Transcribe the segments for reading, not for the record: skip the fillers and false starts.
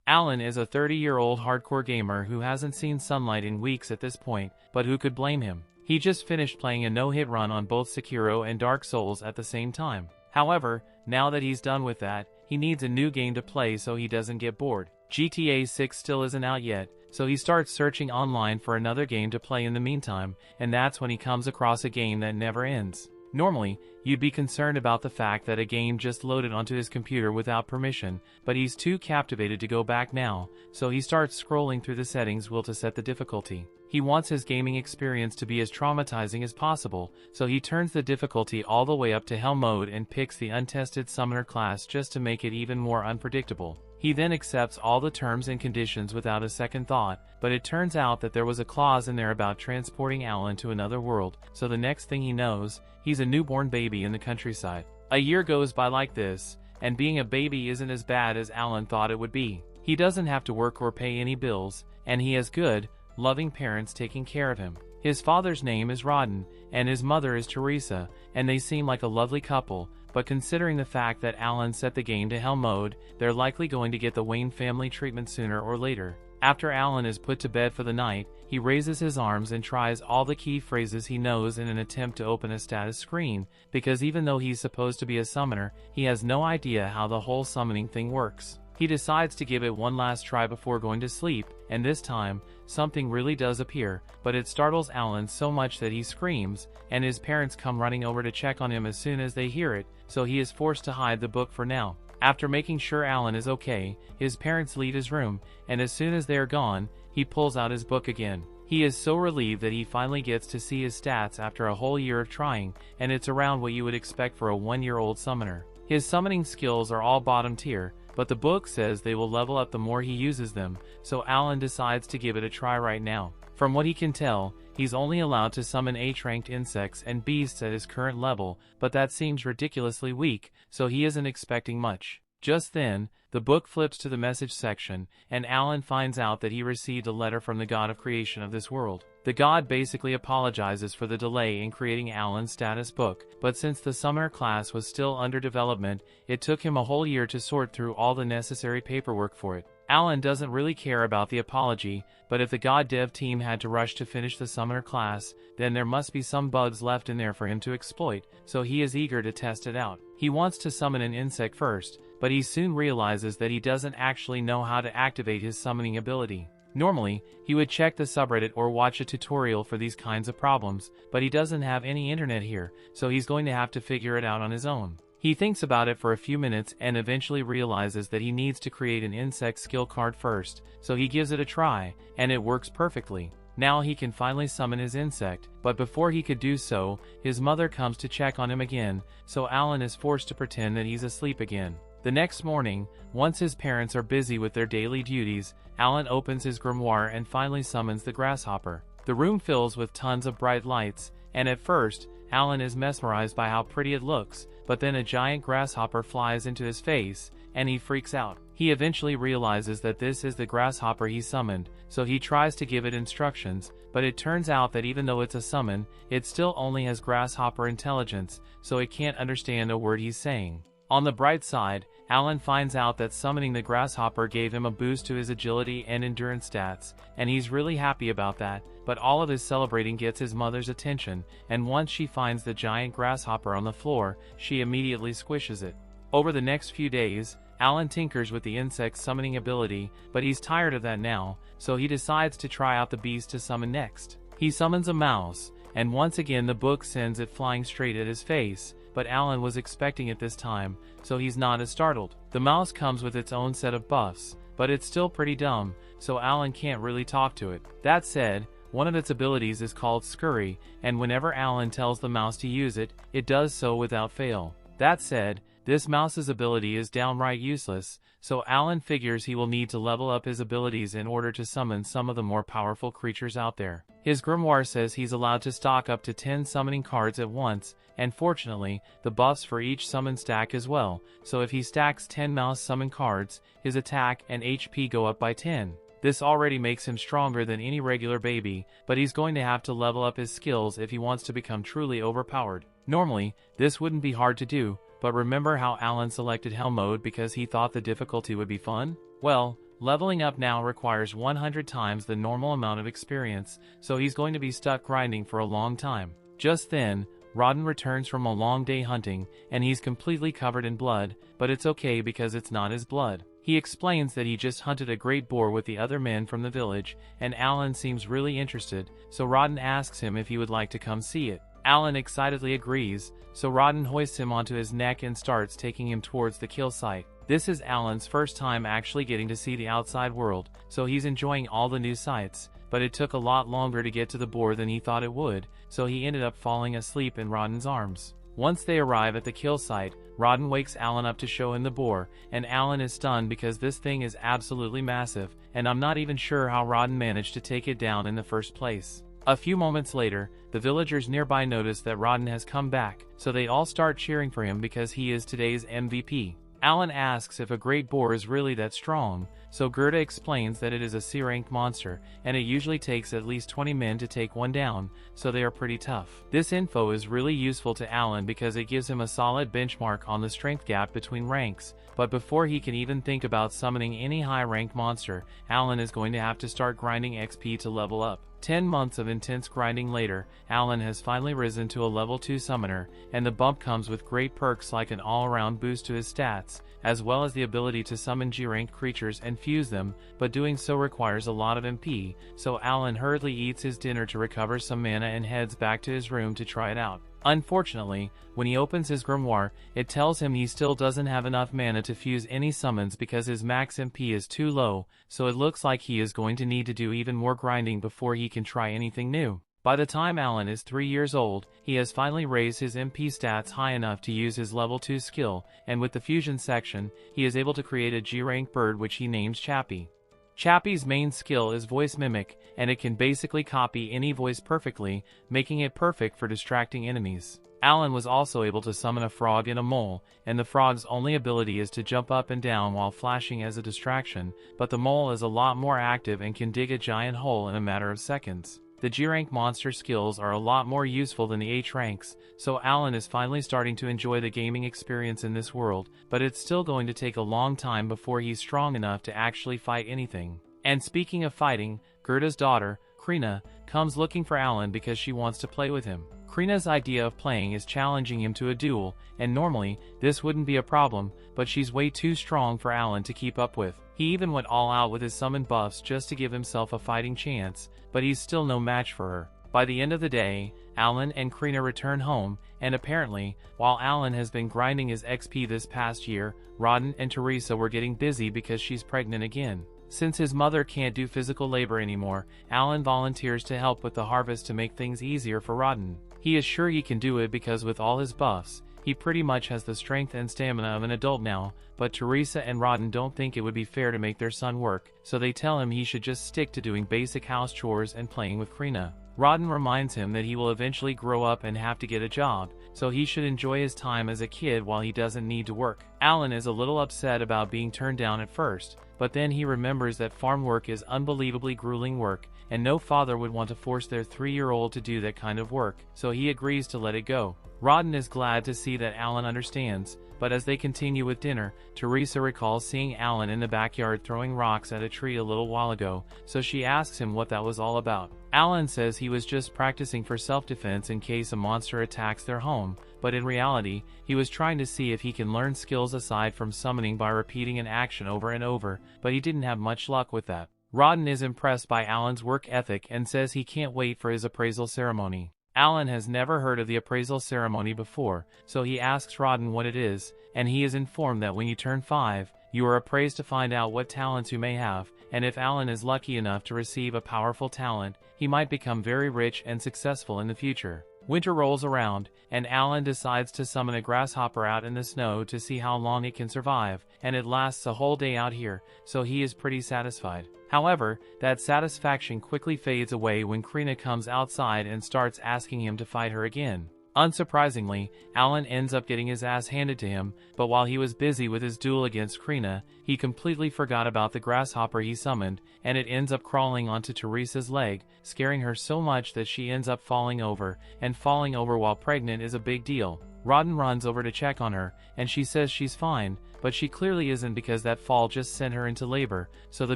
Alan is a 30-year-old hardcore gamer who hasn't seen sunlight in weeks at this point, but who could blame him? He just finished playing a no-hit run on both Sekiro and Dark Souls at the same time. However, now that he's done with that, he needs a new game to play so he doesn't get bored. GTA 6 still isn't out yet, so he starts searching online for another game to play in the meantime, and that's when he comes across a game that never ends. Normally, you'd be concerned about the fact that a game just loaded onto his computer without permission, but he's too captivated to go back now, so he starts scrolling through the settings wheel to set the difficulty. He wants his gaming experience to be as traumatizing as possible, so he turns the difficulty all the way up to hell mode and picks the untested summoner class just to make it even more unpredictable. He then accepts all the terms and conditions without a second thought, but it turns out that there was a clause in there about transporting Alan to another world, so the next thing he knows, he's a newborn baby in the countryside. A year goes by like this, and being a baby isn't as bad as Alan thought it would be. He doesn't have to work or pay any bills, and he has good, loving parents taking care of him. His father's name is Rodden, and his mother is Teresa, and they seem like a lovely couple, but considering the fact that Alan set the game to hell mode, they're likely going to get the Wayne family treatment sooner or later. After Alan is put to bed for the night, he raises his arms and tries all the key phrases he knows in an attempt to open a status screen, because even though he's supposed to be a summoner, he has no idea how the whole summoning thing works. He decides to give it one last try before going to sleep, and this time, something really does appear, but it startles Alan so much that he screams, and his parents come running over to check on him as soon as they hear it, so he is forced to hide the book for now. After making sure Alan is okay, his parents leave his room, and as soon as they are gone, he pulls out his book again. He is so relieved that he finally gets to see his stats after a whole year of trying, and it's around what you would expect for a 1-year-old summoner. His summoning skills are all bottom tier, but the book says they will level up the more he uses them, so Alan decides to give it a try right now. From what he can tell, he's only allowed to summon H-ranked insects and beasts at his current level, but that seems ridiculously weak, so he isn't expecting much. Just then, the book flips to the message section, and Alan finds out that he received a letter from the god of creation of this world. The god basically apologizes for the delay in creating Alan's status book, but since the summoner class was still under development, it took him a whole year to sort through all the necessary paperwork for it. Alan doesn't really care about the apology, but if the god dev team had to rush to finish the summoner class, then there must be some bugs left in there for him to exploit, so he is eager to test it out. He wants to summon an insect first, but he soon realizes that he doesn't actually know how to activate his summoning ability. Normally, he would check the subreddit or watch a tutorial for these kinds of problems, but he doesn't have any internet here, so he's going to have to figure it out on his own. He thinks about it for a few minutes and eventually realizes that he needs to create an insect skill card first, so he gives it a try, and it works perfectly. Now he can finally summon his insect, but before he could do so, his mother comes to check on him again, so Alan is forced to pretend that he's asleep again. The next morning, once his parents are busy with their daily duties, Alan opens his grimoire and finally summons the grasshopper. The room fills with tons of bright lights, and at first, Alan is mesmerized by how pretty it looks, but then a giant grasshopper flies into his face, and he freaks out. He eventually realizes that this is the grasshopper he summoned, so he tries to give it instructions, but it turns out that even though it's a summon, it still only has grasshopper intelligence, so it can't understand a word he's saying. On the bright side, Alan finds out that summoning the grasshopper gave him a boost to his agility and endurance stats, and he's really happy about that, but all of his celebrating gets his mother's attention, and once she finds the giant grasshopper on the floor, she immediately squishes it. Over the next few days, Alan tinkers with the insect's summoning ability, but he's tired of that now, so he decides to try out the beast to summon next. He summons a mouse, and once again the book sends it flying straight at his face, but Alan was expecting it this time, so he's not as startled. The mouse comes with its own set of buffs, but it's still pretty dumb, so Alan can't really talk to it. That said, one of its abilities is called Scurry, and whenever Alan tells the mouse to use it, it does so without fail. That said, this mouse's ability is downright useless, so Alan figures he will need to level up his abilities in order to summon some of the more powerful creatures out there. His grimoire says he's allowed to stock up to 10 summoning cards at once, and fortunately, the buffs for each summon stack as well, so if he stacks 10 mouse summon cards, his attack and HP go up by 10. This already makes him stronger than any regular baby, but he's going to have to level up his skills if he wants to become truly overpowered. Normally, this wouldn't be hard to do, but remember how Alan selected Hell mode because he thought the difficulty would be fun? Well, Leveling up now requires 100 times the normal amount of experience, so he's going to be stuck grinding for a long time. Just then, Rodden returns from a long day hunting, and he's completely covered in blood, but it's okay because it's not his blood. He explains that he just hunted a great boar with the other men from the village, and Alan seems really interested, so Rodden asks him if he would like to come see it. Alan excitedly agrees, so Rodden hoists him onto his neck and starts taking him towards the kill site. This is Alan's first time actually getting to see the outside world, so he's enjoying all the new sights, but it took a lot longer to get to the boar than he thought it would, so he ended up falling asleep in Rodden's arms. Once they arrive at the kill site, Rodden wakes Alan up to show him the boar, and Alan is stunned because this thing is absolutely massive, and I'm not even sure how Rodden managed to take it down in the first place. A few moments later, the villagers nearby notice that Rodden has come back, so they all start cheering for him because he is today's MVP. Alan asks if a great boar is really that strong, so Gerda explains that it is a C-rank monster, and it usually takes at least 20 men to take one down, so they are pretty tough. This info is really useful to Alan because it gives him a solid benchmark on the strength gap between ranks, but before he can even think about summoning any high-rank monster, Alan is going to have to start grinding XP to level up. 10 months of intense grinding later, Alan has finally risen to a level 2 summoner, and the bump comes with great perks like an all-around boost to his stats, as well as the ability to summon G-ranked creatures and fuse them, but doing so requires a lot of MP, so Alan hurriedly eats his dinner to recover some mana and heads back to his room to try it out. Unfortunately, when he opens his grimoire, it tells him he still doesn't have enough mana to fuse any summons because his max MP is too low, so it looks like he is going to need to do even more grinding before he can try anything new. By the time Alan is 3 years old, he has finally raised his MP stats high enough to use his level 2 skill, and with the fusion section, he is able to create a G-rank bird which he names Chappie. Chappie's main skill is voice mimic, and it can basically copy any voice perfectly, making it perfect for distracting enemies. Alan was also able to summon a frog and a mole, and the frog's only ability is to jump up and down while flashing as a distraction, but the mole is a lot more active and can dig a giant hole in a matter of seconds. The G-rank monster skills are a lot more useful than the H ranks, so Alan is finally starting to enjoy the gaming experience in this world, but it's still going to take a long time before he's strong enough to actually fight anything. And speaking of fighting, Gerda's daughter, Krina, comes looking for Alan because she wants to play with him. Krina's idea of playing is challenging him to a duel, and normally, this wouldn't be a problem, but she's way too strong for Alan to keep up with. He even went all out with his summon buffs just to give himself a fighting chance, but he's still no match for her. By the end of the day, Alan and Krina return home, and apparently, while Alan has been grinding his XP this past year, Rodden and Teresa were getting busy because she's pregnant again. Since his mother can't do physical labor anymore, Alan volunteers to help with the harvest to make things easier for Rodden. He is sure he can do it because with all his buffs, he pretty much has the strength and stamina of an adult now, but Teresa and Rodden don't think it would be fair to make their son work, so they tell him he should just stick to doing basic house chores and playing with Krina. Rodden reminds him that he will eventually grow up and have to get a job, so he should enjoy his time as a kid while he doesn't need to work. Alan is a little upset about being turned down at first, but then he remembers that farm work is unbelievably grueling work, and no father would want to force their 3-year-old to do that kind of work, so he agrees to let it go. Rodden is glad to see that Alan understands, but as they continue with dinner, Teresa recalls seeing Alan in the backyard throwing rocks at a tree a little while ago, so she asks him what that was all about. Alan says he was just practicing for self-defense in case a monster attacks their home, but in reality, he was trying to see if he can learn skills aside from summoning by repeating an action over and over, but he didn't have much luck with that. Rodden is impressed by Alan's work ethic and says he can't wait for his appraisal ceremony. Alan has never heard of the appraisal ceremony before, so he asks Rodden what it is, and he is informed that when you turn 5, you are appraised to find out what talents you may have, and if Alan is lucky enough to receive a powerful talent, he might become very rich and successful in the future. Winter rolls around, and Alan decides to summon a grasshopper out in the snow to see how long it can survive, and it lasts a whole day out here, so he is pretty satisfied. However, that satisfaction quickly fades away when Krina comes outside and starts asking him to fight her again. Unsurprisingly, Alan ends up getting his ass handed to him, but while he was busy with his duel against Krina, he completely forgot about the grasshopper he summoned, and it ends up crawling onto Teresa's leg, scaring her so much that she ends up falling over, and falling over while pregnant is a big deal. Rodden runs over to check on her, and she says she's fine, but she clearly isn't because that fall just sent her into labor, so the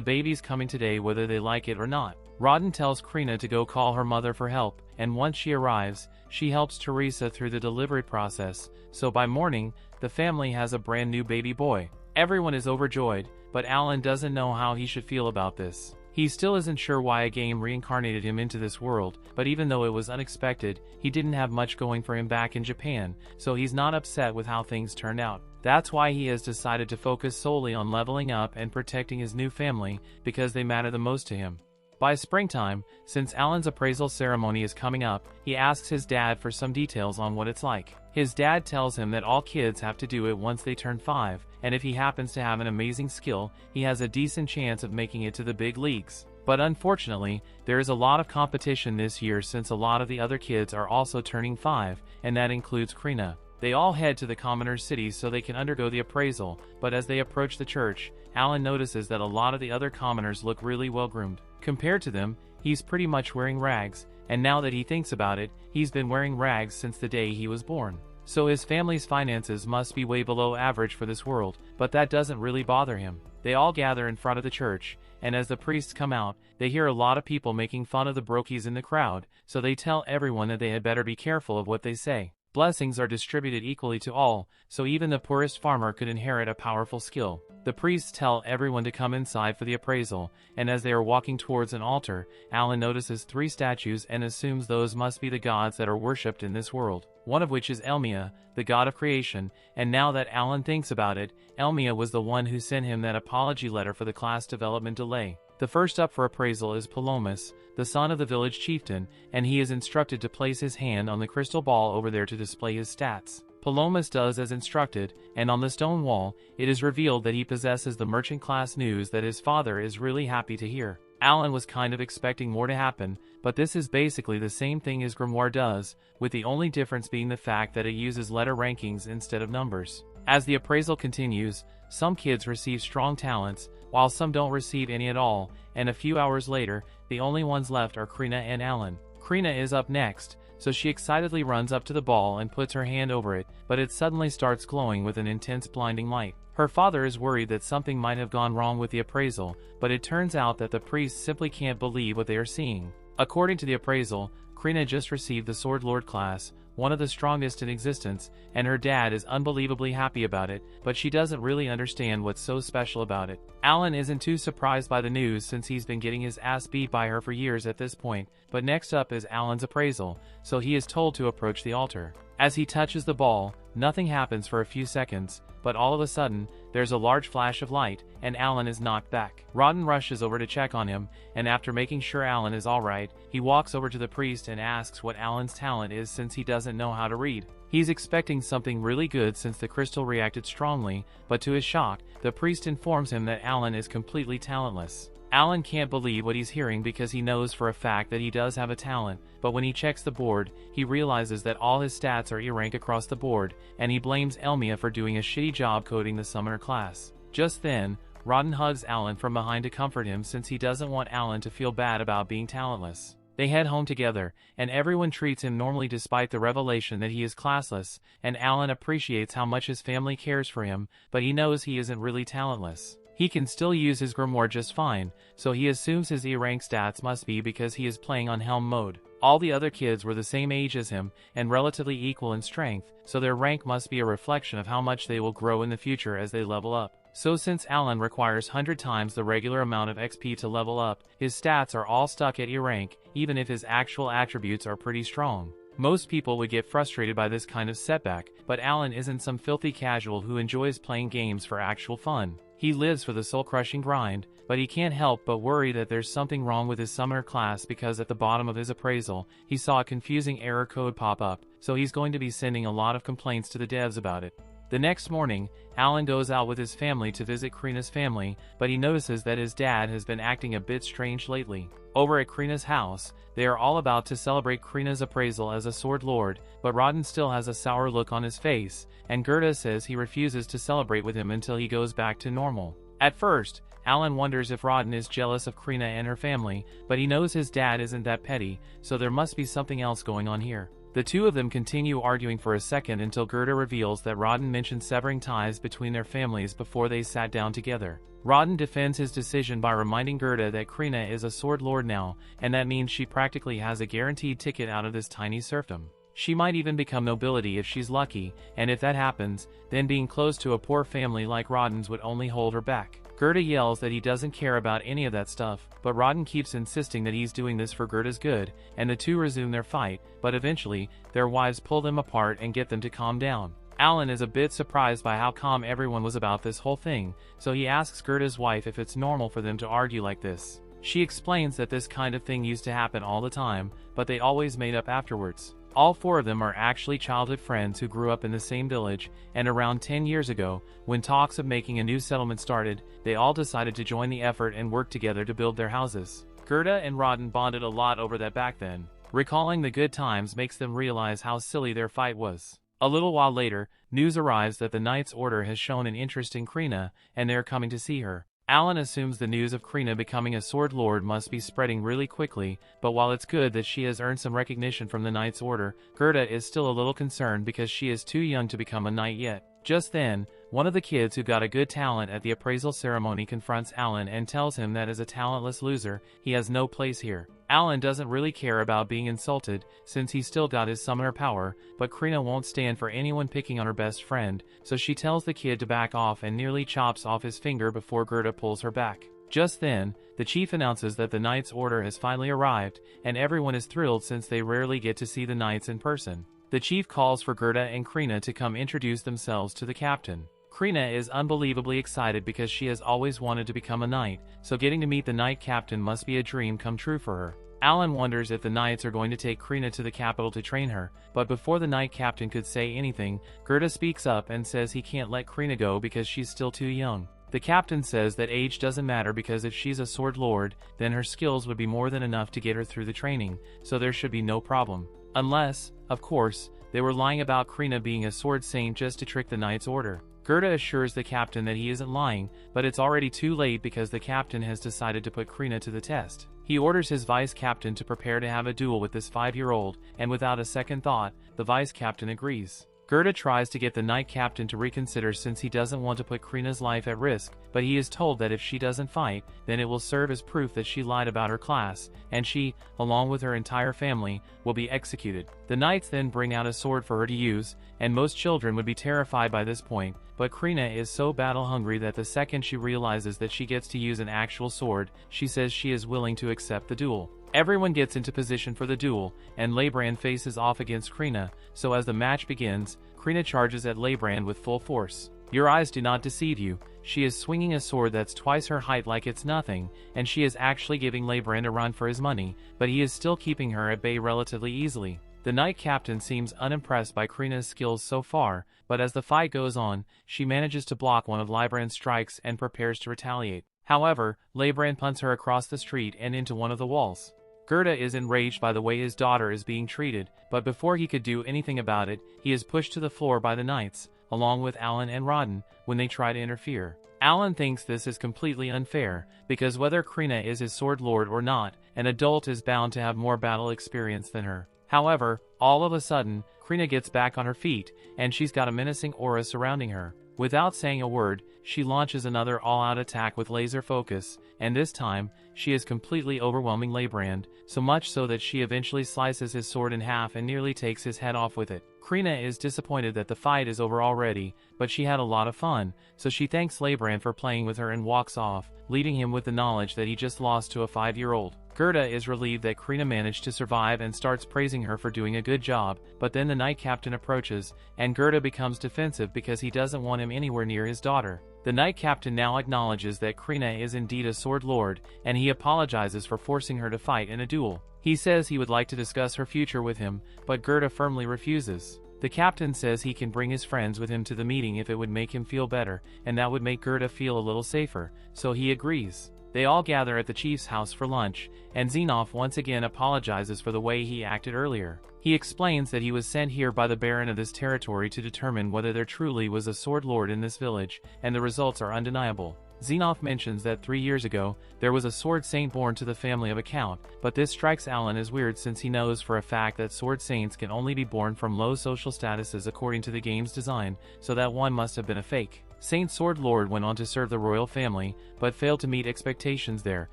baby's coming today whether they like it or not. Rodden tells Krina to go call her mother for help, and once she arrives, she helps Teresa through the delivery process, so by morning, the family has a brand new baby boy. Everyone is overjoyed, but Alan doesn't know how he should feel about this. He still isn't sure why a game reincarnated him into this world, but even though it was unexpected, he didn't have much going for him back in Japan, so he's not upset with how things turned out. That's why he has decided to focus solely on leveling up and protecting his new family, because they matter the most to him. By springtime, since Alan's appraisal ceremony is coming up, he asks his dad for some details on what it's like. His dad tells him that all kids have to do it once they turn 5, and if he happens to have an amazing skill, he has a decent chance of making it to the big leagues. But unfortunately, there is a lot of competition this year since a lot of the other kids are also turning 5, and that includes Krina. They all head to the commoner's city so they can undergo the appraisal, but as they approach the church, Alan notices that a lot of the other commoners look really well groomed. Compared to them, he's pretty much wearing rags, and now that he thinks about it, he's been wearing rags since the day he was born. So his family's finances must be way below average for this world, but that doesn't really bother him. They all gather in front of the church, and as the priests come out, they hear a lot of people making fun of the brokies in the crowd, so they tell everyone that they had better be careful of what they say. Blessings are distributed equally to all, so even the poorest farmer could inherit a powerful skill. The priests tell everyone to come inside for the appraisal, and as they are walking towards an altar, Alan notices 3 statues and assumes those must be the gods that are worshipped in this world, one of which is Elmia, the god of creation, and now that Alan thinks about it, Elmia was the one who sent him that apology letter for the class development delay. The first up for appraisal is Palomas, the son of the village chieftain, and he is instructed to place his hand on the crystal ball over there to display his stats. Palomas does as instructed, and on the stone wall, it is revealed that he possesses the merchant class news that his father is really happy to hear. Alan was kind of expecting more to happen, but this is basically the same thing as Grimoire does, with the only difference being the fact that it uses letter rankings instead of numbers. As the appraisal continues, some kids receive strong talents, while some don't receive any at all, and a few hours later, the only ones left are Krina and Alan. Krina is up next, so she excitedly runs up to the ball and puts her hand over it, but it suddenly starts glowing with an intense blinding light. Her father is worried that something might have gone wrong with the appraisal, but it turns out that the priests simply can't believe what they are seeing. According to the appraisal, Krina just received the Sword Lord class, one of the strongest in existence, and her dad is unbelievably happy about it, but she doesn't really understand what's so special about it. Alan isn't too surprised by the news since he's been getting his ass beat by her for years at this point, but next up is Alan's appraisal, so he is told to approach the altar. As he touches the ball, nothing happens for a few seconds, but all of a sudden, there's a large flash of light, and Alan is knocked back. Rodden rushes over to check on him, and after making sure Alan is alright, he walks over to the priest and asks what Alan's talent is since he doesn't know how to read. He's expecting something really good since the crystal reacted strongly, but to his shock, the priest informs him that Alan is completely talentless. Alan can't believe what he's hearing because he knows for a fact that he does have a talent, but when he checks the board, he realizes that all his stats are E-rank across the board, and he blames Elmia for doing a shitty job coding the summoner class. Just then, Rodden hugs Alan from behind to comfort him since he doesn't want Alan to feel bad about being talentless. They head home together, and everyone treats him normally despite the revelation that he is classless, and Alan appreciates how much his family cares for him, but he knows he isn't really talentless. He can still use his grimoire just fine, so he assumes his E-rank stats must be because he is playing on Helm mode. All the other kids were the same age as him, and relatively equal in strength, so their rank must be a reflection of how much they will grow in the future as they level up. So since Alan requires 100 times the regular amount of XP to level up, his stats are all stuck at E-rank, even if his actual attributes are pretty strong. Most people would get frustrated by this kind of setback, but Alan isn't some filthy casual who enjoys playing games for actual fun. He lives for the soul-crushing grind, but he can't help but worry that there's something wrong with his summoner class because at the bottom of his appraisal, he saw a confusing error code pop up, so he's going to be sending a lot of complaints to the devs about it. The next morning, Alan goes out with his family to visit Krina's family, but he notices that his dad has been acting a bit strange lately. Over at Krina's house, they are all about to celebrate Krina's appraisal as a Sword Lord, but Rodden still has a sour look on his face, and Gerda says he refuses to celebrate with him until he goes back to normal. At first, Alan wonders if Rodden is jealous of Krina and her family, but he knows his dad isn't that petty, so there must be something else going on here. The two of them continue arguing for a second until Gerda reveals that Rodden mentioned severing ties between their families before they sat down together. Rodden defends his decision by reminding Gerda that Krina is a sword lord now, and that means she practically has a guaranteed ticket out of this tiny serfdom. She might even become nobility if she's lucky, and if that happens, then being close to a poor family like Rodden's would only hold her back. Gerda yells that he doesn't care about any of that stuff, but Rodden keeps insisting that he's doing this for Gerda's good, and the two resume their fight, but eventually, their wives pull them apart and get them to calm down. Alan is a bit surprised by how calm everyone was about this whole thing, so he asks Gerda's wife if it's normal for them to argue like this. She explains that this kind of thing used to happen all the time, but they always made up afterwards. All four of them are actually childhood friends who grew up in the same village, and around 10 years ago, when talks of making a new settlement started, they all decided to join the effort and work together to build their houses. Gerda and Rodden bonded a lot over that back then. Recalling the good times makes them realize how silly their fight was. A little while later, news arrives that the Knight's Order has shown an interest in Krina, and they're coming to see her. Alan assumes the news of Krina becoming a sword lord must be spreading really quickly, but while it's good that she has earned some recognition from the Knight's Order, Gerda is still a little concerned because she is too young to become a knight yet. Just then, one of the kids who got a good talent at the appraisal ceremony confronts Alan and tells him that as a talentless loser, he has no place here. Alan doesn't really care about being insulted, since he still got his summoner power, but Krina won't stand for anyone picking on her best friend, so she tells the kid to back off and nearly chops off his finger before Gerda pulls her back. Just then, the chief announces that the Knight's Order has finally arrived, and everyone is thrilled since they rarely get to see the knights in person. The chief calls for Gerda and Krina to come introduce themselves to the captain. Krina is unbelievably excited because she has always wanted to become a knight, so getting to meet the knight captain must be a dream come true for her. Alan wonders if the knights are going to take Krina to the capital to train her, but before the knight captain could say anything, Gerda speaks up and says he can't let Krina go because she's still too young. The captain says that age doesn't matter because if she's a sword lord, then her skills would be more than enough to get her through the training, so there should be no problem. Unless, of course, they were lying about Krina being a sword saint just to trick the Knight's Order. Gerda assures the captain that he isn't lying, but it's already too late because the captain has decided to put Krina to the test. He orders his vice-captain to prepare to have a duel with this 5-year-old, and without a second thought, the vice-captain agrees. Gerda tries to get the knight captain to reconsider since he doesn't want to put Krina's life at risk, but he is told that if she doesn't fight, then it will serve as proof that she lied about her class, and she, along with her entire family, will be executed. The knights then bring out a sword for her to use, and most children would be terrified by this point, but Krina is so battle-hungry that the second she realizes that she gets to use an actual sword, she says she is willing to accept the duel. Everyone gets into position for the duel, and Leibrand faces off against Krina, so as the match begins, Krina charges at Leibrand with full force. Your eyes do not deceive you, she is swinging a sword that's twice her height like it's nothing, and she is actually giving Leibrand a run for his money, but he is still keeping her at bay relatively easily. The knight captain seems unimpressed by Krina's skills so far, but as the fight goes on, she manages to block one of Leibrand's strikes and prepares to retaliate. However, Leibrand punts her across the street and into one of the walls. Gerda is enraged by the way his daughter is being treated, but before he could do anything about it, he is pushed to the floor by the knights, along with Alan and Rodden, when they try to interfere. Alan thinks this is completely unfair, because whether Krina is his sword lord or not, an adult is bound to have more battle experience than her. However, all of a sudden, Krina gets back on her feet, and she's got a menacing aura surrounding her. Without saying a word, she launches another all-out attack with laser focus, and this time, she is completely overwhelming Leibrand, so much so that she eventually slices his sword in half and nearly takes his head off with it. Krina is disappointed that the fight is over already, but she had a lot of fun, so she thanks Leibrand for playing with her and walks off, leaving him with the knowledge that he just lost to a 5-year-old. Gerda is relieved that Krina managed to survive and starts praising her for doing a good job, but then the knight captain approaches, and Gerda becomes defensive because he doesn't want him anywhere near his daughter. The knight captain now acknowledges that Krina is indeed a sword lord, and he apologizes for forcing her to fight in a duel. He says he would like to discuss her future with him, but Gerda firmly refuses. The captain says he can bring his friends with him to the meeting if it would make him feel better, and that would make Gerda feel a little safer, so he agrees. They all gather at the chief's house for lunch, and Xenoph once again apologizes for the way he acted earlier. He explains that he was sent here by the baron of this territory to determine whether there truly was a sword lord in this village, and the results are undeniable. Xenoff mentions that 3 years ago, there was a sword saint born to the family of a count, but this strikes Alan as weird since he knows for a fact that sword saints can only be born from low social statuses according to the game's design, so that one must have been a fake. Saint Sword Lord went on to serve the royal family, but failed to meet expectations there,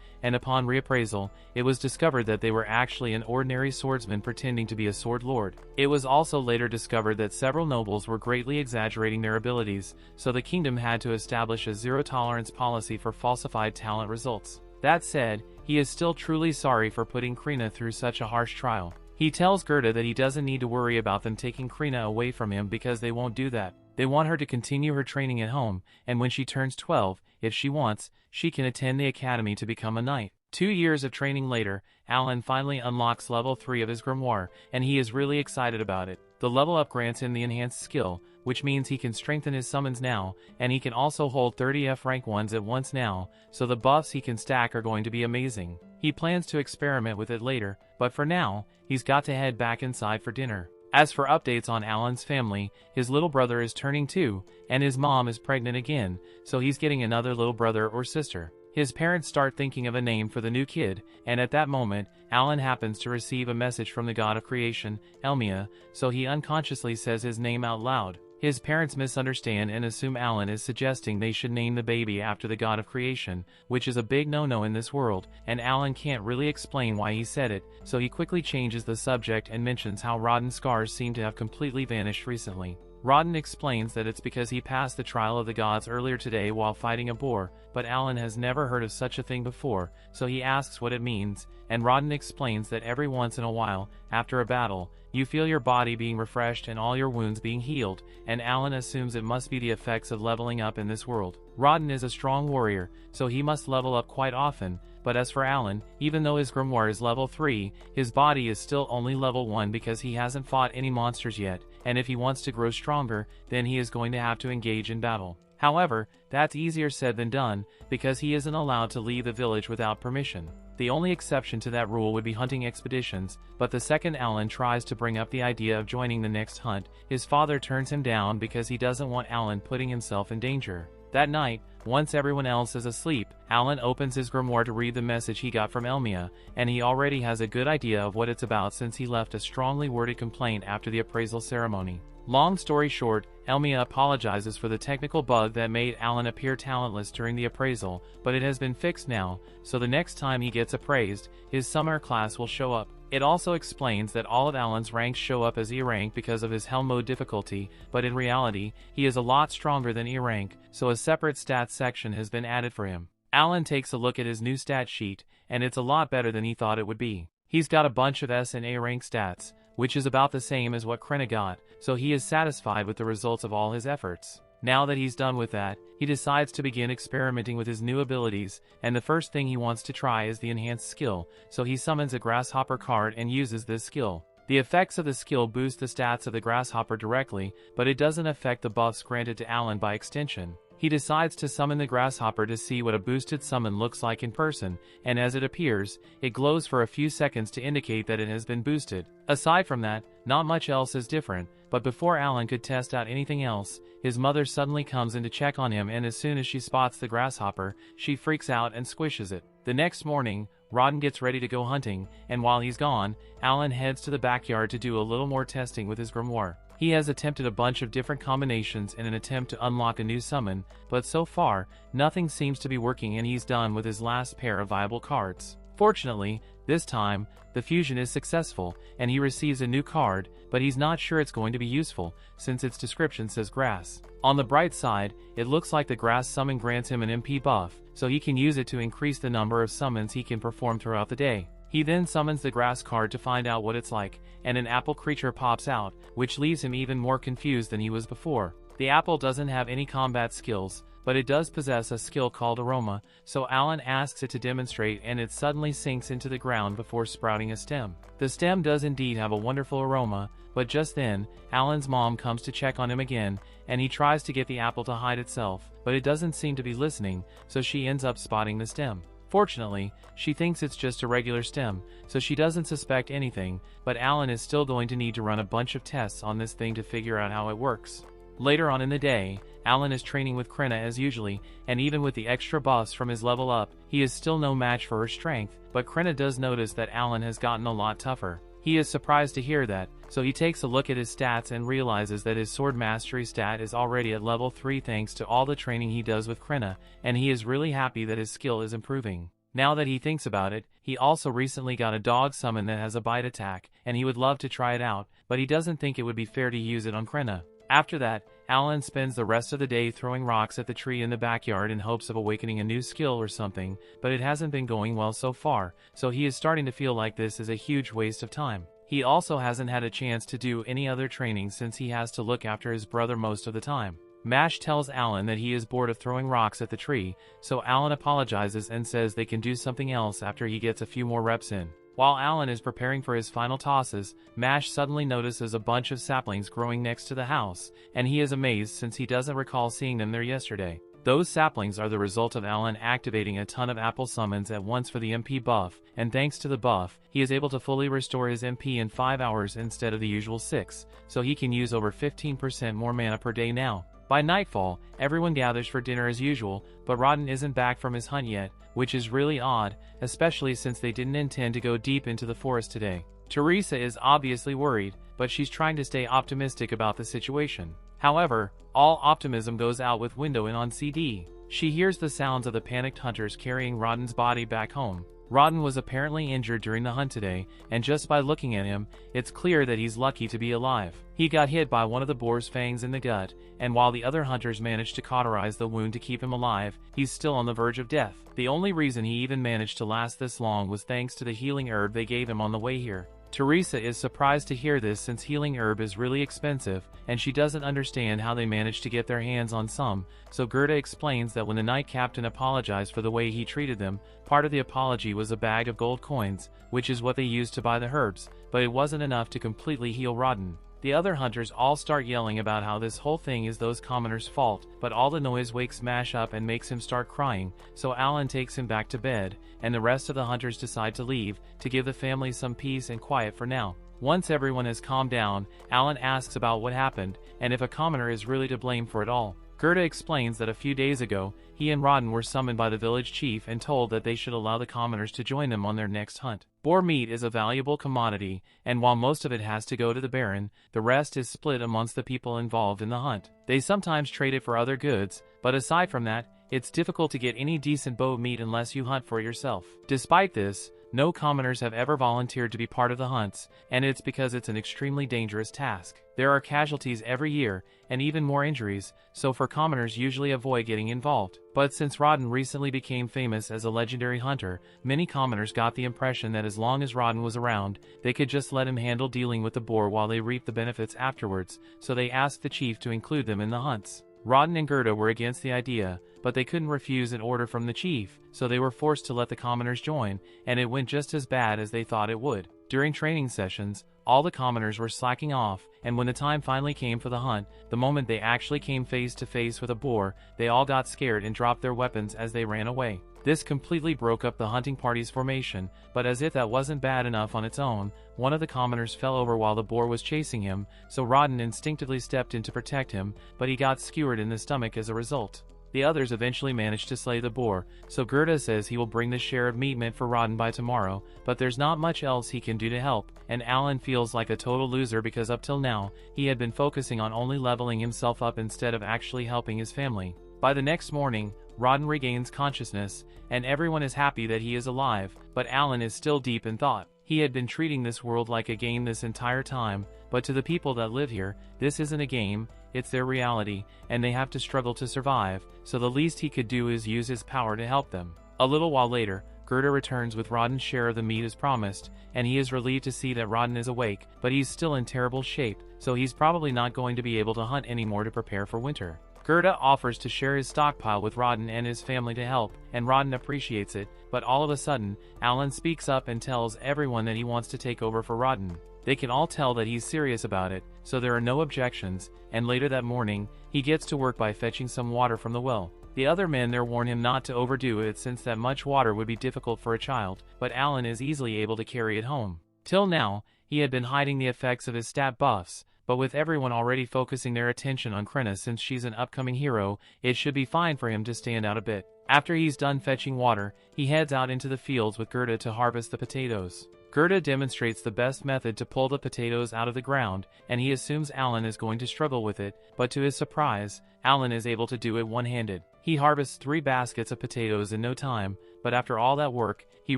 and upon reappraisal, it was discovered that they were actually an ordinary swordsman pretending to be a sword lord. It was also later discovered that several nobles were greatly exaggerating their abilities, so the kingdom had to establish a zero-tolerance policy for falsified talent results. That said, he is still truly sorry for putting Krina through such a harsh trial. He tells Gerda that he doesn't need to worry about them taking Krina away from him because they won't do that. They want her to continue her training at home, and when she turns 12, if she wants, she can attend the academy to become a knight. 2 years of training later, Alan finally unlocks level 3 of his grimoire, and he is really excited about it. The level up grants him the enhanced skill, which means he can strengthen his summons now, and he can also hold 30 F rank ones at once now, so the buffs he can stack are going to be amazing. He plans to experiment with it later, but for now, he's got to head back inside for dinner. As for updates on Alan's family, his little brother is turning 2, and his mom is pregnant again, so he's getting another little brother or sister. His parents start thinking of a name for the new kid, and at that moment, Alan happens to receive a message from the god of creation, Elmia, so he unconsciously says his name out loud. His parents misunderstand and assume Alan is suggesting they should name the baby after the god of creation, which is a big no-no in this world, and Alan can't really explain why he said it, so he quickly changes the subject and mentions how Rodden's scars seem to have completely vanished recently. Rodden explains that it's because he passed the trial of the gods earlier today while fighting a boar, but Alan has never heard of such a thing before, so he asks what it means, and Rodden explains that every once in a while, after a battle, you feel your body being refreshed and all your wounds being healed, and Alan assumes it must be the effects of leveling up in this world. Rodden is a strong warrior, so he must level up quite often, but as for Alan, even though his grimoire is level 3, his body is still only level 1 because he hasn't fought any monsters yet, and if he wants to grow stronger, then he is going to have to engage in battle. However, that's easier said than done, because he isn't allowed to leave the village without permission. The only exception to that rule would be hunting expeditions, but the second Alan tries to bring up the idea of joining the next hunt, his father turns him down because he doesn't want Alan putting himself in danger. That night, once everyone else is asleep, Alan opens his grimoire to read the message he got from Elmia, and he already has a good idea of what it's about since he left a strongly worded complaint after the appraisal ceremony. Long story short, Elmia apologizes for the technical bug that made Alan appear talentless during the appraisal, but it has been fixed now, so the next time he gets appraised, his summer class will show up. It also explains that all of Alan's ranks show up as E rank because of his Hell mode difficulty, but in reality, he is a lot stronger than E rank, so a separate stats section has been added for him. Alan takes a look at his new stat sheet, and it's a lot better than he thought it would be. He's got a bunch of S and A rank stats, which is about the same as what Krina got, so he is satisfied with the results of all his efforts. Now that he's done with that, he decides to begin experimenting with his new abilities, and the first thing he wants to try is the enhanced skill, so he summons a grasshopper card and uses this skill. The effects of the skill boost the stats of the grasshopper directly, but it doesn't affect the buffs granted to Alan by extension. He decides to summon the grasshopper to see what a boosted summon looks like in person, and as it appears, it glows for a few seconds to indicate that it has been boosted. Aside from that, not much else is different, but before Alan could test out anything else, his mother suddenly comes in to check on him, and as soon as she spots the grasshopper, she freaks out and squishes it. The next morning, Rodden gets ready to go hunting, and while he's gone, Alan heads to the backyard to do a little more testing with his grimoire. He has attempted a bunch of different combinations in an attempt to unlock a new summon, but so far, nothing seems to be working and he's done with his last pair of viable cards. Fortunately, this time, the fusion is successful, and he receives a new card, but he's not sure it's going to be useful, since its description says grass. On the bright side, it looks like the grass summon grants him an MP buff, so he can use it to increase the number of summons he can perform throughout the day. He then summons the grass card to find out what it's like, and an apple creature pops out, which leaves him even more confused than he was before. The apple doesn't have any combat skills, but it does possess a skill called aroma, so Alan asks it to demonstrate, and it suddenly sinks into the ground before sprouting a stem. The stem does indeed have a wonderful aroma, but just then, Alan's mom comes to check on him again, and he tries to get the apple to hide itself, but it doesn't seem to be listening, so she ends up spotting the stem. Fortunately, she thinks it's just a regular stem, so she doesn't suspect anything, but Alan is still going to need to run a bunch of tests on this thing to figure out how it works. Later on in the day, Alan is training with Krina as usually, and even with the extra buffs from his level up, he is still no match for her strength, but Krina does notice that Alan has gotten a lot tougher. He is surprised to hear that, so he takes a look at his stats and realizes that his sword mastery stat is already at level 3 thanks to all the training he does with Krina, and he is really happy that his skill is improving. Now that he thinks about it, he also recently got a dog summon that has a bite attack, and he would love to try it out, but he doesn't think it would be fair to use it on Krina. After that, Alan spends the rest of the day throwing rocks at the tree in the backyard in hopes of awakening a new skill or something, but it hasn't been going well so far, so he is starting to feel like this is a huge waste of time. He also hasn't had a chance to do any other training since he has to look after his brother most of the time. Mash tells Alan that he is bored of throwing rocks at the tree, so Alan apologizes and says they can do something else after he gets a few more reps in. While Alan is preparing for his final tosses, Mash suddenly notices a bunch of saplings growing next to the house, and he is amazed since he doesn't recall seeing them there yesterday. Those saplings are the result of Alan activating a ton of apple summons at once for the MP buff, and thanks to the buff, he is able to fully restore his MP in 5 hours instead of the usual 6, so he can use over 15% more mana per day now. By nightfall, everyone gathers for dinner as usual, but Rodden isn't back from his hunt yet, which is really odd, especially since they didn't intend to go deep into the forest today. Teresa is obviously worried, but she's trying to stay optimistic about the situation. However, all optimism goes out with Window in on CD. She hears the sounds of the panicked hunters carrying Rodden's body back home. Rodden was apparently injured during the hunt today, and just by looking at him, it's clear that he's lucky to be alive. He got hit by one of the boar's fangs in the gut, and while the other hunters managed to cauterize the wound to keep him alive, he's still on the verge of death. The only reason he even managed to last this long was thanks to the healing herb they gave him on the way here. Teresa is surprised to hear this since healing herb is really expensive, and she doesn't understand how they managed to get their hands on some, so Gerda explains that when the Knight Captain apologized for the way he treated them, part of the apology was a bag of gold coins, which is what they used to buy the herbs, but it wasn't enough to completely heal Rodden. The other hunters all start yelling about how this whole thing is those commoners' fault, but all the noise wakes Mash up and makes him start crying, so Alan takes him back to bed, and the rest of the hunters decide to leave, to give the family some peace and quiet for now. Once everyone has calmed down, Alan asks about what happened, and if a commoner is really to blame for it all. Gerda explains that a few days ago, he and Rodden were summoned by the village chief and told that they should allow the commoners to join them on their next hunt. Boar meat is a valuable commodity, and while most of it has to go to the Baron, the rest is split amongst the people involved in the hunt. They sometimes trade it for other goods, but aside from that, it's difficult to get any decent boar meat unless you hunt for it yourself. Despite this, no commoners have ever volunteered to be part of the hunts, and it's because it's an extremely dangerous task. There are casualties every year, and even more injuries, so commoners usually avoid getting involved. But since Rodden recently became famous as a legendary hunter, many commoners got the impression that as long as Rodden was around, they could just let him handle dealing with the boar while they reap the benefits afterwards, so they asked the chief to include them in the hunts. Rodden and Gerda were against the idea, but they couldn't refuse an order from the chief, so they were forced to let the commoners join, and it went just as bad as they thought it would. During training sessions, all the commoners were slacking off, and when the time finally came for the hunt, the moment they actually came face to face with a boar, they all got scared and dropped their weapons as they ran away. This completely broke up the hunting party's formation, but as if that wasn't bad enough on its own, one of the commoners fell over while the boar was chasing him, so Rodden instinctively stepped in to protect him, but he got skewered in the stomach as a result. The others eventually managed to slay the boar, so Gerda says he will bring the share of meat meant for Rodden by tomorrow, but there's not much else he can do to help, and Alan feels like a total loser because up till now, he had been focusing on only leveling himself up instead of actually helping his family. By the next morning, Rodden regains consciousness, and everyone is happy that he is alive, but Alan is still deep in thought. He had been treating this world like a game this entire time, but to the people that live here, this isn't a game, it's their reality, and they have to struggle to survive, so the least he could do is use his power to help them. A little while later, Gerda returns with Rodden's share of the meat as promised, and he is relieved to see that Rodden is awake, but he's still in terrible shape, so he's probably not going to be able to hunt anymore to prepare for winter. Gerda offers to share his stockpile with Rodden and his family to help, and Rodden appreciates it, but all of a sudden, Alan speaks up and tells everyone that he wants to take over for Rodden. They can all tell that he's serious about it, so there are no objections, and later that morning, he gets to work by fetching some water from the well. The other men there warn him not to overdo it since that much water would be difficult for a child, but Alan is easily able to carry it home. Till now, he had been hiding the effects of his stat buffs, but with everyone already focusing their attention on Krenna since she's an upcoming hero, it should be fine for him to stand out a bit. After he's done fetching water, he heads out into the fields with Gerda to harvest the potatoes. Gerda demonstrates the best method to pull the potatoes out of the ground, and he assumes Alan is going to struggle with it, but to his surprise, Alan is able to do it one-handed. He harvests 3 baskets of potatoes in no time, but after all that work, he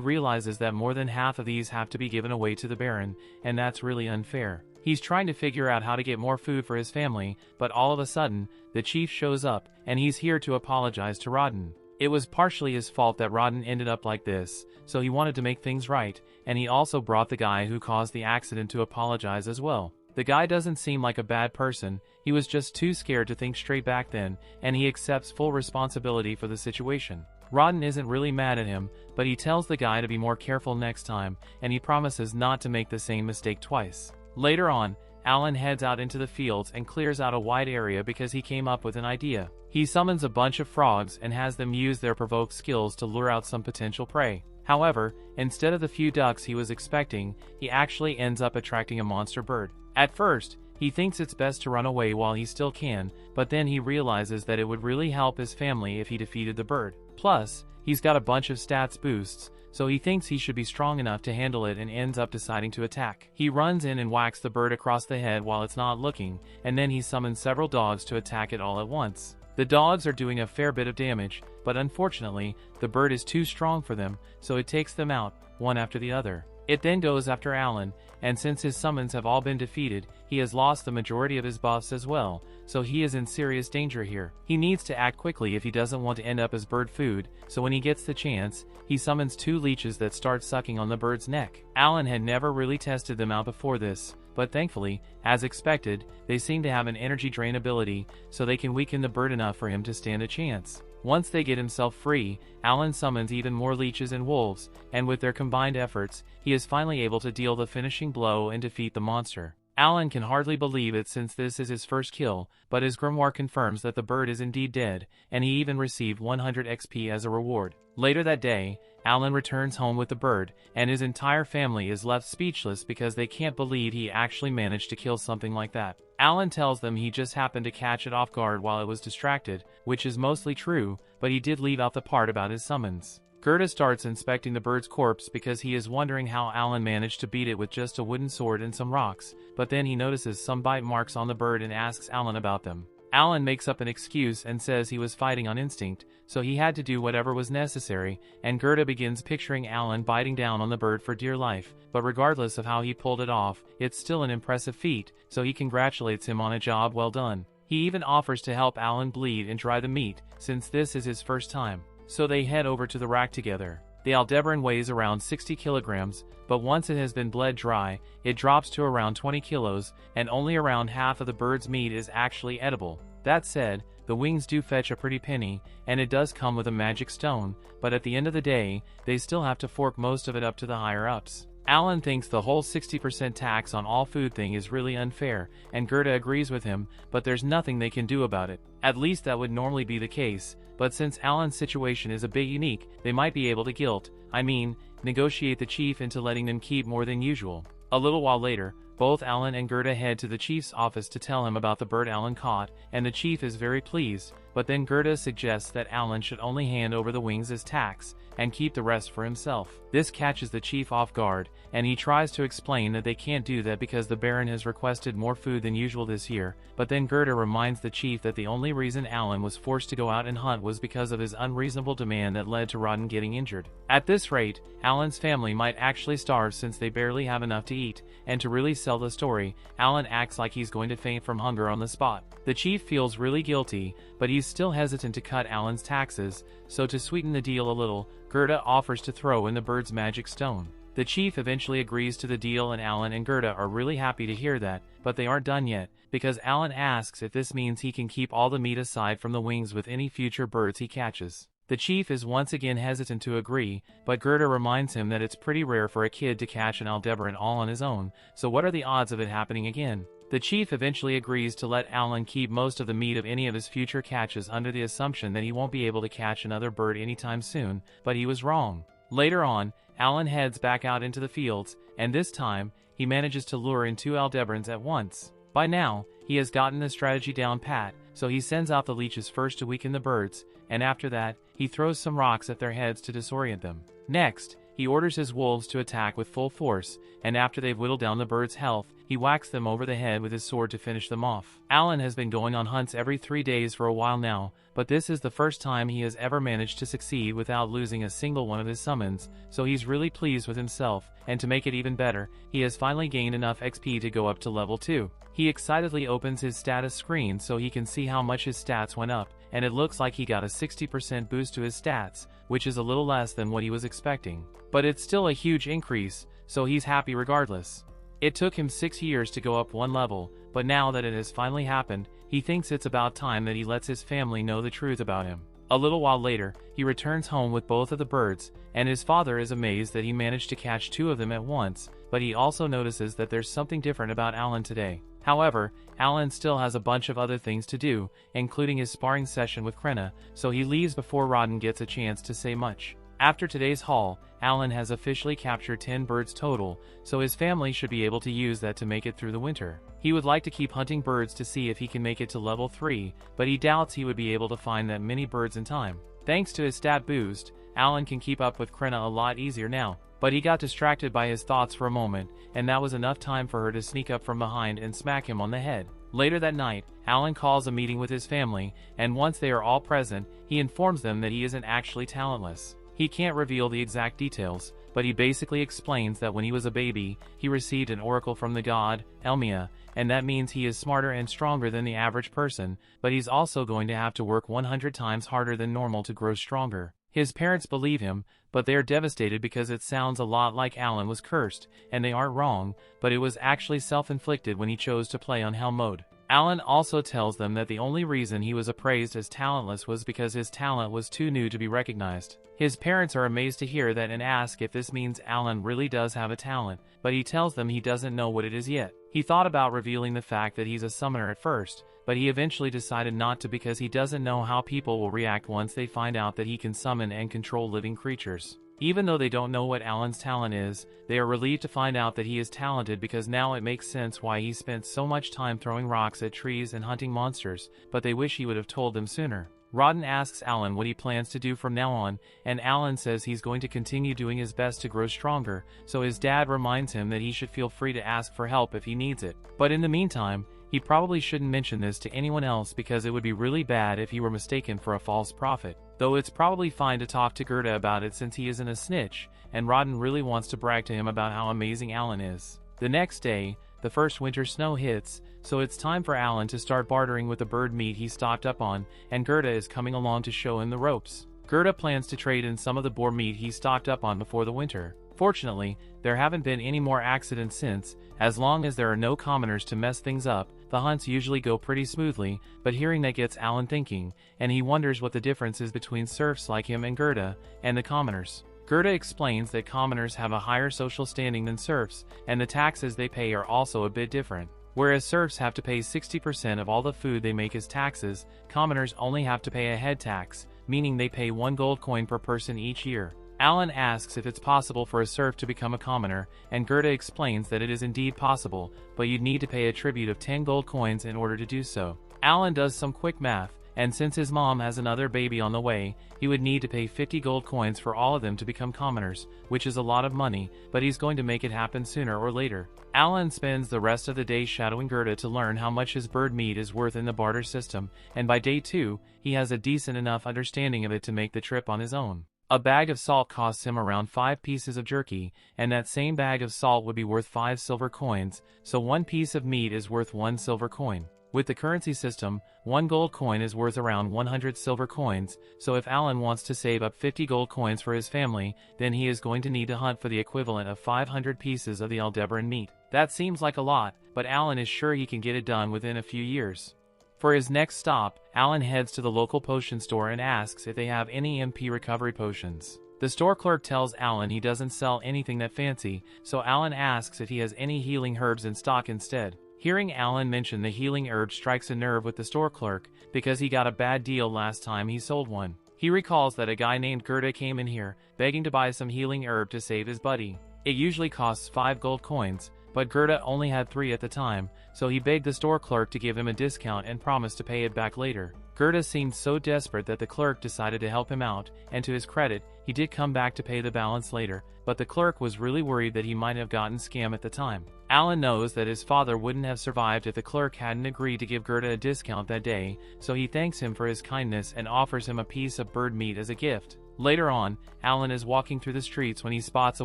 realizes that more than half of these have to be given away to the Baron, and that's really unfair. He's trying to figure out how to get more food for his family, but all of a sudden, the chief shows up, and he's here to apologize to Rodden. It was partially his fault that Rodden ended up like this, so he wanted to make things right, and he also brought the guy who caused the accident to apologize as well. The guy doesn't seem like a bad person, he was just too scared to think straight back then, and he accepts full responsibility for the situation. Rodden isn't really mad at him, but he tells the guy to be more careful next time, and he promises not to make the same mistake twice. Later on, Alan heads out into the fields and clears out a wide area because he came up with an idea. He summons a bunch of frogs and has them use their provoke skills to lure out some potential prey. However, instead of the few ducks he was expecting, he actually ends up attracting a monster bird. At first, he thinks it's best to run away while he still can, but then he realizes that it would really help his family if he defeated the bird. Plus, he's got a bunch of stats boosts, so he thinks he should be strong enough to handle it and ends up deciding to attack. He runs in and whacks the bird across the head while it's not looking, and then he summons several dogs to attack it all at once. The dogs are doing a fair bit of damage, but unfortunately, the bird is too strong for them, so it takes them out, one after the other. It then goes after Alan, and since his summons have all been defeated, he has lost the majority of his buffs as well, so he is in serious danger here. He needs to act quickly if he doesn't want to end up as bird food, so when he gets the chance, he summons 2 leeches that start sucking on the bird's neck. Alan had never really tested them out before this, but thankfully, as expected, they seem to have an energy drain ability, so they can weaken the bird enough for him to stand a chance. Once they get himself free, Alan summons even more leeches and wolves, and with their combined efforts, he is finally able to deal the finishing blow and defeat the monster. Alan can hardly believe it since this is his first kill, but his grimoire confirms that the bird is indeed dead, and he even received 100 XP as a reward. Later that day, Alan returns home with the bird, and his entire family is left speechless because they can't believe he actually managed to kill something like that. Alan tells them he just happened to catch it off guard while it was distracted, which is mostly true, but he did leave out the part about his summons. Gerda starts inspecting the bird's corpse because he is wondering how Alan managed to beat it with just a wooden sword and some rocks, but then he notices some bite marks on the bird and asks Alan about them. Alan makes up an excuse and says he was fighting on instinct, so he had to do whatever was necessary, and Gerda begins picturing Alan biting down on the bird for dear life, but regardless of how he pulled it off, it's still an impressive feat, so he congratulates him on a job well done. He even offers to help Alan bleed and dry the meat, since this is his first time. So they head over to the rack together. The Aldebaran weighs around 60 kilograms, but once it has been bled dry, it drops to around 20 kilos, and only around half of the bird's meat is actually edible. That said, the wings do fetch a pretty penny, and it does come with a magic stone, but at the end of the day, they still have to fork most of it up to the higher-ups. Alan thinks the whole 60% tax on all food thing is really unfair, and Gerda agrees with him, but there's nothing they can do about it. At least that would normally be the case, but since Alan's situation is a bit unique, they might be able to negotiate the chief into letting them keep more than usual. A little while later, both Alan and Gerda head to the chief's office to tell him about the bird Alan caught, and the chief is very pleased, but then Gerda suggests that Alan should only hand over the wings as tax, and keep the rest for himself. This catches the chief off guard, and he tries to explain that they can't do that because the Baron has requested more food than usual this year, but then Gerda reminds the chief that the only reason Alan was forced to go out and hunt was because of his unreasonable demand that led to Rodden getting injured. At this rate, Alan's family might actually starve since they barely have enough to eat, and to really sell the story, Alan acts like he's going to faint from hunger on the spot. The chief feels really guilty, but he's still hesitant to cut Alan's taxes, so to sweeten the deal a little, Gerda offers to throw in the bird's magic stone. The chief eventually agrees to the deal, and Alan and Gerda are really happy to hear that, but they aren't done yet, because Alan asks if this means he can keep all the meat aside from the wings with any future birds he catches. The chief is once again hesitant to agree, but Gerda reminds him that it's pretty rare for a kid to catch an Aldebaran all on his own, so what are the odds of it happening again? The chief eventually agrees to let Alan keep most of the meat of any of his future catches under the assumption that he won't be able to catch another bird anytime soon, but he was wrong. Later on, Alan heads back out into the fields, and this time, he manages to lure in 2 Aldebarans at once. By now, he has gotten the strategy down pat, so he sends out the leeches first to weaken the birds, and after that, he throws some rocks at their heads to disorient them. Next, he orders his wolves to attack with full force, and after they've whittled down the birds' health, he whacks them over the head with his sword to finish them off. Alan has been going on hunts every 3 days for a while now, but this is the first time he has ever managed to succeed without losing a single one of his summons, so he's really pleased with himself, and to make it even better, he has finally gained enough XP to go up to level 2. He excitedly opens his status screen so he can see how much his stats went up, and it looks like he got a 60% boost to his stats, which is a little less than what he was expecting. But it's still a huge increase, so he's happy regardless. It took him 6 years to go up 1 level, but now that it has finally happened, he thinks it's about time that he lets his family know the truth about him. A little while later, he returns home with both of the birds, and his father is amazed that he managed to catch 2 of them at once, but he also notices that there's something different about Alan today. However, Alan still has a bunch of other things to do, including his sparring session with Krenna, so he leaves before Rodden gets a chance to say much. After today's haul, Alan has officially captured 10 birds total, so his family should be able to use that to make it through the winter. He would like to keep hunting birds to see if he can make it to level 3, but he doubts he would be able to find that many birds in time. Thanks to his stat boost, Alan can keep up with Krenna a lot easier now. But he got distracted by his thoughts for a moment, and that was enough time for her to sneak up from behind and smack him on the head. Later that night, Alan calls a meeting with his family, and once they are all present, he informs them that he isn't actually talentless. He can't reveal the exact details, but he basically explains that when he was a baby, he received an oracle from the god, Elmia, and that means he is smarter and stronger than the average person, but he's also going to have to work 100 times harder than normal to grow stronger. His parents believe him, but they are devastated because it sounds a lot like Alan was cursed, and they aren't wrong, but it was actually self-inflicted when he chose to play on hell mode. Alan also tells them that the only reason he was appraised as talentless was because his talent was too new to be recognized. His parents are amazed to hear that and ask if this means Alan really does have a talent, but he tells them he doesn't know what it is yet. He thought about revealing the fact that he's a summoner at first, but he eventually decided not to because he doesn't know how people will react once they find out that he can summon and control living creatures. Even though they don't know what Alan's talent is, they are relieved to find out that he is talented because now it makes sense why he spent so much time throwing rocks at trees and hunting monsters, but they wish he would have told them sooner. Rodden asks Alan what he plans to do from now on, and Alan says he's going to continue doing his best to grow stronger, so his dad reminds him that he should feel free to ask for help if he needs it. But in the meantime, he probably shouldn't mention this to anyone else because it would be really bad if he were mistaken for a false prophet. Though it's probably fine to talk to Gerda about it since he isn't a snitch, and Rodden really wants to brag to him about how amazing Alan is. The next day, the first winter snow hits, so it's time for Alan to start bartering with the bird meat he stocked up on, and Gerda is coming along to show him the ropes. Gerda plans to trade in some of the boar meat he stocked up on before the winter. Fortunately, there haven't been any more accidents since. As long as there are no commoners to mess things up, the hunts usually go pretty smoothly, but hearing that gets Alan thinking, and he wonders what the difference is between serfs like him and Gerda, and the commoners. Gerda explains that commoners have a higher social standing than serfs, and the taxes they pay are also a bit different. Whereas serfs have to pay 60% of all the food they make as taxes, commoners only have to pay a head tax, meaning they pay 1 gold coin per person each year. Alan asks if it's possible for a serf to become a commoner, and Gerda explains that it is indeed possible, but you'd need to pay a tribute of 10 gold coins in order to do so. Alan does some quick math, and since his mom has another baby on the way, he would need to pay 50 gold coins for all of them to become commoners, which is a lot of money, but he's going to make it happen sooner or later. Alan spends the rest of the day shadowing Gerda to learn how much his bird meat is worth in the barter system, and by day 2, he has a decent enough understanding of it to make the trip on his own. A bag of salt costs him around 5 pieces of jerky, and that same bag of salt would be worth 5 silver coins, so 1 piece of meat is worth 1 silver coin. With the currency system, 1 gold coin is worth around 100 silver coins, so if Alan wants to save up 50 gold coins for his family, then he is going to need to hunt for the equivalent of 500 pieces of the Aldebaran meat. That seems like a lot, but Alan is sure he can get it done within a few years. For his next stop, Alan heads to the local potion store and asks if they have any MP recovery potions. The store clerk tells Alan he doesn't sell anything that fancy, so Alan asks if he has any healing herbs in stock instead. Hearing Alan mention the healing herb strikes a nerve with the store clerk, because he got a bad deal last time he sold one. He recalls that a guy named Gerda came in here, begging to buy some healing herb to save his buddy. It usually costs 5 gold coins, but Gerda only had 3 at the time, so he begged the store clerk to give him a discount and promised to pay it back later. Gerda seemed so desperate that the clerk decided to help him out, and to his credit, he did come back to pay the balance later, but the clerk was really worried that he might have gotten scammed at the time. Alan knows that his father wouldn't have survived if the clerk hadn't agreed to give Gerda a discount that day, so he thanks him for his kindness and offers him a piece of bird meat as a gift. Later on, Alan is walking through the streets when he spots a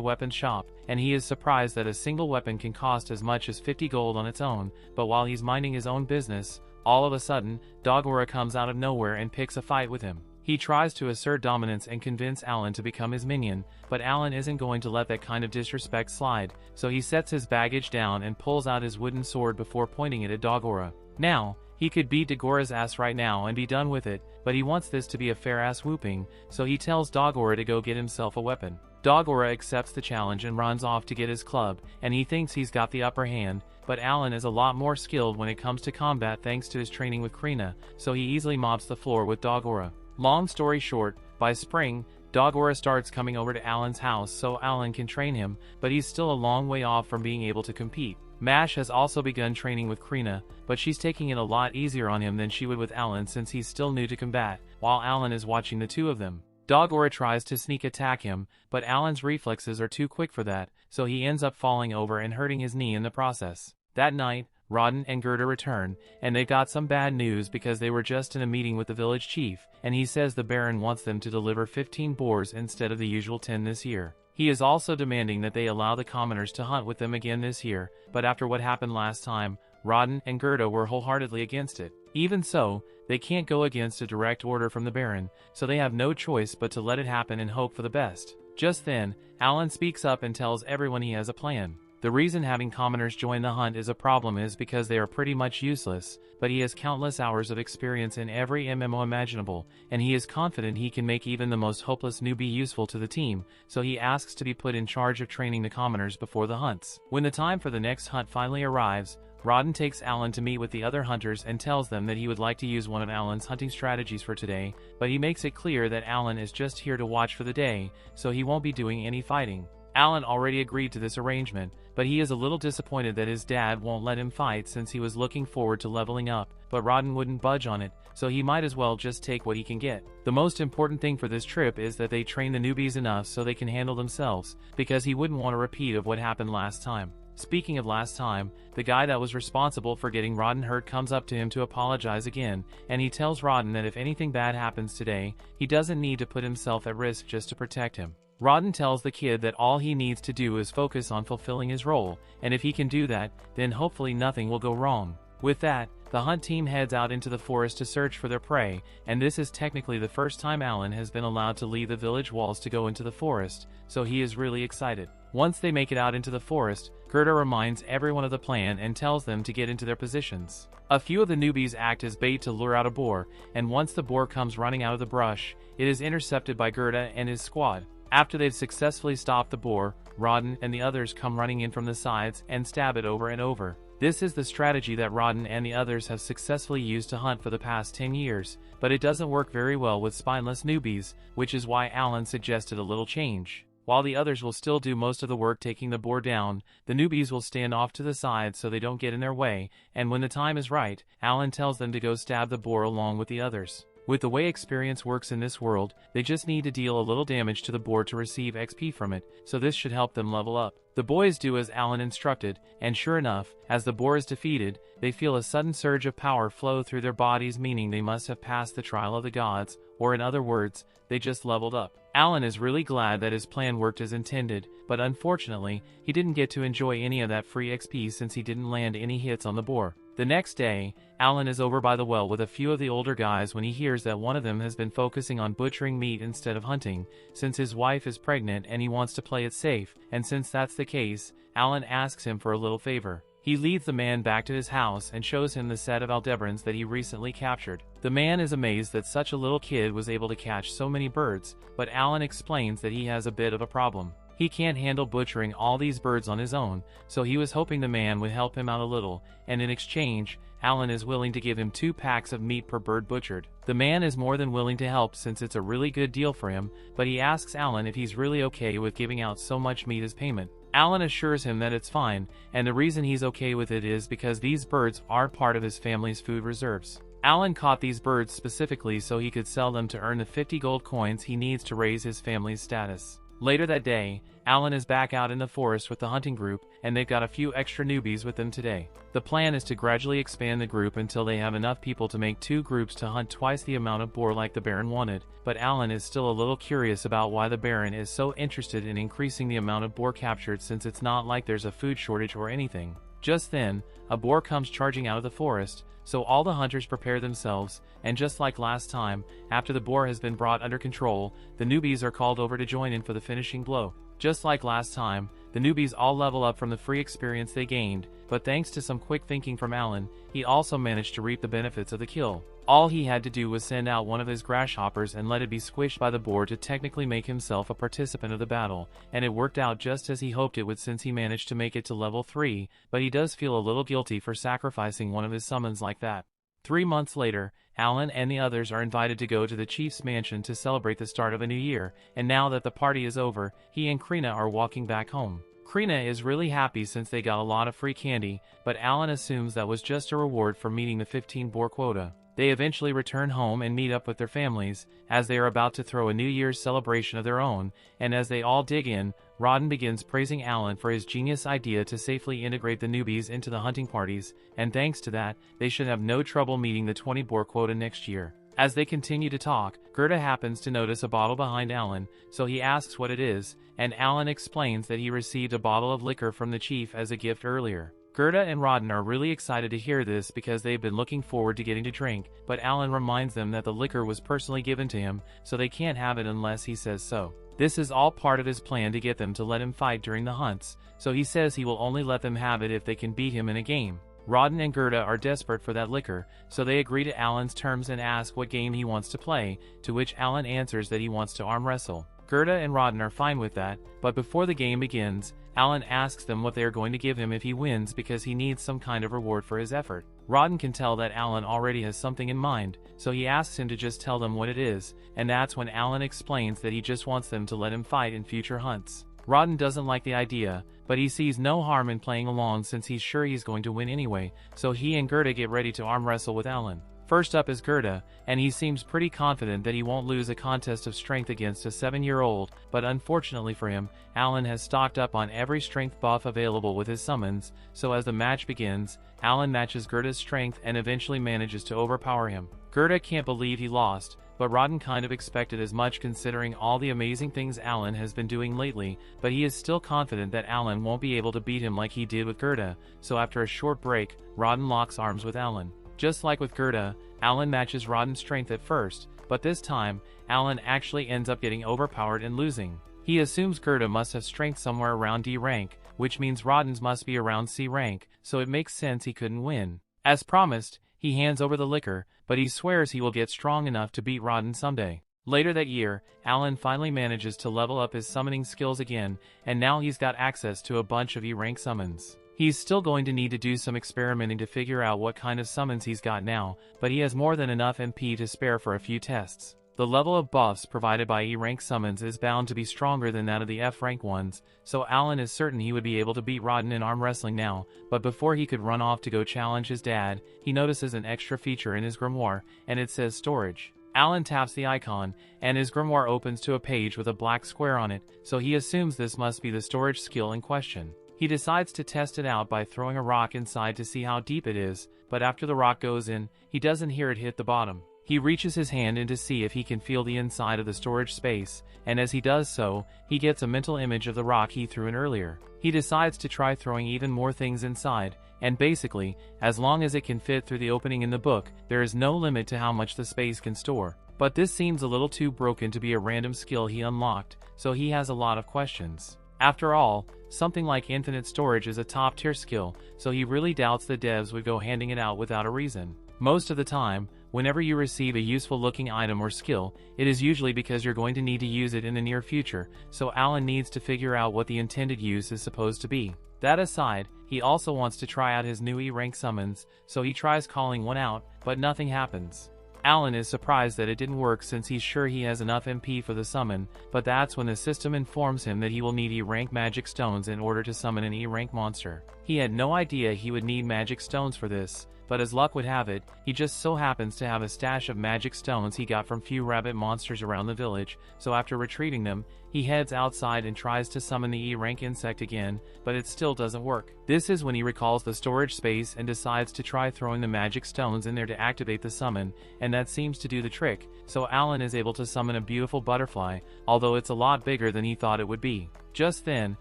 weapon shop, and he is surprised that a single weapon can cost as much as 50 gold on its own, but while he's minding his own business, all of a sudden, Dogora comes out of nowhere and picks a fight with him. He tries to assert dominance and convince Alan to become his minion, but Alan isn't going to let that kind of disrespect slide, so he sets his baggage down and pulls out his wooden sword before pointing it at Dogora. Now, he could beat Dagora's ass right now and be done with it, but he wants this to be a fair ass whooping, so he tells Dogora to go get himself a weapon. Dogora accepts the challenge and runs off to get his club, and he thinks he's got the upper hand, but Alan is a lot more skilled when it comes to combat thanks to his training with Krina, so he easily mops the floor with Dogora. Long story short, by spring, Dogora starts coming over to Alan's house so Alan can train him, but he's still a long way off from being able to compete. Mash has also begun training with Krina, but she's taking it a lot easier on him than she would with Alan since he's still new to combat, while Alan is watching the two of them. Dogora tries to sneak attack him, but Alan's reflexes are too quick for that, so he ends up falling over and hurting his knee in the process. That night, Rodden and Gerda return, and they got some bad news because they were just in a meeting with the village chief, and he says the Baron wants them to deliver 15 boars instead of the usual 10 this year. He is also demanding that they allow the commoners to hunt with them again this year, but after what happened last time, Rodden and Gerda were wholeheartedly against it. Even so, they can't go against a direct order from the Baron, so they have no choice but to let it happen and hope for the best. Just then, Alan speaks up and tells everyone he has a plan. The reason having commoners join the hunt is a problem is because they are pretty much useless, but he has countless hours of experience in every MMO imaginable, and he is confident he can make even the most hopeless newbie useful to the team, so he asks to be put in charge of training the commoners before the hunts. When the time for the next hunt finally arrives, Rodden takes Alan to meet with the other hunters and tells them that he would like to use one of Alan's hunting strategies for today, but he makes it clear that Alan is just here to watch for the day, so he won't be doing any fighting. Alan already agreed to this arrangement, but he is a little disappointed that his dad won't let him fight since he was looking forward to leveling up, but Rodden wouldn't budge on it, so he might as well just take what he can get. The most important thing for this trip is that they train the newbies enough so they can handle themselves, because he wouldn't want a repeat of what happened last time. Speaking of last time, the guy that was responsible for getting Rodden hurt comes up to him to apologize again, and he tells Rodden that if anything bad happens today, he doesn't need to put himself at risk just to protect him. Rodden tells the kid that all he needs to do is focus on fulfilling his role, and if he can do that, then hopefully nothing will go wrong. With that, the hunt team heads out into the forest to search for their prey, and this is technically the first time Alan has been allowed to leave the village walls to go into the forest, so he is really excited. Once they make it out into the forest, Gerda reminds everyone of the plan and tells them to get into their positions. A few of the newbies act as bait to lure out a boar, and once the boar comes running out of the brush, it is intercepted by Gerda and his squad. After they've successfully stopped the boar, Rodden and the others come running in from the sides and stab it over and over. This is the strategy that Rodden and the others have successfully used to hunt for the past 10 years, but it doesn't work very well with spineless newbies, which is why Alan suggested a little change. While the others will still do most of the work taking the boar down, the newbies will stand off to the side so they don't get in their way, and when the time is right, Alan tells them to go stab the boar along with the others. With the way experience works in this world, they just need to deal a little damage to the boar to receive XP from it, so this should help them level up. The boys do as Alan instructed, and sure enough, as the boar is defeated, they feel a sudden surge of power flow through their bodies, meaning they must have passed the trial of the gods, or in other words, they just leveled up. Alan is really glad that his plan worked as intended, but unfortunately, he didn't get to enjoy any of that free XP since he didn't land any hits on the boar. The next day, Alan is over by the well with a few of the older guys when he hears that one of them has been focusing on butchering meat instead of hunting, since his wife is pregnant and he wants to play it safe, and since that's the case, Alan asks him for a little favor. He leads the man back to his house and shows him the set of Aldebarans that he recently captured. The man is amazed that such a little kid was able to catch so many birds, but Alan explains that he has a bit of a problem. He can't handle butchering all these birds on his own, so he was hoping the man would help him out a little, and in exchange, Alan is willing to give him 2 packs of meat per bird butchered. The man is more than willing to help since it's a really good deal for him, but he asks Alan if he's really okay with giving out so much meat as payment. Alan assures him that it's fine, and the reason he's okay with it is because these birds are part of his family's food reserves. Alan caught these birds specifically so he could sell them to earn the 50 gold coins he needs to raise his family's status. Later that day, Alan is back out in the forest with the hunting group, and they've got a few extra newbies with them today. The plan is to gradually expand the group until they have enough people to make 2 groups to hunt twice the amount of boar like the Baron wanted, but Alan is still a little curious about why the Baron is so interested in increasing the amount of boar captured, since it's not like there's a food shortage or anything. Just then, a boar comes charging out of the forest, so all the hunters prepare themselves, and just like last time, after the boar has been brought under control, the newbies are called over to join in for the finishing blow. Just like last time, the newbies all level up from the free experience they gained, but thanks to some quick thinking from Alan, he also managed to reap the benefits of the kill. All he had to do was send out one of his grasshoppers and let it be squished by the boar to technically make himself a participant of the battle, and it worked out just as he hoped it would since he managed to make it to level 3, but he does feel a little guilty for sacrificing one of his summons like that. 3 months later, Alan and the others are invited to go to the chief's mansion to celebrate the start of a new year, and now that the party is over, he and Krina are walking back home. Krina is really happy since they got a lot of free candy, but Alan assumes that was just a reward for meeting the 15 boar quota. They eventually return home and meet up with their families, as they are about to throw a New Year's celebration of their own, and as they all dig in, Rodden begins praising Alan for his genius idea to safely integrate the newbies into the hunting parties, and thanks to that, they should have no trouble meeting the 20 boar quota next year. As they continue to talk, Gerda happens to notice a bottle behind Alan, so he asks what it is, and Alan explains that he received a bottle of liquor from the chief as a gift earlier. Gerda and Rodden are really excited to hear this because they've been looking forward to getting to drink, but Alan reminds them that the liquor was personally given to him, so they can't have it unless he says so. This is all part of his plan to get them to let him fight during the hunts, so he says he will only let them have it if they can beat him in a game. Rodden and Gerda are desperate for that liquor, so they agree to Alan's terms and ask what game he wants to play, to which Alan answers that he wants to arm wrestle. Gerda and Rodden are fine with that, but before the game begins, Alan asks them what they are going to give him if he wins because he needs some kind of reward for his effort. Rodden can tell that Alan already has something in mind, so he asks him to just tell them what it is, and that's when Alan explains that he just wants them to let him fight in future hunts. Rodden doesn't like the idea, but he sees no harm in playing along since he's sure he's going to win anyway, so he and Gerda get ready to arm wrestle with Alan. First up is Gerda, and he seems pretty confident that he won't lose a contest of strength against a 7-year-old, but unfortunately for him, Alan has stocked up on every strength buff available with his summons, so as the match begins, Alan matches Gerda's strength and eventually manages to overpower him. Gerda can't believe he lost, but Rodden kind of expected as much considering all the amazing things Alan has been doing lately, but he is still confident that Alan won't be able to beat him like he did with Gerda, so after a short break, Rodden locks arms with Alan. Just like with Gerda, Alan matches Rodden's strength at first, but this time, Alan actually ends up getting overpowered and losing. He assumes Gerda must have strength somewhere around D rank, which means Rodden's must be around C rank, so it makes sense he couldn't win. As promised, he hands over the liquor, but he swears he will get strong enough to beat Rodden someday. Later that year, Alan finally manages to level up his summoning skills again, and now he's got access to a bunch of E-rank summons. He's still going to need to do some experimenting to figure out what kind of summons he's got now, but he has more than enough MP to spare for a few tests. The level of buffs provided by E-rank summons is bound to be stronger than that of the F-rank ones, so Alan is certain he would be able to beat Rodden in arm wrestling now, but before he could run off to go challenge his dad, he notices an extra feature in his grimoire, and it says storage. Alan taps the icon, and his grimoire opens to a page with a black square on it, so he assumes this must be the storage skill in question. He decides to test it out by throwing a rock inside to see how deep it is, but after the rock goes in, he doesn't hear it hit the bottom. He reaches his hand in to see if he can feel the inside of the storage space, and as he does so, he gets a mental image of the rock he threw in earlier. He decides to try throwing even more things inside, and basically, as long as it can fit through the opening in the book, there is no limit to how much the space can store. But this seems a little too broken to be a random skill he unlocked, so he has a lot of questions. After all, something like infinite storage is a top-tier skill, so he really doubts the devs would go handing it out without a reason. Most of the time, whenever you receive a useful-looking item or skill, it is usually because you're going to need to use it in the near future, so Alan needs to figure out what the intended use is supposed to be. That aside, he also wants to try out his new E-rank summons, so he tries calling one out, but nothing happens. Alan is surprised that it didn't work since he's sure he has enough MP for the summon, but that's when the system informs him that he will need E-rank magic stones in order to summon an E-rank monster. He had no idea he would need magic stones for this, but as luck would have it, he just so happens to have a stash of magic stones he got from few rabbit monsters around the village, so after retrieving them, he heads outside and tries to summon the E-rank insect again, but it still doesn't work. This is when he recalls the storage space and decides to try throwing the magic stones in there to activate the summon, and that seems to do the trick, so Alan is able to summon a beautiful butterfly, although it's a lot bigger than he thought it would be. Just then,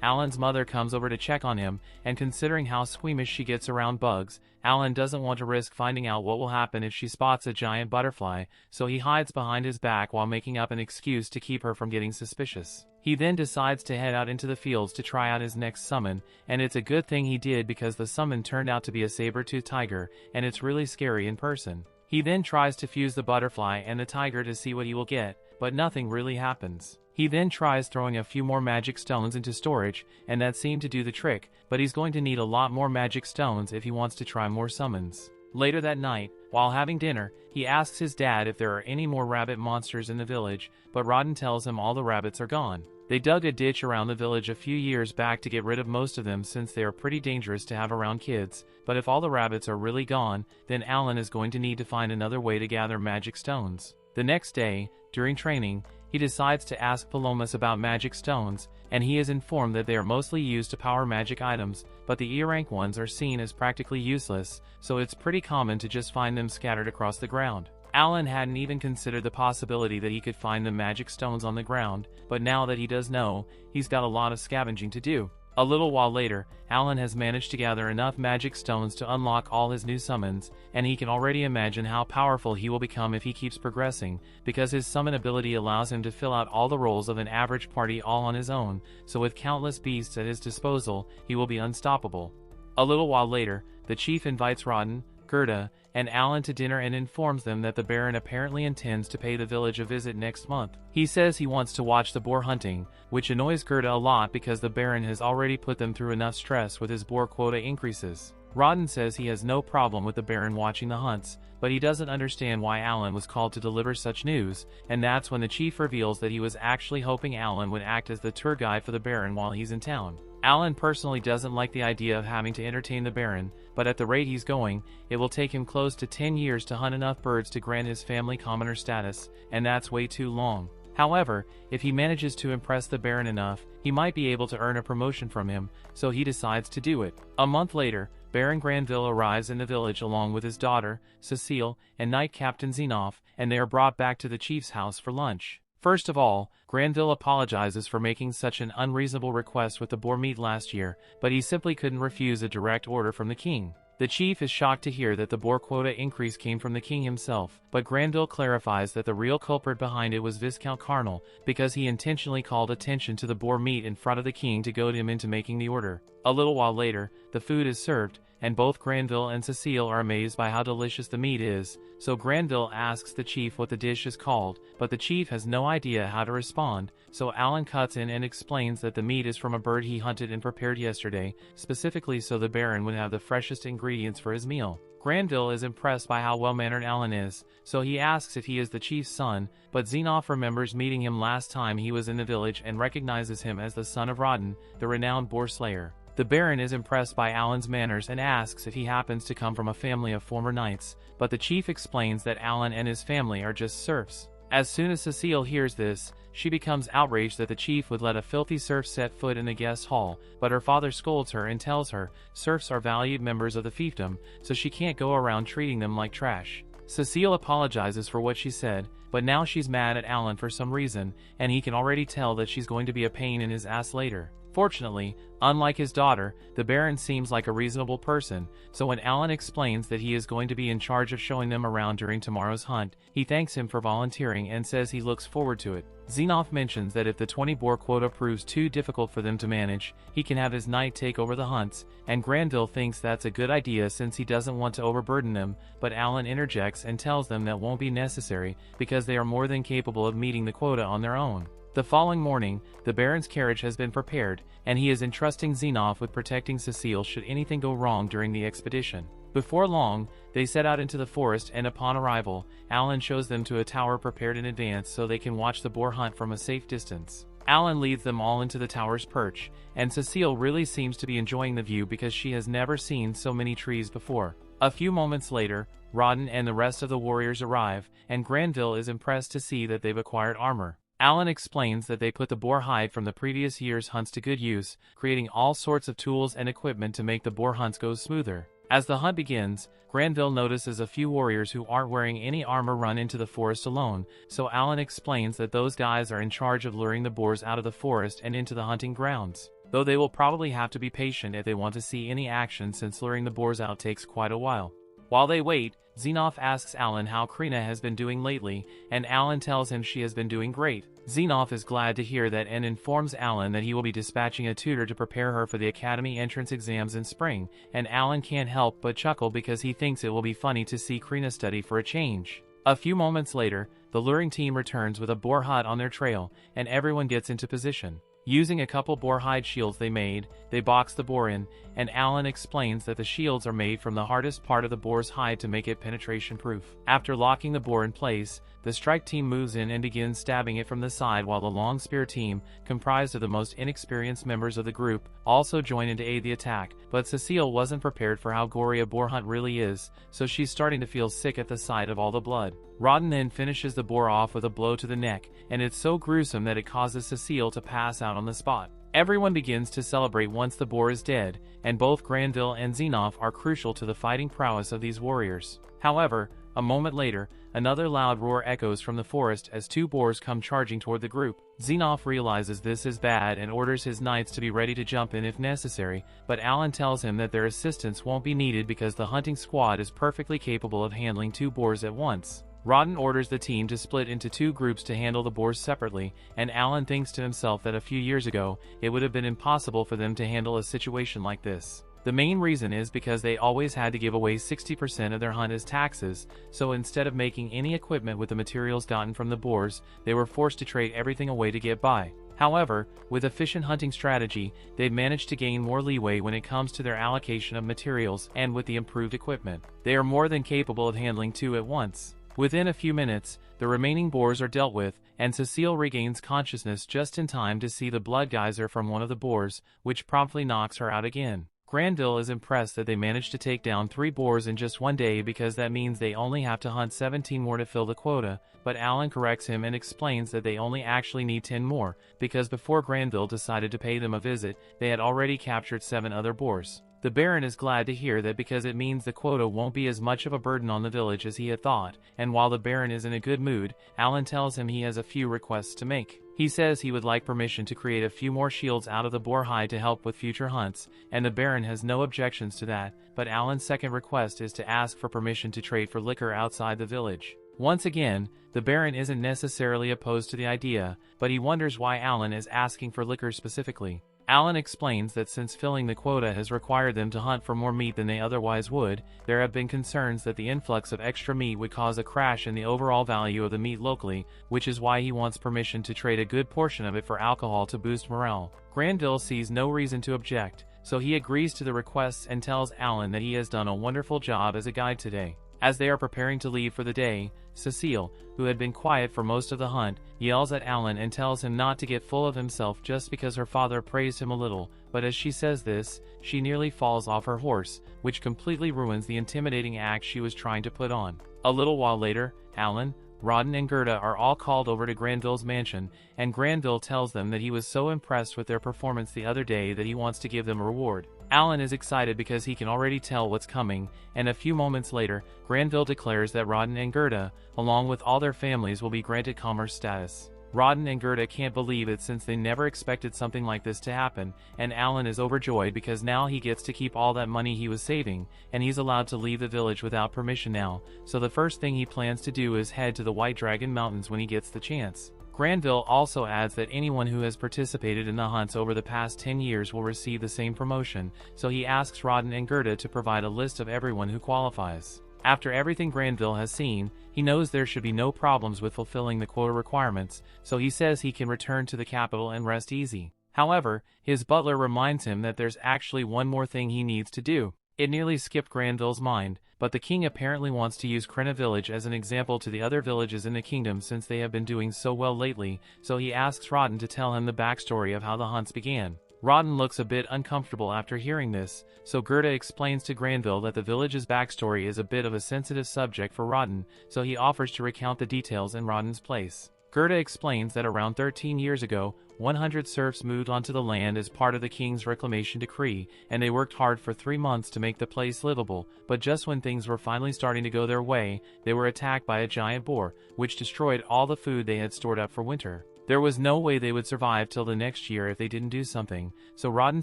Alan's mother comes over to check on him, and considering how squeamish she gets around bugs, Alan doesn't want to risk finding out what will happen if she spots a giant butterfly, so he hides behind his back while making up an excuse to keep her from getting suspicious. He then decides to head out into the fields to try out his next summon, and it's a good thing he did because the summon turned out to be a saber-toothed tiger, and it's really scary in person. He then tries to fuse the butterfly and the tiger to see what he will get, but nothing really happens. He then tries throwing a few more magic stones into storage, and that seemed to do the trick, but he's going to need a lot more magic stones if he wants to try more summons. Later that night, while having dinner, he asks his dad if there are any more rabbit monsters in the village, but Rodden tells him all the rabbits are gone. They dug a ditch around the village a few years back to get rid of most of them since they are pretty dangerous to have around kids, but if all the rabbits are really gone, then Alan is going to need to find another way to gather magic stones. The next day, during training, he decides to ask Palomas about magic stones, and he is informed that they are mostly used to power magic items, but the E-rank ones are seen as practically useless, so it's pretty common to just find them scattered across the ground. Alan hadn't even considered the possibility that he could find the magic stones on the ground, but now that he does know, he's got a lot of scavenging to do. A little while later, Alan has managed to gather enough magic stones to unlock all his new summons, and he can already imagine how powerful he will become if he keeps progressing, because his summon ability allows him to fill out all the roles of an average party all on his own, so with countless beasts at his disposal, he will be unstoppable. A little while later, the chief invites Rodden, Gerda, and Alan to dinner and informs them that the Baron apparently intends to pay the village a visit next month. He says he wants to watch the boar hunting, which annoys Gerda a lot because the Baron has already put them through enough stress with his boar quota increases. Rodden says he has no problem with the Baron watching the hunts, but he doesn't understand why Alan was called to deliver such news, and that's when the chief reveals that he was actually hoping Alan would act as the tour guide for the Baron while he's in town. Alan personally doesn't like the idea of having to entertain the Baron, but at the rate he's going, it will take him close to 10 years to hunt enough birds to grant his family commoner status, and that's way too long. However, if he manages to impress the Baron enough, he might be able to earn a promotion from him, so he decides to do it. A month later, Baron Granville arrives in the village along with his daughter, Cecile, and Knight Captain Zenoff, and they are brought back to the chief's house for lunch. First of all, Granville apologizes for making such an unreasonable request with the boar meat last year, but he simply couldn't refuse a direct order from the king. The chief is shocked to hear that the boar quota increase came from the king himself, but Granville clarifies that the real culprit behind it was Viscount Carnal, because he intentionally called attention to the boar meat in front of the king to goad him into making the order. A little while later, the food is served, and both Granville and Cecile are amazed by how delicious the meat is, so Granville asks the chief what the dish is called, but the chief has no idea how to respond, so Alan cuts in and explains that the meat is from a bird he hunted and prepared yesterday, specifically so the Baron would have the freshest ingredients for his meal. Granville is impressed by how well-mannered Alan is, so he asks if he is the chief's son, but Zenoff remembers meeting him last time he was in the village and recognizes him as the son of Rodden, the renowned boar slayer. The Baron is impressed by Alan's manners and asks if he happens to come from a family of former knights, but the chief explains that Alan and his family are just serfs. As soon as Cecile hears this, she becomes outraged that the chief would let a filthy serf set foot in the guest hall, but her father scolds her and tells her serfs are valued members of the fiefdom, so she can't go around treating them like trash. Cecile apologizes for what she said, but now she's mad at Alan for some reason, and he can already tell that she's going to be a pain in his ass later. Fortunately, unlike his daughter, the Baron seems like a reasonable person, so when Alan explains that he is going to be in charge of showing them around during tomorrow's hunt, he thanks him for volunteering and says he looks forward to it. Zenoff mentions that if the 20 boar quota proves too difficult for them to manage, he can have his knight take over the hunts, and Granville thinks that's a good idea since he doesn't want to overburden them, but Alan interjects and tells them that won't be necessary because they are more than capable of meeting the quota on their own. The following morning, the Baron's carriage has been prepared, and he is entrusting Zenoff with protecting Cecile should anything go wrong during the expedition. Before long, they set out into the forest, and upon arrival, Alan shows them to a tower prepared in advance so they can watch the boar hunt from a safe distance. Alan leads them all into the tower's perch, and Cecile really seems to be enjoying the view because she has never seen so many trees before. A few moments later, Rawdon and the rest of the warriors arrive, and Granville is impressed to see that they've acquired armor. Alan explains that they put the boar hide from the previous year's hunts to good use, creating all sorts of tools and equipment to make the boar hunts go smoother. As the hunt begins, Granville notices a few warriors who aren't wearing any armor run into the forest alone, so Alan explains that those guys are in charge of luring the boars out of the forest and into the hunting grounds, though they will probably have to be patient if they want to see any action since luring the boars out takes quite a while. While they wait, Xenoph asks Alan how Krina has been doing lately, and Alan tells him she has been doing great. Xenoph is glad to hear that and informs Alan that he will be dispatching a tutor to prepare her for the academy entrance exams in spring, and Alan can't help but chuckle because he thinks it will be funny to see Krina study for a change. A few moments later, the luring team returns with a boar hut on their trail, and everyone gets into position. Using a couple boar hide shields they made, they box the boar in, and Alan explains that the shields are made from the hardest part of the boar's hide to make it penetration proof. After locking the boar in place, the strike team moves in and begins stabbing it from the side, while the long spear team, comprised of the most inexperienced members of the group, also join in to aid the attack. But Cecile wasn't prepared for how gory a boar hunt really is, so she's starting to feel sick at the sight of all the blood. Rawdon then finishes the boar off with a blow to the neck, and it's so gruesome that it causes Cecile to pass out on the spot. Everyone begins to celebrate once the boar is dead, and both Granville and Xenoph are crucial to the fighting prowess of these warriors. However, a moment later, another loud roar echoes from the forest as two boars come charging toward the group. Xenoph realizes this is bad and orders his knights to be ready to jump in if necessary, but Alan tells him that their assistance won't be needed because the hunting squad is perfectly capable of handling two boars at once. Rawdon orders the team to split into two groups to handle the boars separately, and Alan thinks to himself that a few years ago, it would have been impossible for them to handle a situation like this. The main reason is because they always had to give away 60% of their hunt as taxes, so instead of making any equipment with the materials gotten from the boars, they were forced to trade everything away to get by. However, with efficient hunting strategy, they've managed to gain more leeway when it comes to their allocation of materials, and with the improved equipment, they are more than capable of handling two at once. Within a few minutes, the remaining boars are dealt with, and Cecile regains consciousness just in time to see the blood geyser from one of the boars, which promptly knocks her out again. Granville is impressed that they managed to take down 3 boars in just one day because that means they only have to hunt 17 more to fill the quota, but Alan corrects him and explains that they only actually need 10 more, because before Granville decided to pay them a visit, they had already captured 7 other boars. The Baron is glad to hear that because it means the quota won't be as much of a burden on the village as he had thought, and while the Baron is in a good mood, Alan tells him he has a few requests to make. He says he would like permission to create a few more shields out of the boar hide to help with future hunts, and the Baron has no objections to that, but Alan's second request is to ask for permission to trade for liquor outside the village. Once again, the Baron isn't necessarily opposed to the idea, but he wonders why Alan is asking for liquor specifically. Alan explains that since filling the quota has required them to hunt for more meat than they otherwise would, there have been concerns that the influx of extra meat would cause a crash in the overall value of the meat locally, which is why he wants permission to trade a good portion of it for alcohol to boost morale. Granville sees no reason to object, so he agrees to the requests and tells Alan that he has done a wonderful job as a guide today. As they are preparing to leave for the day, Cecile, who had been quiet for most of the hunt, yells at Alan and tells him not to get full of himself just because her father praised him a little, but as she says this, she nearly falls off her horse, which completely ruins the intimidating act she was trying to put on. A little while later, Alan, Rawdon and Gerda are all called over to Granville's mansion, and Granville tells them that he was so impressed with their performance the other day that he wants to give them a reward. Alan is excited because he can already tell what's coming, and a few moments later, Granville declares that Rawdon and Gerda, along with all their families, will be granted commerce status. Rawdon and Gerda can't believe it since they never expected something like this to happen, and Alan is overjoyed because now he gets to keep all that money he was saving, and he's allowed to leave the village without permission now, so the first thing he plans to do is head to the White Dragon Mountains when he gets the chance. Granville also adds that anyone who has participated in the hunts over the past 10 years will receive the same promotion, so he asks Rawdon and Gerda to provide a list of everyone who qualifies. After everything Granville has seen, he knows there should be no problems with fulfilling the quota requirements, so he says he can return to the capital and rest easy. However, his butler reminds him that there's actually one more thing he needs to do. It nearly skipped Granville's mind, but the king apparently wants to use Krena village as an example to the other villages in the kingdom since they have been doing so well lately, so he asks Rodden to tell him the backstory of how the hunts began. Rodden looks a bit uncomfortable after hearing this, so Gerda explains to Granville that the village's backstory is a bit of a sensitive subject for Rodden, so he offers to recount the details in Rodden's place. Gerda explains that around 13 years ago, 100 serfs moved onto the land as part of the king's reclamation decree, and they worked hard for 3 months to make the place livable, but just when things were finally starting to go their way, they were attacked by a giant boar, which destroyed all the food they had stored up for winter. There was no way they would survive till the next year if they didn't do something, so Rodden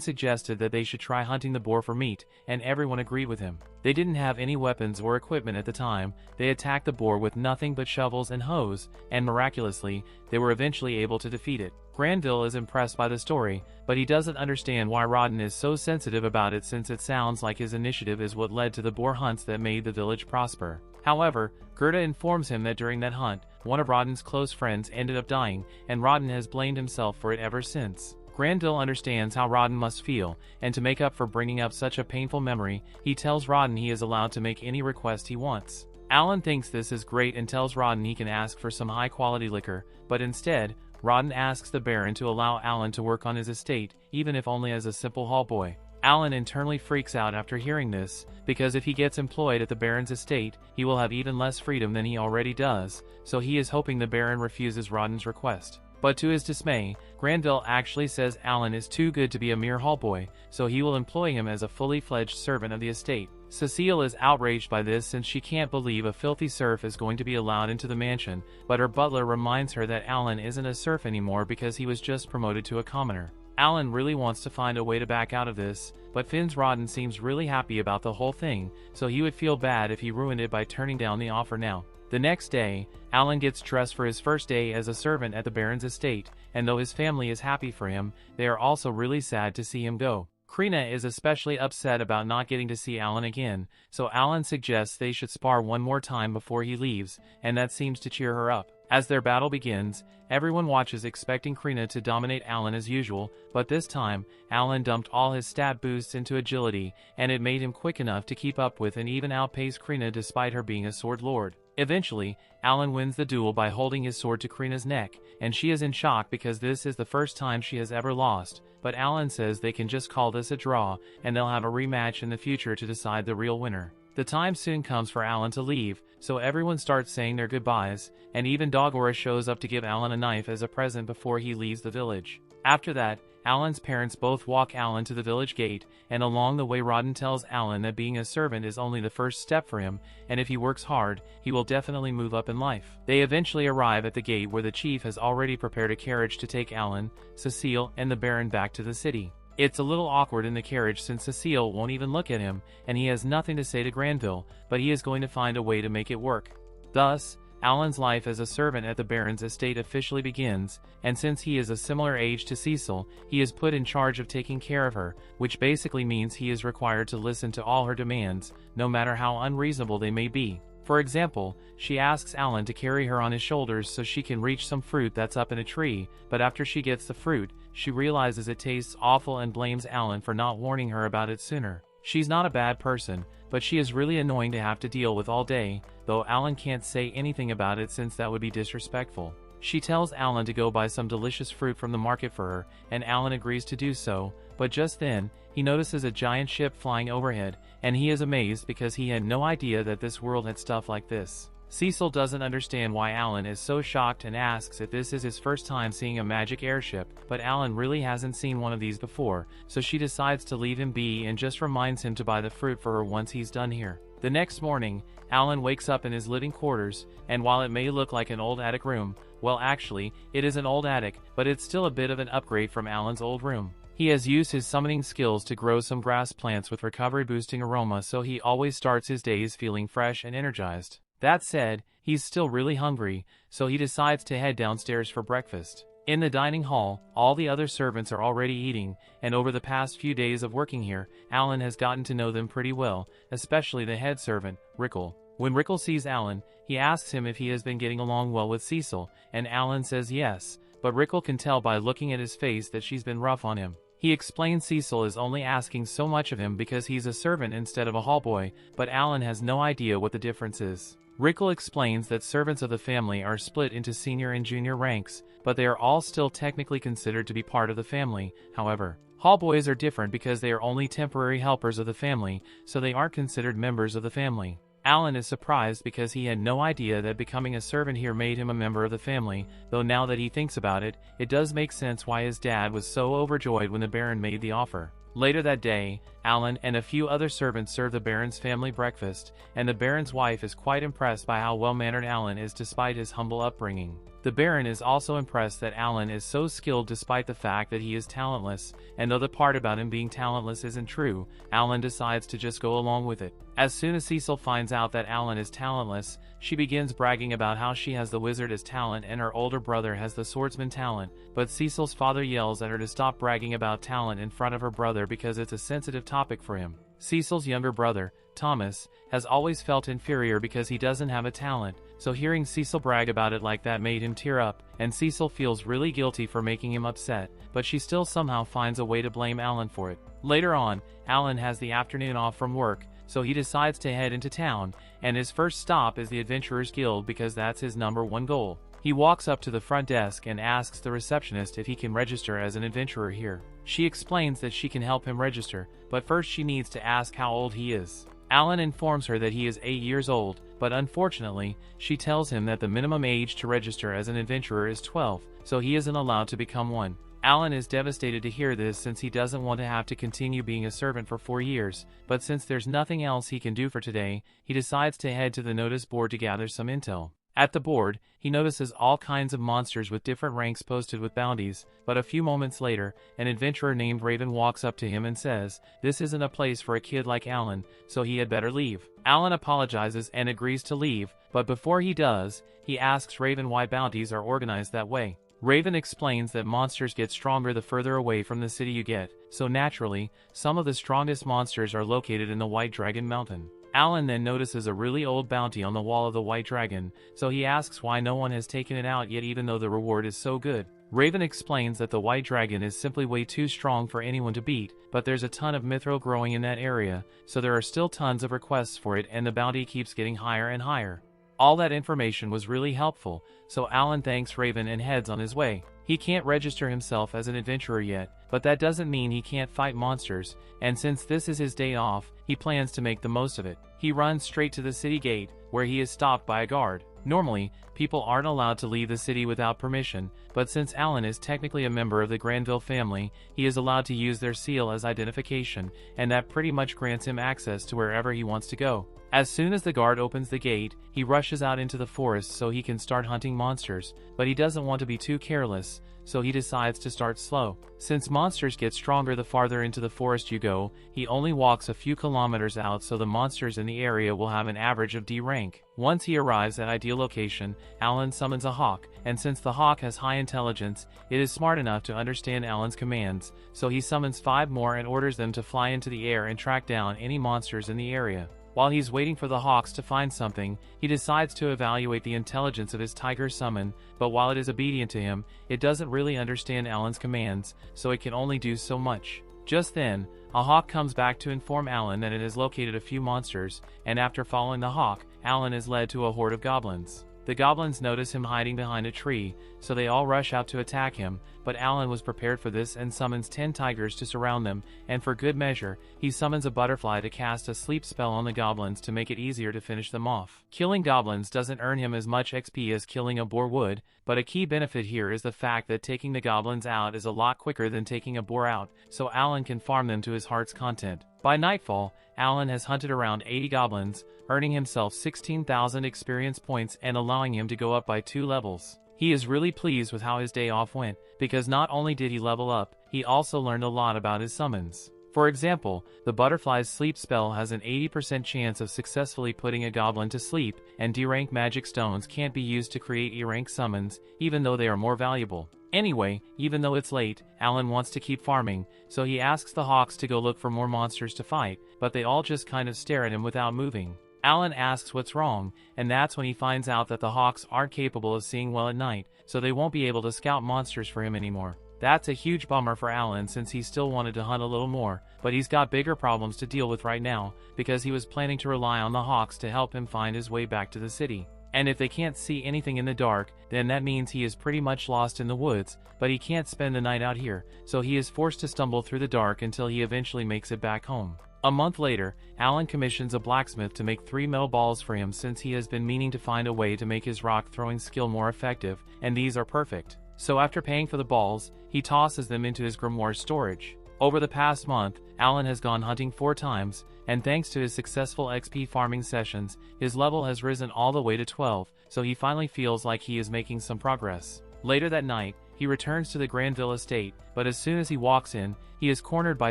suggested that they should try hunting the boar for meat, and everyone agreed with him. They didn't have any weapons or equipment at the time. They attacked the boar with nothing but shovels and hoes, and miraculously, they were eventually able to defeat it. Granville is impressed by the story, but he doesn't understand why Rodden is so sensitive about it since it sounds like his initiative is what led to the boar hunts that made the village prosper. However, Gerda informs him that during that hunt, one of Rodden's close friends ended up dying, and Rodden has blamed himself for it ever since. Granville understands how Rodden must feel, and to make up for bringing up such a painful memory, he tells Rodden he is allowed to make any request he wants. Alan thinks this is great and tells Rodden he can ask for some high-quality liquor, but instead, Rodden asks the Baron to allow Alan to work on his estate, even if only as a simple hall boy. Alan internally freaks out after hearing this, because if he gets employed at the Baron's estate, he will have even less freedom than he already does, so he is hoping the Baron refuses Rodden's request. But to his dismay, Granville actually says Alan is too good to be a mere hall boy, so he will employ him as a fully fledged servant of the estate. Cecile is outraged by this since she can't believe a filthy serf is going to be allowed into the mansion, but her butler reminds her that Alan isn't a serf anymore because he was just promoted to a commoner. Alan really wants to find a way to back out of this, but Finn's Rodden seems really happy about the whole thing, so he would feel bad if he ruined it by turning down the offer now. The next day, Alan gets dressed for his first day as a servant at the Baron's estate, and though his family is happy for him, they are also really sad to see him go. Krena is especially upset about not getting to see Alan again, so Alan suggests they should spar one more time before he leaves, and that seems to cheer her up. As their battle begins, everyone watches expecting Krena to dominate Alan as usual, but this time, Alan dumped all his stat boosts into agility, and it made him quick enough to keep up with and even outpace Krena despite her being a sword lord. Eventually, Alan wins the duel by holding his sword to Krena's neck, and she is in shock because this is the first time she has ever lost, but Alan says they can just call this a draw, and they'll have a rematch in the future to decide the real winner. The time soon comes for Alan to leave, so everyone starts saying their goodbyes, and even Dogora shows up to give Alan a knife as a present before he leaves the village. After that, Alan's parents both walk Alan to the village gate, and along the way Rodden tells Alan that being a servant is only the first step for him, and if he works hard, he will definitely move up in life. They eventually arrive at the gate where the chief has already prepared a carriage to take Alan, Cecile, and the Baron back to the city. It's a little awkward in the carriage since Cecile won't even look at him, and he has nothing to say to Granville, but he is going to find a way to make it work. Thus, Alan's life as a servant at the Baron's estate officially begins, and since he is a similar age to Cecile, he is put in charge of taking care of her, which basically means he is required to listen to all her demands, no matter how unreasonable they may be. For example, she asks Alan to carry her on his shoulders so she can reach some fruit that's up in a tree, but after she gets the fruit, she realizes it tastes awful and blames Alan for not warning her about it sooner. She's not a bad person, but she is really annoying to have to deal with all day, though Alan can't say anything about it since that would be disrespectful. She tells Alan to go buy some delicious fruit from the market for her, and Alan agrees to do so, but just then, he notices a giant ship flying overhead, and he is amazed because he had no idea that this world had stuff like this. Cecil doesn't understand why Alan is so shocked and asks if this is his first time seeing a magic airship, but Alan really hasn't seen one of these before, so she decides to leave him be and just reminds him to buy the fruit for her once he's done here. The next morning, Alan wakes up in his living quarters, and while it may look like an old attic room, well actually, it is an old attic, but it's still a bit of an upgrade from Alan's old room. He has used his summoning skills to grow some grass plants with recovery-boosting aroma, so he always starts his days feeling fresh and energized. That said, he's still really hungry, so he decides to head downstairs for breakfast. In the dining hall, all the other servants are already eating, and over the past few days of working here, Alan has gotten to know them pretty well, especially the head servant, Rickle. When Rickle sees Alan, he asks him if he has been getting along well with Cecile, and Alan says yes, but Rickle can tell by looking at his face that she's been rough on him. He explains Cecil is only asking so much of him because he's a servant instead of a hallboy, but Alan has no idea what the difference is. Rickle explains that servants of the family are split into senior and junior ranks, but they are all still technically considered to be part of the family. However, hallboys are different because they are only temporary helpers of the family, so they aren't considered members of the family. Alan is surprised because he had no idea that becoming a servant here made him a member of the family, though now that he thinks about it, it does make sense why his dad was so overjoyed when the Baron made the offer. Later that day, Alan and a few other servants serve the Baron's family breakfast, and the Baron's wife is quite impressed by how well-mannered Alan is despite his humble upbringing. The Baron is also impressed that Alan is so skilled despite the fact that he is talentless, and though the part about him being talentless isn't true, Alan decides to just go along with it. As soon as Cecil finds out that Alan is talentless, she begins bragging about how she has the wizard as talent and her older brother has the swordsman talent, but Cecil's father yells at her to stop bragging about talent in front of her brother because it's a sensitive topic for him. Cecil's younger brother, Thomas, has always felt inferior because he doesn't have a talent, so hearing Cecil brag about it like that made him tear up, and Cecil feels really guilty for making him upset, but she still somehow finds a way to blame Alan for it. Later on, Alan has the afternoon off from work, so he decides to head into town, and his first stop is the Adventurers Guild because that's his #1 goal. He walks up to the front desk and asks the receptionist if he can register as an adventurer here. She explains that she can help him register, but first she needs to ask how old he is. Alan informs her that he is 8 years old, but unfortunately, she tells him that the minimum age to register as an adventurer is 12, so he isn't allowed to become one. Alan is devastated to hear this since he doesn't want to have to continue being a servant for 4 years, but since there's nothing else he can do for today, he decides to head to the notice board to gather some intel. At the board, he notices all kinds of monsters with different ranks posted with bounties, but a few moments later, an adventurer named Raven walks up to him and says, this isn't a place for a kid like Alan, so he had better leave. Alan apologizes and agrees to leave, but before he does, he asks Raven why bounties are organized that way. Raven explains that monsters get stronger the further away from the city you get, so naturally, some of the strongest monsters are located in the White Dragon Mountain. Alan then notices a really old bounty on the wall of the White Dragon, so he asks why no one has taken it out yet even though the reward is so good. Raven explains that the White Dragon is simply way too strong for anyone to beat, but there's a ton of mithril growing in that area, so there are still tons of requests for it and the bounty keeps getting higher and higher. All that information was really helpful, so Alan thanks Raven and heads on his way. He can't register himself as an adventurer yet, but that doesn't mean he can't fight monsters, and since this is his day off, he plans to make the most of it. He runs straight to the city gate, where he is stopped by a guard. Normally, people aren't allowed to leave the city without permission, but since Alan is technically a member of the Granville family, he is allowed to use their seal as identification, and that pretty much grants him access to wherever he wants to go. As soon as the guard opens the gate, he rushes out into the forest so he can start hunting monsters, but he doesn't want to be too careless, so he decides to start slow. Since monsters get stronger the farther into the forest you go, he only walks a few kilometers out so the monsters in the area will have an average of D rank. Once he arrives at ideal location, Alan summons a hawk, and since the hawk has high intelligence, it is smart enough to understand Alan's commands, so he summons 5 more and orders them to fly into the air and track down any monsters in the area. While he's waiting for the hawks to find something, he decides to evaluate the intelligence of his tiger summon, but while it is obedient to him, it doesn't really understand Alan's commands, so it can only do so much. Just then, a hawk comes back to inform Alan that it has located a few monsters, and after following the hawk, Alan is led to a horde of goblins. The goblins notice him hiding behind a tree, so they all rush out to attack him, but Alan was prepared for this and summons 10 tigers to surround them, and for good measure, he summons a butterfly to cast a sleep spell on the goblins to make it easier to finish them off. Killing goblins doesn't earn him as much XP as killing a boar would, but a key benefit here is the fact that taking the goblins out is a lot quicker than taking a boar out, so Alan can farm them to his heart's content. By nightfall, Alan has hunted around 80 goblins, earning himself 16,000 experience points and allowing him to go up by 2 levels. He is really pleased with how his day off went, because not only did he level up, he also learned a lot about his summons. For example, the butterfly's sleep spell has an 80% chance of successfully putting a goblin to sleep, and D-rank magic stones can't be used to create E-rank summons, even though they are more valuable. Anyway, even though it's late, Alan wants to keep farming, so he asks the hawks to go look for more monsters to fight, but they all just kind of stare at him without moving. Alan asks what's wrong, and that's when he finds out that the hawks aren't capable of seeing well at night, so they won't be able to scout monsters for him anymore. That's a huge bummer for Alan since he still wanted to hunt a little more, but he's got bigger problems to deal with right now because he was planning to rely on the hawks to help him find his way back to the city. And if they can't see anything in the dark, then that means he is pretty much lost in the woods, but he can't spend the night out here, so he is forced to stumble through the dark until he eventually makes it back home. A month later, Alan commissions a blacksmith to make 3 metal balls for him since he has been meaning to find a way to make his rock-throwing skill more effective, and these are perfect. So after paying for the balls, he tosses them into his grimoire's storage. Over the past month, Alan has gone hunting 4 times, and thanks to his successful XP farming sessions, his level has risen all the way to 12, so he finally feels like he is making some progress. Later that night, he returns to the Granville estate, but as soon as he walks in, he is cornered by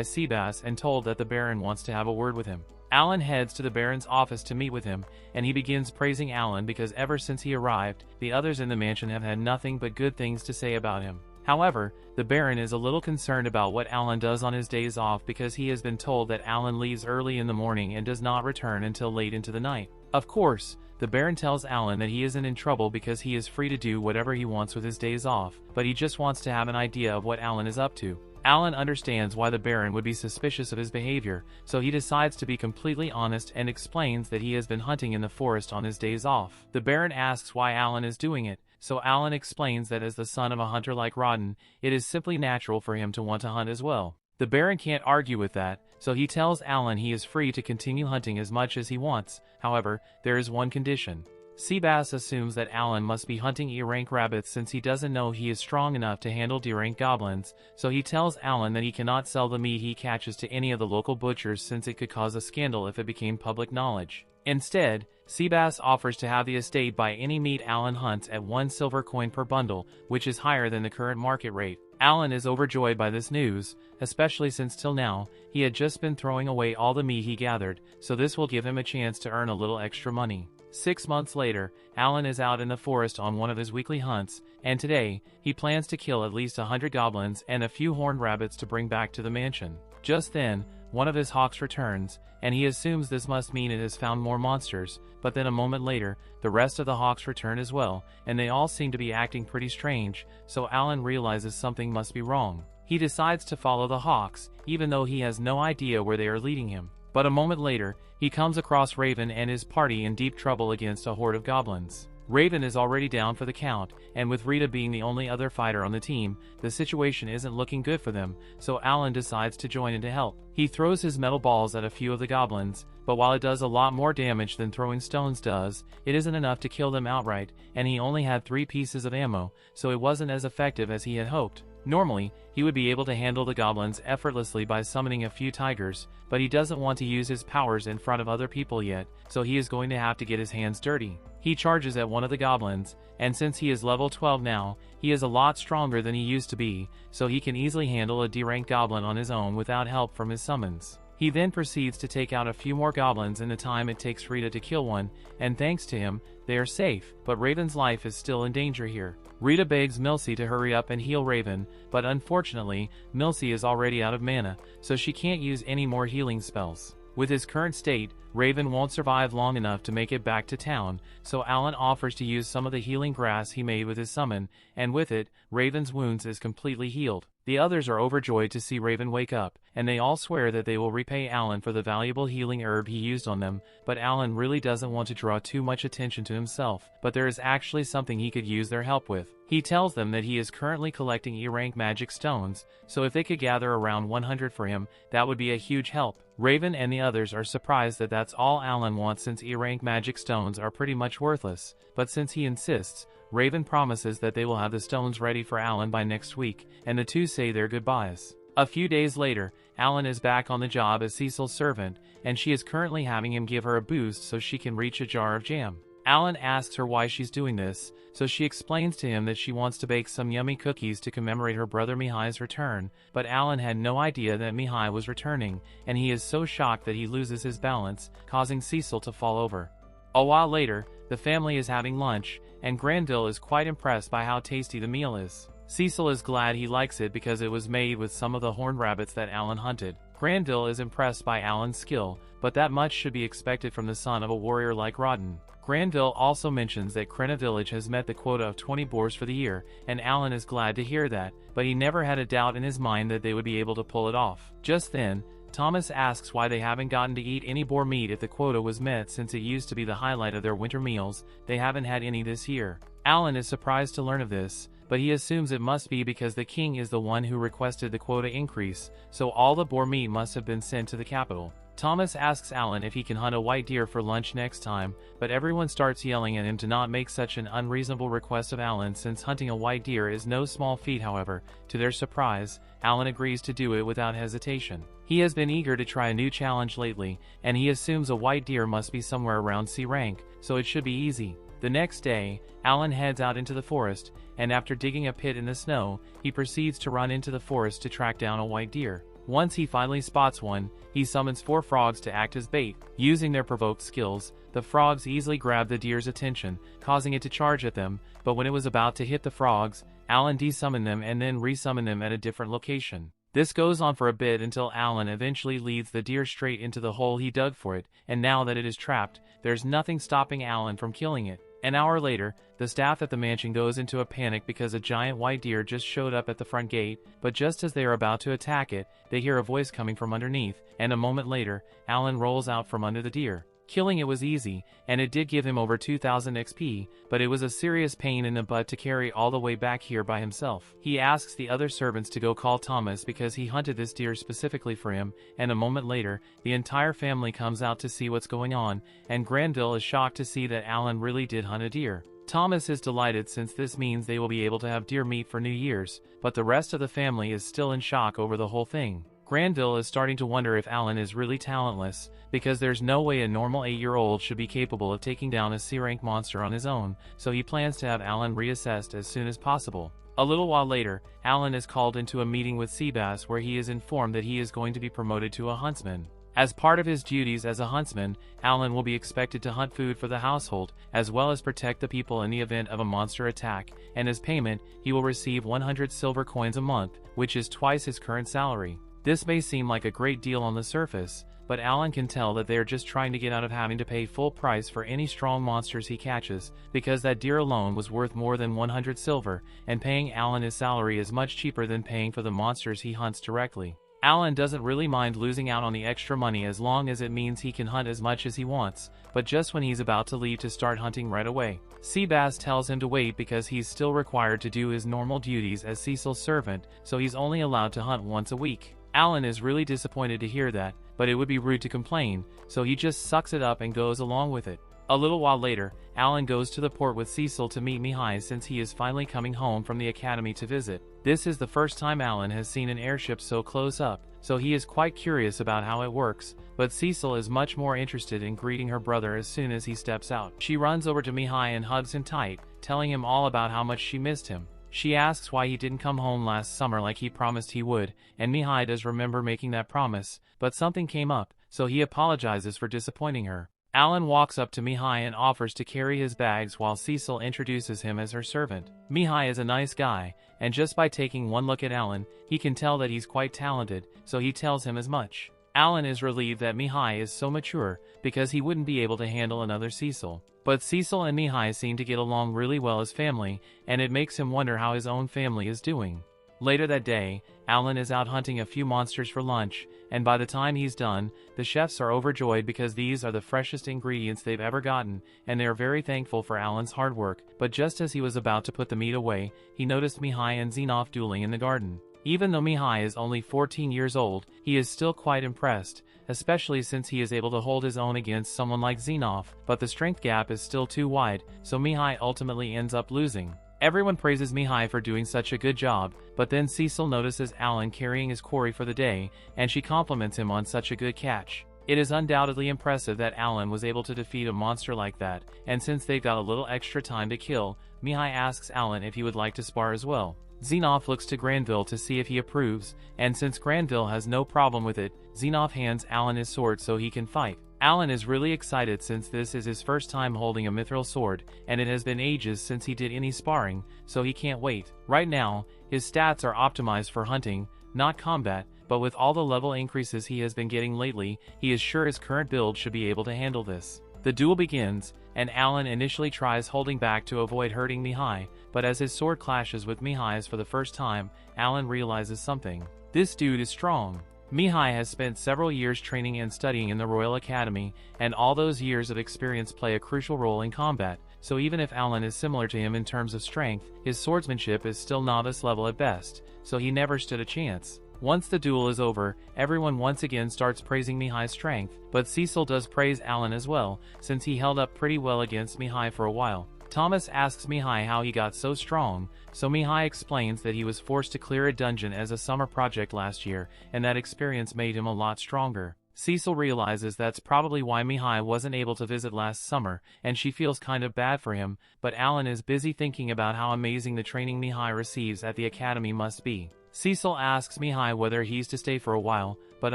Seabass and told that the Baron wants to have a word with him. Alan heads to the Baron's office to meet with him, and he begins praising Alan because ever since he arrived, the others in the mansion have had nothing but good things to say about him. However, the Baron is a little concerned about what Alan does on his days off because he has been told that Alan leaves early in the morning and does not return until late into the night. Of course, the Baron tells Alan that he isn't in trouble because he is free to do whatever he wants with his days off, but he just wants to have an idea of what Alan is up to. Alan understands why the Baron would be suspicious of his behavior, so he decides to be completely honest and explains that he has been hunting in the forest on his days off. The Baron asks why Alan is doing it, so Alan explains that as the son of a hunter like Rodden, it is simply natural for him to want to hunt as well. The Baron can't argue with that, so he tells Alan he is free to continue hunting as much as he wants. However, there is one condition. Seabass assumes that Alan must be hunting E-rank rabbits since he doesn't know he is strong enough to handle D-rank goblins, so he tells Alan that he cannot sell the meat he catches to any of the local butchers since it could cause a scandal if it became public knowledge. Instead, Seabass offers to have the estate buy any meat Alan hunts at 1 silver coin per bundle, which is higher than the current market rate. Alan is overjoyed by this news, especially since till now, he had just been throwing away all the meat he gathered, so this will give him a chance to earn a little extra money. 6 months later, Alan is out in the forest on one of his weekly hunts, and today, he plans to kill at least 100 goblins and a few horned rabbits to bring back to the mansion. Just then, one of his hawks returns, and he assumes this must mean it has found more monsters, but then a moment later, the rest of the hawks return as well, and they all seem to be acting pretty strange, so Alan realizes something must be wrong. He decides to follow the hawks, even though he has no idea where they are leading him. But a moment later, he comes across Raven and his party in deep trouble against a horde of goblins. Raven is already down for the count, and with Rita being the only other fighter on the team, the situation isn't looking good for them, so Alan decides to join in to help. He throws his metal balls at a few of the goblins, but while it does a lot more damage than throwing stones does, it isn't enough to kill them outright, and he only had 3 pieces of ammo, so it wasn't as effective as he had hoped. Normally, he would be able to handle the goblins effortlessly by summoning a few tigers, but he doesn't want to use his powers in front of other people yet, so he is going to have to get his hands dirty. He charges at one of the goblins, and since he is level 12 now, he is a lot stronger than he used to be, so he can easily handle a D-rank goblin on his own without help from his summons. He then proceeds to take out a few more goblins in the time it takes Rita to kill one, and thanks to him, they are safe, but Raven's life is still in danger here. Rita begs Milsey to hurry up and heal Raven, but unfortunately, Milsey is already out of mana, so she can't use any more healing spells. With his current state, Raven won't survive long enough to make it back to town, so Alan offers to use some of the healing grass he made with his summon, and with it, Raven's wounds is completely healed. The others are overjoyed to see Raven wake up, and they all swear that they will repay Alan for the valuable healing herb he used on them, but Alan really doesn't want to draw too much attention to himself, but there is actually something he could use their help with. He tells them that he is currently collecting E-rank magic stones, so if they could gather around 100 for him, that would be a huge help. Raven and the others are surprised that that's all Alan wants since E-rank magic stones are pretty much worthless, but since he insists, Raven promises that they will have the stones ready for Alan by next week, and the two say their goodbyes. A few days later, Alan is back on the job as Cecil's servant, and she is currently having him give her a boost so she can reach a jar of jam. Alan asks her why she's doing this, so she explains to him that she wants to bake some yummy cookies to commemorate her brother Mihai's return, but Alan had no idea that Mihai was returning, and he is so shocked that he loses his balance, causing Cecil to fall over. A while later, the family is having lunch, and Granville is quite impressed by how tasty the meal is. Cecil is glad he likes it because it was made with some of the horned rabbits that Alan hunted. Granville is impressed by Alan's skill, but that much should be expected from the son of a warrior like Rodden. Granville also mentions that Krena village has met the quota of 20 boars for the year, and Alan is glad to hear that, but he never had a doubt in his mind that they would be able to pull it off. Just then, Thomas asks why they haven't gotten to eat any boar meat if the quota was met, since it used to be the highlight of their winter meals. They haven't had any this year. Alan is surprised to learn of this, but he assumes it must be because the king is the one who requested the quota increase, so all the boar meat must have been sent to the capital. Thomas asks Alan if he can hunt a white deer for lunch next time, but everyone starts yelling at him to not make such an unreasonable request of Alan, since hunting a white deer is no small feat. However, to their surprise, Alan agrees to do it without hesitation. He has been eager to try a new challenge lately, and he assumes a white deer must be somewhere around C rank, so it should be easy. The next day, Alan heads out into the forest, and after digging a pit in the snow, he proceeds to run into the forest to track down a white deer. Once he finally spots one, he summons 4 frogs to act as bait. Using their provoked skills, the frogs easily grab the deer's attention, causing it to charge at them, but when it was about to hit the frogs, Alan desummoned them and then resummoned them at a different location. This goes on for a bit until Alan eventually leads the deer straight into the hole he dug for it, and now that it is trapped, there's nothing stopping Alan from killing it. An hour later, the staff at the mansion goes into a panic because a giant white deer just showed up at the front gate, but just as they are about to attack it, they hear a voice coming from underneath, and a moment later, Alan rolls out from under the deer. Killing it was easy, and it did give him over 2000 XP, but it was a serious pain in the butt to carry all the way back here by himself. He asks the other servants to go call Thomas because he hunted this deer specifically for him, and a moment later, the entire family comes out to see what's going on, and Granville is shocked to see that Alan really did hunt a deer. Thomas is delighted since this means they will be able to have deer meat for New Year's, but the rest of the family is still in shock over the whole thing. Granville is starting to wonder if Alan is really talentless, because there's no way a normal 8-year-old should be capable of taking down a C-rank monster on his own, so he plans to have Alan reassessed as soon as possible. A little while later, Alan is called into a meeting with Seabass where he is informed that he is going to be promoted to a huntsman. As part of his duties as a huntsman, Alan will be expected to hunt food for the household, as well as protect the people in the event of a monster attack, and as payment, he will receive 100 silver coins a month, which is twice his current salary. This may seem like a great deal on the surface, but Alan can tell that they are just trying to get out of having to pay full price for any strong monsters he catches, because that deer alone was worth more than 100 silver, and paying Alan his salary is much cheaper than paying for the monsters he hunts directly. Alan doesn't really mind losing out on the extra money as long as it means he can hunt as much as he wants, but just when he's about to leave to start hunting right away. Seabass tells him to wait because he's still required to do his normal duties as Cecil's servant, so he's only allowed to hunt once a week. Alan is really disappointed to hear that, but it would be rude to complain, so he just sucks it up and goes along with it. A little while later, Alan goes to the port with Cecil to meet Mihai since he is finally coming home from the academy to visit. This is the first time Alan has seen an airship so close up, so he is quite curious about how it works, but Cecil is much more interested in greeting her brother as soon as he steps out. She runs over to Mihai and hugs him tight, telling him all about how much she missed him. She asks why he didn't come home last summer like he promised he would, and Mihai does remember making that promise, but something came up, so he apologizes for disappointing her. Alan walks up to Mihai and offers to carry his bags while Cecil introduces him as her servant. Mihai is a nice guy, and just by taking one look at Alan, he can tell that he's quite talented, so he tells him as much. Alan is relieved that Mihai is so mature, because he wouldn't be able to handle another Cecil. But Cecil and Mihai seem to get along really well as family, and it makes him wonder how his own family is doing. Later that day, Alan is out hunting a few monsters for lunch, and by the time he's done, the chefs are overjoyed because these are the freshest ingredients they've ever gotten, and they are very thankful for Alan's hard work. But just as he was about to put the meat away, he noticed Mihai and Xenoph dueling in the garden. Even though Mihai is only 14 years old, he is still quite impressed, especially since he is able to hold his own against someone like Xenoph, but the strength gap is still too wide, so Mihai ultimately ends up losing. Everyone praises Mihai for doing such a good job, but then Cecil notices Alan carrying his quarry for the day, and she compliments him on such a good catch. It is undoubtedly impressive that Alan was able to defeat a monster like that, and since they've got a little extra time to kill, Mihai asks Alan if he would like to spar as well. Xenoph looks to Granville to see if he approves, and since Granville has no problem with it, Xenoph hands Alan his sword so he can fight. Alan is really excited since this is his first time holding a mithril sword, and it has been ages since he did any sparring, so he can't wait. Right now, his stats are optimized for hunting, not combat, but with all the level increases he has been getting lately, he is sure his current build should be able to handle this. The duel begins, and Alan initially tries holding back to avoid hurting Mihai, but as his sword clashes with Mihai's for the first time, Alan realizes something. This dude is strong. Mihai has spent several years training and studying in the Royal Academy, and all those years of experience play a crucial role in combat, so even if Alan is similar to him in terms of strength, his swordsmanship is still novice level at best, so he never stood a chance. Once the duel is over, everyone once again starts praising Mihai's strength, but Cecil does praise Alan as well, since he held up pretty well against Mihai for a while. Thomas asks Mihai how he got so strong, so Mihai explains that he was forced to clear a dungeon as a summer project last year, and that experience made him a lot stronger. Cecil realizes that's probably why Mihai wasn't able to visit last summer, and she feels kind of bad for him, but Alan is busy thinking about how amazing the training Mihai receives at the academy must be. Cecil asks Mihai whether he's to stay for a while, but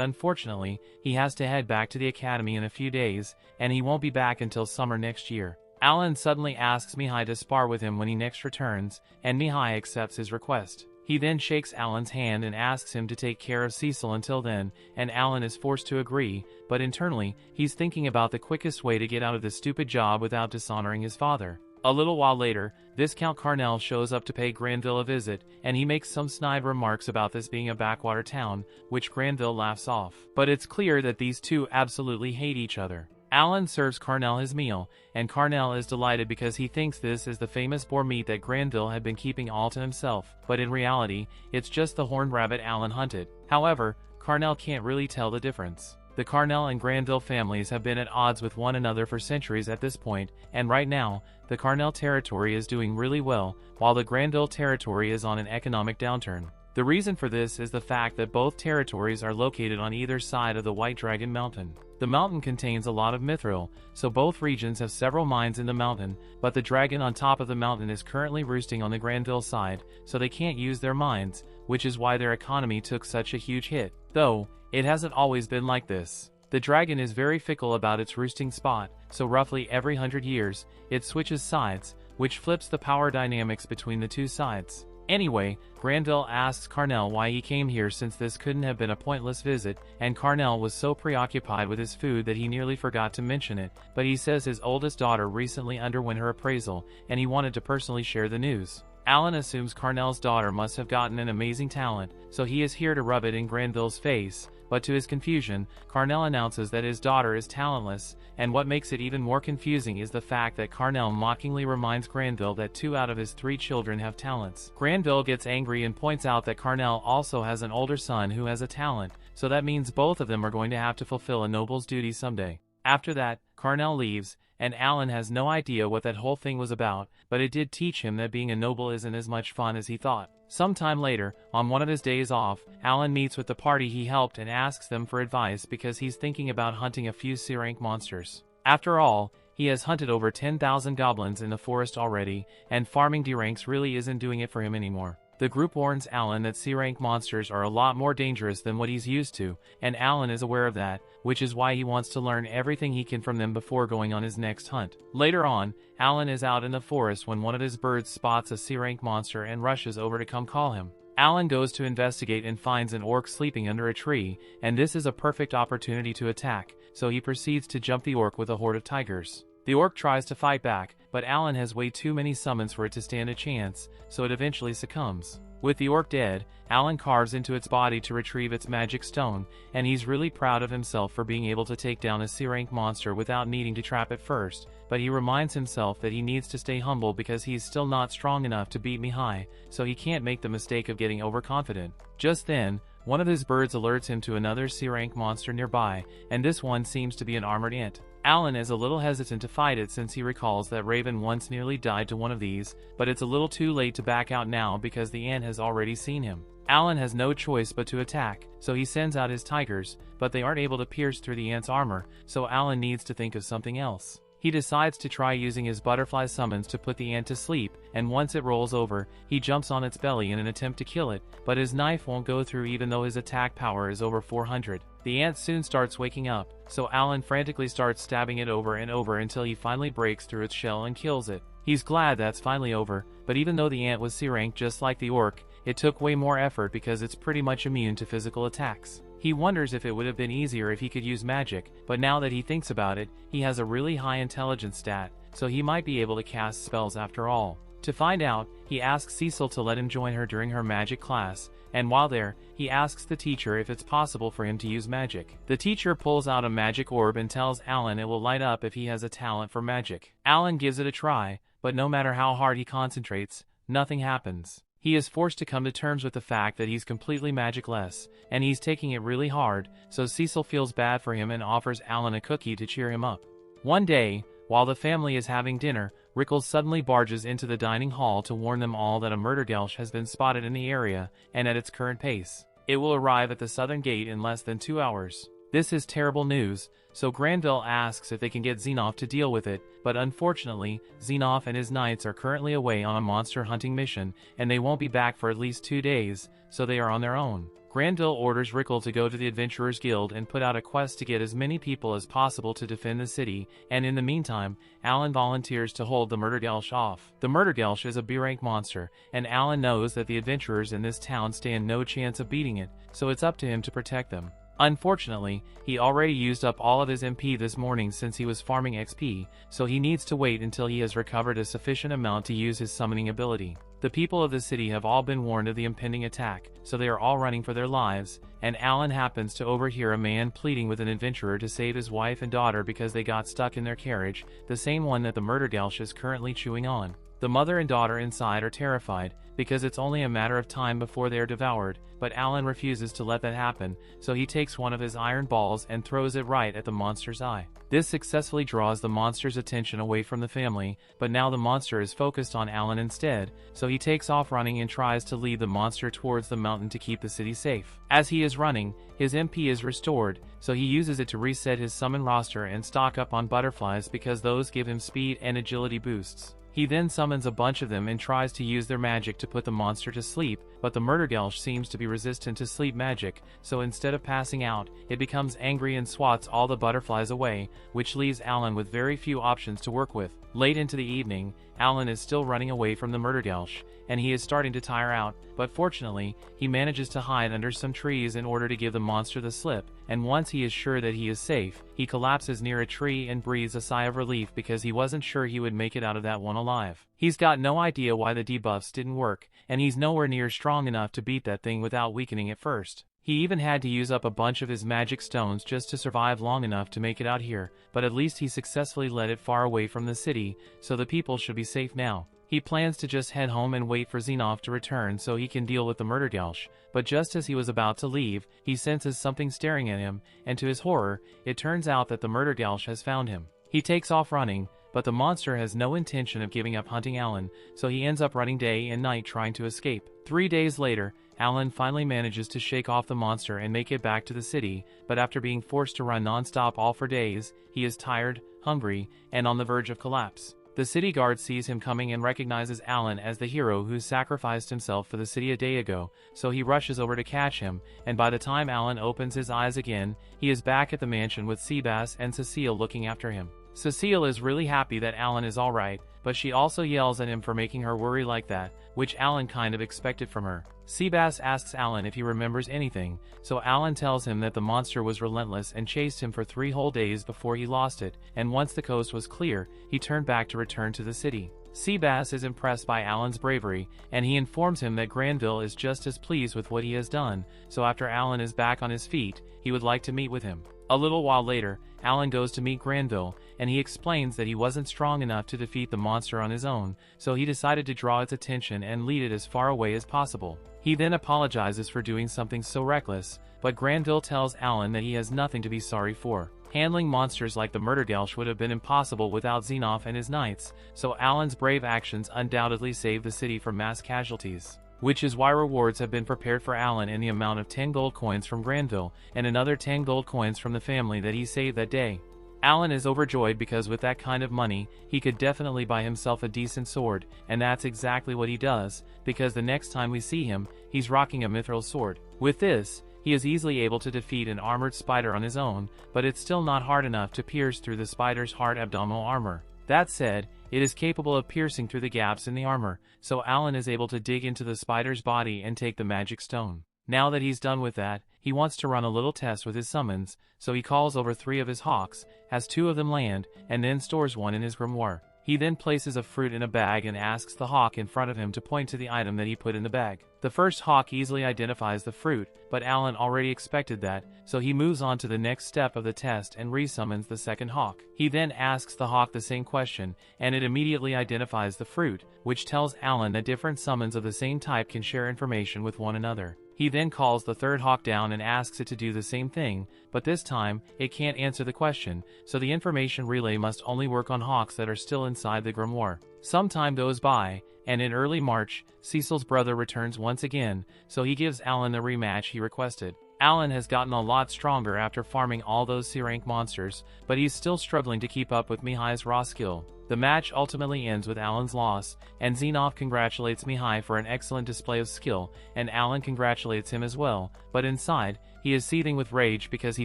unfortunately, he has to head back to the academy in a few days, and he won't be back until summer next year. Alan suddenly asks Mihai to spar with him when he next returns, and Mihai accepts his request. He then shakes Alan's hand and asks him to take care of Cecil until then, and Alan is forced to agree, but internally, he's thinking about the quickest way to get out of this stupid job without dishonoring his father. A little while later, Viscount Carnell shows up to pay Granville a visit, and he makes some snide remarks about this being a backwater town, which Granville laughs off. But it's clear that these two absolutely hate each other. Alan serves Carnell his meal, and Carnell is delighted because he thinks this is the famous boar meat that Granville had been keeping all to himself, but in reality, it's just the horned rabbit Alan hunted. However, Carnell can't really tell the difference. The Carnell and Granville families have been at odds with one another for centuries at this point, and right now, the Carnell territory is doing really well, while the Granville territory is on an economic downturn. The reason for this is the fact that both territories are located on either side of the White Dragon Mountain. The mountain contains a lot of mithril, so both regions have several mines in the mountain, but the dragon on top of the mountain is currently roosting on the Granville side, so they can't use their mines, which is why their economy took such a huge hit. Though, it hasn't always been like this. The dragon is very fickle about its roosting spot, so roughly every 100 years, it switches sides, which flips the power dynamics between the two sides. Anyway, Granville asks Carnell why he came here since this couldn't have been a pointless visit, and Carnell was so preoccupied with his food that he nearly forgot to mention it, but he says his oldest daughter recently underwent her appraisal, and he wanted to personally share the news. Alan assumes Carnell's daughter must have gotten an amazing talent, so he is here to rub it in Granville's face, but to his confusion, Carnell announces that his daughter is talentless, and what makes it even more confusing is the fact that Carnell mockingly reminds Granville that 2 out of his 3 children have talents. Granville gets angry and points out that Carnell also has an older son who has a talent, so that means both of them are going to have to fulfill a noble's duty someday. After that, Carnell leaves, and Alan has no idea what that whole thing was about, but it did teach him that being a noble isn't as much fun as he thought. Sometime later, on one of his days off, Alan meets with the party he helped and asks them for advice because he's thinking about hunting a few C-rank monsters. After all, he has hunted over 10,000 goblins in the forest already, and farming D-ranks really isn't doing it for him anymore. The group warns Alan that C-rank monsters are a lot more dangerous than what he's used to, and Alan is aware of that, which is why he wants to learn everything he can from them before going on his next hunt. Later on, Alan is out in the forest when one of his birds spots a C-rank monster and rushes over to come call him. Alan goes to investigate and finds an orc sleeping under a tree, and this is a perfect opportunity to attack, so he proceeds to jump the orc with a horde of tigers. The orc tries to fight back, but Alan has way too many summons for it to stand a chance, so it eventually succumbs. With the orc dead, Alan carves into its body to retrieve its magic stone, and he's really proud of himself for being able to take down a C-rank monster without needing to trap it first, but he reminds himself that he needs to stay humble because he's still not strong enough to beat Mihai, so he can't make the mistake of getting overconfident. Just then, one of his birds alerts him to another C-rank monster nearby, and this one seems to be an armored ant. Alan is a little hesitant to fight it since he recalls that Raven once nearly died to one of these, but it's a little too late to back out now because the ant has already seen him. Alan has no choice but to attack, so he sends out his tigers, but they aren't able to pierce through the ant's armor, so Alan needs to think of something else. He decides to try using his butterfly summons to put the ant to sleep, and once it rolls over, he jumps on its belly in an attempt to kill it, but his knife won't go through even though his attack power is over 400. The ant soon starts waking up, so Alan frantically starts stabbing it over and over until he finally breaks through its shell and kills it. He's glad that's finally over, but even though the ant was C-rank just like the orc, it took way more effort because it's pretty much immune to physical attacks. He wonders if it would have been easier if he could use magic, but now that he thinks about it, he has a really high intelligence stat, so he might be able to cast spells after all. To find out, he asks Cecil to let him join her during her magic class, and while there, he asks the teacher if it's possible for him to use magic. The teacher pulls out a magic orb and tells Alan it will light up if he has a talent for magic. Alan gives it a try, but no matter how hard he concentrates, nothing happens. He is forced to come to terms with the fact that he's completely magicless, and he's taking it really hard, so Cecil feels bad for him and offers Alan a cookie to cheer him up. One day, while the family is having dinner, Rickles suddenly barges into the dining hall to warn them all that a murder-gelsh has been spotted in the area, and at its current pace, it will arrive at the southern gate in less than 2 hours. This is terrible news, so Granville asks if they can get Xenoff to deal with it, but unfortunately, Xenoff and his knights are currently away on a monster hunting mission, and they won't be back for at least 2 days, so they are on their own. Granville orders Rickle to go to the Adventurers Guild and put out a quest to get as many people as possible to defend the city, and in the meantime, Alan volunteers to hold the Murdergelsh off. The Murdergelsh is a B-rank monster, and Alan knows that the adventurers in this town stand no chance of beating it, so it's up to him to protect them. Unfortunately, he already used up all of his MP this morning since he was farming XP, so he needs to wait until he has recovered a sufficient amount to use his summoning ability. The people of the city have all been warned of the impending attack, so they are all running for their lives, and Alan happens to overhear a man pleading with an adventurer to save his wife and daughter because they got stuck in their carriage, the same one that the Murdergelsh is currently chewing on. The mother and daughter inside are terrified, because it's only a matter of time before they are devoured, but Alan refuses to let that happen, so he takes one of his iron balls and throws it right at the monster's eye. This successfully draws the monster's attention away from the family, but now the monster is focused on Alan instead, so he takes off running and tries to lead the monster towards the mountain to keep the city safe. As he is running, his MP is restored, so he uses it to reset his summon roster and stock up on butterflies because those give him speed and agility boosts. He then summons a bunch of them and tries to use their magic to put the monster to sleep, but the Murdergelsh seems to be resistant to sleep magic, so instead of passing out, it becomes angry and swats all the butterflies away, which leaves Alan with very few options to work with. Late into the evening, Alan is still running away from the Murdergelsh, and he is starting to tire out, but fortunately, he manages to hide under some trees in order to give the monster the slip, and once he is sure that he is safe, he collapses near a tree and breathes a sigh of relief because he wasn't sure he would make it out of that one alive. He's got no idea why the debuffs didn't work, and he's nowhere near strong enough to beat that thing without weakening it first. He even had to use up a bunch of his magic stones just to survive long enough to make it out here, but at least he successfully led it far away from the city, so the people should be safe now. He plans to just head home and wait for Xenoff to return so he can deal with the Murdergelsh, but just as he was about to leave, he senses something staring at him, and to his horror, it turns out that the Murdergelsh has found him. He takes off running, but the monster has no intention of giving up hunting Alan, so he ends up running day and night trying to escape. 3 days later, Alan finally manages to shake off the monster and make it back to the city, but after being forced to run non-stop all for days, he is tired, hungry, and on the verge of collapse. The city guard sees him coming and recognizes Alan as the hero who sacrificed himself for the city a day ago, so he rushes over to catch him, and by the time Alan opens his eyes again, he is back at the mansion with Seabass and Cecile looking after him. Cecile is really happy that Alan is alright, but she also yells at him for making her worry like that, which Alan kind of expected from her. Seabass asks Alan if he remembers anything, so Alan tells him that the monster was relentless and chased him for 3 whole days before he lost it, and once the coast was clear, he turned back to return to the city. Seabass is impressed by Alan's bravery, and he informs him that Granville is just as pleased with what he has done, so after Alan is back on his feet, he would like to meet with him. A little while later, Alan goes to meet Granville, and he explains that he wasn't strong enough to defeat the monster on his own, so he decided to draw its attention and lead it as far away as possible. He then apologizes for doing something so reckless, but Granville tells Alan that he has nothing to be sorry for. Handling monsters like the Murdergelsh would have been impossible without Xenoff and his knights, so Alan's brave actions undoubtedly saved the city from mass casualties. Which is why rewards have been prepared for Alan in the amount of 10 gold coins from Granville, and another 10 gold coins from the family that he saved that day. Alan is overjoyed because with that kind of money, he could definitely buy himself a decent sword, and that's exactly what he does, because the next time we see him, he's rocking a mithril sword. With this, he is easily able to defeat an armored spider on his own, but it's still not hard enough to pierce through the spider's hard abdominal armor. That said, it is capable of piercing through the gaps in the armor, so Alan is able to dig into the spider's body and take the magic stone. Now that he's done with that, he wants to run a little test with his summons, so he calls over 3 of his hawks, has 2 of them land, and then stores one in his grimoire. He then places a fruit in a bag and asks the hawk in front of him to point to the item that he put in the bag. The first hawk easily identifies the fruit, but Alan already expected that, so he moves on to the next step of the test and resummons the second hawk. He then asks the hawk the same question, and it immediately identifies the fruit, which tells Alan that different summons of the same type can share information with one another. He then calls the third hawk down and asks it to do the same thing, but this time, it can't answer the question, so the information relay must only work on hawks that are still inside the grimoire. Some time goes by, and in early March, Cecil's brother returns once again, so he gives Alan the rematch he requested. Alan has gotten a lot stronger after farming all those C-rank monsters, but he's still struggling to keep up with Mihai's raw skill. The match ultimately ends with Alan's loss, and Xenov congratulates Mihai for an excellent display of skill, and Alan congratulates him as well, but inside, he is seething with rage because he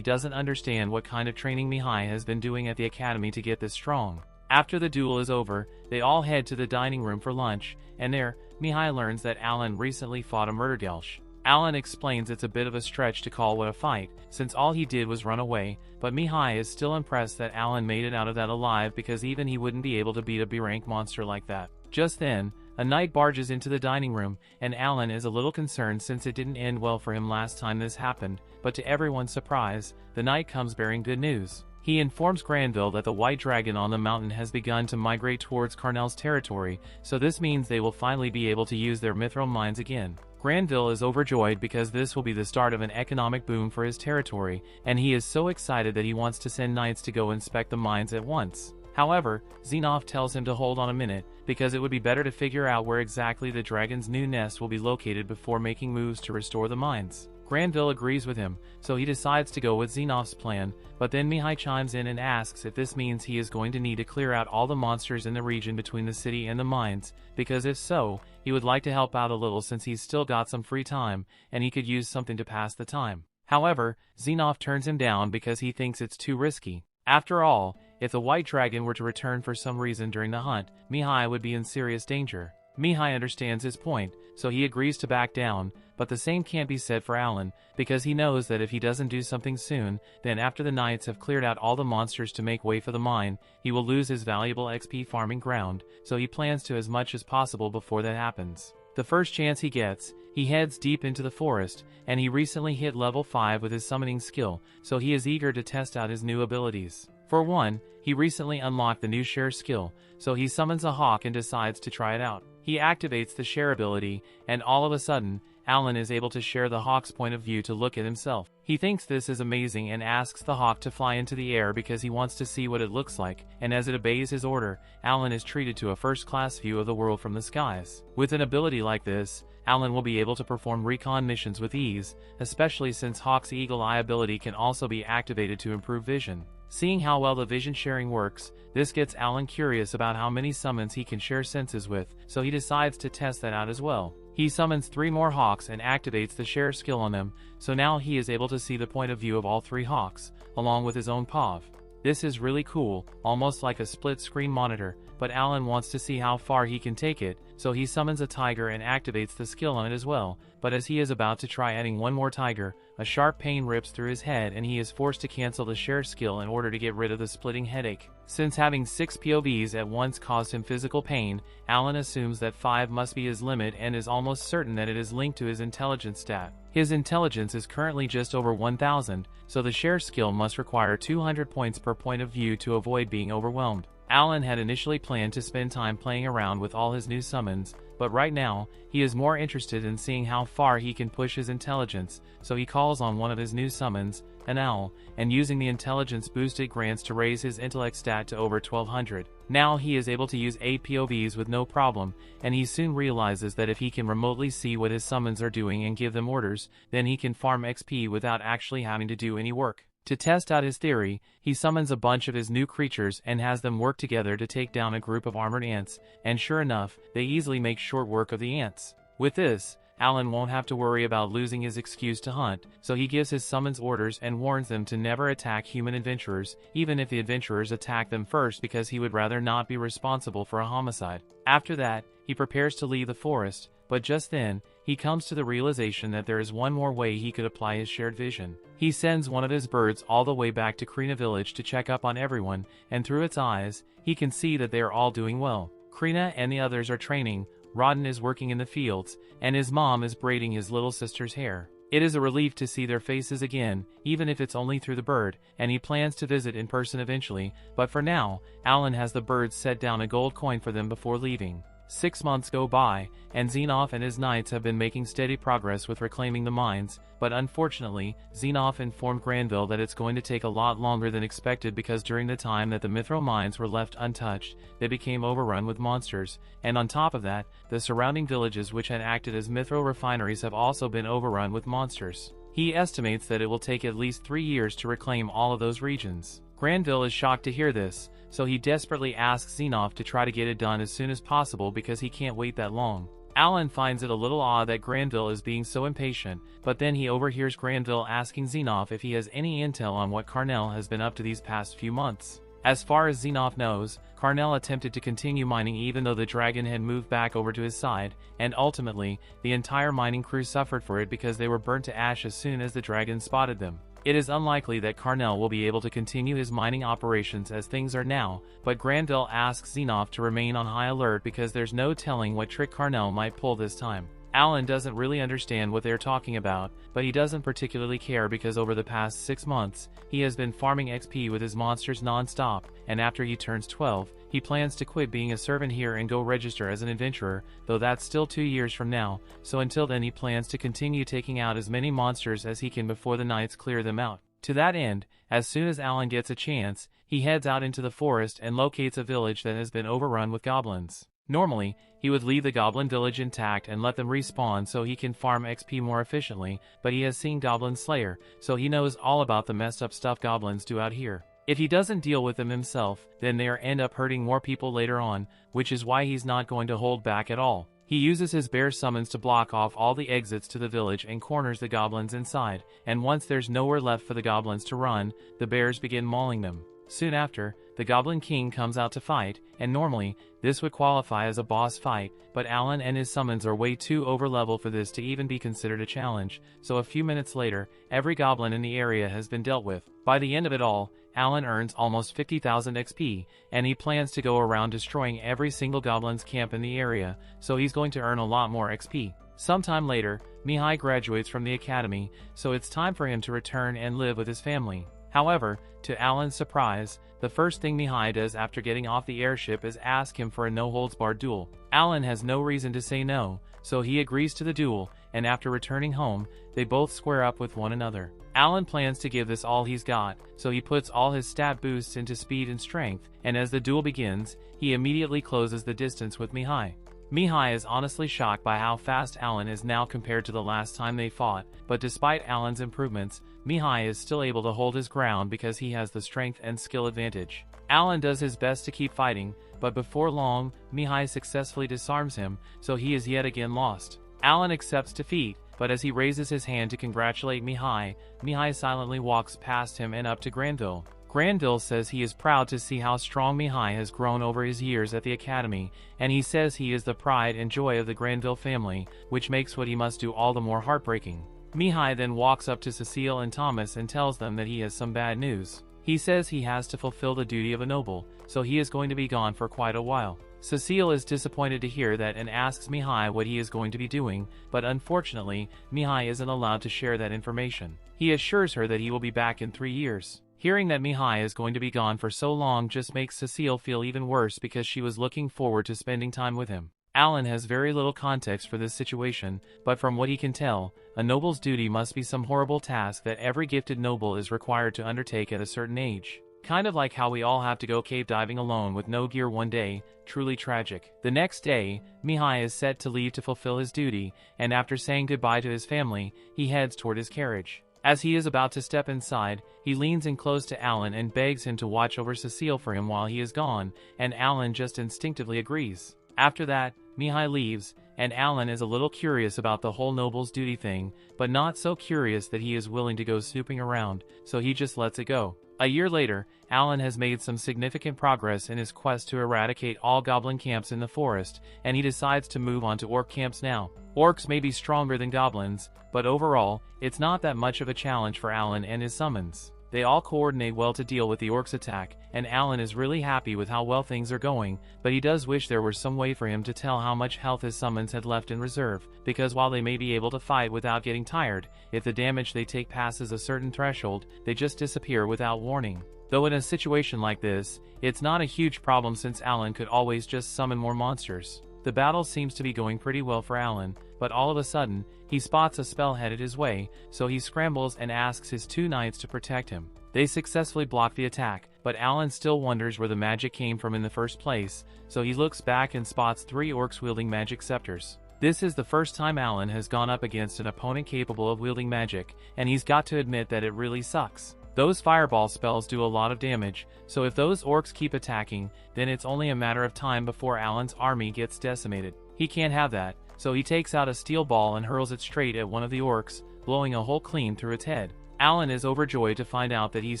doesn't understand what kind of training Mihai has been doing at the academy to get this strong. After the duel is over, they all head to the dining room for lunch, and there, Mihai learns that Alan recently fought a murdergelsh. Alan explains it's a bit of a stretch to call what a fight, since all he did was run away, but Mihai is still impressed that Alan made it out of that alive because even he wouldn't be able to beat a B-rank monster like that. Just then, a knight barges into the dining room, and Alan is a little concerned since it didn't end well for him last time this happened, but to everyone's surprise, the knight comes bearing good news. He informs Granville that the white dragon on the mountain has begun to migrate towards Carnell's territory, so this means they will finally be able to use their mithril mines again. Granville is overjoyed because this will be the start of an economic boom for his territory, and he is so excited that he wants to send knights to go inspect the mines at once. However, Xenov tells him to hold on a minute, because it would be better to figure out where exactly the dragon's new nest will be located before making moves to restore the mines. Granville agrees with him, so he decides to go with Xenov's plan, but then Mihai chimes in and asks if this means he is going to need to clear out all the monsters in the region between the city and the mines, because if so, he would like to help out a little since he's still got some free time, and he could use something to pass the time. However, Xenov turns him down because he thinks it's too risky. After all, if the white dragon were to return for some reason during the hunt, Mihai would be in serious danger. Mihai understands his point, so he agrees to back down, but the same can't be said for Alan, because he knows that if he doesn't do something soon, then after the knights have cleared out all the monsters to make way for the mine, he will lose his valuable XP farming ground, so he plans to as much as possible before that happens. The first chance he gets, he heads deep into the forest, and he recently hit level 5 with his summoning skill, so he is eager to test out his new abilities. For one, he recently unlocked the new share skill, so he summons a hawk and decides to try it out. He activates the share ability, and all of a sudden, Alan is able to share the hawk's point of view to look at himself. He thinks this is amazing and asks the hawk to fly into the air because he wants to see what it looks like, and as it obeys his order, Alan is treated to a first-class view of the world from the skies. With an ability like this, Alan will be able to perform recon missions with ease, especially since Hawk's Eagle Eye ability can also be activated to improve vision. Seeing how well the vision sharing works, this gets Alan curious about how many summons he can share senses with, so he decides to test that out as well. He summons 3 more hawks and activates the share skill on them, so now he is able to see the point of view of all 3 hawks, along with his own POV. This is really cool, almost like a split-screen monitor, but Alan wants to see how far he can take it, so he summons a tiger and activates the skill on it as well, but as he is about to try adding one more tiger, a sharp pain rips through his head and he is forced to cancel the share skill in order to get rid of the splitting headache. Since having 6 POVs at once caused him physical pain, Alan assumes that 5 must be his limit and is almost certain that it is linked to his intelligence stat. His intelligence is currently just over 1000, so the share skill must require 200 points per point of view to avoid being overwhelmed. Alan had initially planned to spend time playing around with all his new summons, but right now, he is more interested in seeing how far he can push his intelligence, so he calls on one of his new summons, an owl, and using the intelligence boost it grants to raise his intellect stat to over 1200. Now he is able to use 8 POVs with no problem, and he soon realizes that if he can remotely see what his summons are doing and give them orders, then he can farm XP without actually having to do any work. To test out his theory, he summons a bunch of his new creatures and has them work together to take down a group of armored ants, and sure enough, they easily make short work of the ants. With this, Alan won't have to worry about losing his excuse to hunt, so he gives his summons orders and warns them to never attack human adventurers, even if the adventurers attack them first, because he would rather not be responsible for a homicide. After that, he prepares to leave the forest, but just then, he comes to the realization that there is one more way he could apply his shared vision. He sends one of his birds all the way back to Krina village to check up on everyone, and through its eyes, he can see that they are all doing well. Krina and the others are training, Rodden is working in the fields, and his mom is braiding his little sister's hair. It is a relief to see their faces again, even if it's only through the bird, and he plans to visit in person eventually, but for now, Alan has the birds set down a gold coin for them before leaving. 6 months go by, and Xenoph and his knights have been making steady progress with reclaiming the mines, but unfortunately, Xenoph informed Granville that it's going to take a lot longer than expected because during the time that the Mithril mines were left untouched, they became overrun with monsters, and on top of that, the surrounding villages which had acted as Mithril refineries have also been overrun with monsters. He estimates that it will take at least 3 years to reclaim all of those regions. Granville is shocked to hear this, so he desperately asks Xenoph to try to get it done as soon as possible because he can't wait that long. Alan finds it a little odd that Granville is being so impatient, but then he overhears Granville asking Xenoph if he has any intel on what Carnell has been up to these past few months. As far as Xenoph knows, Carnell attempted to continue mining even though the dragon had moved back over to his side, and ultimately, the entire mining crew suffered for it because they were burnt to ash as soon as the dragon spotted them. It is unlikely that Carnell will be able to continue his mining operations as things are now, but Granville asks Xenoph to remain on high alert because there's no telling what trick Carnell might pull this time. Alan doesn't really understand what they're talking about, but he doesn't particularly care because over the past 6 months, he has been farming XP with his monsters non-stop, and after he turns 12, he plans to quit being a servant here and go register as an adventurer, though that's still 2 years from now, so until then he plans to continue taking out as many monsters as he can before the knights clear them out. To that end, as soon as Alan gets a chance, he heads out into the forest and locates a village that has been overrun with goblins. Normally, he would leave the goblin village intact and let them respawn so he can farm XP more efficiently, but he has seen Goblin Slayer, so he knows all about the messed up stuff goblins do out here. If he doesn't deal with them himself, then they end up hurting more people later on, which is why he's not going to hold back at all. He uses his bear summons to block off all the exits to the village and corners the goblins inside, and once there's nowhere left for the goblins to run, the bears begin mauling them. Soon after, the Goblin King comes out to fight, and normally, this would qualify as a boss fight, but Alan and his summons are way too over-level for this to even be considered a challenge, so a few minutes later, every goblin in the area has been dealt with. By the end of it all, Alan earns almost 50,000 XP, and he plans to go around destroying every single goblin's camp in the area, so he's going to earn a lot more XP. Sometime later, Mihai graduates from the academy, so it's time for him to return and live with his family. However, to Alan's surprise, the first thing Mihai does after getting off the airship is ask him for a no-holds-barred duel. Alan has no reason to say no, so he agrees to the duel, and after returning home, they both square up with one another. Alan plans to give this all he's got, so he puts all his stat boosts into speed and strength, and as the duel begins, he immediately closes the distance with Mihai. Mihai is honestly shocked by how fast Alan is now compared to the last time they fought, but despite Alan's improvements, Mihai is still able to hold his ground because he has the strength and skill advantage. Alan does his best to keep fighting, but before long, Mihai successfully disarms him, so he is yet again lost. Alan accepts defeat, but as he raises his hand to congratulate Mihai, Mihai silently walks past him and up to Granville. Granville says he is proud to see how strong Mihai has grown over his years at the academy, and he says he is the pride and joy of the Granville family, which makes what he must do all the more heartbreaking. Mihai then walks up to Cecile and Thomas and tells them that he has some bad news. He says he has to fulfill the duty of a noble, so he is going to be gone for quite a while. Cecile is disappointed to hear that and asks Mihai what he is going to be doing, but unfortunately, Mihai isn't allowed to share that information. He assures her that he will be back in 3 years. Hearing that Mihai is going to be gone for so long just makes Cecile feel even worse because she was looking forward to spending time with him. Alan has very little context for this situation, but from what he can tell, a noble's duty must be some horrible task that every gifted noble is required to undertake at a certain age. Kind of like how we all have to go cave diving alone with no gear one day, truly tragic. The next day, Mihai is set to leave to fulfill his duty, and after saying goodbye to his family, he heads toward his carriage. As he is about to step inside, he leans in close to Alan and begs him to watch over Cecile for him while he is gone, and Alan just instinctively agrees. After that, Mihai leaves, and Alan is a little curious about the whole noble's duty thing, but not so curious that he is willing to go snooping around, so he just lets it go. A year later, Alan has made some significant progress in his quest to eradicate all goblin camps in the forest, and he decides to move on to orc camps now. Orcs may be stronger than goblins, but overall, it's not that much of a challenge for Alan and his summons. They all coordinate well to deal with the orcs' attack, and Alan is really happy with how well things are going, but he does wish there were some way for him to tell how much health his summons had left in reserve, because while they may be able to fight without getting tired, if the damage they take passes a certain threshold, they just disappear without warning. Though in a situation like this, it's not a huge problem since Alan could always just summon more monsters. The battle seems to be going pretty well for Alan, but all of a sudden, he spots a spell headed his way, so he scrambles and asks his 2 knights to protect him. They successfully block the attack, but Alan still wonders where the magic came from in the first place, so he looks back and spots 3 orcs wielding magic scepters. This is the first time Alan has gone up against an opponent capable of wielding magic, and he's got to admit that it really sucks. Those fireball spells do a lot of damage, so if those orcs keep attacking, then it's only a matter of time before Alan's army gets decimated. He can't have that, so he takes out a steel ball and hurls it straight at one of the orcs, blowing a hole clean through its head. Alan is overjoyed to find out that he's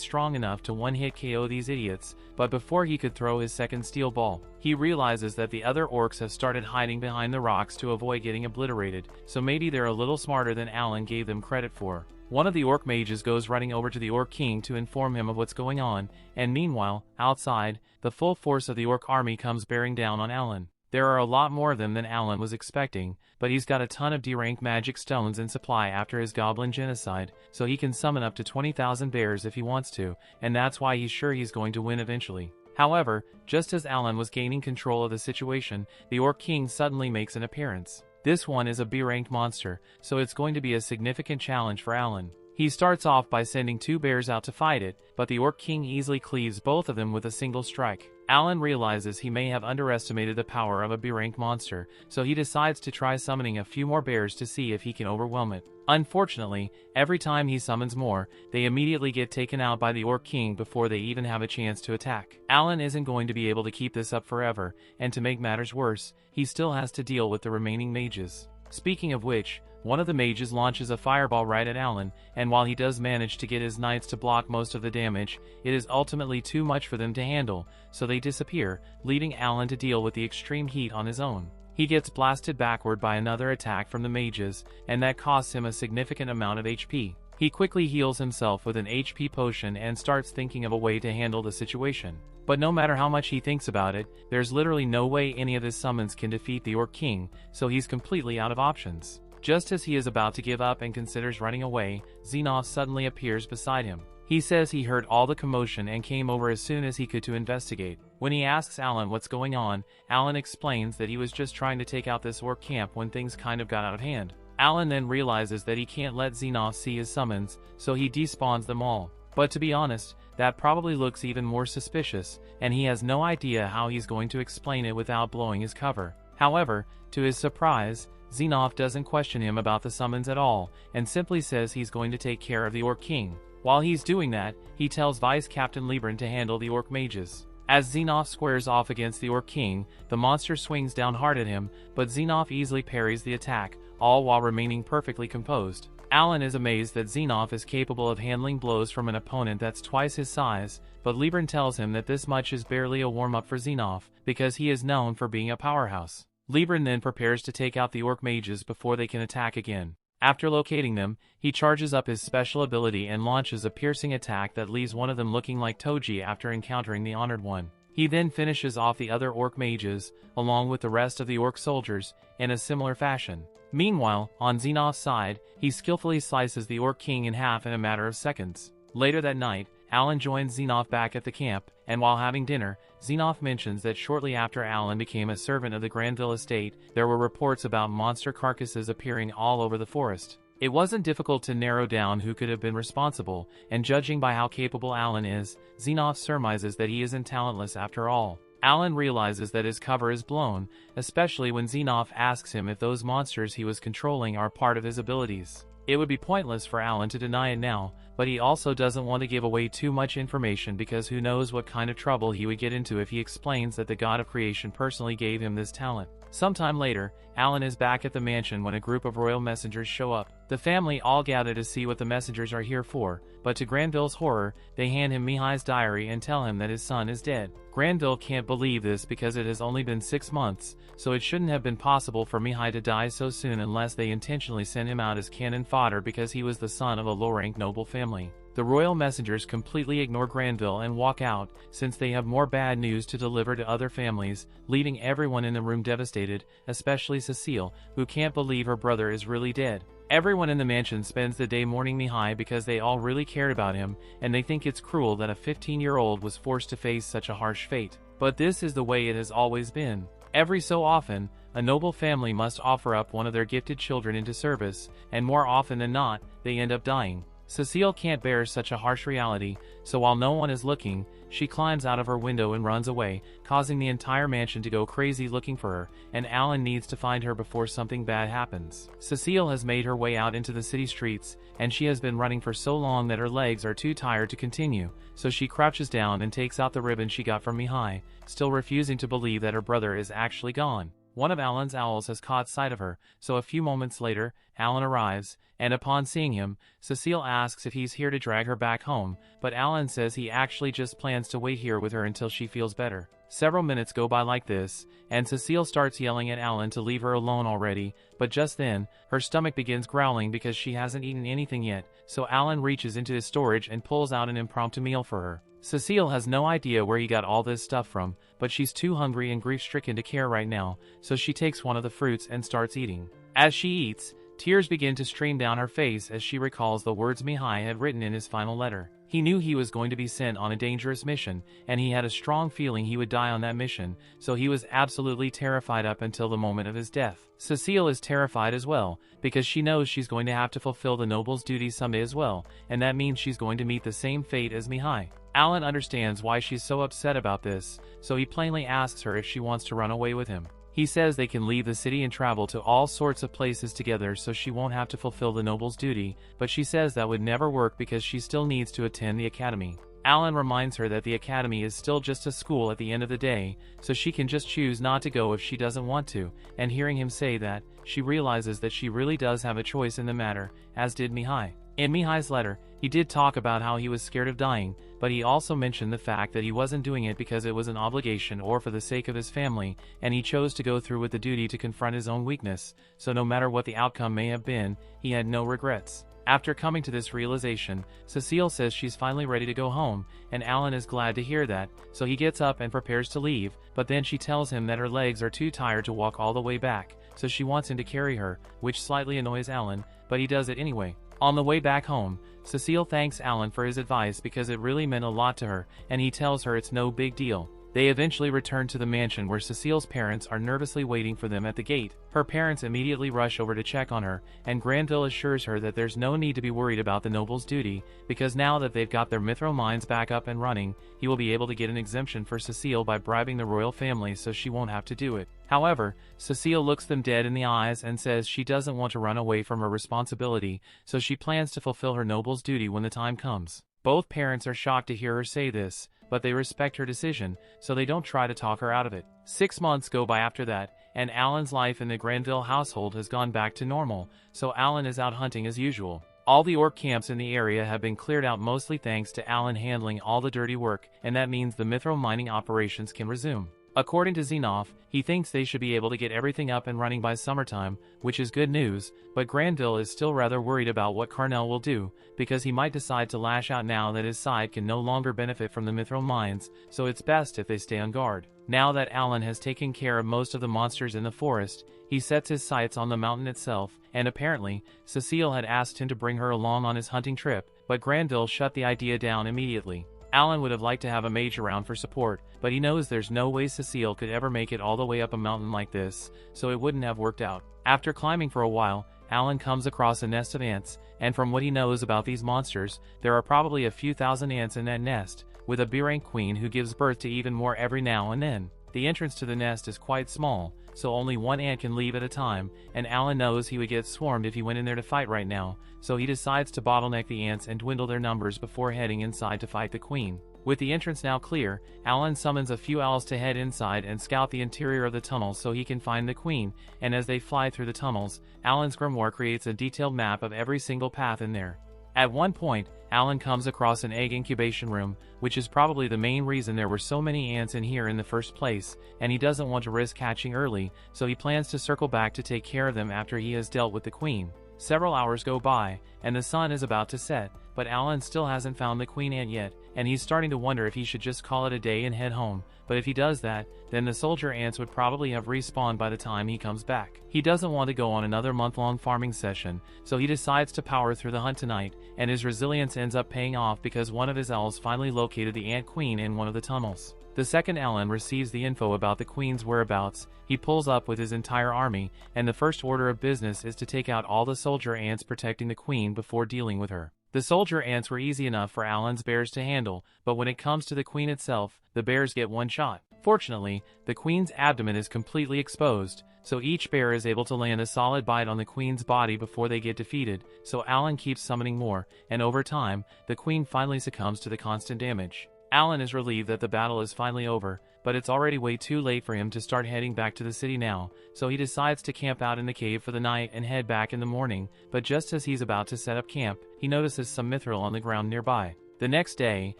strong enough to one-hit KO these idiots, but before he could throw his second steel ball, he realizes that the other orcs have started hiding behind the rocks to avoid getting obliterated, so maybe they're a little smarter than Alan gave them credit for. One of the orc mages goes running over to the orc king to inform him of what's going on, and meanwhile, outside, the full force of the orc army comes bearing down on Alan. There are a lot more of them than Alan was expecting, but he's got a ton of D-rank magic stones in supply after his goblin genocide, so he can summon up to 20,000 bears if he wants to, and that's why he's sure he's going to win eventually. However, just as Alan was gaining control of the situation, the orc king suddenly makes an appearance. This one is a B-ranked monster, so it's going to be a significant challenge for Alan. He starts off by sending 2 bears out to fight it, but the orc king easily cleaves both of them with a single strike. Alan realizes he may have underestimated the power of a B-rank monster, so he decides to try summoning a few more bears to see if he can overwhelm it. Unfortunately, every time he summons more, they immediately get taken out by the orc king before they even have a chance to attack. Alan isn't going to be able to keep this up forever, and to make matters worse, he still has to deal with the remaining mages. Speaking of which, one of the mages launches a fireball right at Alan, and while he does manage to get his knights to block most of the damage, it is ultimately too much for them to handle, so they disappear, leaving Alan to deal with the extreme heat on his own. He gets blasted backward by another attack from the mages, and that costs him a significant amount of HP. He quickly heals himself with an HP potion and starts thinking of a way to handle the situation. But no matter how much he thinks about it, there's literally no way any of his summons can defeat the Orc King, so he's completely out of options. Just as he is about to give up and considers running away, Xenoph suddenly appears beside him. He says he heard all the commotion and came over as soon as he could to investigate. When he asks Alan what's going on, Alan explains that he was just trying to take out this orc camp when things kind of got out of hand. Alan then realizes that he can't let Xenoph see his summons, so he despawns them all. But to be honest, that probably looks even more suspicious, and he has no idea how he's going to explain it without blowing his cover. However, to his surprise, Xenoph doesn't question him about the summons at all, and simply says he's going to take care of the Orc King. While he's doing that, he tells Vice Captain Libran to handle the Orc Mages. As Xenoph squares off against the Orc King, the monster swings down hard at him, but Xenoph easily parries the attack, all while remaining perfectly composed. Alan is amazed that Xenoph is capable of handling blows from an opponent that's twice his size, but Libran tells him that this much is barely a warm-up for Xenoph, because he is known for being a powerhouse. Libran then prepares to take out the Orc Mages before they can attack again. After locating them, he charges up his special ability and launches a piercing attack that leaves one of them looking like Toji after encountering the Honored One. He then finishes off the other Orc Mages, along with the rest of the Orc soldiers, in a similar fashion. Meanwhile, on Xenoph's side, he skillfully slices the Orc King in half in a matter of seconds. Later that night, Alan joins Xenoph back at the camp, and while having dinner, Xenoph mentions that shortly after Alan became a servant of the Granville estate, there were reports about monster carcasses appearing all over the forest. It wasn't difficult to narrow down who could have been responsible, and judging by how capable Alan is, Xenoph surmises that he isn't talentless after all. Alan realizes that his cover is blown, especially when Xenoph asks him if those monsters he was controlling are part of his abilities. It would be pointless for Alan to deny it now, but he also doesn't want to give away too much information because who knows what kind of trouble he would get into if he explains that the god of creation personally gave him this talent. Sometime later, Alan is back at the mansion when a group of royal messengers show up. The family all gather to see what the messengers are here for, but to Granville's horror, they hand him Mihai's diary and tell him that his son is dead. Granville can't believe this because it has only been 6 months, so it shouldn't have been possible for Mihai to die so soon unless they intentionally sent him out as cannon fodder because he was the son of a low-rank noble family. The royal messengers completely ignore Granville and walk out, since they have more bad news to deliver to other families, leaving everyone in the room devastated, especially Cecile, who can't believe her brother is really dead. Everyone in the mansion spends the day mourning Mihai because they all really cared about him, and they think it's cruel that a 15-year-old was forced to face such a harsh fate. But this is the way it has always been. Every so often, a noble family must offer up one of their gifted children into service, and more often than not, they end up dying. Cecile can't bear such a harsh reality, so while no one is looking, she climbs out of her window and runs away, causing the entire mansion to go crazy looking for her, and Alan needs to find her before something bad happens. Cecile has made her way out into the city streets, and she has been running for so long that her legs are too tired to continue, so she crouches down and takes out the ribbon she got from Mihai, still refusing to believe that her brother is actually gone. One of Alan's owls has caught sight of her, so a few moments later, Alan arrives, and upon seeing him, Cecile asks if he's here to drag her back home, but Alan says he actually just plans to wait here with her until she feels better. Several minutes go by like this, and Cecile starts yelling at Alan to leave her alone already, but just then, her stomach begins growling because she hasn't eaten anything yet, so Alan reaches into his storage and pulls out an impromptu meal for her. Cecile has no idea where he got all this stuff from, but she's too hungry and grief-stricken to care right now, so she takes one of the fruits and starts eating. As she eats, tears begin to stream down her face as she recalls the words Mihai had written in his final letter. He knew he was going to be sent on a dangerous mission, and he had a strong feeling he would die on that mission, so he was absolutely terrified up until the moment of his death. Cecile is terrified as well, because she knows she's going to have to fulfill the noble's duties someday as well, and that means she's going to meet the same fate as Mihai. Alan understands why she's so upset about this, so he plainly asks her if she wants to run away with him. He says they can leave the city and travel to all sorts of places together so she won't have to fulfill the noble's duty, but she says that would never work because she still needs to attend the academy. Alan reminds her that the academy is still just a school at the end of the day, so she can just choose not to go if she doesn't want to, and hearing him say that, she realizes that she really does have a choice in the matter, as did Mihai. In Mihai's letter, he did talk about how he was scared of dying, but he also mentioned the fact that he wasn't doing it because it was an obligation or for the sake of his family, and he chose to go through with the duty to confront his own weakness, so no matter what the outcome may have been, he had no regrets. After coming to this realization, Cecile says she's finally ready to go home, and Alan is glad to hear that, so he gets up and prepares to leave, but then she tells him that her legs are too tired to walk all the way back, so she wants him to carry her, which slightly annoys Alan, but he does it anyway. On the way back home, Cecile thanks Alan for his advice because it really meant a lot to her, and he tells her it's no big deal. They eventually return to the mansion where Cecile's parents are nervously waiting for them at the gate. Her parents immediately rush over to check on her, and Granville assures her that there's no need to be worried about the noble's duty, because now that they've got their mithril mines back up and running, he will be able to get an exemption for Cecile by bribing the royal family so she won't have to do it. However, Cecile looks them dead in the eyes and says she doesn't want to run away from her responsibility, so she plans to fulfill her noble's duty when the time comes. Both parents are shocked to hear her say this, but they respect her decision, so they don't try to talk her out of it. 6 months go by after that, and Alan's life in the Granville household has gone back to normal, so Alan is out hunting as usual. All the orc camps in the area have been cleared out mostly thanks to Alan handling all the dirty work, and that means the mithril mining operations can resume. According to Xenoph, he thinks they should be able to get everything up and running by summertime, which is good news, but Granville is still rather worried about what Carnell will do, because he might decide to lash out now that his side can no longer benefit from the mithril mines, so it's best if they stay on guard. Now that Alan has taken care of most of the monsters in the forest, he sets his sights on the mountain itself, and apparently, Cecile had asked him to bring her along on his hunting trip, but Granville shut the idea down immediately. Alan would have liked to have a mage around for support, but he knows there's no way Cecile could ever make it all the way up a mountain like this, so it wouldn't have worked out. After climbing for a while, Alan comes across a nest of ants, and from what he knows about these monsters, there are probably a few thousand ants in that nest, with a B-rank queen who gives birth to even more every now and then. The entrance to the nest is quite small, so only one ant can leave at a time, and Alan knows he would get swarmed if he went in there to fight right now, so he decides to bottleneck the ants and dwindle their numbers before heading inside to fight the queen. With the entrance now clear, Alan summons a few owls to head inside and scout the interior of the tunnel so he can find the queen, and as they fly through the tunnels, Alan's grimoire creates a detailed map of every single path in there. At one point, Alan comes across an egg incubation room, which is probably the main reason there were so many ants in here in the first place, and he doesn't want to risk hatching early, so he plans to circle back to take care of them after he has dealt with the queen. Several hours go by, and the sun is about to set, but Alan still hasn't found the queen ant yet, and he's starting to wonder if he should just call it a day and head home, but if he does that, then the soldier ants would probably have respawned by the time he comes back. He doesn't want to go on another month-long farming session, so he decides to power through the hunt tonight, and his resilience ends up paying off because one of his owls finally located the ant queen in one of the tunnels. The second Alan receives the info about the queen's whereabouts, he pulls up with his entire army, and the first order of business is to take out all the soldier ants protecting the queen before dealing with her. The soldier ants were easy enough for Alan's bears to handle, but when it comes to the queen itself, the bears get one shot. Fortunately, the queen's abdomen is completely exposed, so each bear is able to land a solid bite on the queen's body before they get defeated, so Alan keeps summoning more, and over time, the queen finally succumbs to the constant damage. Alan is relieved that the battle is finally over, but it's already way too late for him to start heading back to the city now, so he decides to camp out in the cave for the night and head back in the morning, but just as he's about to set up camp, he notices some mithril on the ground nearby. The next day,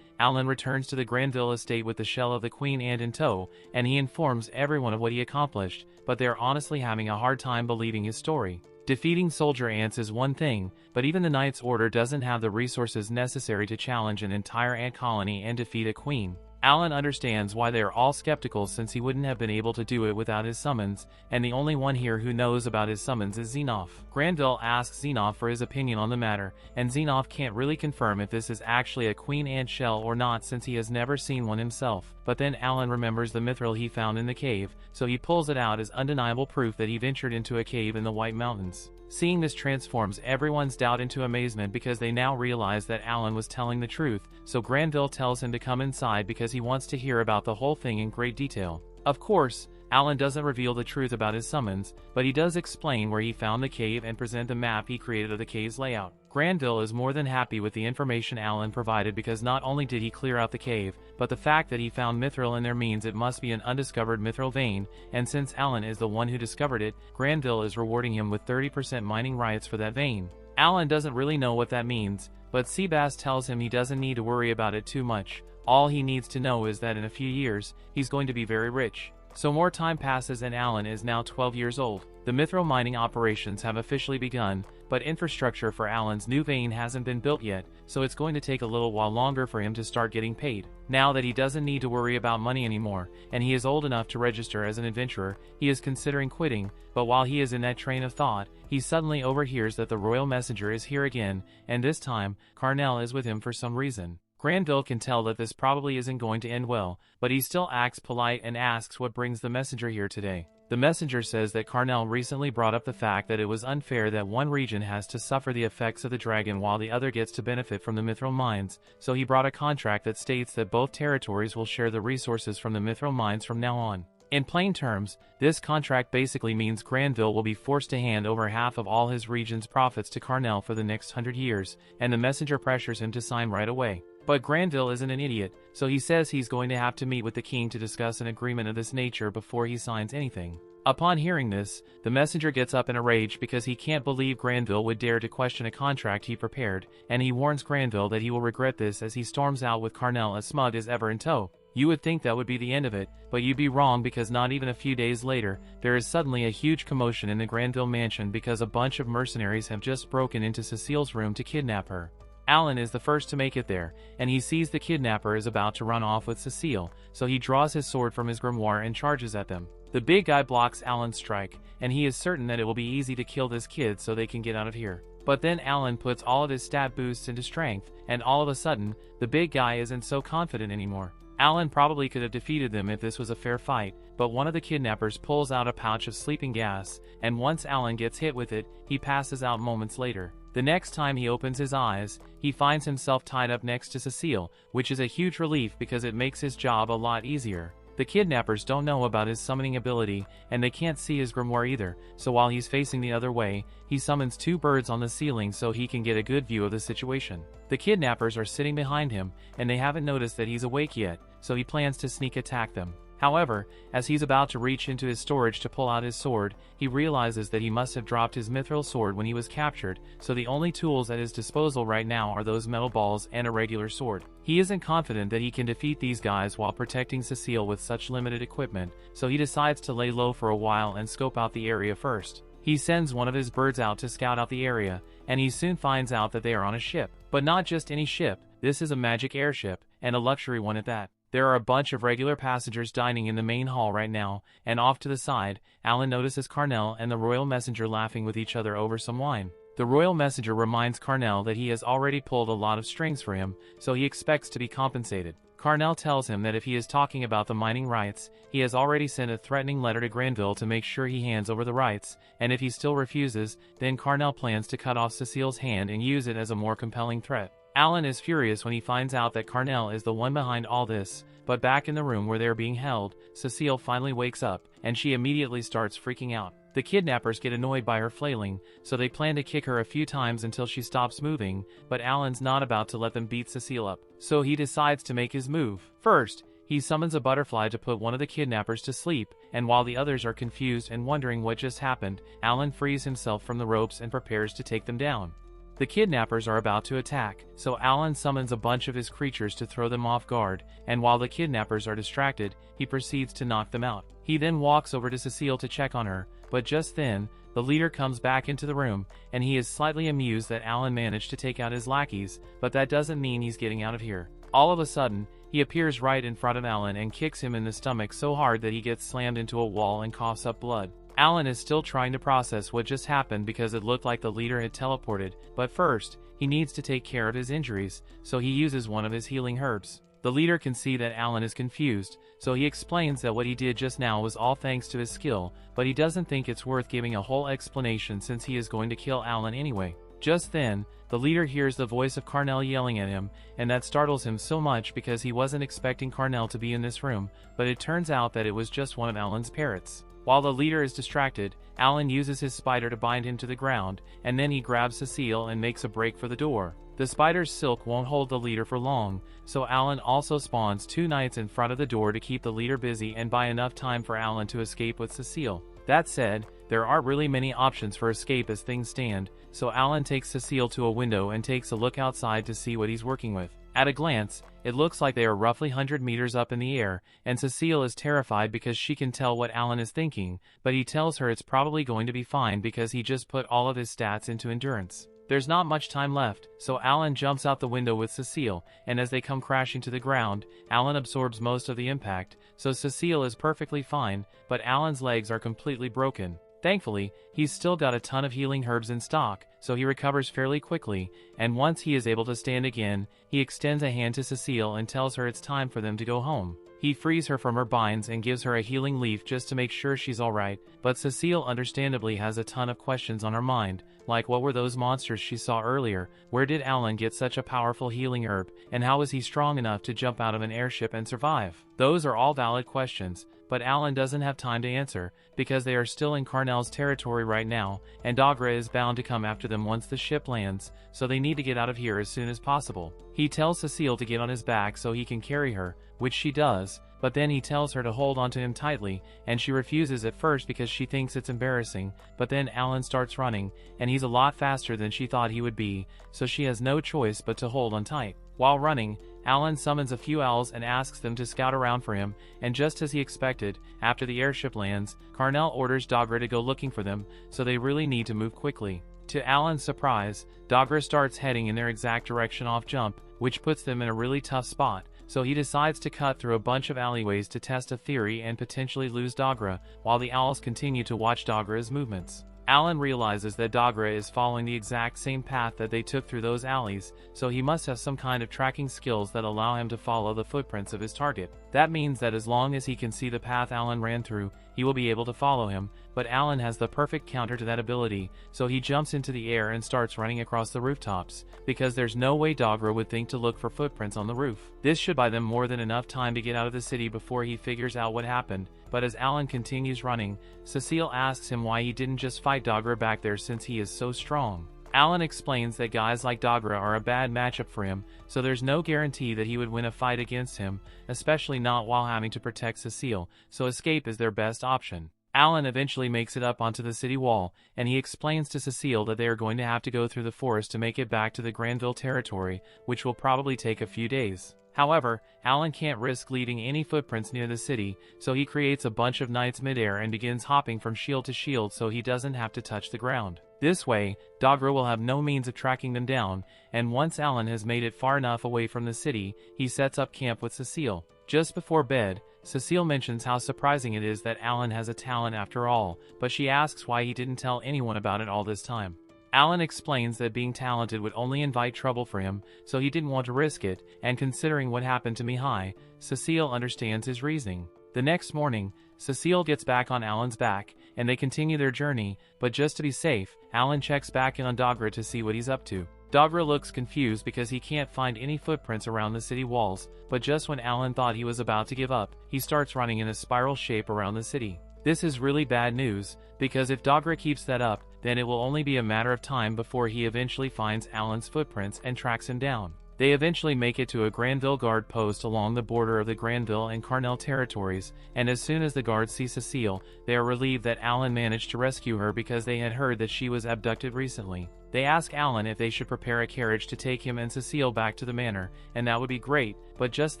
Alan returns to the Granville estate with the shell of the queen ant in tow, and he informs everyone of what he accomplished, but they are honestly having a hard time believing his story. Defeating soldier ants is one thing, but even the Knight's Order doesn't have the resources necessary to challenge an entire ant colony and defeat a queen. Alan understands why they are all skeptical since he wouldn't have been able to do it without his summons, and the only one here who knows about his summons is Xenoph. Granville asks Xenoph for his opinion on the matter, and Xenoph can't really confirm if this is actually a queen ant shell or not since he has never seen one himself. But then Alan remembers the mithril he found in the cave, so he pulls it out as undeniable proof that he ventured into a cave in the White Mountains. Seeing this transforms everyone's doubt into amazement because they now realize that Alan was telling the truth, so Granville tells him to come inside because he wants to hear about the whole thing in great detail. Of course, Alan doesn't reveal the truth about his summons, but he does explain where he found the cave and present the map he created of the cave's layout. Granville is more than happy with the information Alan provided because not only did he clear out the cave, but the fact that he found mithril in there means it must be an undiscovered mithril vein, and since Alan is the one who discovered it, Granville is rewarding him with 30% mining rights for that vein. Alan doesn't really know what that means, but Seabass tells him he doesn't need to worry about it too much. All he needs to know is that in a few years, he's going to be very rich. So more time passes and Alan is now 12 years old. The mithril mining operations have officially begun, but infrastructure for Alan's new vein hasn't been built yet, so it's going to take a little while longer for him to start getting paid. Now that he doesn't need to worry about money anymore, and he is old enough to register as an adventurer, he is considering quitting, but while he is in that train of thought, he suddenly overhears that the royal messenger is here again, and this time, Carnell is with him for some reason. Granville can tell that this probably isn't going to end well, but he still acts polite and asks what brings the messenger here today. The messenger says that Carnell recently brought up the fact that it was unfair that one region has to suffer the effects of the dragon while the other gets to benefit from the mithril mines, so he brought a contract that states that both territories will share the resources from the mithril mines from now on. In plain terms, this contract basically means Granville will be forced to hand over half of all his region's profits to Carnell for the next 100 years, and the messenger pressures him to sign right away. But Granville isn't an idiot, so he says he's going to have to meet with the king to discuss an agreement of this nature before he signs anything. Upon hearing this, the messenger gets up in a rage because he can't believe Granville would dare to question a contract he prepared, and he warns Granville that he will regret this as he storms out with Carnell as smug as ever in tow. You would think that would be the end of it, but you'd be wrong because not even a few days later, there is suddenly a huge commotion in the Granville mansion because a bunch of mercenaries have just broken into Cecile's room to kidnap her. Alan is the first to make it there, and he sees the kidnapper is about to run off with Cecile, so he draws his sword from his grimoire and charges at them. The big guy blocks Alan's strike, and he is certain that it will be easy to kill this kid so they can get out of here. But then Alan puts all of his stat boosts into strength, and all of a sudden, the big guy isn't so confident anymore. Alan probably could have defeated them if this was a fair fight, but one of the kidnappers pulls out a pouch of sleeping gas, and once Alan gets hit with it, he passes out moments later. The next time he opens his eyes, he finds himself tied up next to Cecile, which is a huge relief because it makes his job a lot easier. The kidnappers don't know about his summoning ability, and they can't see his grimoire either, so while he's facing the other way, he summons 2 birds on the ceiling so he can get a good view of the situation. The kidnappers are sitting behind him, and they haven't noticed that he's awake yet, so he plans to sneak attack them. However, as he's about to reach into his storage to pull out his sword, he realizes that he must have dropped his mithril sword when he was captured, so the only tools at his disposal right now are those metal balls and a regular sword. He isn't confident that he can defeat these guys while protecting Cecile with such limited equipment, so he decides to lay low for a while and scope out the area first. He sends one of his birds out to scout out the area, and he soon finds out that they are on a ship. But not just any ship, this is a magic airship, and a luxury one at that. There are a bunch of regular passengers dining in the main hall right now, and off to the side, Alan notices Carnell and the royal messenger laughing with each other over some wine. The royal messenger reminds Carnell that he has already pulled a lot of strings for him, so he expects to be compensated. Carnell tells him that if he is talking about the mining rights, he has already sent a threatening letter to Granville to make sure he hands over the rights, and if he still refuses, then Carnell plans to cut off Cecile's hand and use it as a more compelling threat. Alan is furious when he finds out that Carnell is the one behind all this, but back in the room where they are being held, Cecile finally wakes up, and she immediately starts freaking out. The kidnappers get annoyed by her flailing, so they plan to kick her a few times until she stops moving, but Alan's not about to let them beat Cecile up, so he decides to make his move. First, he summons a butterfly to put one of the kidnappers to sleep, and while the others are confused and wondering what just happened, Alan frees himself from the ropes and prepares to take them down. The kidnappers are about to attack, so Alan summons a bunch of his creatures to throw them off guard, and while the kidnappers are distracted, he proceeds to knock them out. He then walks over to Cecile to check on her, but just then, the leader comes back into the room, and he is slightly amused that Alan managed to take out his lackeys, but that doesn't mean he's getting out of here. All of a sudden, he appears right in front of Alan and kicks him in the stomach so hard that he gets slammed into a wall and coughs up blood. Alan is still trying to process what just happened because it looked like the leader had teleported, but first, he needs to take care of his injuries, so he uses one of his healing herbs. The leader can see that Alan is confused, so he explains that what he did just now was all thanks to his skill, but he doesn't think it's worth giving a whole explanation since he is going to kill Alan anyway. Just then, the leader hears the voice of Carnell yelling at him, and that startles him so much because he wasn't expecting Carnell to be in this room, but it turns out that it was just one of Alan's parrots. While the leader is distracted, Alan uses his spider to bind him to the ground, and then he grabs Cecile and makes a break for the door. The spider's silk won't hold the leader for long, so Alan also spawns 2 knights in front of the door to keep the leader busy and buy enough time for Alan to escape with Cecile. That said, there aren't really many options for escape as things stand, so Alan takes Cecile to a window and takes a look outside to see what he's working with. At a glance, it looks like they are roughly 100 meters up in the air, and Cecile is terrified because she can tell what Alan is thinking, but he tells her it's probably going to be fine because he just put all of his stats into endurance. There's not much time left, so Alan jumps out the window with Cecile, and as they come crashing to the ground, Alan absorbs most of the impact, so Cecile is perfectly fine, but Alan's legs are completely broken. Thankfully, he's still got a ton of healing herbs in stock, so he recovers fairly quickly, and once he is able to stand again, he extends a hand to Cecile and tells her it's time for them to go home. He frees her from her binds and gives her a healing leaf just to make sure she's alright, but Cecile understandably has a ton of questions on her mind, like what were those monsters she saw earlier, where did Alan get such a powerful healing herb, and how was he strong enough to jump out of an airship and survive? Those are all valid questions, but Alan doesn't have time to answer, because they are still in Carnell's territory right now, and Dogra is bound to come after them once the ship lands, so they need to get out of here as soon as possible. He tells Cecile to get on his back so he can carry her, which she does, but then he tells her to hold onto him tightly, and she refuses at first because she thinks it's embarrassing, but then Alan starts running, and he's a lot faster than she thought he would be, so she has no choice but to hold on tight. While running, Alan summons a few owls and asks them to scout around for him, and just as he expected, after the airship lands, Carnell orders Dogra to go looking for them, so they really need to move quickly. To Alan's surprise, Dogra starts heading in their exact direction off jump, which puts them in a really tough spot, so he decides to cut through a bunch of alleyways to test a theory and potentially lose Dogra, while the owls continue to watch Dogra's movements. Alan realizes that Dogra is following the exact same path that they took through those alleys, so he must have some kind of tracking skills that allow him to follow the footprints of his target. That means that as long as he can see the path Alan ran through, he will be able to follow him, but Alan has the perfect counter to that ability, so he jumps into the air and starts running across the rooftops, because there's no way Dogra would think to look for footprints on the roof. This should buy them more than enough time to get out of the city before he figures out what happened, but as Alan continues running, Cecile asks him why he didn't just fight Dogra back there since he is so strong. Alan explains that guys like Dogra are a bad matchup for him, so there's no guarantee that he would win a fight against him, especially not while having to protect Cecile, so escape is their best option. Alan eventually makes it up onto the city wall, and he explains to Cecile that they are going to have to go through the forest to make it back to the Granville territory, which will probably take a few days. However, Alan can't risk leaving any footprints near the city, so he creates a bunch of knights midair and begins hopping from shield to shield so he doesn't have to touch the ground. This way, Dogra will have no means of tracking them down, and once Alan has made it far enough away from the city, he sets up camp with Cecile. Just before bed, Cecile mentions how surprising it is that Alan has a talent after all, but she asks why he didn't tell anyone about it all this time. Alan explains that being talented would only invite trouble for him, so he didn't want to risk it, and considering what happened to Mihai, Cecile understands his reasoning. The next morning, Cecile gets back on Alan's back, and they continue their journey, but just to be safe, Alan checks back in on Dogra to see what he's up to. Dogra looks confused because he can't find any footprints around the city walls, but just when Alan thought he was about to give up, he starts running in a spiral shape around the city. This is really bad news, because if Dogra keeps that up, then it will only be a matter of time before he eventually finds Alan's footprints and tracks him down. They eventually make it to a Granville guard post along the border of the Granville and Carnell territories, and as soon as the guards see Cecile, they are relieved that Alan managed to rescue her because they had heard that she was abducted recently. They ask Alan if they should prepare a carriage to take him and Cecile back to the manor, and that would be great, but just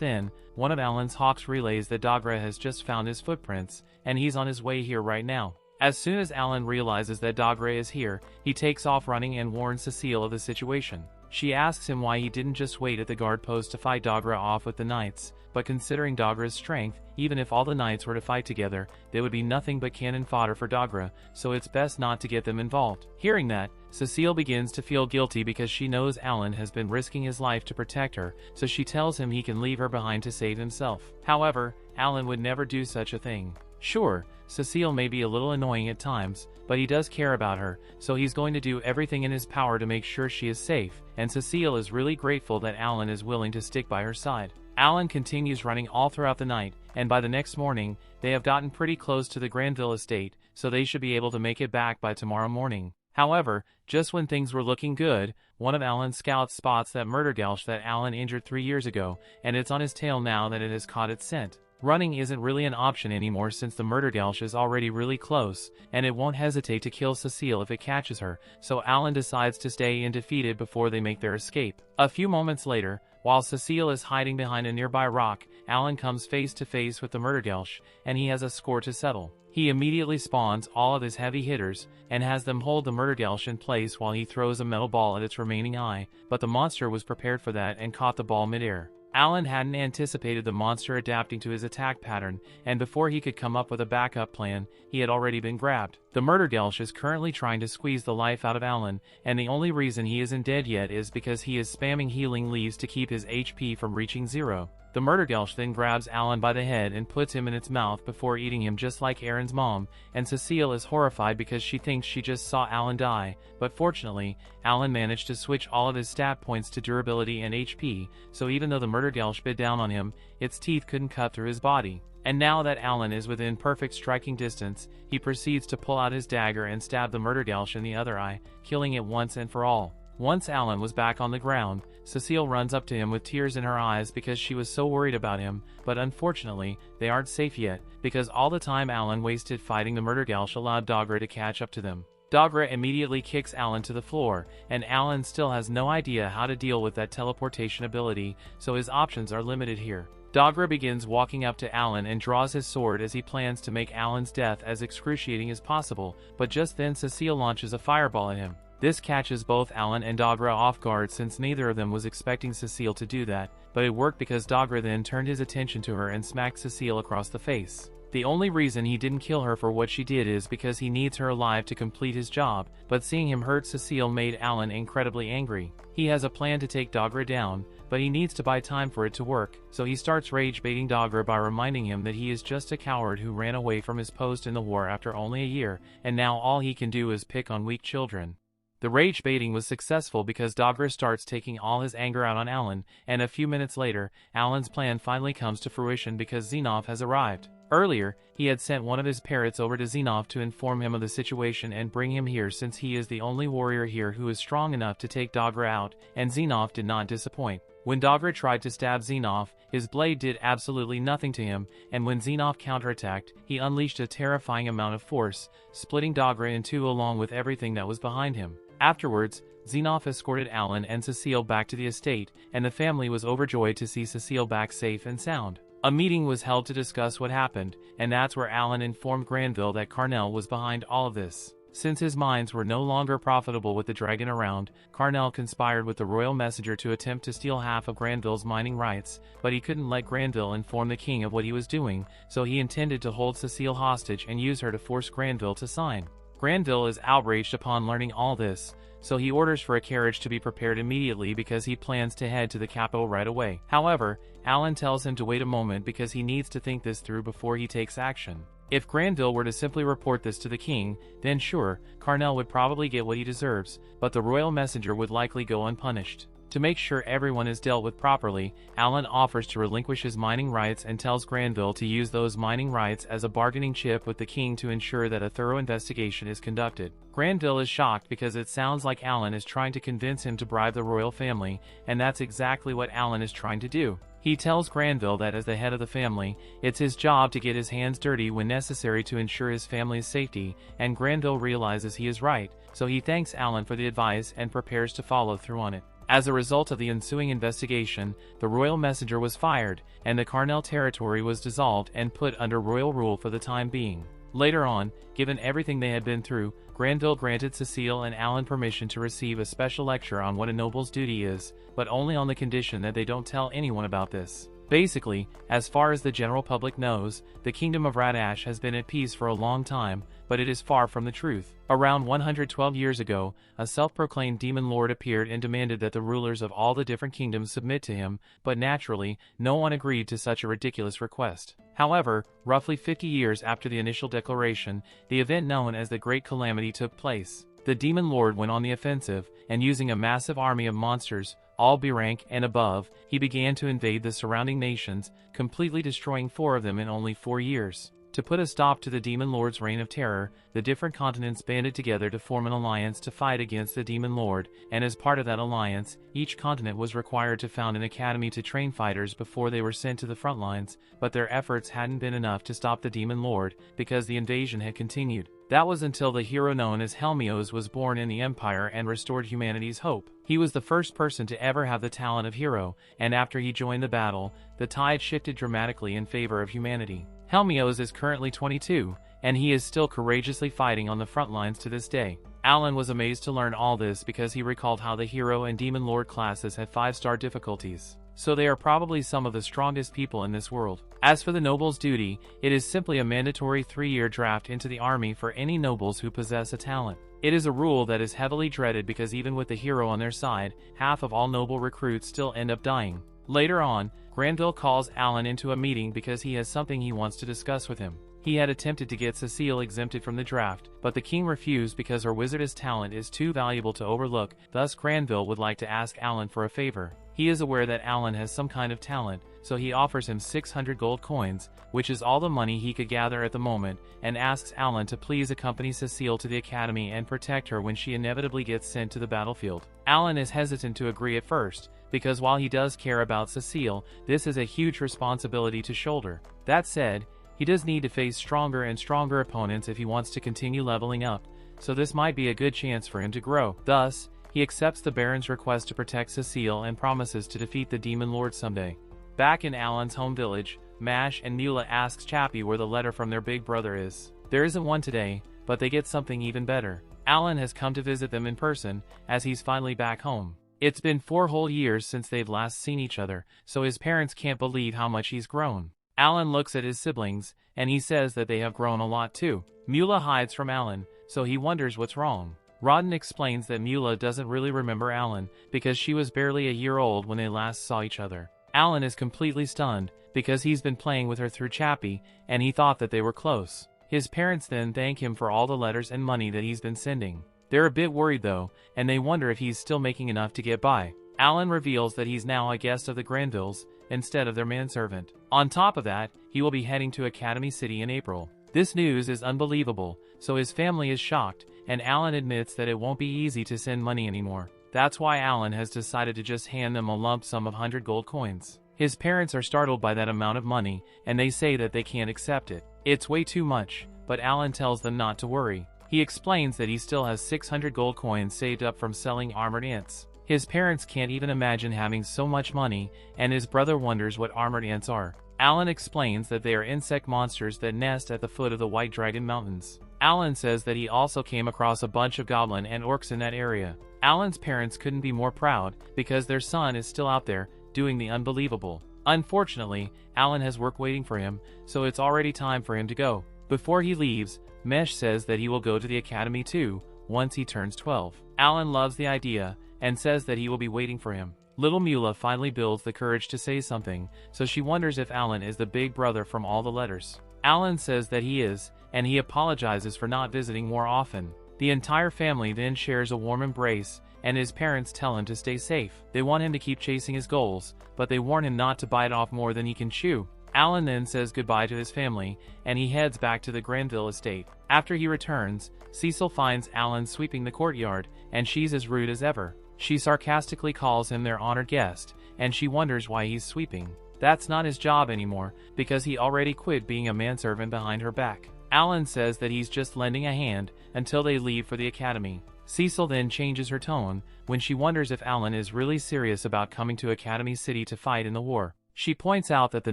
then, one of Alan's hawks relays that Dogra has just found his footprints, and he's on his way here right now. As soon as Alan realizes that Dogra is here, he takes off running and warns Cecile of the situation. She asks him why he didn't just wait at the guard post to fight Dogra off with the knights, but considering Dogra's strength, even if all the knights were to fight together, they would be nothing but cannon fodder for Dogra, so it's best not to get them involved. Hearing that, Cecile begins to feel guilty because she knows Alan has been risking his life to protect her, so she tells him he can leave her behind to save himself. However, Alan would never do such a thing. Sure, Cecile may be a little annoying at times, but he does care about her, so he's going to do everything in his power to make sure she is safe, and Cecile is really grateful that Alan is willing to stick by her side. Alan continues running all throughout the night, and by the next morning, they have gotten pretty close to the Granville estate, so they should be able to make it back by tomorrow morning. However, just when things were looking good, one of Alan's scouts spots that murder gulch that Alan injured 3 years ago, and it's on his tail now that it has caught its scent. Running isn't really an option anymore since the murder gulch is already really close, and it won't hesitate to kill Cecile if it catches her, so Alan decides to stay undefeated before they make their escape. A few moments later, while Cecile is hiding behind a nearby rock, Alan comes face to face with the murder gulch, and he has a score to settle. He immediately spawns all of his heavy hitters, and has them hold the murder gulch in place while he throws a metal ball at its remaining eye, but the monster was prepared for that and caught the ball midair. Alan hadn't anticipated the monster adapting to his attack pattern, and before he could come up with a backup plan, he had already been grabbed. The murder gulch is currently trying to squeeze the life out of Alan, and the only reason he isn't dead yet is because he is spamming healing leaves to keep his HP from reaching 0. The murder gulch then grabs Alan by the head and puts him in its mouth before eating him just like Aaron's mom, and Cecile is horrified because she thinks she just saw Alan die, but fortunately, Alan managed to switch all of his stat points to durability and HP, so even though the murder gulch bit down on him, its teeth couldn't cut through his body. And now that Alan is within perfect striking distance, he proceeds to pull out his dagger and stab the murder gulch in the other eye, killing it once and for all. Once Alan was back on the ground, Cecile runs up to him with tears in her eyes because she was so worried about him, but unfortunately, they aren't safe yet, because all the time Alan wasted fighting the murder gulch allowed Dogra to catch up to them. Dogra immediately kicks Alan to the floor, and Alan still has no idea how to deal with that teleportation ability, so his options are limited here. Dogra begins walking up to Alan and draws his sword as he plans to make Alan's death as excruciating as possible, but just then Cecile launches a fireball at him. This catches both Alan and Dogra off guard since neither of them was expecting Cecile to do that, but it worked because Dogra then turned his attention to her and smacked Cecile across the face. The only reason he didn't kill her for what she did is because he needs her alive to complete his job, but seeing him hurt Cecile made Alan incredibly angry. He has a plan to take Dogra down, but he needs to buy time for it to work, so he starts rage-baiting Dogra by reminding him that he is just a coward who ran away from his post in the war after only a year, and now all he can do is pick on weak children. The rage baiting was successful because Dogra starts taking all his anger out on Alan, and a few minutes later, Alan's plan finally comes to fruition because Xenov has arrived. Earlier, he had sent one of his parrots over to Xenov to inform him of the situation and bring him here since he is the only warrior here who is strong enough to take Dogra out, and Xenov did not disappoint. When Dogra tried to stab Xenov, his blade did absolutely nothing to him, and when Xenov counterattacked, he unleashed a terrifying amount of force, splitting Dogra in two along with everything that was behind him. Afterwards, Xenov escorted Alan and Cecile back to the estate, and the family was overjoyed to see Cecile back safe and sound. A meeting was held to discuss what happened, and that's where Alan informed Granville that Carnell was behind all of this. Since his mines were no longer profitable with the dragon around, Carnell conspired with the royal messenger to attempt to steal half of Granville's mining rights, but he couldn't let Granville inform the king of what he was doing, so he intended to hold Cecile hostage and use her to force Granville to sign. Granville is outraged upon learning all this, so he orders for a carriage to be prepared immediately because he plans to head to the capital right away. However, Alan tells him to wait a moment because he needs to think this through before he takes action. If Granville were to simply report this to the king, then sure, Carnell would probably get what he deserves, but the royal messenger would likely go unpunished. To make sure everyone is dealt with properly, Alan offers to relinquish his mining rights and tells Granville to use those mining rights as a bargaining chip with the king to ensure that a thorough investigation is conducted. Granville is shocked because it sounds like Alan is trying to convince him to bribe the royal family, and that's exactly what Alan is trying to do. He tells Granville that as the head of the family, it's his job to get his hands dirty when necessary to ensure his family's safety, and Granville realizes he is right, so he thanks Alan for the advice and prepares to follow through on it. As a result of the ensuing investigation, the royal messenger was fired, and the Carnell territory was dissolved and put under royal rule for the time being. Later on, given everything they had been through, Granville granted Cecile and Alan permission to receive a special lecture on what a noble's duty is, but only on the condition that they don't tell anyone about this. Basically, as far as the general public knows, the kingdom of Radash has been at peace for a long time, but it is far from the truth. Around 112 years ago, a self-proclaimed demon lord appeared and demanded that the rulers of all the different kingdoms submit to him, but naturally, no one agreed to such a ridiculous request. However, roughly 50 years after the initial declaration, the event known as the Great Calamity took place. The demon lord went on the offensive, and using a massive army of monsters, all B rank and above, he began to invade the surrounding nations, completely destroying 4 of them in only 4 years. To put a stop to the Demon Lord's reign of terror, the different continents banded together to form an alliance to fight against the Demon Lord, and as part of that alliance, each continent was required to found an academy to train fighters before they were sent to the front lines, but their efforts hadn't been enough to stop the Demon Lord, because the invasion had continued. That was until the hero known as Helmios was born in the Empire and restored humanity's hope. He was the first person to ever have the talent of hero, and after he joined the battle, the tide shifted dramatically in favor of humanity. Helmios is currently 22, and he is still courageously fighting on the front lines to this day. Alan was amazed to learn all this because he recalled how the hero and demon lord classes had 5-star difficulties, so they are probably some of the strongest people in this world. As for the noble's duty, it is simply a mandatory 3-year draft into the army for any nobles who possess a talent. It is a rule that is heavily dreaded because even with the hero on their side, half of all noble recruits still end up dying. Later on, Granville calls Alan into a meeting because he has something he wants to discuss with him. He had attempted to get Cecile exempted from the draft, but the king refused because her wizardess talent is too valuable to overlook, thus Granville would like to ask Alan for a favor. He is aware that Alan has some kind of talent, so he offers him 600 gold coins, which is all the money he could gather at the moment, and asks Alan to please accompany Cecile to the academy and protect her when she inevitably gets sent to the battlefield. Alan is hesitant to agree at first, because while he does care about Cecile, this is a huge responsibility to shoulder. That said, he does need to face stronger and stronger opponents if he wants to continue leveling up, so this might be a good chance for him to grow. Thus, he accepts the Baron's request to protect Cecile and promises to defeat the Demon Lord someday. Back in Alan's home village, Mash and Mula asks Chappie where the letter from their big brother is. There isn't one today, but they get something even better. Alan has come to visit them in person, as he's finally back home. It's been 4 whole years since they've last seen each other, so his parents can't believe how much he's grown. Alan looks at his siblings, and he says that they have grown a lot too. Mula hides from Alan, so he wonders what's wrong. Rodden explains that Mula doesn't really remember Alan, because she was barely a year old when they last saw each other. Alan is completely stunned, because he's been playing with her through Chappie, and he thought that they were close. His parents then thank him for all the letters and money that he's been sending. They're a bit worried though, and they wonder if he's still making enough to get by. Alan reveals that he's now a guest of the Granvilles, instead of their manservant. On top of that, he will be heading to Academy City in April. This news is unbelievable, so his family is shocked, and Alan admits that it won't be easy to send money anymore. That's why Alan has decided to just hand them a lump sum of 100 gold coins. His parents are startled by that amount of money, and they say that they can't accept it. It's way too much, but Alan tells them not to worry. He explains that he still has 600 gold coins saved up from selling armored ants. His parents can't even imagine having so much money, and his brother wonders what armored ants are. Alan explains that they are insect monsters that nest at the foot of the White Dragon Mountains. Alan says that he also came across a bunch of goblin and orcs in that area. Alan's parents couldn't be more proud, because their son is still out there, doing the unbelievable. Unfortunately, Alan has work waiting for him, so it's already time for him to go. Before he leaves, Mesh says that he will go to the academy too, once he turns 12. Alan loves the idea, and says that he will be waiting for him. Little Mula finally builds the courage to say something, so she wonders if Alan is the big brother from all the letters. Alan says that he is, and he apologizes for not visiting more often. The entire family then shares a warm embrace, and his parents tell him to stay safe. They want him to keep chasing his goals, but they warn him not to bite off more than he can chew. Alan then says goodbye to his family, and he heads back to the Granville estate. After he returns, Cecil finds Alan sweeping the courtyard, and she's as rude as ever. She sarcastically calls him their honored guest, and she wonders why he's sweeping. That's not his job anymore, because he already quit being a manservant behind her back. Alan says that he's just lending a hand until they leave for the academy. Cecil then changes her tone when she wonders if Alan is really serious about coming to Academy City to fight in the war. She points out that the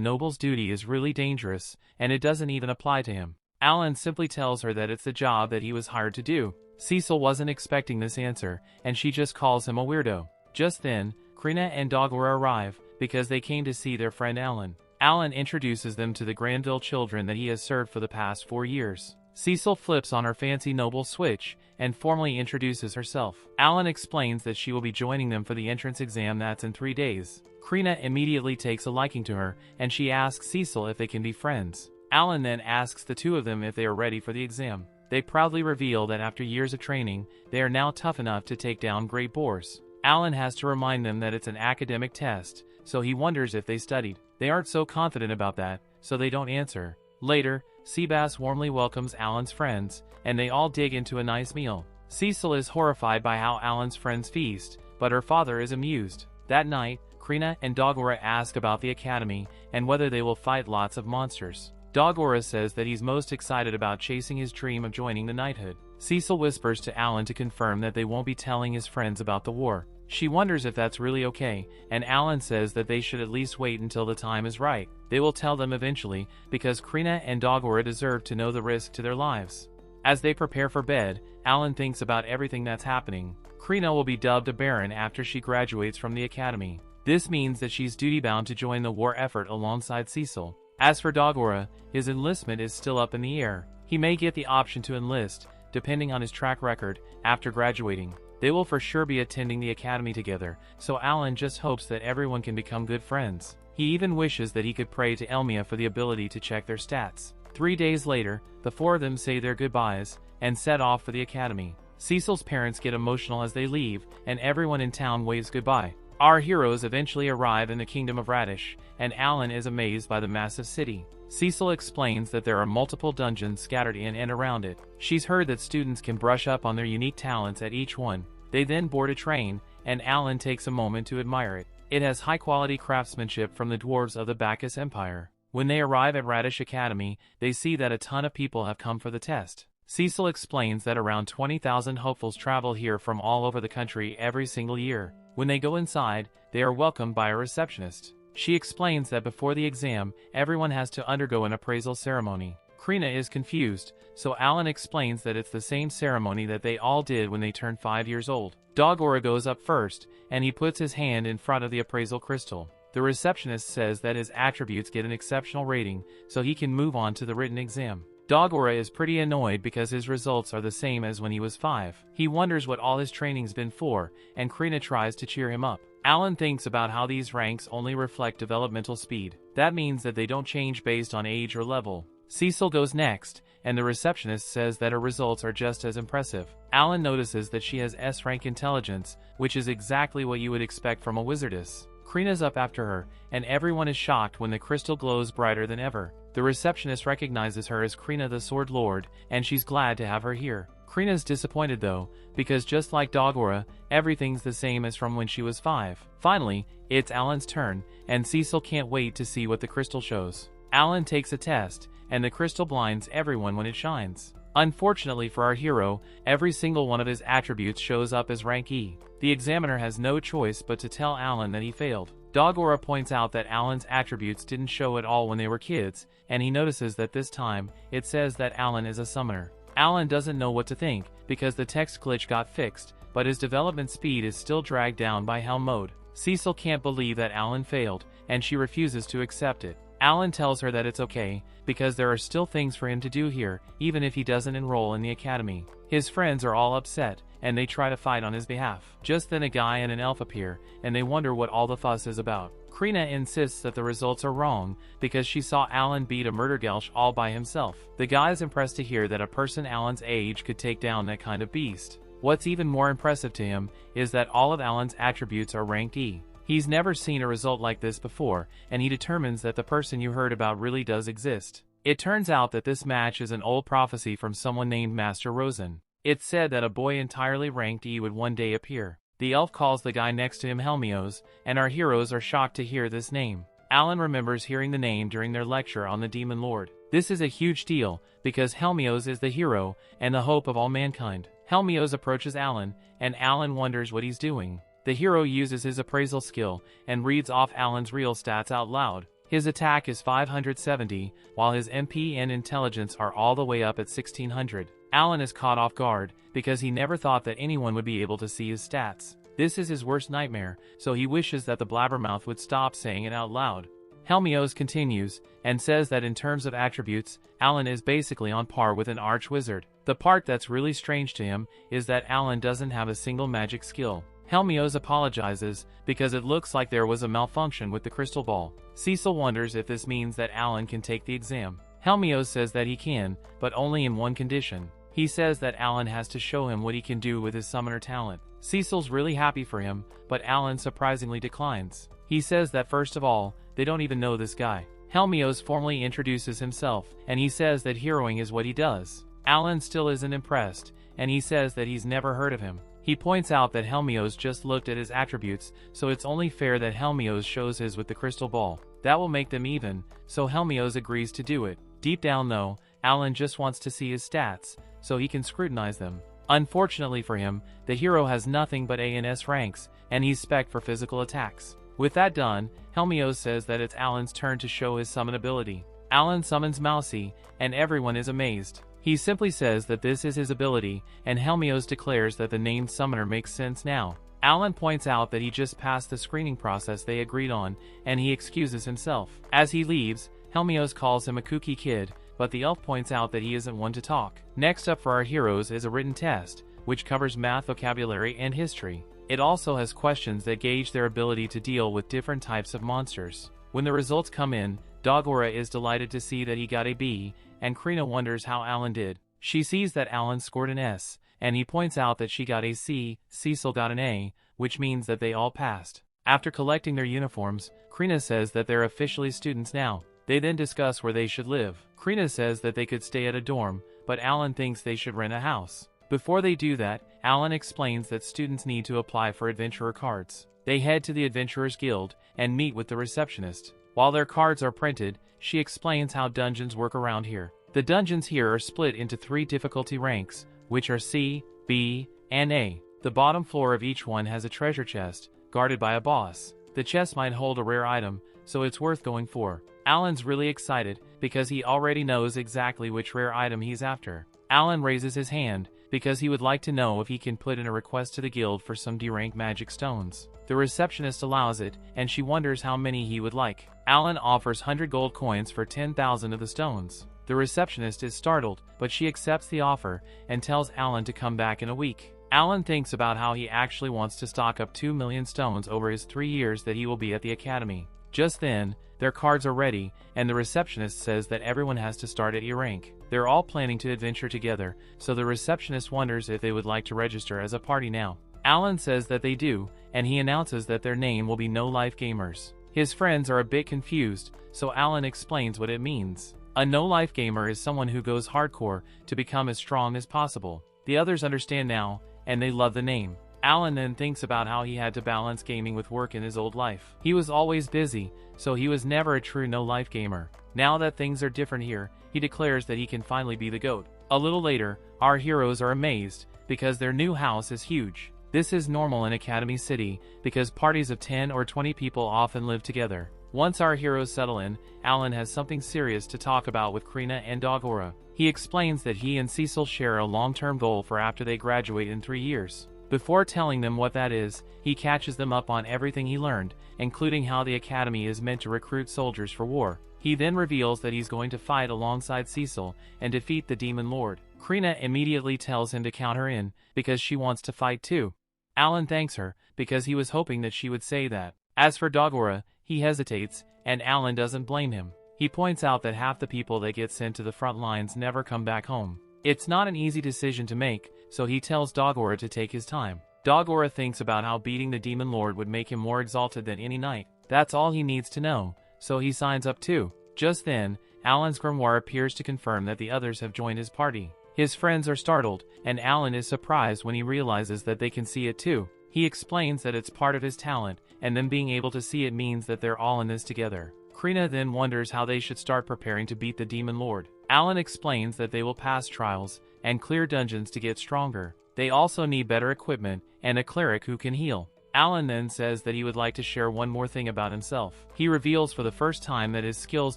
noble's duty is really dangerous, and it doesn't even apply to him. Alan simply tells her that it's the job that he was hired to do. Cecil wasn't expecting this answer, and she just calls him a weirdo. Just then, Krina and Dogora arrive, because they came to see their friend Alan. Alan introduces them to the Granville children that he has served for the past 4 years. Cecil flips on her fancy noble switch, and formally introduces herself. Alan explains that she will be joining them for the entrance exam that's in 3 days. Krina immediately takes a liking to her, and she asks Cecil if they can be friends. Alan then asks the two of them if they are ready for the exam. They proudly reveal that after years of training, they are now tough enough to take down great boars. Alan has to remind them that it's an academic test, so he wonders if they studied. They aren't so confident about that, so they don't answer. Later, Seabass warmly welcomes Alan's friends, and they all dig into a nice meal. Cecil is horrified by how Alan's friends feast, but her father is amused. That night, Krina and Dogora ask about the academy, and whether they will fight lots of monsters. Dogora says that he's most excited about chasing his dream of joining the knighthood. Cecil whispers to Alan to confirm that they won't be telling his friends about the war. She wonders if that's really okay, and Alan says that they should at least wait until the time is right. They will tell them eventually, because Krina and Dogora deserve to know the risk to their lives. As they prepare for bed, Alan thinks about everything that's happening. Krina will be dubbed a baron after she graduates from the academy. This means that she's duty-bound to join the war effort alongside Cecil. As for Dogora, his enlistment is still up in the air. He may get the option to enlist, depending on his track record, after graduating. They will for sure be attending the academy together, so Alan just hopes that everyone can become good friends. He even wishes that he could pray to Elmia for the ability to check their stats. 3 days later, the four of them say their goodbyes, and set off for the academy. Cecil's parents get emotional as they leave, and everyone in town waves goodbye. Our heroes eventually arrive in the kingdom of Radish, and Alan is amazed by the massive city. Cecil explains that there are multiple dungeons scattered in and around it. She's heard that students can brush up on their unique talents at each one. They then board a train, and Alan takes a moment to admire it. It has high-quality craftsmanship from the dwarves of the Bacchus Empire. When they arrive at Radish Academy, they see that a ton of people have come for the test. Cecil explains that around 20,000 hopefuls travel here from all over the country every single year. When they go inside, they are welcomed by a receptionist. She explains that before the exam, everyone has to undergo an appraisal ceremony. Krina is confused, so Alan explains that it's the same ceremony that they all did when they turned 5 years old. Dogora goes up first, and he puts his hand in front of the appraisal crystal. The receptionist says that his attributes get an exceptional rating, so he can move on to the written exam. Dogora is pretty annoyed because his results are the same as when he was 5. He wonders what all his training's been for, and Krina tries to cheer him up. Alan thinks about how these ranks only reflect developmental speed. That means that they don't change based on age or level. Cecil goes next, and the receptionist says that her results are just as impressive. Alan notices that she has S-rank intelligence, which is exactly what you would expect from a wizardess. Krina's up after her, and everyone is shocked when the crystal glows brighter than ever. The receptionist recognizes her as Krina the Sword Lord, and she's glad to have her here. Krina's disappointed though, because just like Dogora, everything's the same as from when she was 5. Finally, it's Alan's turn, and Cecil can't wait to see what the crystal shows. Alan takes a test, and the crystal blinds everyone when it shines. Unfortunately for our hero, every single one of his attributes shows up as rank E. The examiner has no choice but to tell Alan that he failed. Dogora points out that Alan's attributes didn't show at all when they were kids, and he notices that this time, it says that Alan is a summoner. Alan doesn't know what to think, because the text glitch got fixed, but his development speed is still dragged down by Helm mode. Cecil can't believe that Alan failed, and she refuses to accept it. Alan tells her that it's okay, because there are still things for him to do here, even if he doesn't enroll in the academy. His friends are all upset, and they try to fight on his behalf. Just then a guy and an elf appear, and they wonder what all the fuss is about. Krina insists that the results are wrong, because she saw Alan beat a murdergelsh all by himself. The guy is impressed to hear that a person Alan's age could take down that kind of beast. What's even more impressive to him is that all of Alan's attributes are ranked E. He's never seen a result like this before, and he determines that the person you heard about really does exist. It turns out that this match is an old prophecy from someone named Master Rosen. It said that a boy entirely ranked E would one day appear. The elf calls the guy next to him Helmios, and our heroes are shocked to hear this name. Alan remembers hearing the name during their lecture on the Demon Lord. This is a huge deal, because Helmios is the hero and the hope of all mankind. Helmios approaches Alan, and Alan wonders what he's doing. The hero uses his appraisal skill and reads off Alan's real stats out loud. His attack is 570, while his MP and intelligence are all the way up at 1600. Alan is caught off guard, because he never thought that anyone would be able to see his stats. This is his worst nightmare, so he wishes that the blabbermouth would stop saying it out loud. Helmios continues, and says that in terms of attributes, Alan is basically on par with an arch-wizard. The part that's really strange to him is that Alan doesn't have a single magic skill. Helmios apologizes, because it looks like there was a malfunction with the crystal ball. Cecil wonders if this means that Alan can take the exam. Helmios says that he can, but only in one condition. He says that Alan has to show him what he can do with his summoner talent. Cecil's really happy for him, but Alan surprisingly declines. He says that first of all, they don't even know this guy. Helmios formally introduces himself, and he says that heroing is what he does. Alan still isn't impressed, and he says that he's never heard of him. He points out that Helmios just looked at his attributes, so it's only fair that Helmios shows his with the crystal ball. That will make them even, so Helmios agrees to do it. Deep down though, Alan just wants to see his stats, so he can scrutinize them. Unfortunately for him, the hero has nothing but A and S ranks, and he's spec'd for physical attacks. With that done, Helmios says that it's Alan's turn to show his summon ability. Alan summons Mousy, and everyone is amazed. He simply says that this is his ability, and Helmios declares that the named summoner makes sense now. Alan points out that he just passed the screening process they agreed on, and he excuses himself. As he leaves, Helmios calls him a kooky kid, but the elf points out that he isn't one to talk. Next up for our heroes is a written test, which covers math, vocabulary, and history. It also has questions that gauge their ability to deal with different types of monsters. When the results come in, Dogora is delighted to see that he got a B, and Krina wonders how Alan did. She sees that Alan scored an S, and he points out that she got a C, Cecil got an A, which means that they all passed. After collecting their uniforms, Krina says that they're officially students now. They then discuss where they should live. Krina says that they could stay at a dorm, but Alan thinks they should rent a house. Before they do that, Alan explains that students need to apply for adventurer cards. They head to the Adventurers Guild and meet with the receptionist. While their cards are printed, she explains how dungeons work around here. The dungeons here are split into 3 difficulty ranks, which are C, B, and A. The bottom floor of each one has a treasure chest, guarded by a boss. The chest might hold a rare item, so it's worth going for. Alan's really excited, because he already knows exactly which rare item he's after. Alan raises his hand, because he would like to know if he can put in a request to the guild for some D-rank magic stones. The receptionist allows it, and she wonders how many he would like. Alan offers 100 gold coins for 10,000 of the stones. The receptionist is startled, but she accepts the offer and tells Alan to come back in a week. Alan thinks about how he actually wants to stock up 2 million stones over his 3 years that he will be at the academy. Just then, their cards are ready, and the receptionist says that everyone has to start at E rank. They're all planning to adventure together, so the receptionist wonders if they would like to register as a party now. Alan says that they do, and he announces that their name will be No Life Gamers. His friends are a bit confused, so Alan explains what it means. A No Life Gamer is someone who goes hardcore to become as strong as possible. The others understand now, and they love the name. Alan then thinks about how he had to balance gaming with work in his old life. He was always busy, so he was never a true no-life gamer. Now that things are different here, he declares that he can finally be the GOAT. A little later, our heroes are amazed, because their new house is huge. This is normal in Academy City, because parties of 10 or 20 people often live together. Once our heroes settle in, Alan has something serious to talk about with Krina and Dogora. He explains that he and Cecil share a long-term goal for after they graduate in 3 years. Before telling them what that is, he catches them up on everything he learned, including how the academy is meant to recruit soldiers for war. He then reveals that he's going to fight alongside Cecil and defeat the Demon Lord. Krina immediately tells him to count her in, because she wants to fight too. Alan thanks her, because he was hoping that she would say that. As for Dogora, he hesitates, and Alan doesn't blame him. He points out that half the people that get sent to the front lines never come back home. It's not an easy decision to make, so he tells Dogora to take his time. Dogora thinks about how beating the Demon Lord would make him more exalted than any knight. That's all he needs to know, so he signs up too. Just then, Alan's grimoire appears to confirm that the others have joined his party. His friends are startled, and Alan is surprised when he realizes that they can see it too. He explains that it's part of his talent, and them being able to see it means that they're all in this together. Krina then wonders how they should start preparing to beat the Demon Lord. Alan explains that they will pass trials and clear dungeons to get stronger. They also need better equipment and a cleric who can heal. Alan then says that he would like to share one more thing about himself. He reveals for the first time that his skills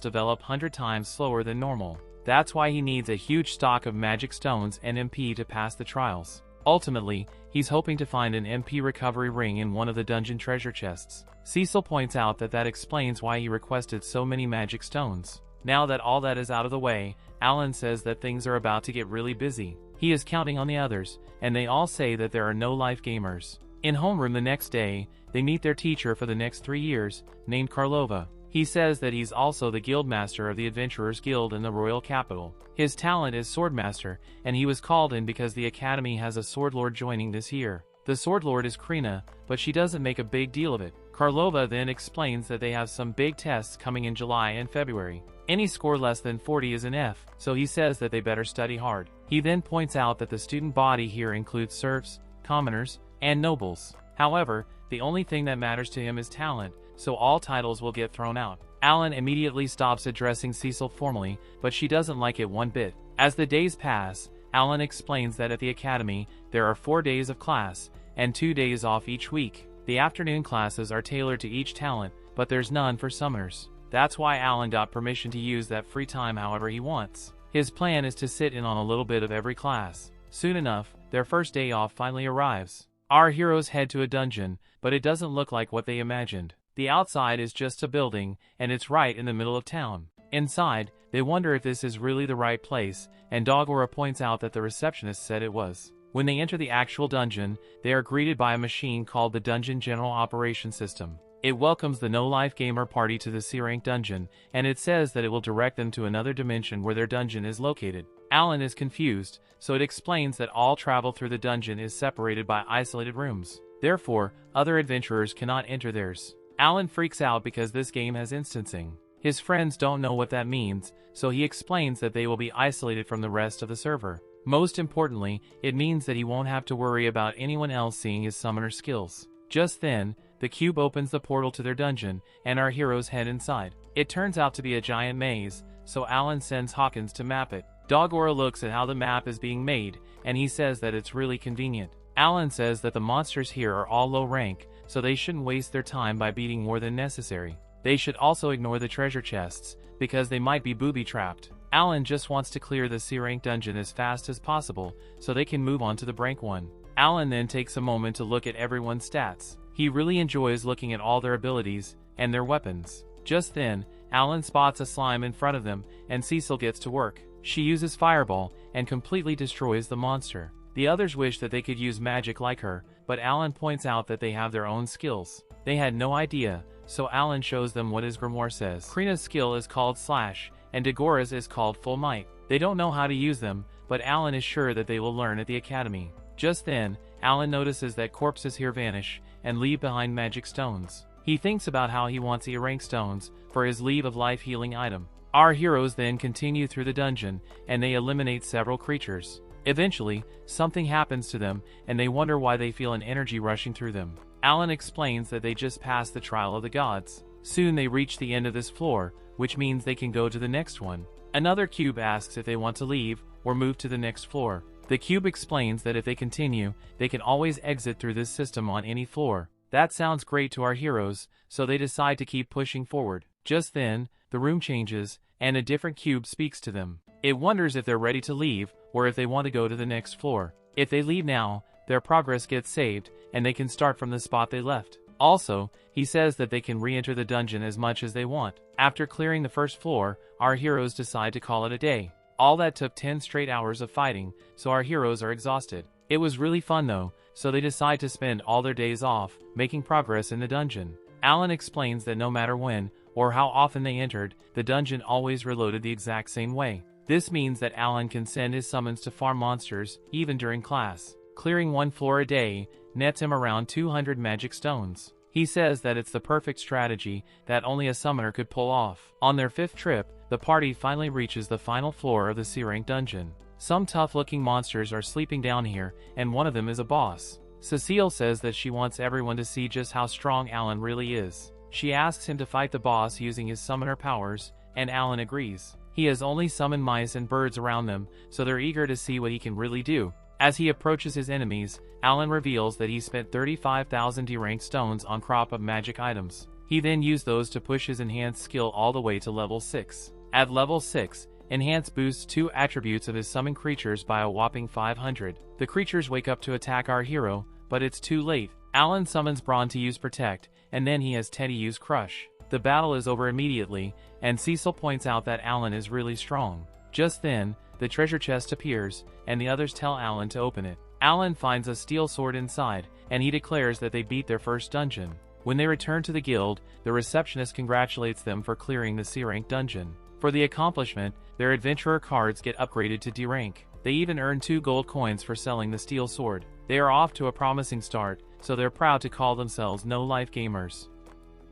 develop 100 times slower than normal. That's why he needs a huge stock of magic stones and MP to pass the trials. Ultimately, he's hoping to find an MP recovery ring in one of the dungeon treasure chests. Cecil points out that that explains why he requested so many magic stones. Now that all that is out of the way, Alan says that things are about to get really busy. He is counting on the others, and they all say that there are no life gamers. In homeroom the next day, they meet their teacher for the next 3 years, named Karlova. He says that he's also the guildmaster of the Adventurers Guild in the royal capital. His talent is swordmaster, and he was called in because the academy has a sword lord joining this year. The sword lord is Krina, but she doesn't make a big deal of it. Karlova then explains that they have some big tests coming in July and February. Any score less than 40 is an F, so he says that they better study hard. He then points out that the student body here includes serfs, commoners, and nobles. However, the only thing that matters to him is talent, so all titles will get thrown out. Alan immediately stops addressing Cecil formally, but she doesn't like it one bit. As the days pass, Alan explains that at the academy, there are 4 days of class, and 2 days off each week. The afternoon classes are tailored to each talent, but there's none for summoners. That's why Alan got permission to use that free time however he wants. His plan is to sit in on a little bit of every class. Soon enough, their first day off finally arrives. Our heroes head to a dungeon, but it doesn't look like what they imagined. The outside is just a building, and it's right in the middle of town. Inside, they wonder if this is really the right place, and Dogora points out that the receptionist said it was. When they enter the actual dungeon, they are greeted by a machine called the Dungeon General Operation System. It welcomes the no-life gamer party to the C-rank dungeon, and it says that it will direct them to another dimension where their dungeon is located. Alan is confused, so it explains that all travel through the dungeon is separated by isolated rooms. Therefore, other adventurers cannot enter theirs. Alan freaks out because this game has instancing. His friends don't know what that means, so he explains that they will be isolated from the rest of the server. Most importantly, it means that he won't have to worry about anyone else seeing his summoner skills. Just then, the cube opens the portal to their dungeon, and our heroes head inside. It turns out to be a giant maze, so Alan sends Hawkins to map it. Dogora looks at how the map is being made, and he says that it's really convenient. Alan says that the monsters here are all low rank, so they shouldn't waste their time by beating more than necessary. They should also ignore the treasure chests, because they might be booby-trapped. Alan just wants to clear the C-rank dungeon as fast as possible so they can move on to the rank one. Alan then takes a moment to look at everyone's stats. He really enjoys looking at all their abilities and their weapons. Just then, Alan spots a slime in front of them, and Cecil gets to work. She uses Fireball and completely destroys the monster. The others wish that they could use magic like her, but Alan points out that they have their own skills. They had no idea, so Alan shows them what his grimoire says. Krina's skill is called Slash, and Degora's is called Full Might. They don't know how to use them, but Alan is sure that they will learn at the academy. Just then, Alan notices that corpses here vanish and leave behind magic stones. He thinks about how he wants E-rank stones for his Leave of Life healing item. Our heroes then continue through the dungeon, and they eliminate several creatures. Eventually, something happens to them, and they wonder why they feel an energy rushing through them. Alan explains that they just passed the trial of the gods. Soon they reach the end of this floor, which means they can go to the next one. Another cube asks if they want to leave or move to the next floor. The cube explains that if they continue, they can always exit through this system on any floor. That sounds great to our heroes, so they decide to keep pushing forward. Just then, the room changes, and a different cube speaks to them. It wonders if they're ready to leave, or if they want to go to the next floor. If they leave now, their progress gets saved, and they can start from the spot they left. Also, he says that they can re-enter the dungeon as much as they want. After clearing the first floor, our heroes decide to call it a day. All that took 10 straight hours of fighting, so our heroes are exhausted. It was really fun though, so they decide to spend all their days off, making progress in the dungeon. Alan explains that no matter when, or how often they entered, the dungeon always reloaded the exact same way. This means that Alan can send his summons to farm monsters, even during class. Clearing one floor a day nets him around 200 magic stones. He says that it's the perfect strategy that only a summoner could pull off. On their 5th trip, the party finally reaches the final floor of the C-rank dungeon. Some tough-looking monsters are sleeping down here, and one of them is a boss. Cecile says that she wants everyone to see just how strong Alan really is. She asks him to fight the boss using his summoner powers, and Alan agrees. He has only summoned mice and birds around them, so they're eager to see what he can really do. As he approaches his enemies, Alan reveals that he spent 35,000 D-rank stones on crop of magic items. He then used those to push his enhanced skill all the way to level 6. At level 6, Enhance boosts 2 attributes of his summoned creatures by a whopping 500. The creatures wake up to attack our hero, but it's too late. Alan summons Braun to use Protect, and then he has Teddy use Crush. The battle is over immediately, and Cecil points out that Alan is really strong. Just then, the treasure chest appears, and the others tell Alan to open it. Alan finds a steel sword inside, and he declares that they beat their first dungeon. When they return to the guild, the receptionist congratulates them for clearing the C-rank dungeon. For the accomplishment, their adventurer cards get upgraded to D-rank. They even earn 2 gold coins for selling the steel sword. They are off to a promising start, so they're proud to call themselves no-life gamers.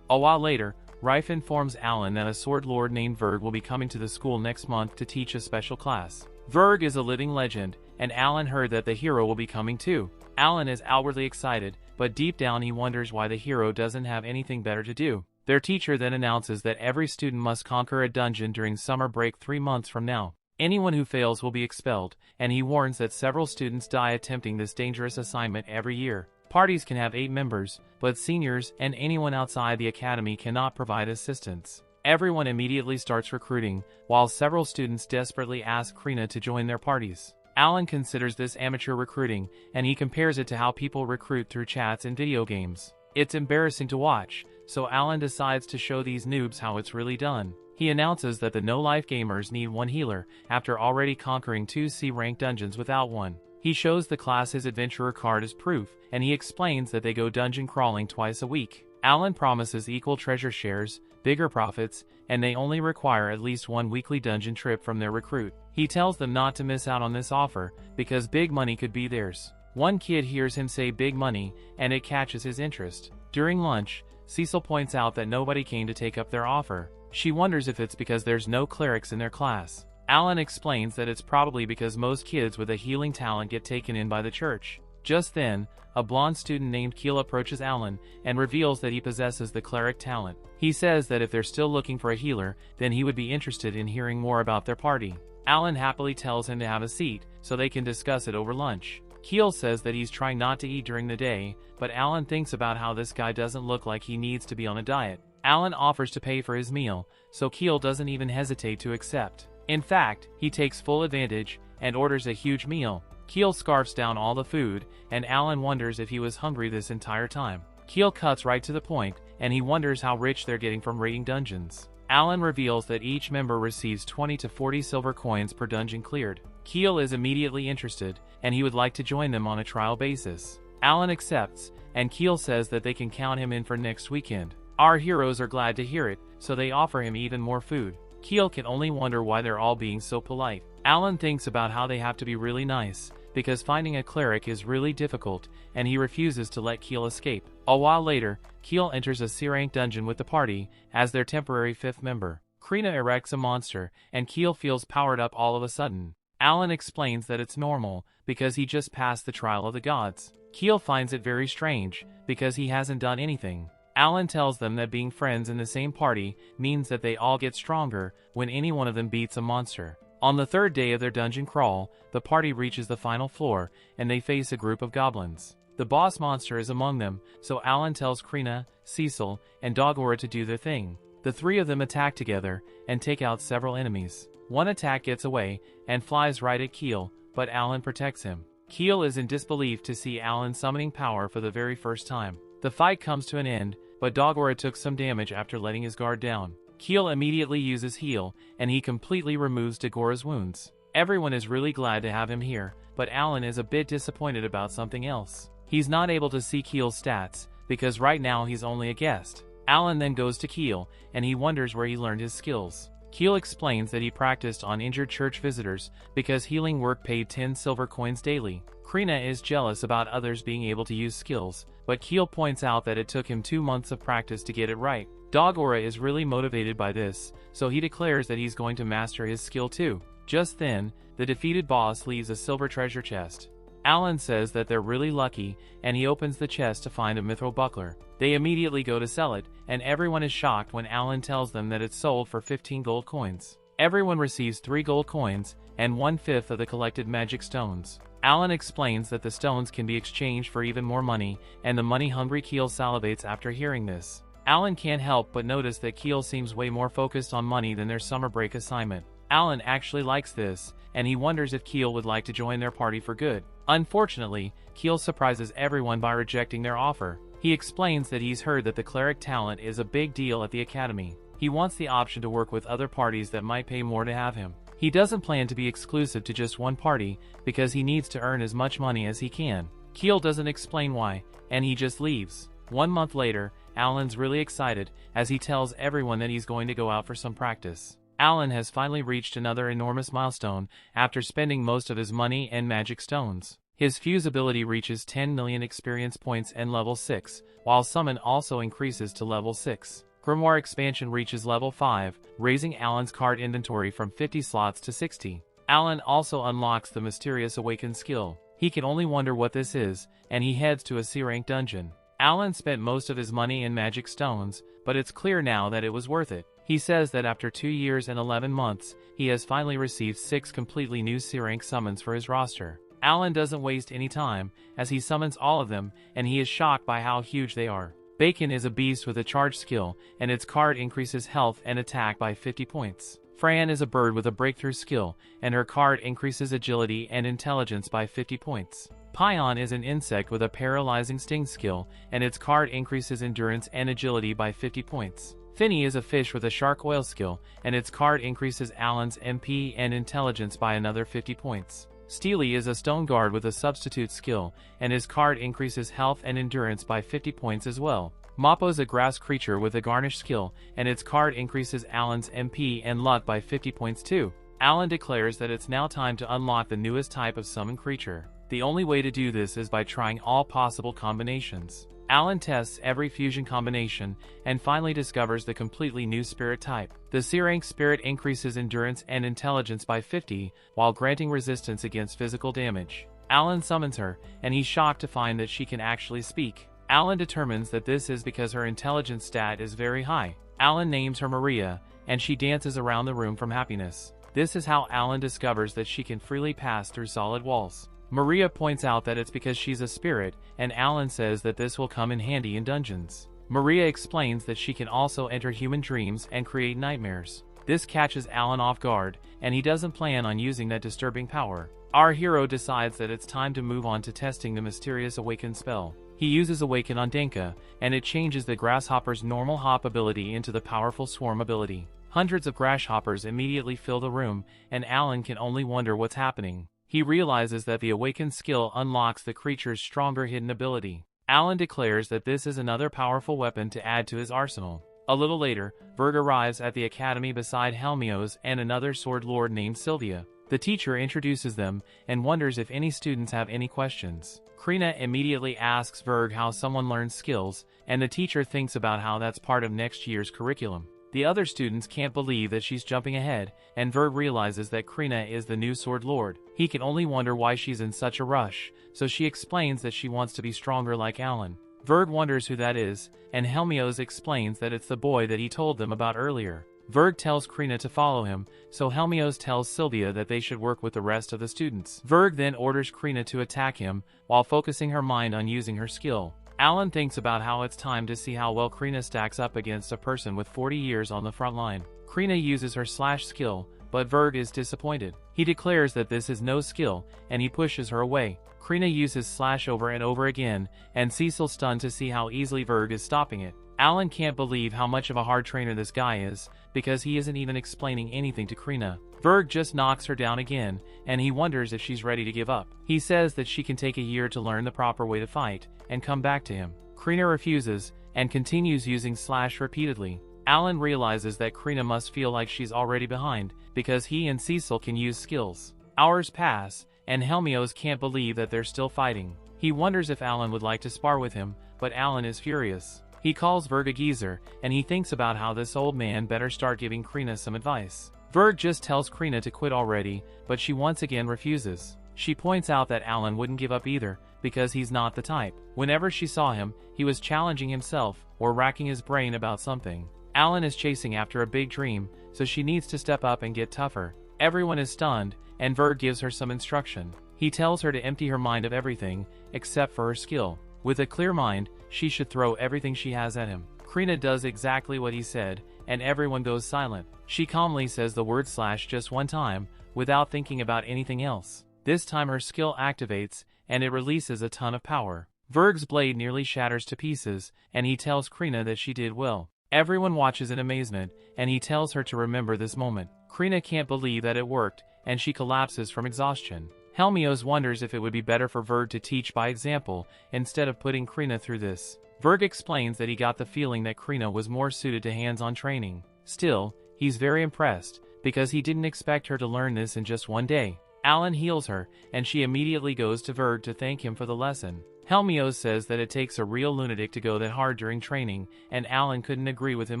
A while later, Rife informs Alan that a sword lord named Verg will be coming to the school next month to teach a special class. Verg is a living legend, and Alan heard that the hero will be coming too. Alan is outwardly excited, but deep down he wonders why the hero doesn't have anything better to do. Their teacher then announces that every student must conquer a dungeon during summer break 3 months from now. Anyone who fails will be expelled, and he warns that several students die attempting this dangerous assignment every year. Parties can have 8 members, but seniors and anyone outside the academy cannot provide assistance. Everyone immediately starts recruiting, while several students desperately ask Krina to join their parties. Alan considers this amateur recruiting, and he compares it to how people recruit through chats in video games. It's embarrassing to watch, so Alan decides to show these noobs how it's really done. He announces that the no-life gamers need 1 healer, after already conquering 2 C-rank dungeons without one. He shows the class his adventurer card as proof, and he explains that they go dungeon crawling twice a week. Alan promises equal treasure shares, bigger profits, and they only require at least 1 weekly dungeon trip from their recruit. He tells them not to miss out on this offer, because big money could be theirs. One kid hears him say big money, and it catches his interest. During lunch, Cecil points out that nobody came to take up their offer. She wonders if it's because there's no clerics in their class. Alan explains that it's probably because most kids with a healing talent get taken in by the church. Just then, a blonde student named Keel approaches Alan and reveals that he possesses the cleric talent. He says that if they're still looking for a healer, then he would be interested in hearing more about their party. Alan happily tells him to have a seat, so they can discuss it over lunch. Keel says that he's trying not to eat during the day, but Alan thinks about how this guy doesn't look like he needs to be on a diet. Alan offers to pay for his meal, so Keel doesn't even hesitate to accept. In fact, he takes full advantage and orders a huge meal. Keel scarfs down all the food, and Alan wonders if he was hungry this entire time. Keel cuts right to the point, and he wonders how rich they're getting from raiding dungeons. Alan reveals that each member receives 20 to 40 silver coins per dungeon cleared. Keel is immediately interested, and he would like to join them on a trial basis. Alan accepts, and Keel says that they can count him in for next weekend. Our heroes are glad to hear it, so they offer him even more food. Keel can only wonder why they're all being so polite. Alan thinks about how they have to be really nice, because finding a cleric is really difficult, and he refuses to let Keel escape. A while later, Keel enters a C-rank dungeon with the party as their temporary 5th member. Krina erects a monster, and Keel feels powered up all of a sudden. Alan explains that it's normal, because he just passed the trial of the gods. Keel finds it very strange, because he hasn't done anything. Alan tells them that being friends in the same party means that they all get stronger when any one of them beats a monster. On the 3rd day of their dungeon crawl, the party reaches the final floor, and they face a group of goblins. The boss monster is among them, so Alan tells Krina, Cecil, and Dogora to do their thing. The 3 of them attack together, and take out several enemies. One attack gets away, and flies right at Keel, but Alan protects him. Keel is in disbelief to see Alan summoning power for the very first time. The fight comes to an end, but Dogora took some damage after letting his guard down. Keel immediately uses heal, and he completely removes Dagora's wounds. Everyone is really glad to have him here, but Alan is a bit disappointed about something else. He's not able to see Keel's stats, because right now he's only a guest. Alan then goes to Keel, and he wonders where he learned his skills. Keel explains that he practiced on injured church visitors, because healing work paid 10 silver coins daily. Krina is jealous about others being able to use skills, but Keel points out that it took him 2 months of practice to get it right. Dogora is really motivated by this, so he declares that he's going to master his skill too. Just then, the defeated boss leaves a silver treasure chest. Alan says that they're really lucky, and he opens the chest to find a mithril buckler. They immediately go to sell it, and everyone is shocked when Alan tells them that it's sold for 15 gold coins. Everyone receives 3 gold coins, and 1/5 of the collected magic stones. Alan explains that the stones can be exchanged for even more money, and the money-hungry Keel salivates after hearing this. Alan can't help but notice that Keel seems way more focused on money than their summer break assignment. Alan actually likes this, and he wonders if Keel would like to join their party for good. Unfortunately, Keel surprises everyone by rejecting their offer. He explains that he's heard that the cleric talent is a big deal at the academy. He wants the option to work with other parties that might pay more to have him. He doesn't plan to be exclusive to just one party, because he needs to earn as much money as he can. Keel doesn't explain why, and he just leaves. 1 month later, Alan's really excited, as he tells everyone that he's going to go out for some practice. Alan has finally reached another enormous milestone after spending most of his money and magic stones. His fuse ability reaches 10 million experience points and level 6, while summon also increases to level 6. Grimoire expansion reaches level 5, raising Alan's card inventory from 50 slots to 60. Alan also unlocks the mysterious awakened skill. He can only wonder what this is, and he heads to a C-rank dungeon. Alan spent most of his money in magic stones, but it's clear now that it was worth it. He says that after 2 years and 11 months, he has finally received 6 completely new C-rank summons for his roster. Alan doesn't waste any time, as he summons all of them, and he is shocked by how huge they are. Bacon is a beast with a charge skill, and its card increases health and attack by 50 points. Fran is a bird with a breakthrough skill, and her card increases agility and intelligence by 50 points. Pion is an insect with a paralyzing sting skill, and its card increases endurance and agility by 50 points. Finny is a fish with a shark oil skill, and its card increases Alan's MP and intelligence by another 50 points. Steely is a stone guard with a substitute skill, and his card increases health and endurance by 50 points as well. Mappo is a grass creature with a garnish skill, and its card increases Alan's MP and luck by 50 points too. Alan declares that it's now time to unlock the newest type of summon creature. The only way to do this is by trying all possible combinations. Alan tests every fusion combination, and finally discovers the completely new spirit type. The C-rank spirit increases endurance and intelligence by 50, while granting resistance against physical damage. Alan summons her, and he's shocked to find that she can actually speak. Alan determines that this is because her intelligence stat is very high. Alan names her Maria, and she dances around the room from happiness. This is how Alan discovers that she can freely pass through solid walls. Maria points out that it's because she's a spirit, and Alan says that this will come in handy in dungeons. Maria explains that she can also enter human dreams and create nightmares. This catches Alan off guard, and he doesn't plan on using that disturbing power. Our hero decides that it's time to move on to testing the mysterious Awaken spell. He uses Awaken on Denka, and it changes the grasshopper's normal hop ability into the powerful swarm ability. Hundreds of grasshoppers immediately fill the room, and Alan can only wonder what's happening. He realizes that the Awaken skill unlocks the creature's stronger hidden ability. Alan declares that this is another powerful weapon to add to his arsenal. A little later, Verg arrives at the academy beside Helmios and another sword lord named Sylvia. The teacher introduces them and wonders if any students have any questions. Krina immediately asks Verg how someone learns skills, and the teacher thinks about how that's part of next year's curriculum. The other students can't believe that she's jumping ahead, and Verg realizes that Krina is the new sword lord. He can only wonder why she's in such a rush, so she explains that she wants to be stronger like Alan. Verg wonders who that is, and Helmios explains that it's the boy that he told them about earlier. Verg tells Krina to follow him, so Helmios tells Sylvia that they should work with the rest of the students. Verg then orders Krina to attack him, while focusing her mind on using her skill. Alan thinks about how it's time to see how well Krina stacks up against a person with 40 years on the front line. Krina uses her slash skill, but Verg is disappointed. He declares that this is no skill, and he pushes her away. Krina uses slash over and over again, and Cecil's stunned to see how easily Verg is stopping it. Alan can't believe how much of a hard trainer this guy is, because he isn't even explaining anything to Krina. Verg just knocks her down again, and he wonders if she's ready to give up. He says that she can take a year to learn the proper way to fight, and come back to him. Krina refuses, and continues using slash repeatedly. Alan realizes that Krina must feel like she's already behind, because he and Cecil can use skills. Hours pass, and Helmios can't believe that they're still fighting. He wonders if Alan would like to spar with him, but Alan is furious. He calls Verg a geezer, and he thinks about how this old man better start giving Krina some advice. Verg just tells Krina to quit already, but she once again refuses. She points out that Alan wouldn't give up either, because he's not the type. Whenever she saw him, he was challenging himself, or racking his brain about something. Alan is chasing after a big dream, so she needs to step up and get tougher. Everyone is stunned, and Verg gives her some instruction. He tells her to empty her mind of everything, except for her skill. With a clear mind, she should throw everything she has at him. Krina does exactly what he said, and everyone goes silent. She calmly says the word slash just one time, without thinking about anything else. This time her skill activates, and it releases a ton of power. Verg's blade nearly shatters to pieces, and he tells Krina that she did well. Everyone watches in amazement, and he tells her to remember this moment. Krina can't believe that it worked, and she collapses from exhaustion. Helmios wonders if it would be better for Verg to teach by example, instead of putting Krina through this. Verg explains that he got the feeling that Krina was more suited to hands-on training. Still, he's very impressed, because he didn't expect her to learn this in just one day. Alan heals her, and she immediately goes to Verg to thank him for the lesson. Helmios says that it takes a real lunatic to go that hard during training, and Alan couldn't agree with him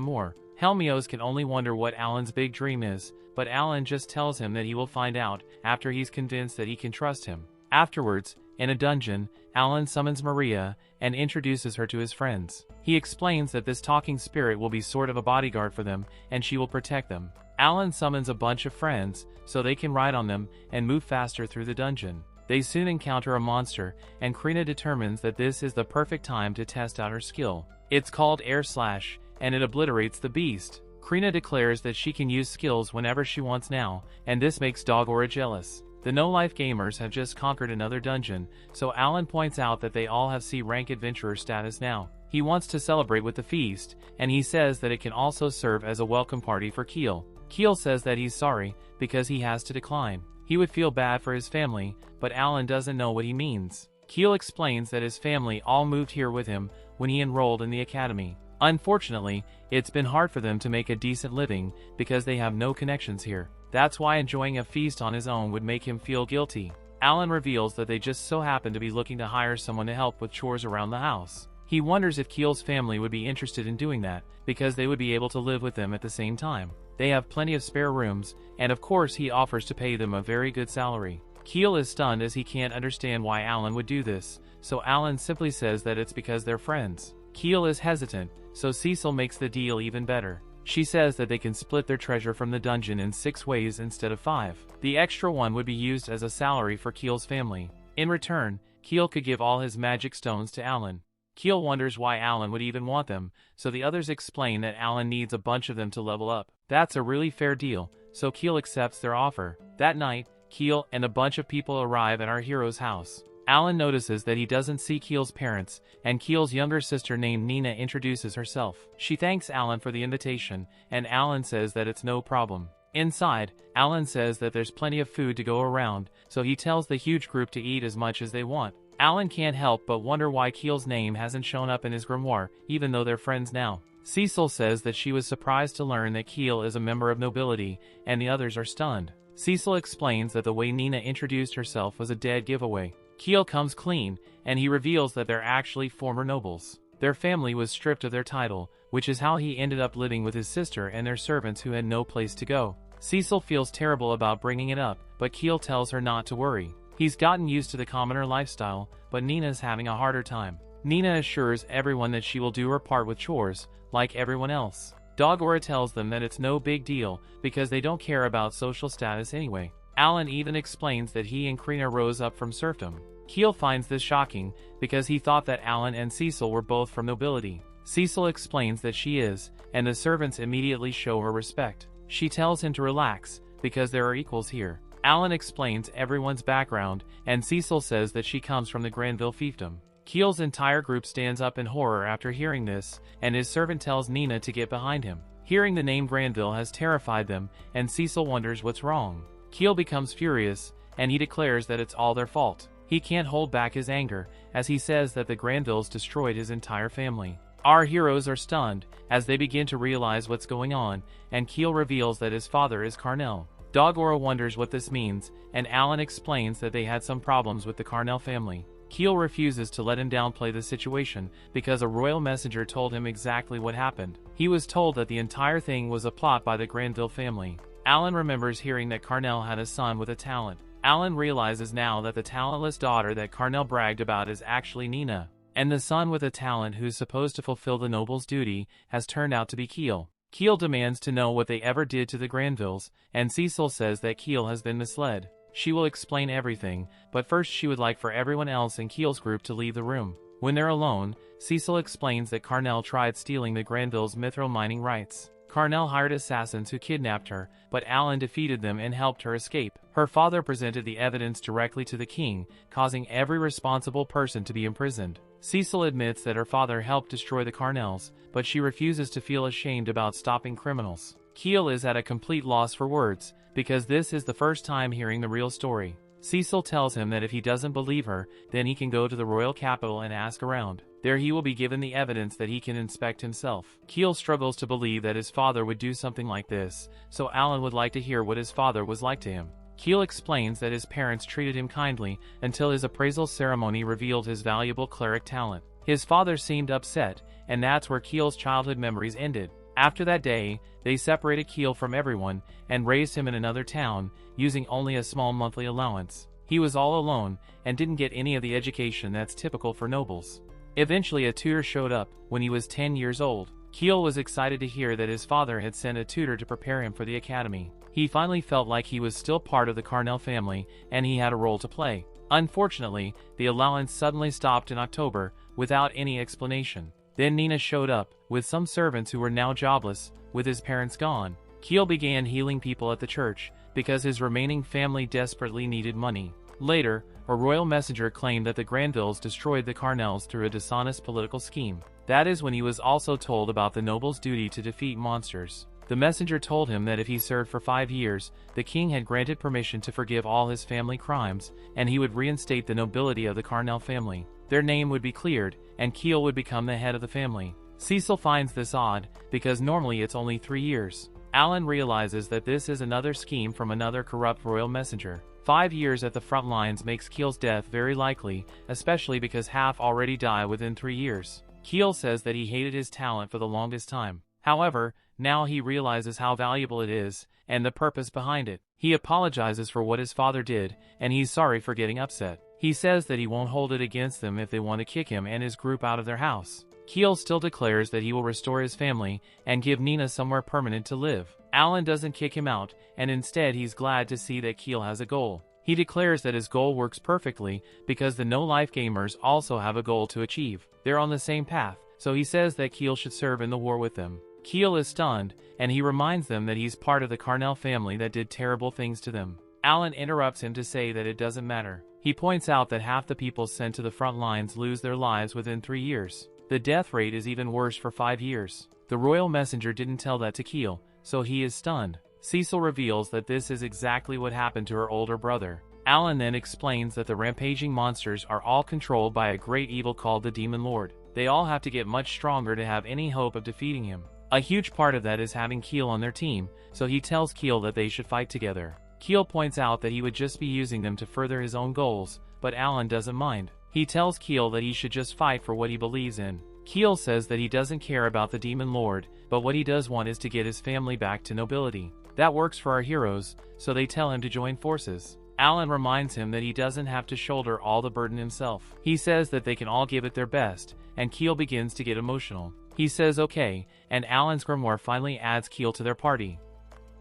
more. Helmios can only wonder what Alan's big dream is, but Alan just tells him that he will find out after he's convinced that he can trust him. Afterwards, in a dungeon, Alan summons Maria and introduces her to his friends. He explains that this talking spirit will be sort of a bodyguard for them, and she will protect them. Alan summons a bunch of friends, so they can ride on them and move faster through the dungeon. They soon encounter a monster, and Krina determines that this is the perfect time to test out her skill. It's called Air Slash, and it obliterates the beast. Krina declares that she can use skills whenever she wants now, and this makes Dogora jealous. The no-life gamers have just conquered another dungeon, so Alan points out that they all have C-rank adventurer status now. He wants to celebrate with the feast, and he says that it can also serve as a welcome party for Keel. Keel says that he's sorry, because he has to decline. He would feel bad for his family, but Alan doesn't know what he means. Keel explains that his family all moved here with him when he enrolled in the academy. Unfortunately, it's been hard for them to make a decent living because they have no connections here. That's why enjoying a feast on his own would make him feel guilty. Alan reveals that they just so happen to be looking to hire someone to help with chores around the house. He wonders if Keel's family would be interested in doing that, because they would be able to live with them at the same time. They have plenty of spare rooms, and of course he offers to pay them a very good salary. Keel is stunned as he can't understand why Alan would do this, so Alan simply says that it's because they're friends. Keel is hesitant, so Cecil makes the deal even better. She says that they can split their treasure from the dungeon in 6 ways instead of 5. The extra one would be used as a salary for Keel's family. In return, Keel could give all his magic stones to Alan. Keel wonders why Alan would even want them, so the others explain that Alan needs a bunch of them to level up. That's a really fair deal, so Keel accepts their offer. That night, Keel and a bunch of people arrive at our hero's house. Alan notices that he doesn't see Keel's parents, and Keel's younger sister named Nina introduces herself. She thanks Alan for the invitation, and Alan says that it's no problem. Inside, Alan says that there's plenty of food to go around, so he tells the huge group to eat as much as they want. Alan can't help but wonder why Keel's name hasn't shown up in his grimoire, even though they're friends now. Cecil says that she was surprised to learn that Keel is a member of nobility, and the others are stunned. Cecil explains that the way Nina introduced herself was a dead giveaway. Keel comes clean, and he reveals that they're actually former nobles. Their family was stripped of their title, which is how he ended up living with his sister and their servants who had no place to go. Cecil feels terrible about bringing it up, but Keel tells her not to worry. He's gotten used to the commoner lifestyle, but Nina's having a harder time. Nina assures everyone that she will do her part with chores, like everyone else. Dogora tells them that it's no big deal, because they don't care about social status anyway. Alan even explains that he and Krina rose up from serfdom. Keel finds this shocking, because he thought that Alan and Cecil were both from nobility. Cecil explains that she is, and the servants immediately show her respect. She tells him to relax, because there are equals here. Alan explains everyone's background, and Cecil says that she comes from the Granville fiefdom. Keel's entire group stands up in horror after hearing this, and his servant tells Nina to get behind him. Hearing the name Granville has terrified them, and Cecil wonders what's wrong. Keel becomes furious, and he declares that it's all their fault. He can't hold back his anger, as he says that the Granvilles destroyed his entire family. Our heroes are stunned, as they begin to realize what's going on, and Keel reveals that his father is Carnell. Dogora wonders what this means, and Alan explains that they had some problems with the Carnell family. Keel refuses to let him downplay the situation, because a royal messenger told him exactly what happened. He was told that the entire thing was a plot by the Granville family. Alan remembers hearing that Carnell had a son with a talent. Alan realizes now that the talentless daughter that Carnell bragged about is actually Nina, and the son with a talent who's supposed to fulfill the noble's duty has turned out to be Keel. Keel demands to know what they ever did to the Granvilles, and Cecil says that Keel has been misled. She will explain everything, but first she would like for everyone else in Keel's group to leave the room. When they're alone, Cecil explains that Carnell tried stealing the Granville's mithril mining rights. Carnell hired assassins who kidnapped her, but Alan defeated them and helped her escape. Her father presented the evidence directly to the king, causing every responsible person to be imprisoned. Cecil admits that her father helped destroy the Carnells, but she refuses to feel ashamed about stopping criminals. Keel is at a complete loss for words, because this is the first time hearing the real story. Cecil tells him that if he doesn't believe her, then he can go to the royal capital and ask around. There he will be given the evidence that he can inspect himself. Keel struggles to believe that his father would do something like this, so Alan would like to hear what his father was like to him. Keel explains that his parents treated him kindly until his appraisal ceremony revealed his valuable cleric talent. His father seemed upset, and that's where Keel's childhood memories ended. After that day, they separated Keel from everyone and raised him in another town, using only a small monthly allowance. He was all alone and didn't get any of the education that's typical for nobles. Eventually a tutor showed up when he was 10 years old. Keel was excited to hear that his father had sent a tutor to prepare him for the academy. He finally felt like he was still part of the Carnell family, and he had a role to play. Unfortunately, the allowance suddenly stopped in October, without any explanation. Then Nina showed up, with some servants who were now jobless, with his parents gone. Keel began healing people at the church, because his remaining family desperately needed money. Later, a royal messenger claimed that the Granvilles destroyed the Carnells through a dishonest political scheme. That is when he was also told about the noble's duty to defeat monsters. The messenger told him that if he served for 5 years, the king had granted permission to forgive all his family crimes, and he would reinstate the nobility of the Carnell family. Their name would be cleared, and Keel would become the head of the family. Cecil finds this odd, because normally it's only 3 years. Alan realizes that this is another scheme from another corrupt royal messenger. 5 years at the front lines makes Keel's death very likely, especially because half already die within 3 years. Keel says that he hated his talent for the longest time. However, now he realizes how valuable it is, and the purpose behind it. He apologizes for what his father did, and he's sorry for getting upset. He says that he won't hold it against them if they want to kick him and his group out of their house. Keel still declares that he will restore his family and give Nina somewhere permanent to live. Alan doesn't kick him out, and instead he's glad to see that Keel has a goal. He declares that his goal works perfectly because the no-life gamers also have a goal to achieve. They're on the same path, so he says that Keel should serve in the war with them. Keel is stunned, and he reminds them that he's part of the Carnell family that did terrible things to them. Alan interrupts him to say that it doesn't matter. He points out that half the people sent to the front lines lose their lives within 3 years. The death rate is even worse for 5 years. The royal messenger didn't tell that to Keel, so he is stunned. Cecil reveals that this is exactly what happened to her older brother. Alan then explains that the rampaging monsters are all controlled by a great evil called the Demon Lord. They all have to get much stronger to have any hope of defeating him. A huge part of that is having Keel on their team, so he tells Keel that they should fight together. Keel points out that he would just be using them to further his own goals, but Alan doesn't mind. He tells Keel that he should just fight for what he believes in. Keel says that he doesn't care about the Demon Lord, but what he does want is to get his family back to nobility. That works for our heroes, so they tell him to join forces. Alan reminds him that he doesn't have to shoulder all the burden himself. He says that they can all give it their best, and Keel begins to get emotional. He says okay, and Alan's grimoire finally adds Keel to their party.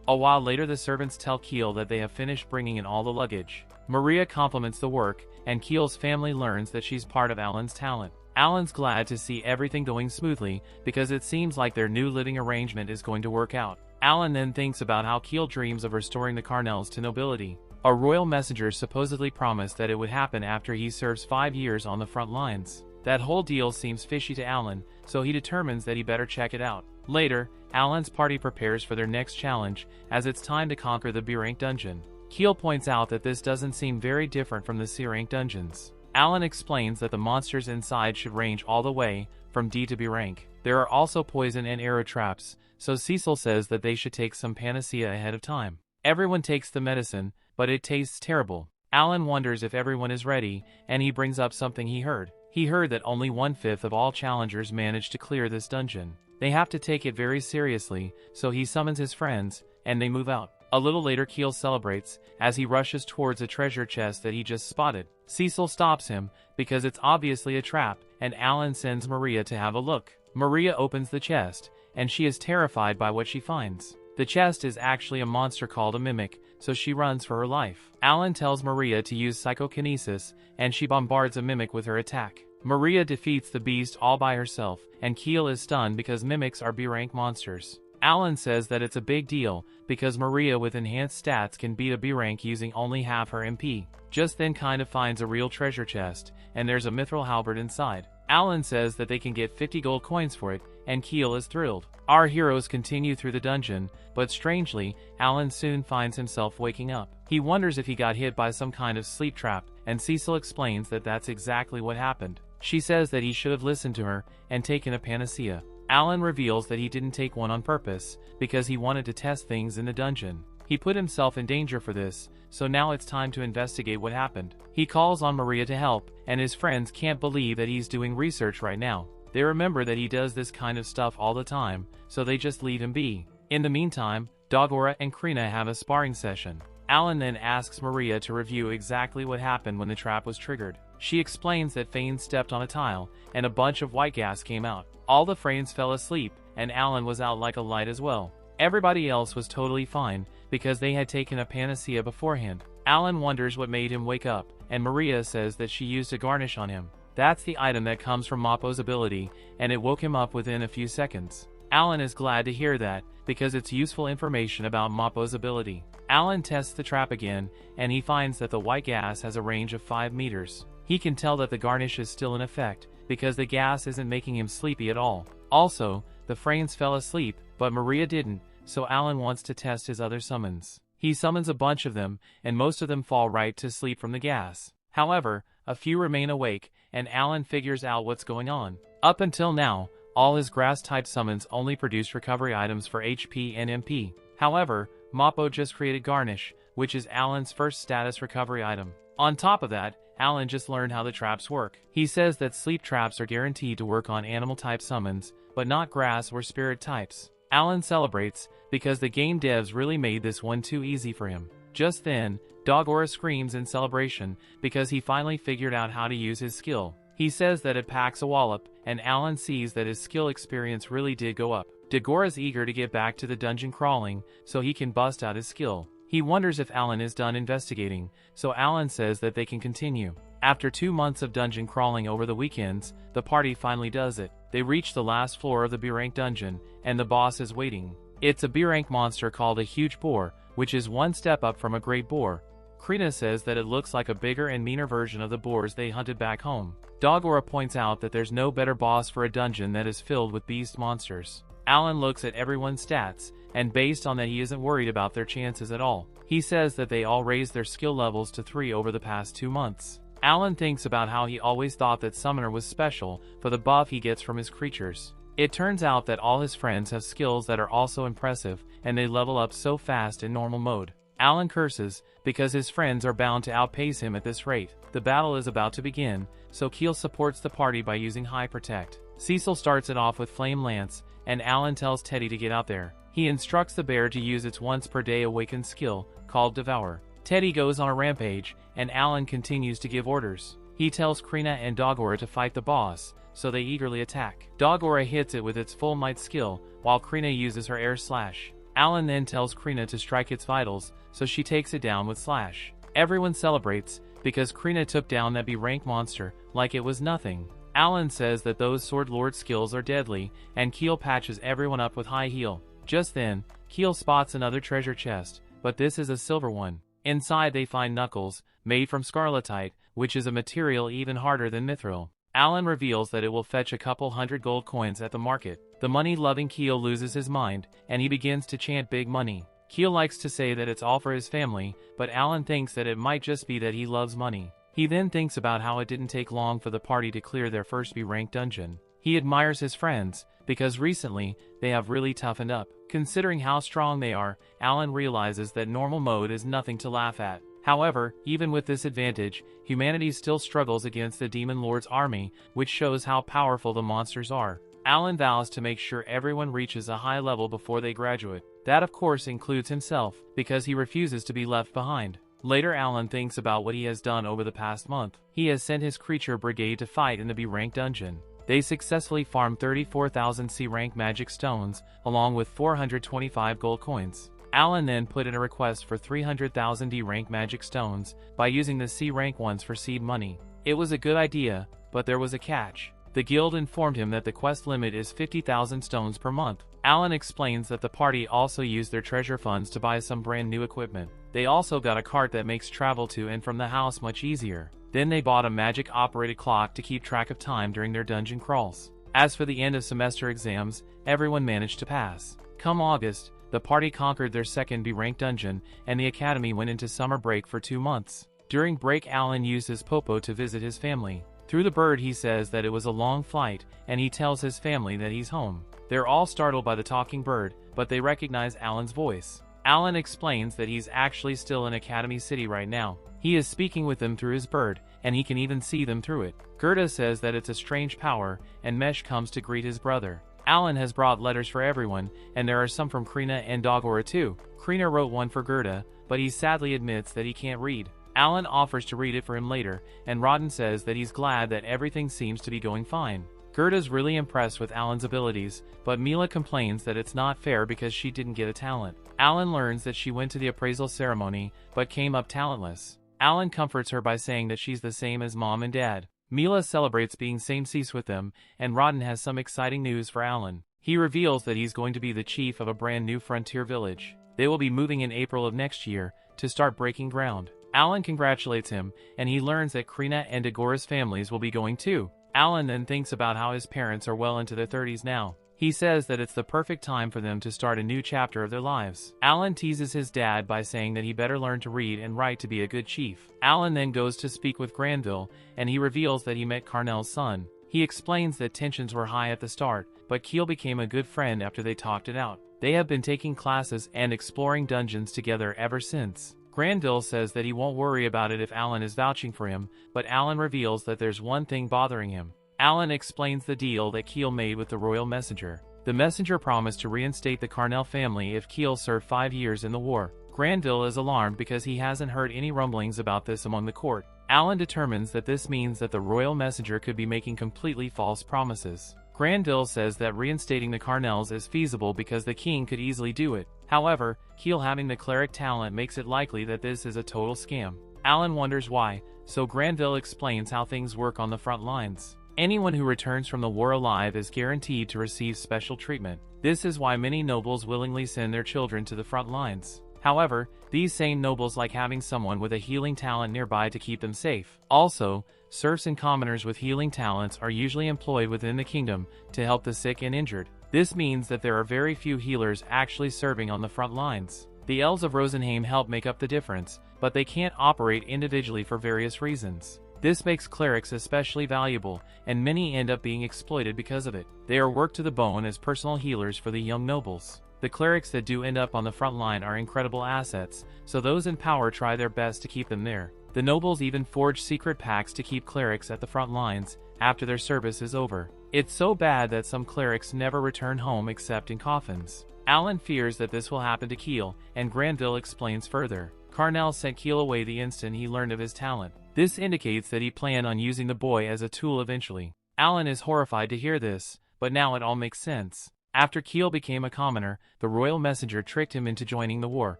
A while later the servants tell Keel that they have finished bringing in all the luggage. Maria compliments the work, and Keel's family learns that she's part of Alan's talent. Alan's glad to see everything going smoothly, because it seems like their new living arrangement is going to work out. Alan then thinks about how Keel dreams of restoring the Carnells to nobility. A royal messenger supposedly promised that it would happen after he serves 5 years on the front lines. That whole deal seems fishy to Alan, so he determines that he better check it out. Later, Alan's party prepares for their next challenge, as it's time to conquer the B-rank dungeon. Keel points out that this doesn't seem very different from the C-rank dungeons. Alan explains that the monsters inside should range all the way from D to B rank. There are also poison and arrow traps, so Cecil says that they should take some panacea ahead of time. Everyone takes the medicine, but it tastes terrible. Alan wonders if everyone is ready, and he brings up something he heard. He heard that only 1/5 of all challengers manage to clear this dungeon. They have to take it very seriously, so he summons his friends, and they move out. A little later Keel celebrates, as he rushes towards a treasure chest that he just spotted. Cecil stops him, because it's obviously a trap, and Alan sends Maria to have a look. Maria opens the chest, and she is terrified by what she finds. The chest is actually a monster called a mimic, so she runs for her life. Alan tells Maria to use psychokinesis, and she bombards a mimic with her attack. Maria defeats the beast all by herself, and Keel is stunned because mimics are B-rank monsters. Alan says that it's a big deal, because Maria with enhanced stats can beat a B-rank using only half her MP. Just then kind of finds a real treasure chest, and there's a mithril halberd inside. Alan says that they can get 50 gold coins for it, and Keel is thrilled. Our heroes continue through the dungeon, but strangely, Alan soon finds himself waking up. He wonders if he got hit by some kind of sleep trap, and Cecil explains that that's exactly what happened. She says that he should have listened to her and taken a panacea. Alan reveals that he didn't take one on purpose, because he wanted to test things in the dungeon. He put himself in danger for this, so now it's time to investigate what happened. He calls on Maria to help, and his friends can't believe that he's doing research right now. They remember that he does this kind of stuff all the time, so they just leave him be. In the meantime, Dogora and Krina have a sparring session. Alan then asks Maria to review exactly what happened when the trap was triggered. She explains that Fane stepped on a tile, and a bunch of white gas came out. All the Franes fell asleep, and Alan was out like a light as well. Everybody else was totally fine, because they had taken a panacea beforehand. Alan wonders what made him wake up, and Maria says that she used a garnish on him. That's the item that comes from Mappo's ability, and it woke him up within a few seconds. Alan is glad to hear that, because it's useful information about Mappo's ability. Alan tests the trap again, and he finds that the white gas has a range of 5 meters. He can tell that the garnish is still in effect, because the gas isn't making him sleepy at all. Also, the Franes fell asleep, but Maria didn't, so Alan wants to test his other summons. He summons a bunch of them, and most of them fall right to sleep from the gas. However, a few remain awake, and Alan figures out what's going on. Up until now, all his grass-type summons only produced recovery items for HP and MP. However, Mappo just created Garnish, which is Alan's first status recovery item. On top of that, Alan just learned how the traps work. He says that sleep traps are guaranteed to work on animal-type summons, but not grass or spirit types. Alan celebrates, because the game devs really made this one too easy for him. Just then, Dogora screams in celebration, because he finally figured out how to use his skill. He says that it packs a wallop, and Alan sees that his skill experience really did go up. Dagora's eager to get back to the dungeon crawling, so he can bust out his skill. He wonders if Alan is done investigating, so Alan says that they can continue. After 2 months of dungeon crawling over the weekends, the party finally does it. They reach the last floor of the B-rank dungeon, and the boss is waiting. It's a B-rank monster called a huge boar, which is one step up from a great boar. Krina says that it looks like a bigger and meaner version of the boars they hunted back home. Dogora points out that there's no better boss for a dungeon that is filled with beast monsters. Alan looks at everyone's stats, and based on that he isn't worried about their chances at all. He says that they all raised their skill levels to 3 over the past 2 months. Alan thinks about how he always thought that Summoner was special for the buff he gets from his creatures. It turns out that all his friends have skills that are also impressive, and they level up so fast in normal mode. Alan curses, because his friends are bound to outpace him at this rate. The battle is about to begin, so Keel supports the party by using High Protect. Cecil starts it off with Flame Lance, and Alan tells Teddy to get out there. He instructs the bear to use its once per day awakened skill, called Devour. Teddy goes on a rampage, and Alan continues to give orders. He tells Krina and Dogora to fight the boss, so they eagerly attack. Dogora hits it with its full might skill, while Krina uses her air slash. Alan then tells Krina to strike its vitals, so she takes it down with slash. Everyone celebrates, because Krina took down that B-rank monster like it was nothing. Alan says that those Sword Lord skills are deadly, and Keel patches everyone up with high heal. Just then, Keel spots another treasure chest, but this is a silver one. Inside they find Knuckles, made from scarletite, which is a material even harder than mithril. Alan reveals that it will fetch a couple hundred gold coins at the market. The money-loving Keel loses his mind, and he begins to chant big money. Keel likes to say that it's all for his family, but Alan thinks that it might just be that he loves money. He then thinks about how it didn't take long for the party to clear their first B-rank dungeon. He admires his friends, because recently, they have really toughened up. Considering how strong they are, Alan realizes that normal mode is nothing to laugh at. However, even with this advantage, humanity still struggles against the Demon Lord's army, which shows how powerful the monsters are. Alan vows to make sure everyone reaches a high level before they graduate. That of course includes himself, because he refuses to be left behind. Later Alan thinks about what he has done over the past month. He has sent his creature brigade to fight in the B-rank dungeon. They successfully farmed 34,000 C-rank magic stones, along with 425 gold coins. Alan then put in a request for 300,000 D-rank magic stones, by using the C-rank ones for seed money. It was a good idea, but there was a catch. The guild informed him that the quest limit is 50,000 stones per month. Alan explains that the party also used their treasure funds to buy some brand new equipment. They also got a cart that makes travel to and from the house much easier. Then they bought a magic-operated clock to keep track of time during their dungeon crawls. As for the end-of-semester exams, everyone managed to pass. Come August, the party conquered their second B-rank dungeon, and the academy went into summer break for 2 months. During break Alan used his popo to visit his family. Through the bird he says that it was a long flight, and he tells his family that he's home. They're all startled by the talking bird, but they recognize Alan's voice. Alan explains that he's actually still in Academy City right now. He is speaking with them through his bird, and he can even see them through it. Gerda says that it's a strange power, and Mesh comes to greet his brother. Alan has brought letters for everyone, and there are some from Krina and Dogora too. Krina wrote one for Gerda, but he sadly admits that he can't read. Alan offers to read it for him later, and Rodden says that he's glad that everything seems to be going fine. Gerda's really impressed with Alan's abilities, but Mila complains that it's not fair because she didn't get a talent. Alan learns that she went to the appraisal ceremony, but came up talentless. Alan comforts her by saying that she's the same as Mom and Dad. Mila celebrates being same-sex with them, and Rodden has some exciting news for Alan. He reveals that he's going to be the chief of a brand new frontier village. They will be moving in April of next year, to start breaking ground. Alan congratulates him, and he learns that Krina and Dagora's families will be going too. Alan then thinks about how his parents are well into their 30s now. He says that it's the perfect time for them to start a new chapter of their lives. Alan teases his dad by saying that he better learn to read and write to be a good chief. Alan then goes to speak with Granville, and he reveals that he met Carnell's son. He explains that tensions were high at the start, but Keel became a good friend after they talked it out. They have been taking classes and exploring dungeons together ever since. Granville says that he won't worry about it if Alan is vouching for him, but Alan reveals that there's one thing bothering him. Alan explains the deal that Keel made with the royal messenger. The messenger promised to reinstate the Carnell family if Keel served 5 years in the war. Granville is alarmed because he hasn't heard any rumblings about this among the court. Alan determines that this means that the royal messenger could be making completely false promises. Granville says that reinstating the Carnells is feasible because the king could easily do it. However, Keel having the cleric talent makes it likely that this is a total scam. Alan wonders why, so Granville explains how things work on the front lines. Anyone who returns from the war alive is guaranteed to receive special treatment. This is why many nobles willingly send their children to the front lines. However, these same nobles like having someone with a healing talent nearby to keep them safe. Also, serfs and commoners with healing talents are usually employed within the kingdom to help the sick and injured. This means that there are very few healers actually serving on the front lines. The elves of Rosenheim help make up the difference, but they can't operate individually for various reasons. This makes clerics especially valuable, and many end up being exploited because of it. They are worked to the bone as personal healers for the young nobles. The clerics that do end up on the front line are incredible assets, so those in power try their best to keep them there. The nobles even forge secret pacts to keep clerics at the front lines after their service is over. It's so bad that some clerics never return home except in coffins. Alan fears that this will happen to Keel, and Granville explains further. Carnell sent Keel away the instant he learned of his talent. This indicates that he planned on using the boy as a tool eventually. Alan is horrified to hear this, but now it all makes sense. After Keel became a commoner, the royal messenger tricked him into joining the war.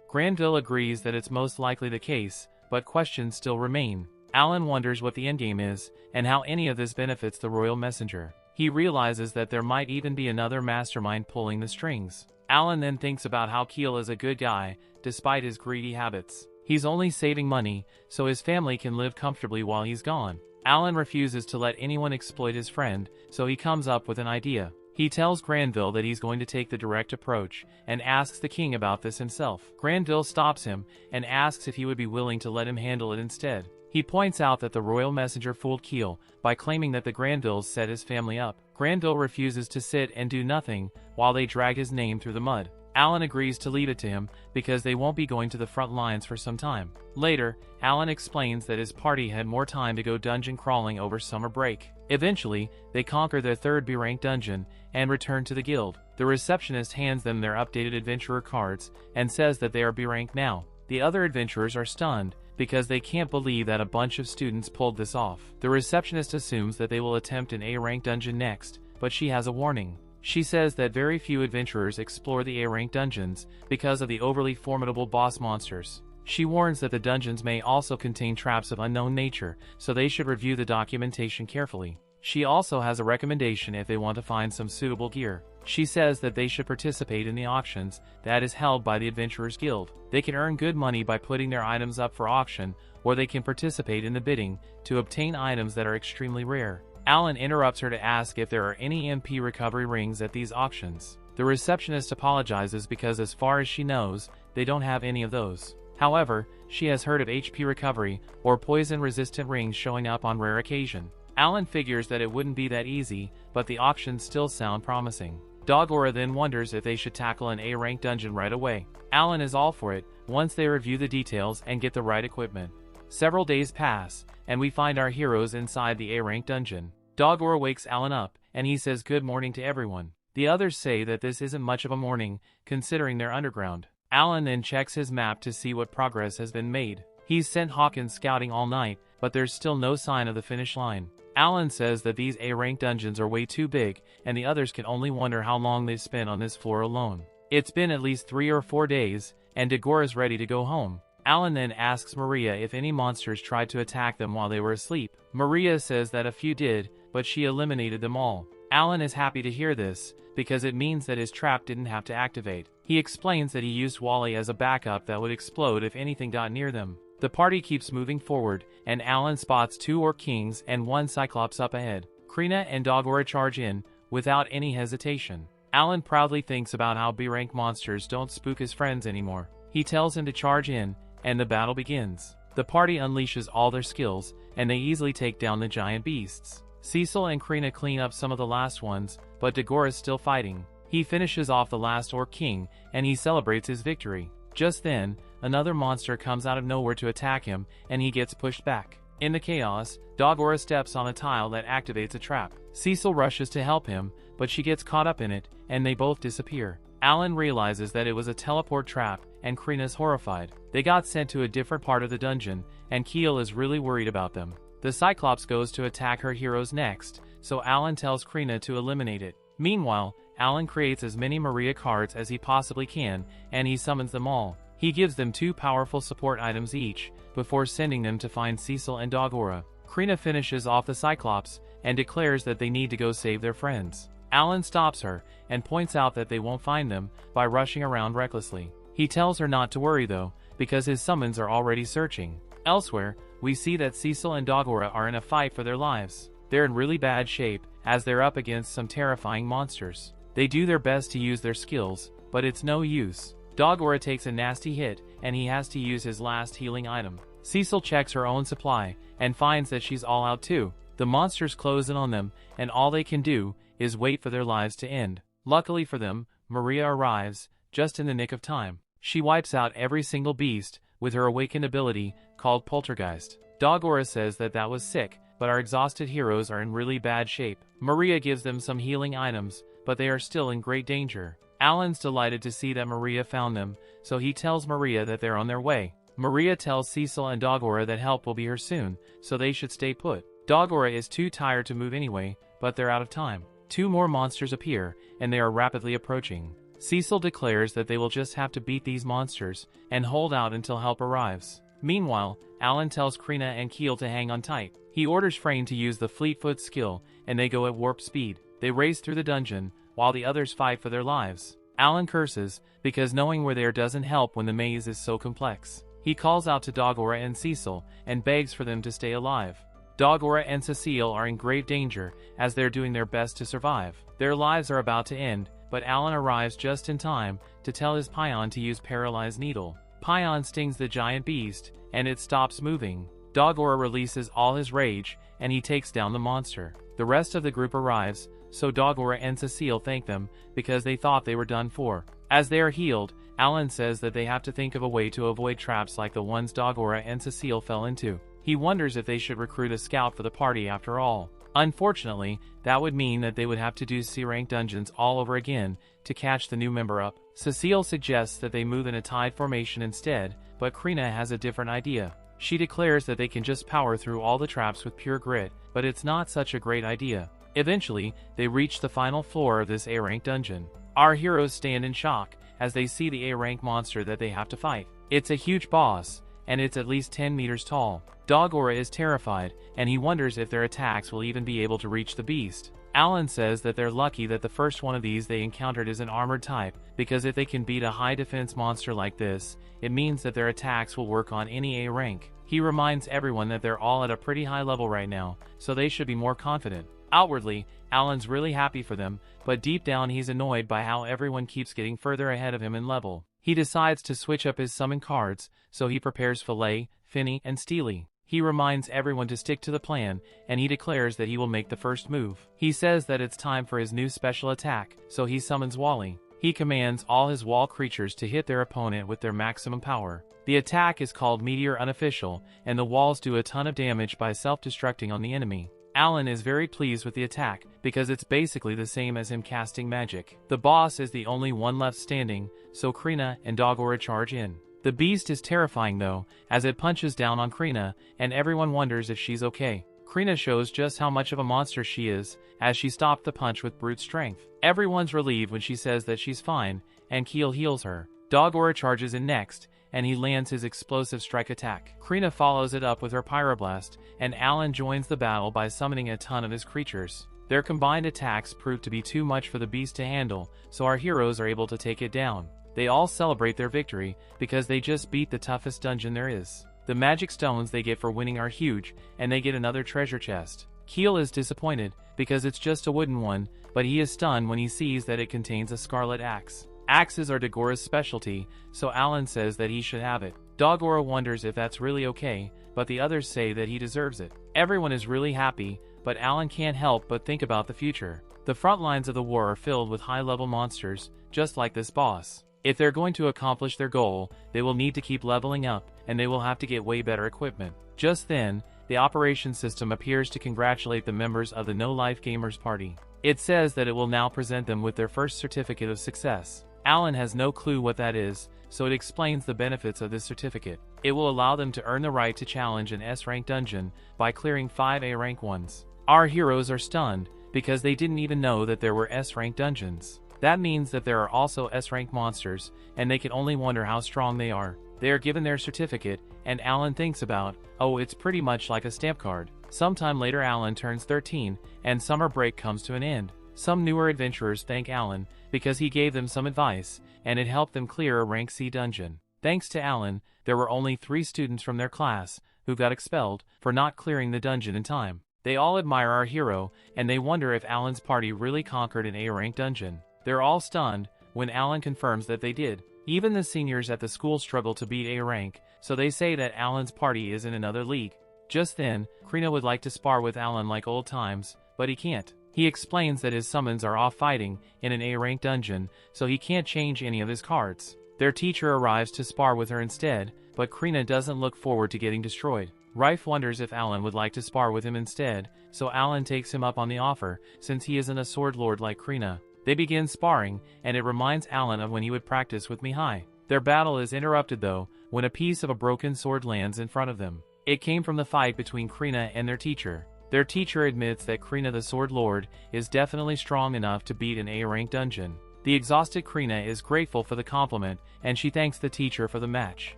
Granville agrees that it's most likely the case, but questions still remain. Alan wonders what the endgame is, and how any of this benefits the royal messenger. He realizes that there might even be another mastermind pulling the strings. Alan then thinks about how Keel is a good guy, despite his greedy habits. He's only saving money, so his family can live comfortably while he's gone. Alan refuses to let anyone exploit his friend, so he comes up with an idea. He tells Granville that he's going to take the direct approach, and asks the king about this himself. Granville stops him, and asks if he would be willing to let him handle it instead. He points out that the royal messenger fooled Keel by claiming that the Granvilles set his family up. Granville refuses to sit and do nothing while they drag his name through the mud. Alan agrees to leave it to him because they won't be going to the front lines for some time. Later, Alan explains that his party had more time to go dungeon crawling over summer break. Eventually, they conquer their third B-rank dungeon and return to the guild. The receptionist hands them their updated adventurer cards and says that they are B-rank now. The other adventurers are stunned because they can't believe that a bunch of students pulled this off. The receptionist assumes that they will attempt an A-rank dungeon next, but she has a warning. She says that very few adventurers explore the A-rank dungeons because of the overly formidable boss monsters. She warns that the dungeons may also contain traps of unknown nature, so they should review the documentation carefully. She also has a recommendation if they want to find some suitable gear. She says that they should participate in the auctions that is held by the Adventurers Guild. They can earn good money by putting their items up for auction, or they can participate in the bidding to obtain items that are extremely rare. Alan interrupts her to ask if there are any MP recovery rings at these auctions. The receptionist apologizes because as far as she knows, they don't have any of those. However, she has heard of HP recovery or poison-resistant rings showing up on rare occasion. Alan figures that it wouldn't be that easy, but the auctions still sound promising. Dogora then wonders if they should tackle an A-rank dungeon right away. Alan is all for it, once they review the details and get the right equipment. Several days pass, and we find our heroes inside the A-rank dungeon. Dogora wakes Alan up, and he says good morning to everyone. The others say that this isn't much of a morning, considering they're underground. Alan then checks his map to see what progress has been made. He's sent Hawkins scouting all night, but there's still no sign of the finish line. Alan says that these A-rank dungeons are way too big, and the others can only wonder how long they've spent on this floor alone. It's been at least 3 or 4 days, and Degora's ready to go home. Alan then asks Maria if any monsters tried to attack them while they were asleep. Maria says that a few did, but she eliminated them all. Alan is happy to hear this, because it means that his trap didn't have to activate. He explains that he used Wally as a backup that would explode if anything got near them. The party keeps moving forward, and Alan spots 2 Orc Kings and 1 Cyclops up ahead. Krina and Dogora charge in, without any hesitation. Alan proudly thinks about how B-rank monsters don't spook his friends anymore. He tells him to charge in, and the battle begins. The party unleashes all their skills, and they easily take down the giant beasts. Cecil and Krina clean up some of the last ones, but Degora's still fighting. He finishes off the last Orc King, and he celebrates his victory. Just then, another monster comes out of nowhere to attack him, and he gets pushed back. In the chaos, Dogora steps on a tile that activates a trap. Cecil rushes to help him, but she gets caught up in it, and they both disappear. Alan realizes that it was a teleport trap, and Krina's horrified. They got sent to a different part of the dungeon, and Keel is really worried about them. The Cyclops goes to attack her heroes next, so Alan tells Krina to eliminate it. Meanwhile, Alan creates as many Maria cards as he possibly can, and he summons them all. He gives them 2 powerful support items each, before sending them to find Cecil and Dogora. Krina finishes off the Cyclops, and declares that they need to go save their friends. Alan stops her, and points out that they won't find them, by rushing around recklessly. He tells her not to worry though, because his summons are already searching. Elsewhere, we see that Cecil and Dogora are in a fight for their lives. They're in really bad shape, as they're up against some terrifying monsters. They do their best to use their skills, but it's no use. Dogora takes a nasty hit, and he has to use his last healing item. Cecil checks her own supply, and finds that she's all out too. The monsters close in on them, and all they can do is wait for their lives to end. Luckily for them, Maria arrives, just in the nick of time. She wipes out every single beast, with her awakened ability, called Poltergeist. Dogora says that was sick, but our exhausted heroes are in really bad shape. Maria gives them some healing items, but they are still in great danger. Alan's delighted to see that Maria found them, so he tells Maria that they're on their way. Maria tells Cecil and Dogora that help will be here soon, so they should stay put. Dogora is too tired to move anyway, but they're out of time. 2 more monsters appear, and they are rapidly approaching. Cecil declares that they will just have to beat these monsters, and hold out until help arrives. Meanwhile, Alan tells Krina and Keel to hang on tight. He orders Frayne to use the Fleetfoot skill, and they go at warp speed. They race through the dungeon, while the others fight for their lives. Alan curses, because knowing where they are doesn't help when the maze is so complex. He calls out to Dogora and Cecil, and begs for them to stay alive. Dogora and Cecile are in grave danger, as they're doing their best to survive. Their lives are about to end, but Alan arrives just in time to tell his Pion to use Paralyze Needle. Pion stings the giant beast, and it stops moving. Dogora releases all his rage, and he takes down the monster. The rest of the group arrives, so Dogora and Cecile thank them, because they thought they were done for. As they are healed, Alan says that they have to think of a way to avoid traps like the ones Dogora and Cecile fell into. He wonders if they should recruit a scout for the party after all. Unfortunately, that would mean that they would have to do C-rank dungeons all over again to catch the new member up. Cecile suggests that they move in a tied formation instead, but Krina has a different idea. She declares that they can just power through all the traps with pure grit, but it's not such a great idea. Eventually, they reach the final floor of this A-rank dungeon. Our heroes stand in shock as they see the A-rank monster that they have to fight. It's a huge boss, and it's at least 10 meters tall. Dogora is terrified, and he wonders if their attacks will even be able to reach the beast. Alan says that they're lucky that the first one of these they encountered is an armored type, because if they can beat a high defense monster like this, it means that their attacks will work on any A rank. He reminds everyone that they're all at a pretty high level right now, so they should be more confident. Outwardly, Alan's really happy for them, but deep down he's annoyed by how everyone keeps getting further ahead of him in level. He decides to switch up his summon cards, so he prepares Filet, Finny, and Steely. He reminds everyone to stick to the plan, and he declares that he will make the first move. He says that it's time for his new special attack, so he summons Wally. He commands all his wall creatures to hit their opponent with their maximum power. The attack is called Meteor Unofficial, and the walls do a ton of damage by self-destructing on the enemy. Alan is very pleased with the attack, because it's basically the same as him casting magic. The boss is the only one left standing, so Krina and Dogora charge in. The beast is terrifying though, as it punches down on Krina, and everyone wonders if she's okay. Krina shows just how much of a monster she is, as she stopped the punch with brute strength. Everyone's relieved when she says that she's fine, and Keel heals her. Dogora charges in next, and he lands his explosive strike attack. Krina follows it up with her pyroblast, and Alan joins the battle by summoning a ton of his creatures. Their combined attacks prove to be too much for the beast to handle, so our heroes are able to take it down. They all celebrate their victory, because they just beat the toughest dungeon there is. The magic stones they get for winning are huge, and they get another treasure chest. Keel is disappointed, because it's just a wooden one, but he is stunned when he sees that it contains a scarlet axe. Axes are Dogora's specialty, so Alan says that he should have it. Dogora wonders if that's really okay, but the others say that he deserves it. Everyone is really happy, but Alan can't help but think about the future. The front lines of the war are filled with high-level monsters, just like this boss. If they're going to accomplish their goal, they will need to keep leveling up, and they will have to get way better equipment. Just then, the operations system appears to congratulate the members of the No Life Gamers party. It says that it will now present them with their first certificate of success. Alan has no clue what that is, so it explains the benefits of this certificate. It will allow them to earn the right to challenge an S-rank dungeon by clearing 5 A-rank ones. Our heroes are stunned, because they didn't even know that there were S-rank dungeons. That means that there are also S-rank monsters, and they can only wonder how strong they are. They are given their certificate, and Alan thinks about, oh, it's pretty much like a stamp card. Sometime later Alan turns 13, and summer break comes to an end. Some newer adventurers thank Alan, because he gave them some advice, and it helped them clear a rank C dungeon. Thanks to Alan, there were only 3 students from their class, who got expelled, for not clearing the dungeon in time. They all admire our hero, and they wonder if Alan's party really conquered an A-rank dungeon. They're all stunned, when Alan confirms that they did. Even the seniors at the school struggle to beat A rank, so they say that Alan's party is in another league. Just then, Krina would like to spar with Alan like old times, but he can't. He explains that his summons are off fighting in an A rank dungeon, so he can't change any of his cards. Their teacher arrives to spar with her instead, but Krina doesn't look forward to getting destroyed. Rife wonders if Alan would like to spar with him instead, so Alan takes him up on the offer, since he isn't a sword lord like Krina. They begin sparring, and it reminds Alan of when he would practice with Mihai. Their battle is interrupted though, when a piece of a broken sword lands in front of them. It came from the fight between Krina and their teacher. Their teacher admits that Krina the Sword Lord is definitely strong enough to beat an A-rank dungeon. The exhausted Krina is grateful for the compliment, and she thanks the teacher for the match.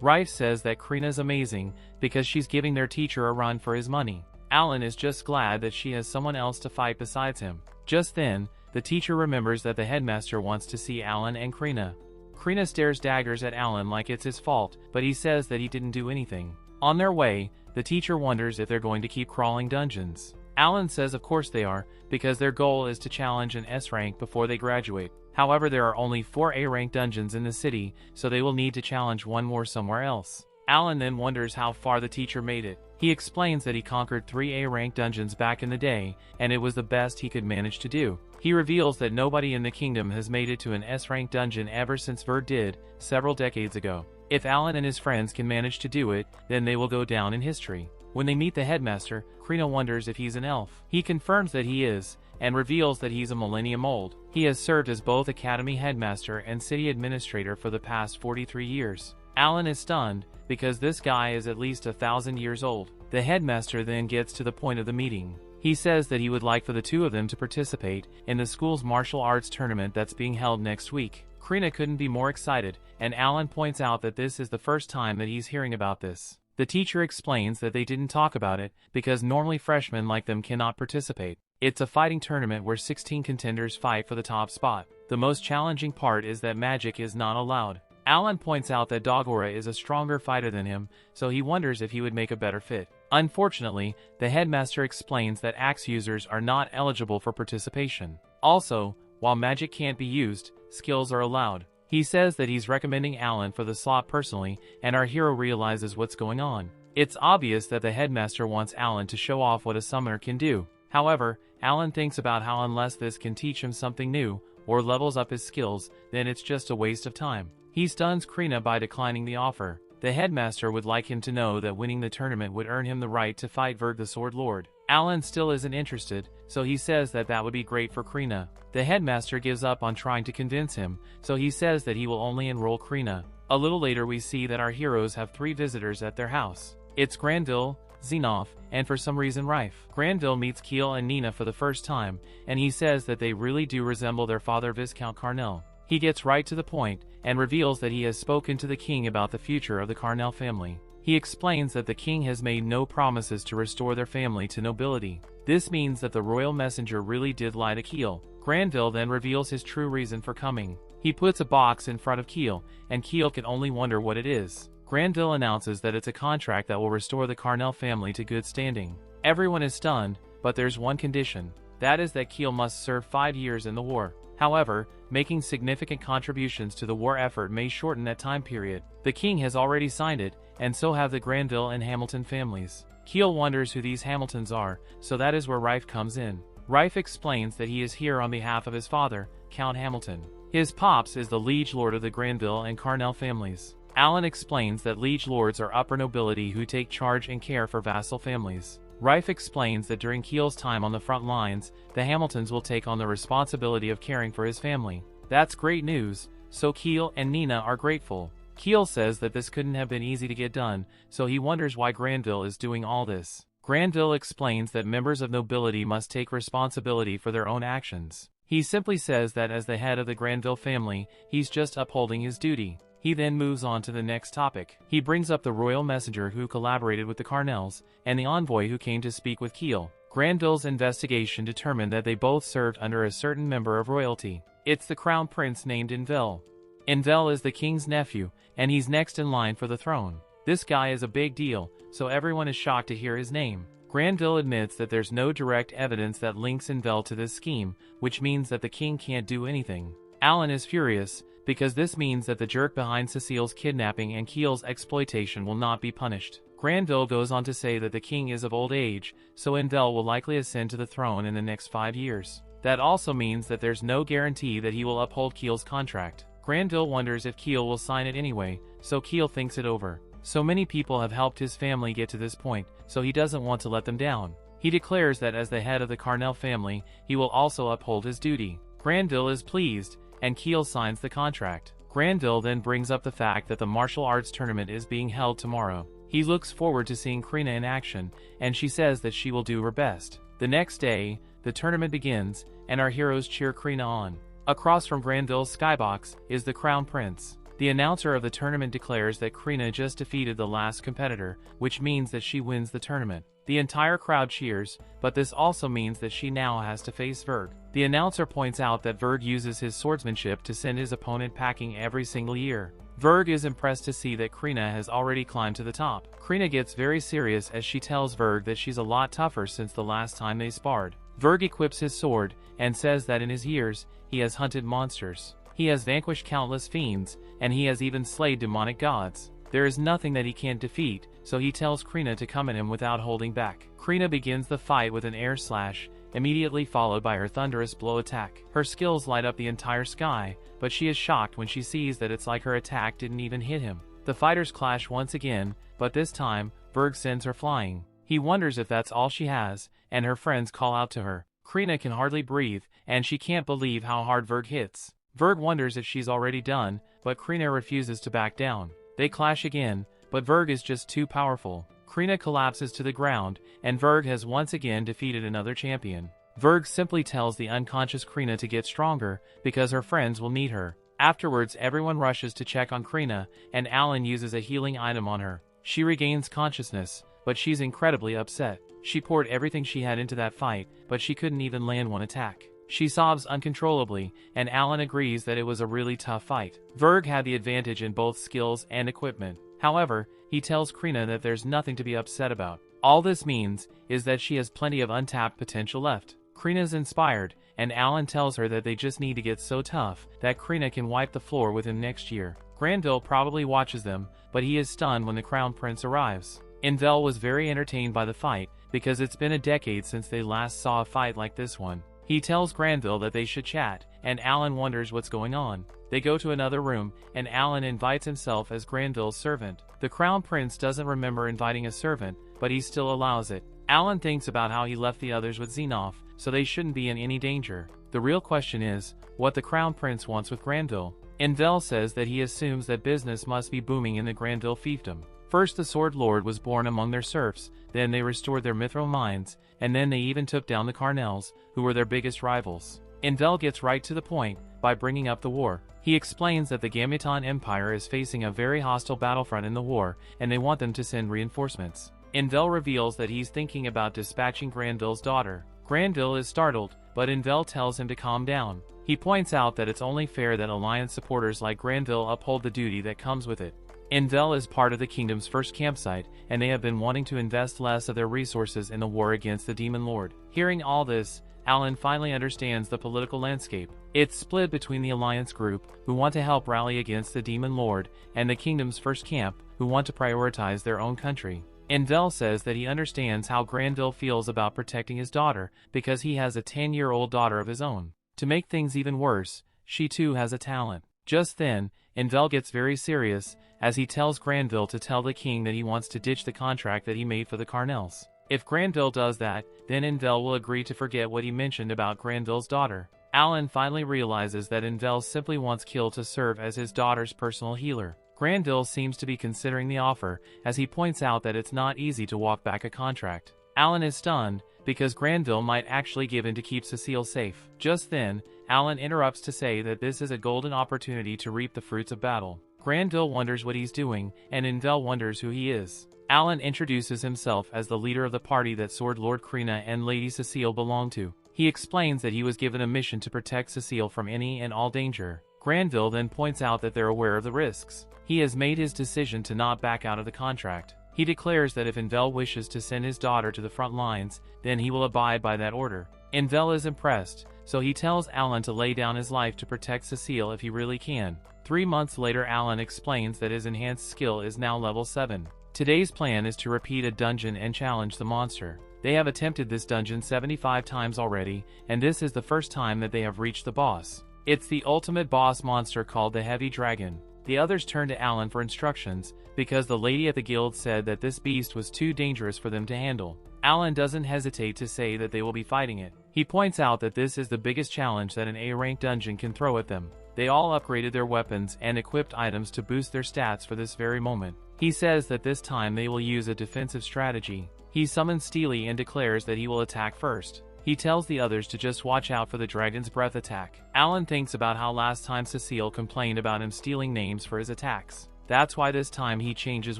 Rife says that Krina's amazing, because she's giving their teacher a run for his money. Alan is just glad that she has someone else to fight besides him. Just then, the teacher remembers that the headmaster wants to see Alan and Krina. Krina stares daggers at Alan like it's his fault, but he says that he didn't do anything. On their way, the teacher wonders if they're going to keep crawling dungeons. Alan says of course they are, because their goal is to challenge an S rank before they graduate. However, there are only 4 A rank dungeons in the city, so they will need to challenge one more somewhere else. Alan then wonders how far the teacher made it. He explains that he conquered 3 A rank dungeons back in the day, and it was the best he could manage to do. He reveals that nobody in the kingdom has made it to an S rank dungeon ever since Verd did, several decades ago. If Alan and his friends can manage to do it, then they will go down in history. When they meet the headmaster, Krina wonders if he's an elf. He confirms that he is, and reveals that he's a millennium old. He has served as both academy headmaster and city administrator for the past 43 years. Alan is stunned, because this guy is at least 1,000 years old. The headmaster then gets to the point of the meeting. He says that he would like for the 2 of them to participate in the school's martial arts tournament that's being held next week. Krina couldn't be more excited, and Alan points out that this is the first time that he's hearing about this. The teacher explains that they didn't talk about it, because normally freshmen like them cannot participate. It's a fighting tournament where 16 contenders fight for the top spot. The most challenging part is that magic is not allowed. Alan points out that Dogora is a stronger fighter than him, so he wonders if he would make a better fit. Unfortunately, the headmaster explains that axe users are not eligible for participation. Also, while magic can't be used, skills are allowed. He says that he's recommending Alan for the slot personally, and our hero realizes what's going on. It's obvious that the headmaster wants Alan to show off what a summoner can do. However, Alan thinks about how unless this can teach him something new, or levels up his skills, then it's just a waste of time. He stuns Krina by declining the offer. The headmaster would like him to know that winning the tournament would earn him the right to fight Verd the Sword Lord. Alan still isn't interested, so he says that that would be great for Krina. The headmaster gives up on trying to convince him, so he says that he will only enroll Krina. A little later we see that our heroes have 3 visitors at their house. It's Granville, Xenoph, and for some reason Rife. Granville meets Kiel and Nina for the first time, and he says that they really do resemble their father Viscount Carnell. He gets right to the point, and reveals that he has spoken to the king about the future of the Carnell family. He explains that the king has made no promises to restore their family to nobility. This means that the royal messenger really did lie to Kiel. Granville then reveals his true reason for coming. He puts a box in front of Kiel, and Kiel can only wonder what it is. Granville announces that it's a contract that will restore the Carnell family to good standing. Everyone is stunned, but there's one condition. That is that Kiel must serve 5 years in the war. However, making significant contributions to the war effort may shorten that time period. The king has already signed it, and so have the Granville and Hamilton families. Kiel wonders who these Hamiltons are, so that is where Rife comes in. Rife explains that he is here on behalf of his father, Count Hamilton. His pops is the liege lord of the Granville and Carnell families. Alan explains that liege lords are upper nobility who take charge and care for vassal families. Rife explains that during Kiel's time on the front lines, the Hamiltons will take on the responsibility of caring for his family. That's great news, so Kiel and Nina are grateful. Kiel says that this couldn't have been easy to get done, so he wonders why Granville is doing all this. Granville explains that members of nobility must take responsibility for their own actions. He simply says that as the head of the Granville family, he's just upholding his duty. He then moves on to the next topic. He brings up the royal messenger who collaborated with the Carnels, and the envoy who came to speak with Kiel. Granville's investigation determined that they both served under a certain member of royalty. It's the crown prince named Envel. Envel is the king's nephew, and he's next in line for the throne. This guy is a big deal, so everyone is shocked to hear his name. Granville admits that there's no direct evidence that links Envel to this scheme, which means that the king can't do anything. Alan is furious, because this means that the jerk behind Cecile's kidnapping and Kiel's exploitation will not be punished. Granville goes on to say that the king is of old age, so Envel will likely ascend to the throne in the next 5 years. That also means that there's no guarantee that he will uphold Kiel's contract. Granville wonders if Kiel will sign it anyway, so Kiel thinks it over. So many people have helped his family get to this point, so he doesn't want to let them down. He declares that as the head of the Carnell family, he will also uphold his duty. Granville is pleased, and Kiel signs the contract. Granville then brings up the fact that the martial arts tournament is being held tomorrow. He looks forward to seeing Krina in action, and she says that she will do her best. The next day, the tournament begins, and our heroes cheer Krina on. Across from Granville's skybox is the Crown Prince. The announcer of the tournament declares that Krina just defeated the last competitor, which means that she wins the tournament. The entire crowd cheers, but this also means that she now has to face Verg. The announcer points out that Verg uses his swordsmanship to send his opponent packing every single year. Verg is impressed to see that Krina has already climbed to the top. Krina gets very serious as she tells Verg that she's a lot tougher since the last time they sparred. Verg equips his sword, and says that in his years, he has hunted monsters. He has vanquished countless fiends, and he has even slayed demonic gods. There is nothing that he can't defeat, so he tells Krina to come at him without holding back. Krina begins the fight with an air slash, immediately followed by her thunderous blow attack. Her skills light up the entire sky, but she is shocked when she sees that it's like her attack didn't even hit him. The fighters clash once again, but this time, Verg sends her flying. He wonders if that's all she has, and her friends call out to her. Krina can hardly breathe, and she can't believe how hard Verg hits. Verg wonders if she's already done, but Krina refuses to back down. They clash again, but Verg is just too powerful. Krina collapses to the ground, and Verg has once again defeated another champion. Verg simply tells the unconscious Krina to get stronger, because her friends will need her. Afterwards, everyone rushes to check on Krina, and Alan uses a healing item on her. She regains consciousness, but she's incredibly upset. She poured everything she had into that fight, but she couldn't even land one attack. She sobs uncontrollably, and Alan agrees that it was a really tough fight. Verg had the advantage in both skills and equipment. However, he tells Krina that there's nothing to be upset about. All this means is that she has plenty of untapped potential left. Krina's inspired, and Alan tells her that they just need to get so tough that Krina can wipe the floor with him next year. Granville probably watches them, but he is stunned when the Crown Prince arrives. Envel was very entertained by the fight, because it's been a decade since they last saw a fight like this one. He tells Granville that they should chat, and Alan wonders what's going on. They go to another room, and Alan invites himself as Granville's servant. The Crown Prince doesn't remember inviting a servant, but he still allows it. Alan thinks about how he left the others with Xenoph, so they shouldn't be in any danger. The real question is, what the Crown Prince wants with Granville. Envel says that he assumes that business must be booming in the Granville fiefdom. First the Sword Lord was born among their serfs, then they restored their mithril mines, and then they even took down the Carnels, who were their biggest rivals. Envel gets right to the point, by bringing up the war. He explains that the Gameton Empire is facing a very hostile battlefront in the war, and they want them to send reinforcements. Envel reveals that he's thinking about dispatching Granville's daughter. Granville is startled, but Envel tells him to calm down. He points out that it's only fair that Alliance supporters like Granville uphold the duty that comes with it. Envel is part of the kingdom's first campsite, and they have been wanting to invest less of their resources in the war against the Demon Lord. Hearing all this, Alan finally understands the political landscape. It's split between the Alliance group, who want to help rally against the Demon Lord, and the kingdom's first camp, who want to prioritize their own country. Envel says that he understands how Granville feels about protecting his daughter, because he has a 10-year-old daughter of his own. To make things even worse, she too has a talent. Just then, Envel gets very serious, as he tells Granville to tell the king that he wants to ditch the contract that he made for the Carnels. If Granville does that, then Envel will agree to forget what he mentioned about Granville's daughter. Alan finally realizes that Envel simply wants Kiel to serve as his daughter's personal healer. Granville seems to be considering the offer, as he points out that it's not easy to walk back a contract. Alan is stunned, because Granville might actually give in to keep Cecile safe. Just then, Alan interrupts to say that this is a golden opportunity to reap the fruits of battle. Granville wonders what he's doing, and Envel wonders who he is. Alan introduces himself as the leader of the party that Sword Lord Krina and Lady Cecile belong to. He explains that he was given a mission to protect Cecile from any and all danger. Granville then points out that they're aware of the risks. He has made his decision to not back out of the contract. He declares that if Envel wishes to send his daughter to the front lines, then he will abide by that order. Envel is impressed, so he tells Alan to lay down his life to protect Cecile if he really can. 3 months later, Alan explains that his enhanced skill is now level 7. Today's plan is to repeat a dungeon and challenge the monster. They have attempted this dungeon 75 times already, and this is the first time that they have reached the boss. It's the ultimate boss monster called the Heavy Dragon. The others turn to Alan for instructions, because the lady at the guild said that this beast was too dangerous for them to handle. Alan doesn't hesitate to say that they will be fighting it. He points out that this is the biggest challenge that an A-rank dungeon can throw at them. They all upgraded their weapons and equipped items to boost their stats for this very moment. He says that this time they will use a defensive strategy. He summons Steely and declares that he will attack first. He tells the others to just watch out for the dragon's breath attack. Alan thinks about how last time Cecile complained about him stealing names for his attacks. That's why this time he changes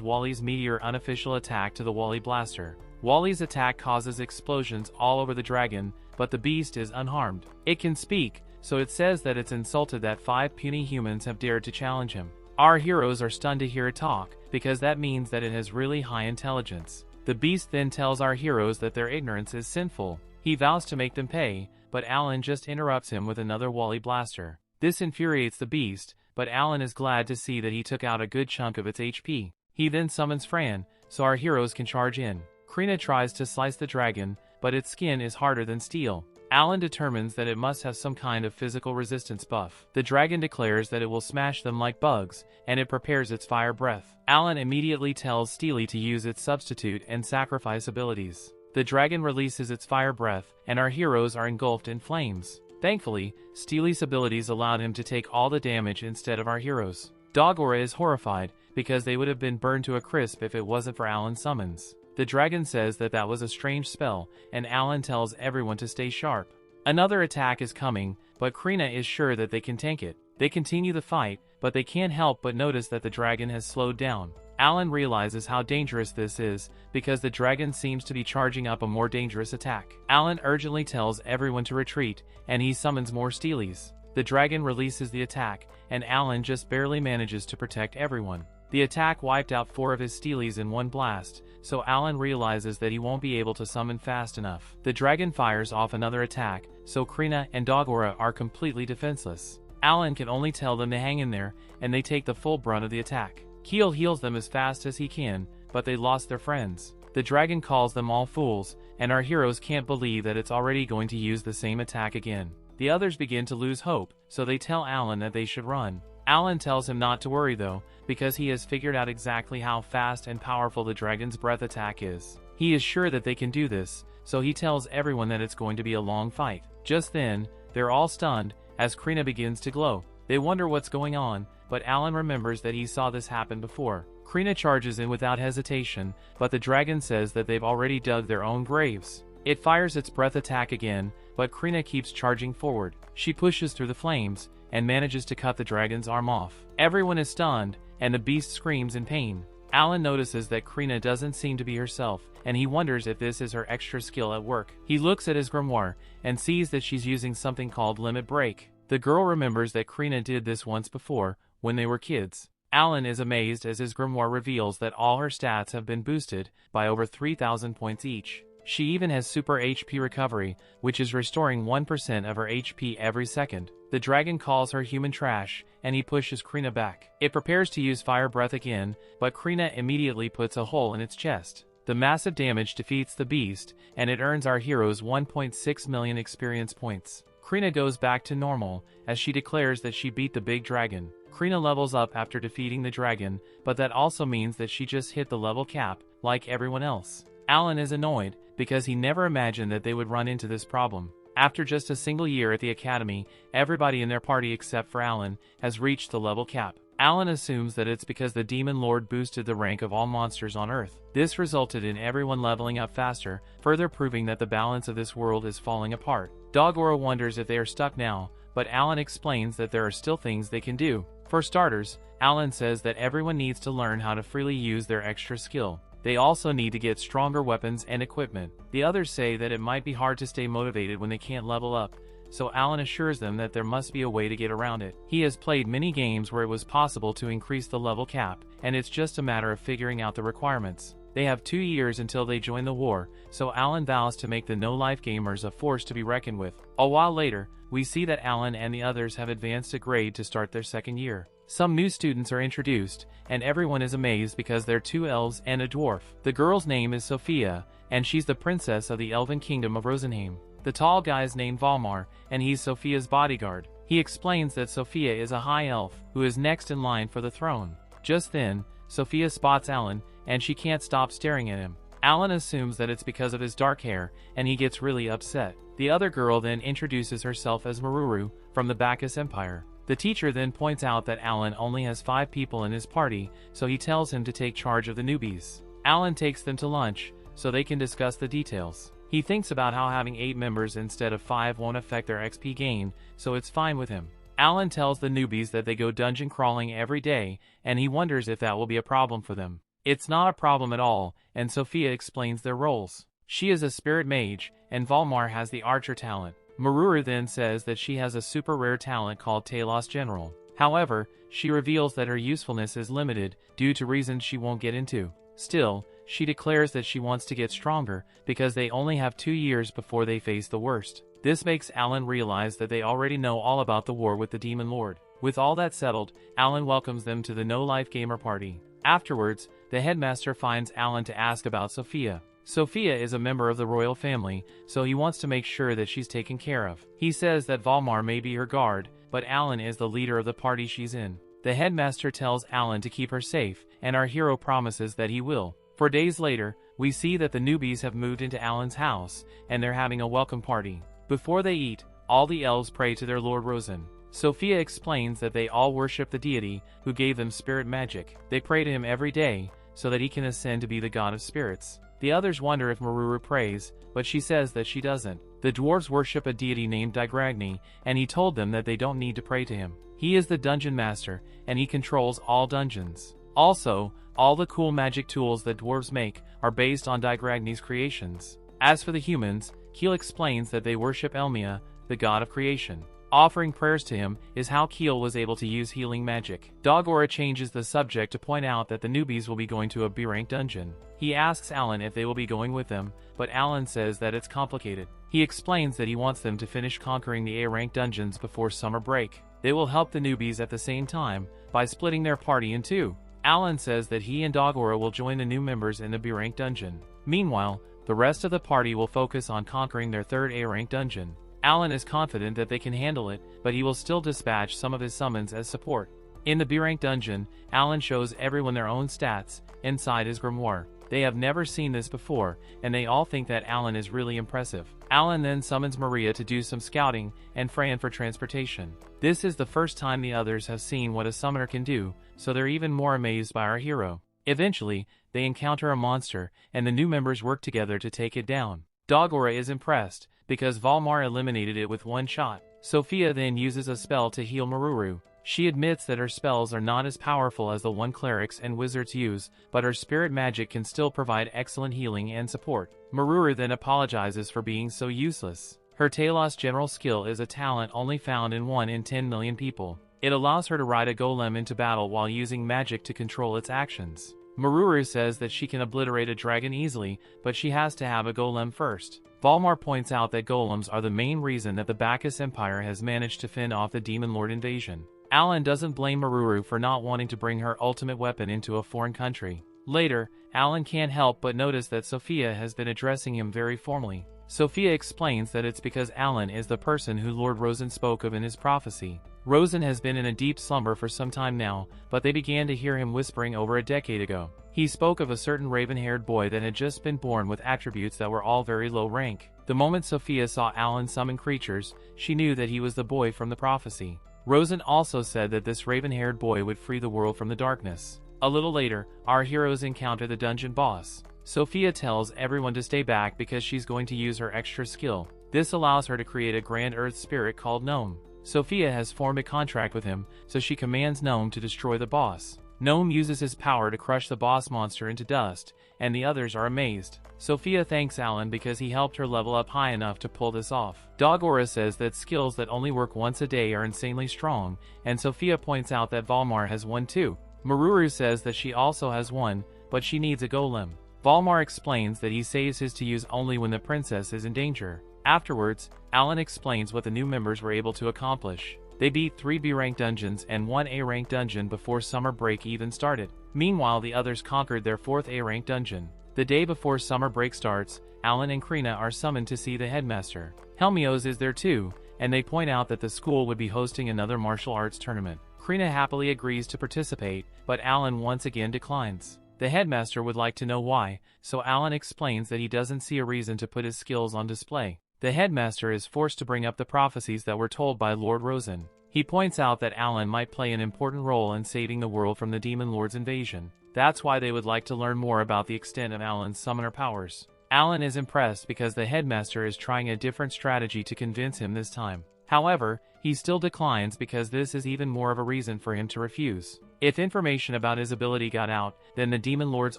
Wally's meteor unofficial attack to the Wally Blaster. Wally's attack causes explosions all over the dragon, but the beast is unharmed. It can speak, so it says that it's insulted that 5 puny humans have dared to challenge him. Our heroes are stunned to hear it talk, because that means that it has really high intelligence. The beast then tells our heroes that their ignorance is sinful. He vows to make them pay, but Alan just interrupts him with another Wally Blaster. This infuriates the beast, but Alan is glad to see that he took out a good chunk of its HP. He then summons Fran, so our heroes can charge in. Krina tries to slice the dragon, but its skin is harder than steel. Alan determines that it must have some kind of physical resistance buff. The dragon declares that it will smash them like bugs, and it prepares its fire breath. Alan immediately tells Steely to use its substitute and sacrifice abilities. The dragon releases its fire breath, and our heroes are engulfed in flames. Thankfully, Steely's abilities allowed him to take all the damage instead of our heroes. Dogora is horrified, because they would have been burned to a crisp if it wasn't for Alan's summons. The dragon says that that was a strange spell, and Alan tells everyone to stay sharp. Another attack is coming, but Krina is sure that they can tank it. They continue the fight, but they can't help but notice that the dragon has slowed down. Alan realizes how dangerous this is, because the dragon seems to be charging up a more dangerous attack. Alan urgently tells everyone to retreat, and he summons more Steelies. The dragon releases the attack, and Alan just barely manages to protect everyone. The attack wiped out 4 of his Steelies in one blast, so Alan realizes that he won't be able to summon fast enough. The dragon fires off another attack, so Krina and Dogora are completely defenseless. Alan can only tell them to hang in there, and they take the full brunt of the attack. Keel heals them as fast as he can, but they lost their friends. The dragon calls them all fools, and our heroes can't believe that it's already going to use the same attack again. The others begin to lose hope, so they tell Alan that they should run. Alan tells him not to worry though, because he has figured out exactly how fast and powerful the dragon's breath attack is. He is sure that they can do this, so he tells everyone that it's going to be a long fight. Just then, they're all stunned, as Krina begins to glow. They wonder what's going on, but Alan remembers that he saw this happen before. Krina charges in without hesitation, but the dragon says that they've already dug their own graves. It fires its breath attack again, but Krina keeps charging forward. She pushes through the flames, and manages to cut the dragon's arm off. Everyone is stunned, and the beast screams in pain. Alan notices that Krina doesn't seem to be herself, and he wonders if this is her extra skill at work. He looks at his grimoire, and sees that she's using something called Limit Break. The girl remembers that Krina did this once before, when they were kids. Alan is amazed as his grimoire reveals that all her stats have been boosted by over 3,000 points each. She even has super HP recovery, which is restoring 1% of her HP every second. The dragon calls her human trash, and he pushes Krina back. It prepares to use fire breath again, but Krina immediately puts a hole in its chest. The massive damage defeats the beast, and it earns our heroes 1.6 million experience points. Krina goes back to normal, as she declares that she beat the big dragon. Krina levels up after defeating the dragon, but that also means that she just hit the level cap, like everyone else. Alan is annoyed, because he never imagined that they would run into this problem. After just a single year at the academy, everybody in their party except for Alan has reached the level cap. Alan assumes that it's because the Demon Lord boosted the rank of all monsters on Earth. This resulted in everyone leveling up faster, further proving that the balance of this world is falling apart. Dogora wonders if they are stuck now, but Alan explains that there are still things they can do. For starters, Alan says that everyone needs to learn how to freely use their extra skill. They also need to get stronger weapons and equipment. The others say that it might be hard to stay motivated when they can't level up, so Alan assures them that there must be a way to get around it. He has played many games where it was possible to increase the level cap, and it's just a matter of figuring out the requirements. They have 2 years until they join the war, so Alan vows to make the no-life gamers a force to be reckoned with. A while later, we see that Alan and the others have advanced a grade to start their second year. Some new students are introduced, and everyone is amazed because they're 2 elves and a dwarf. The girl's name is Sophia, and she's the princess of the elven kingdom of Rosenheim. The tall guy's named Valmar, and he's Sophia's bodyguard. He explains that Sophia is a high elf, who is next in line for the throne. Just then, Sophia spots Alan, and she can't stop staring at him. Alan assumes that it's because of his dark hair, and he gets really upset. The other girl then introduces herself as Maruru, from the Bacchus Empire. The teacher then points out that Alan only has 5 people in his party, so he tells him to take charge of the newbies. Alan takes them to lunch, so they can discuss the details. He thinks about how having 8 members instead of 5 won't affect their XP gain, so it's fine with him. Alan tells the newbies that they go dungeon crawling every day, and he wonders if that will be a problem for them. It's not a problem at all, and Sophia explains their roles. She is a spirit mage, and Valmar has the archer talent. Maruru then says that she has a super rare talent called Talos General. However, she reveals that her usefulness is limited, due to reasons she won't get into. Still, she declares that she wants to get stronger, because they only have 2 years before they face the worst. This makes Alan realize that they already know all about the war with the Demon Lord. With all that settled, Alan welcomes them to the no-life gamer party. Afterwards, the headmaster finds Alan to ask about Sophia. Sophia is a member of the royal family, so he wants to make sure that she's taken care of. He says that Valmar may be her guard, but Alan is the leader of the party she's in. The headmaster tells Alan to keep her safe, and our hero promises that he will. 4 days later, we see that the newbies have moved into Alan's house, and they're having a welcome party. Before they eat, all the elves pray to their Lord Rosen. Sophia explains that they all worship the deity, who gave them spirit magic. They pray to him every day, so that he can ascend to be the god of spirits. The others wonder if Maruru prays, but she says that she doesn't. The dwarves worship a deity named Digragni, and he told them that they don't need to pray to him. He is the dungeon master, and he controls all dungeons. Also, all the cool magic tools that dwarves make are based on Digragni's creations. As for the humans, Keel explains that they worship Elmia, the god of creation. Offering prayers to him is how Keel was able to use healing magic. Dogora changes the subject to point out that the newbies will be going to a B-rank dungeon. He asks Alan if they will be going with them, but Alan says that it's complicated. He explains that he wants them to finish conquering the A-rank dungeons before summer break. They will help the newbies at the same time, by splitting their party in 2. Alan says that he and Dogora will join the new members in the B-rank dungeon. Meanwhile, the rest of the party will focus on conquering their 3rd A-rank dungeon. Alan is confident that they can handle it, but he will still dispatch some of his summons as support. In the B-rank dungeon, Alan shows everyone their own stats, inside his grimoire. They have never seen this before, and they all think that Alan is really impressive. Alan then summons Maria to do some scouting, and Fran for transportation. This is the first time the others have seen what a summoner can do, so they're even more amazed by our hero. Eventually, they encounter a monster, and the new members work together to take it down. Dogora is impressed, because Valmar eliminated it with 1 shot. Sophia then uses a spell to heal Maruru. She admits that her spells are not as powerful as the one clerics and wizards use, but her spirit magic can still provide excellent healing and support. Maruru then apologizes for being so useless. Her Talos General skill is a talent only found in 1 in 10 million people. It allows her to ride a golem into battle while using magic to control its actions. Maruru says that she can obliterate a dragon easily, but she has to have a golem first. Valmar points out that golems are the main reason that the Bacchus Empire has managed to fend off the Demon Lord invasion. Alan doesn't blame Maruru for not wanting to bring her ultimate weapon into a foreign country. Later, Alan can't help but notice that Sophia has been addressing him very formally. Sophia explains that it's because Alan is the person who Lord Rosen spoke of in his prophecy. Rosen has been in a deep slumber for some time now, but they began to hear him whispering over a decade ago. He spoke of a certain raven-haired boy that had just been born with attributes that were all very low rank. The moment Sophia saw Alan summon creatures, she knew that he was the boy from the prophecy. Rosen also said that this raven-haired boy would free the world from the darkness. A little later, our heroes encounter the dungeon boss. Sophia tells everyone to stay back because she's going to use her extra skill. This allows her to create a grand earth spirit called Gnome. Sophia has formed a contract with him, so she commands Gnome to destroy the boss. Gnome uses his power to crush the boss monster into dust, and the others are amazed. Sophia thanks Alan because he helped her level up high enough to pull this off. Dogora says that skills that only work once a day are insanely strong, and Sophia points out that Valmar has one too. Maruru says that she also has one, but she needs a golem. Valmar explains that he saves his to use only when the princess is in danger. Afterwards, Alan explains what the new members were able to accomplish. They beat 3 B-rank dungeons and 1 A-rank dungeon before summer break even started. Meanwhile, the others conquered their 4th A-rank dungeon. The day before summer break starts, Alan and Krina are summoned to see the headmaster. Helmios is there too, and they point out that the school would be hosting another martial arts tournament. Krina happily agrees to participate, but Alan once again declines. The headmaster would like to know why, so Alan explains that he doesn't see a reason to put his skills on display. The headmaster is forced to bring up the prophecies that were told by Lord Rosen. He points out that Alan might play an important role in saving the world from the Demon Lord's invasion. That's why they would like to learn more about the extent of Alan's summoner powers. Alan is impressed because the headmaster is trying a different strategy to convince him this time. However, he still declines because this is even more of a reason for him to refuse. If information about his ability got out, then the Demon Lord's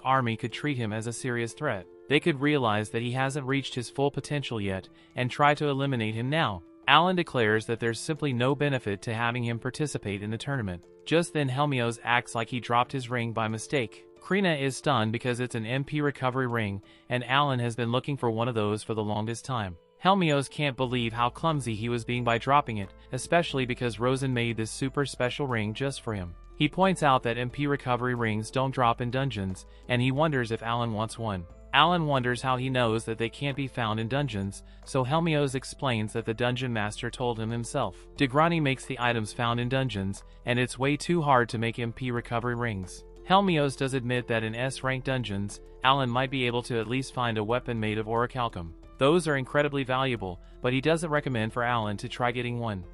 army could treat him as a serious threat. They could realize that he hasn't reached his full potential yet, and try to eliminate him now. Alan declares that there's simply no benefit to having him participate in the tournament. Just then Helmios acts like he dropped his ring by mistake. Krina is stunned because it's an MP recovery ring, and Alan has been looking for one of those for the longest time. Helmios can't believe how clumsy he was being by dropping it, especially because Rosen made this super special ring just for him. He points out that MP recovery rings don't drop in dungeons, and he wonders if Alan wants one. Alan wonders how he knows that they can't be found in dungeons, so Helmios explains that the dungeon master told him himself. Degrani makes the items found in dungeons, and it's way too hard to make MP recovery rings. Helmios does admit that in S-rank dungeons, Alan might be able to at least find a weapon made of orichalcum. Those are incredibly valuable, but he doesn't recommend for Alan to try getting one.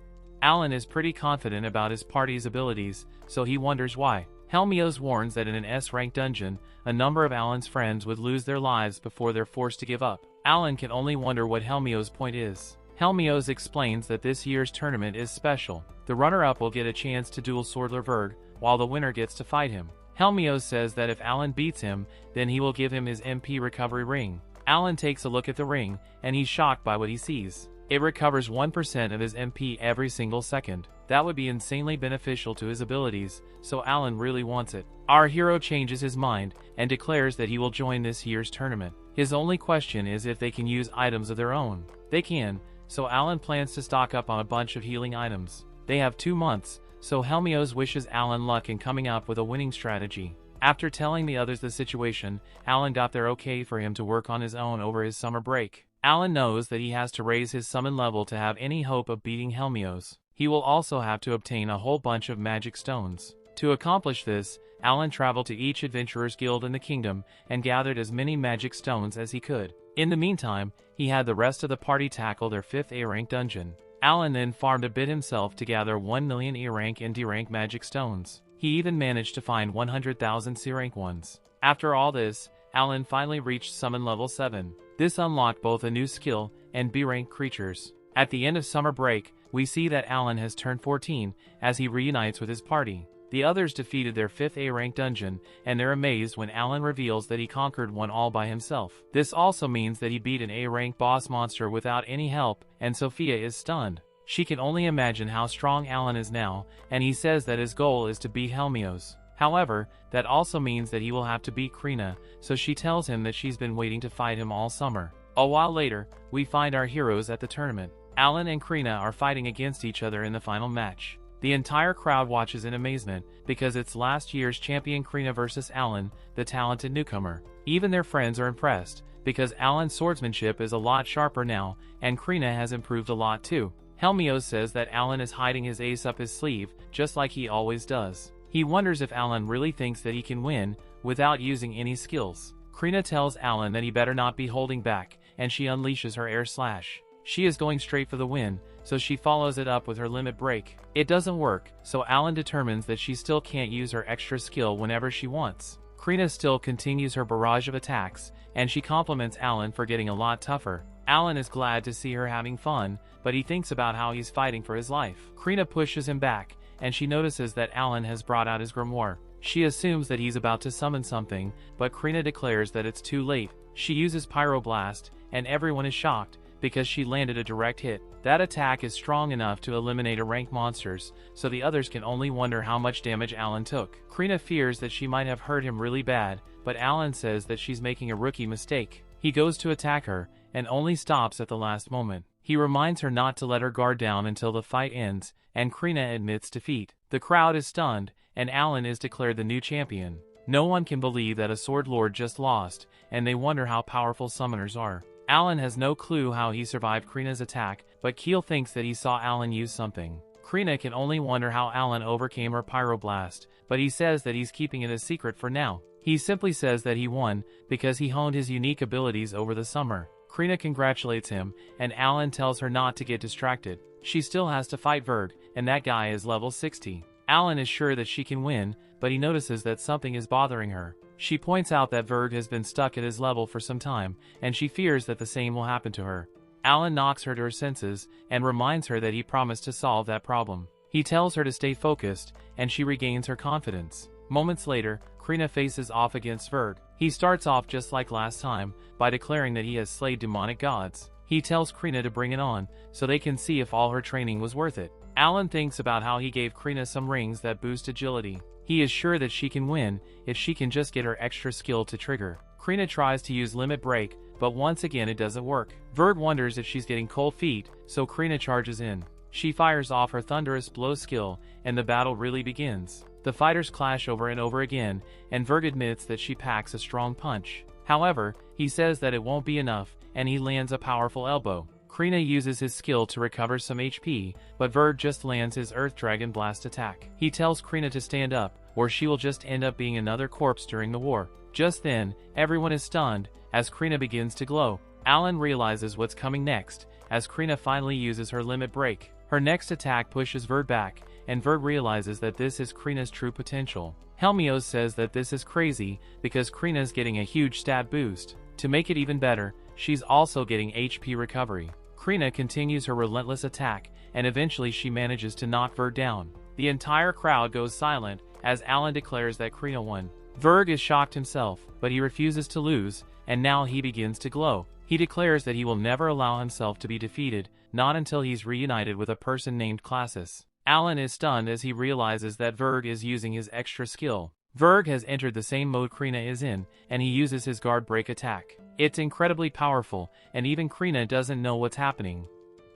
Alan is pretty confident about his party's abilities, so he wonders why. Helmios warns that in an S-rank dungeon, a number of Alan's friends would lose their lives before they're forced to give up. Alan can only wonder what Helmios' point is. Helmios explains that this year's tournament is special. The runner-up will get a chance to duel Swordler Verg, while the winner gets to fight him. Helmios says that if Alan beats him, then he will give him his MP recovery ring. Alan takes a look at the ring, and he's shocked by what he sees. It recovers 1% of his MP every single second. That would be insanely beneficial to his abilities, so Alan really wants it. Our hero changes his mind, and declares that he will join this year's tournament. His only question is if they can use items of their own. They can, so Alan plans to stock up on a bunch of healing items. They have 2 months, so Helmios wishes Alan luck in coming up with a winning strategy. After telling the others the situation, Alan got their okay for him to work on his own over his summer break. Alan knows that he has to raise his summon level to have any hope of beating Helmios. He will also have to obtain a whole bunch of magic stones. To accomplish this, Alan traveled to each adventurer's guild in the kingdom and gathered as many magic stones as he could. In the meantime, he had the rest of the party tackle their 5th A-rank dungeon. Alan then farmed a bit himself to gather 1 million E-rank and D-rank magic stones. He even managed to find 100,000 C-rank ones. After all this, Alan finally reached summon level 7. This unlocked both a new skill and B-rank creatures. At the end of summer break, we see that Alan has turned 14 as he reunites with his party. The others defeated their 5th A-rank dungeon, and they're amazed when Alan reveals that he conquered one all by himself. This also means that he beat an A-rank boss monster without any help, and Sophia is stunned. She can only imagine how strong Alan is now, and he says that his goal is to beat Helmios. However, that also means that he will have to beat Krina, so she tells him that she's been waiting to fight him all summer. A while later, we find our heroes at the tournament. Alan and Krina are fighting against each other in the final match. The entire crowd watches in amazement, because it's last year's champion Krina versus Alan, the talented newcomer. Even their friends are impressed, because Alan's swordsmanship is a lot sharper now, and Krina has improved a lot too. Helmios says that Alan is hiding his ace up his sleeve, just like he always does. He wonders if Alan really thinks that he can win, without using any skills. Krina tells Alan that he better not be holding back, and she unleashes her air slash. She is going straight for the win, so she follows it up with her limit break. It doesn't work, so Alan determines that she still can't use her extra skill whenever she wants. Krina still continues her barrage of attacks, and she compliments Alan for getting a lot tougher. Alan is glad to see her having fun, but he thinks about how he's fighting for his life. Krina pushes him back, and she notices that Alan has brought out his grimoire. She assumes that he's about to summon something, but Krina declares that it's too late. She uses Pyroblast, and everyone is shocked, because she landed a direct hit. That attack is strong enough to eliminate a rank monsters, so the others can only wonder how much damage Alan took. Krina fears that she might have hurt him really bad, but Alan says that she's making a rookie mistake. He goes to attack her, and only stops at the last moment. He reminds her not to let her guard down until the fight ends, and Krina admits defeat. The crowd is stunned, and Alan is declared the new champion. No one can believe that a Sword Lord just lost, and they wonder how powerful summoners are. Alan has no clue how he survived Krina's attack, but Keel thinks that he saw Alan use something. Krina can only wonder how Alan overcame her Pyroblast, but he says that he's keeping it a secret for now. He simply says that he won, because he honed his unique abilities over the summer. Krina congratulates him, and Alan tells her not to get distracted. She still has to fight Verg, and that guy is level 60. Alan is sure that she can win, but he notices that something is bothering her. She points out that Verg has been stuck at his level for some time, and she fears that the same will happen to her. Alan knocks her to her senses, and reminds her that he promised to solve that problem. He tells her to stay focused, and she regains her confidence. Moments later, Krina faces off against Verg. He starts off just like last time, by declaring that he has slayed demonic gods. He tells Krina to bring it on, so they can see if all her training was worth it. Alan thinks about how he gave Krina some rings that boost agility. He is sure that she can win, if she can just get her extra skill to trigger. Krina tries to use Limit Break, but once again it doesn't work. Verg wonders if she's getting cold feet, so Krina charges in. She fires off her Thunderous Blow skill, and the battle really begins. The fighters clash over and over again, and Verg admits that she packs a strong punch. However, he says that it won't be enough, and he lands a powerful elbow. Krina uses his skill to recover some HP, but Verg just lands his Earth Dragon Blast attack. He tells Krina to stand up, or she will just end up being another corpse during the war. Just then, everyone is stunned, as Krina begins to glow. Alan realizes what's coming next, as Krina finally uses her Limit Break. Her next attack pushes Verg back, and Verg realizes that this is Krina's true potential. Helmios says that this is crazy, because Krina's getting a huge stat boost. To make it even better, she's also getting HP recovery. Krina continues her relentless attack, and eventually she manages to knock Verg down. The entire crowd goes silent, as Alan declares that Krina won. Verg is shocked himself, but he refuses to lose, and now he begins to glow. He declares that he will never allow himself to be defeated, not until he's reunited with a person named Classis. Alan is stunned as he realizes that Verg is using his extra skill. Verg has entered the same mode Krina is in, and he uses his Guard Break attack. It's incredibly powerful, and even Krina doesn't know what's happening.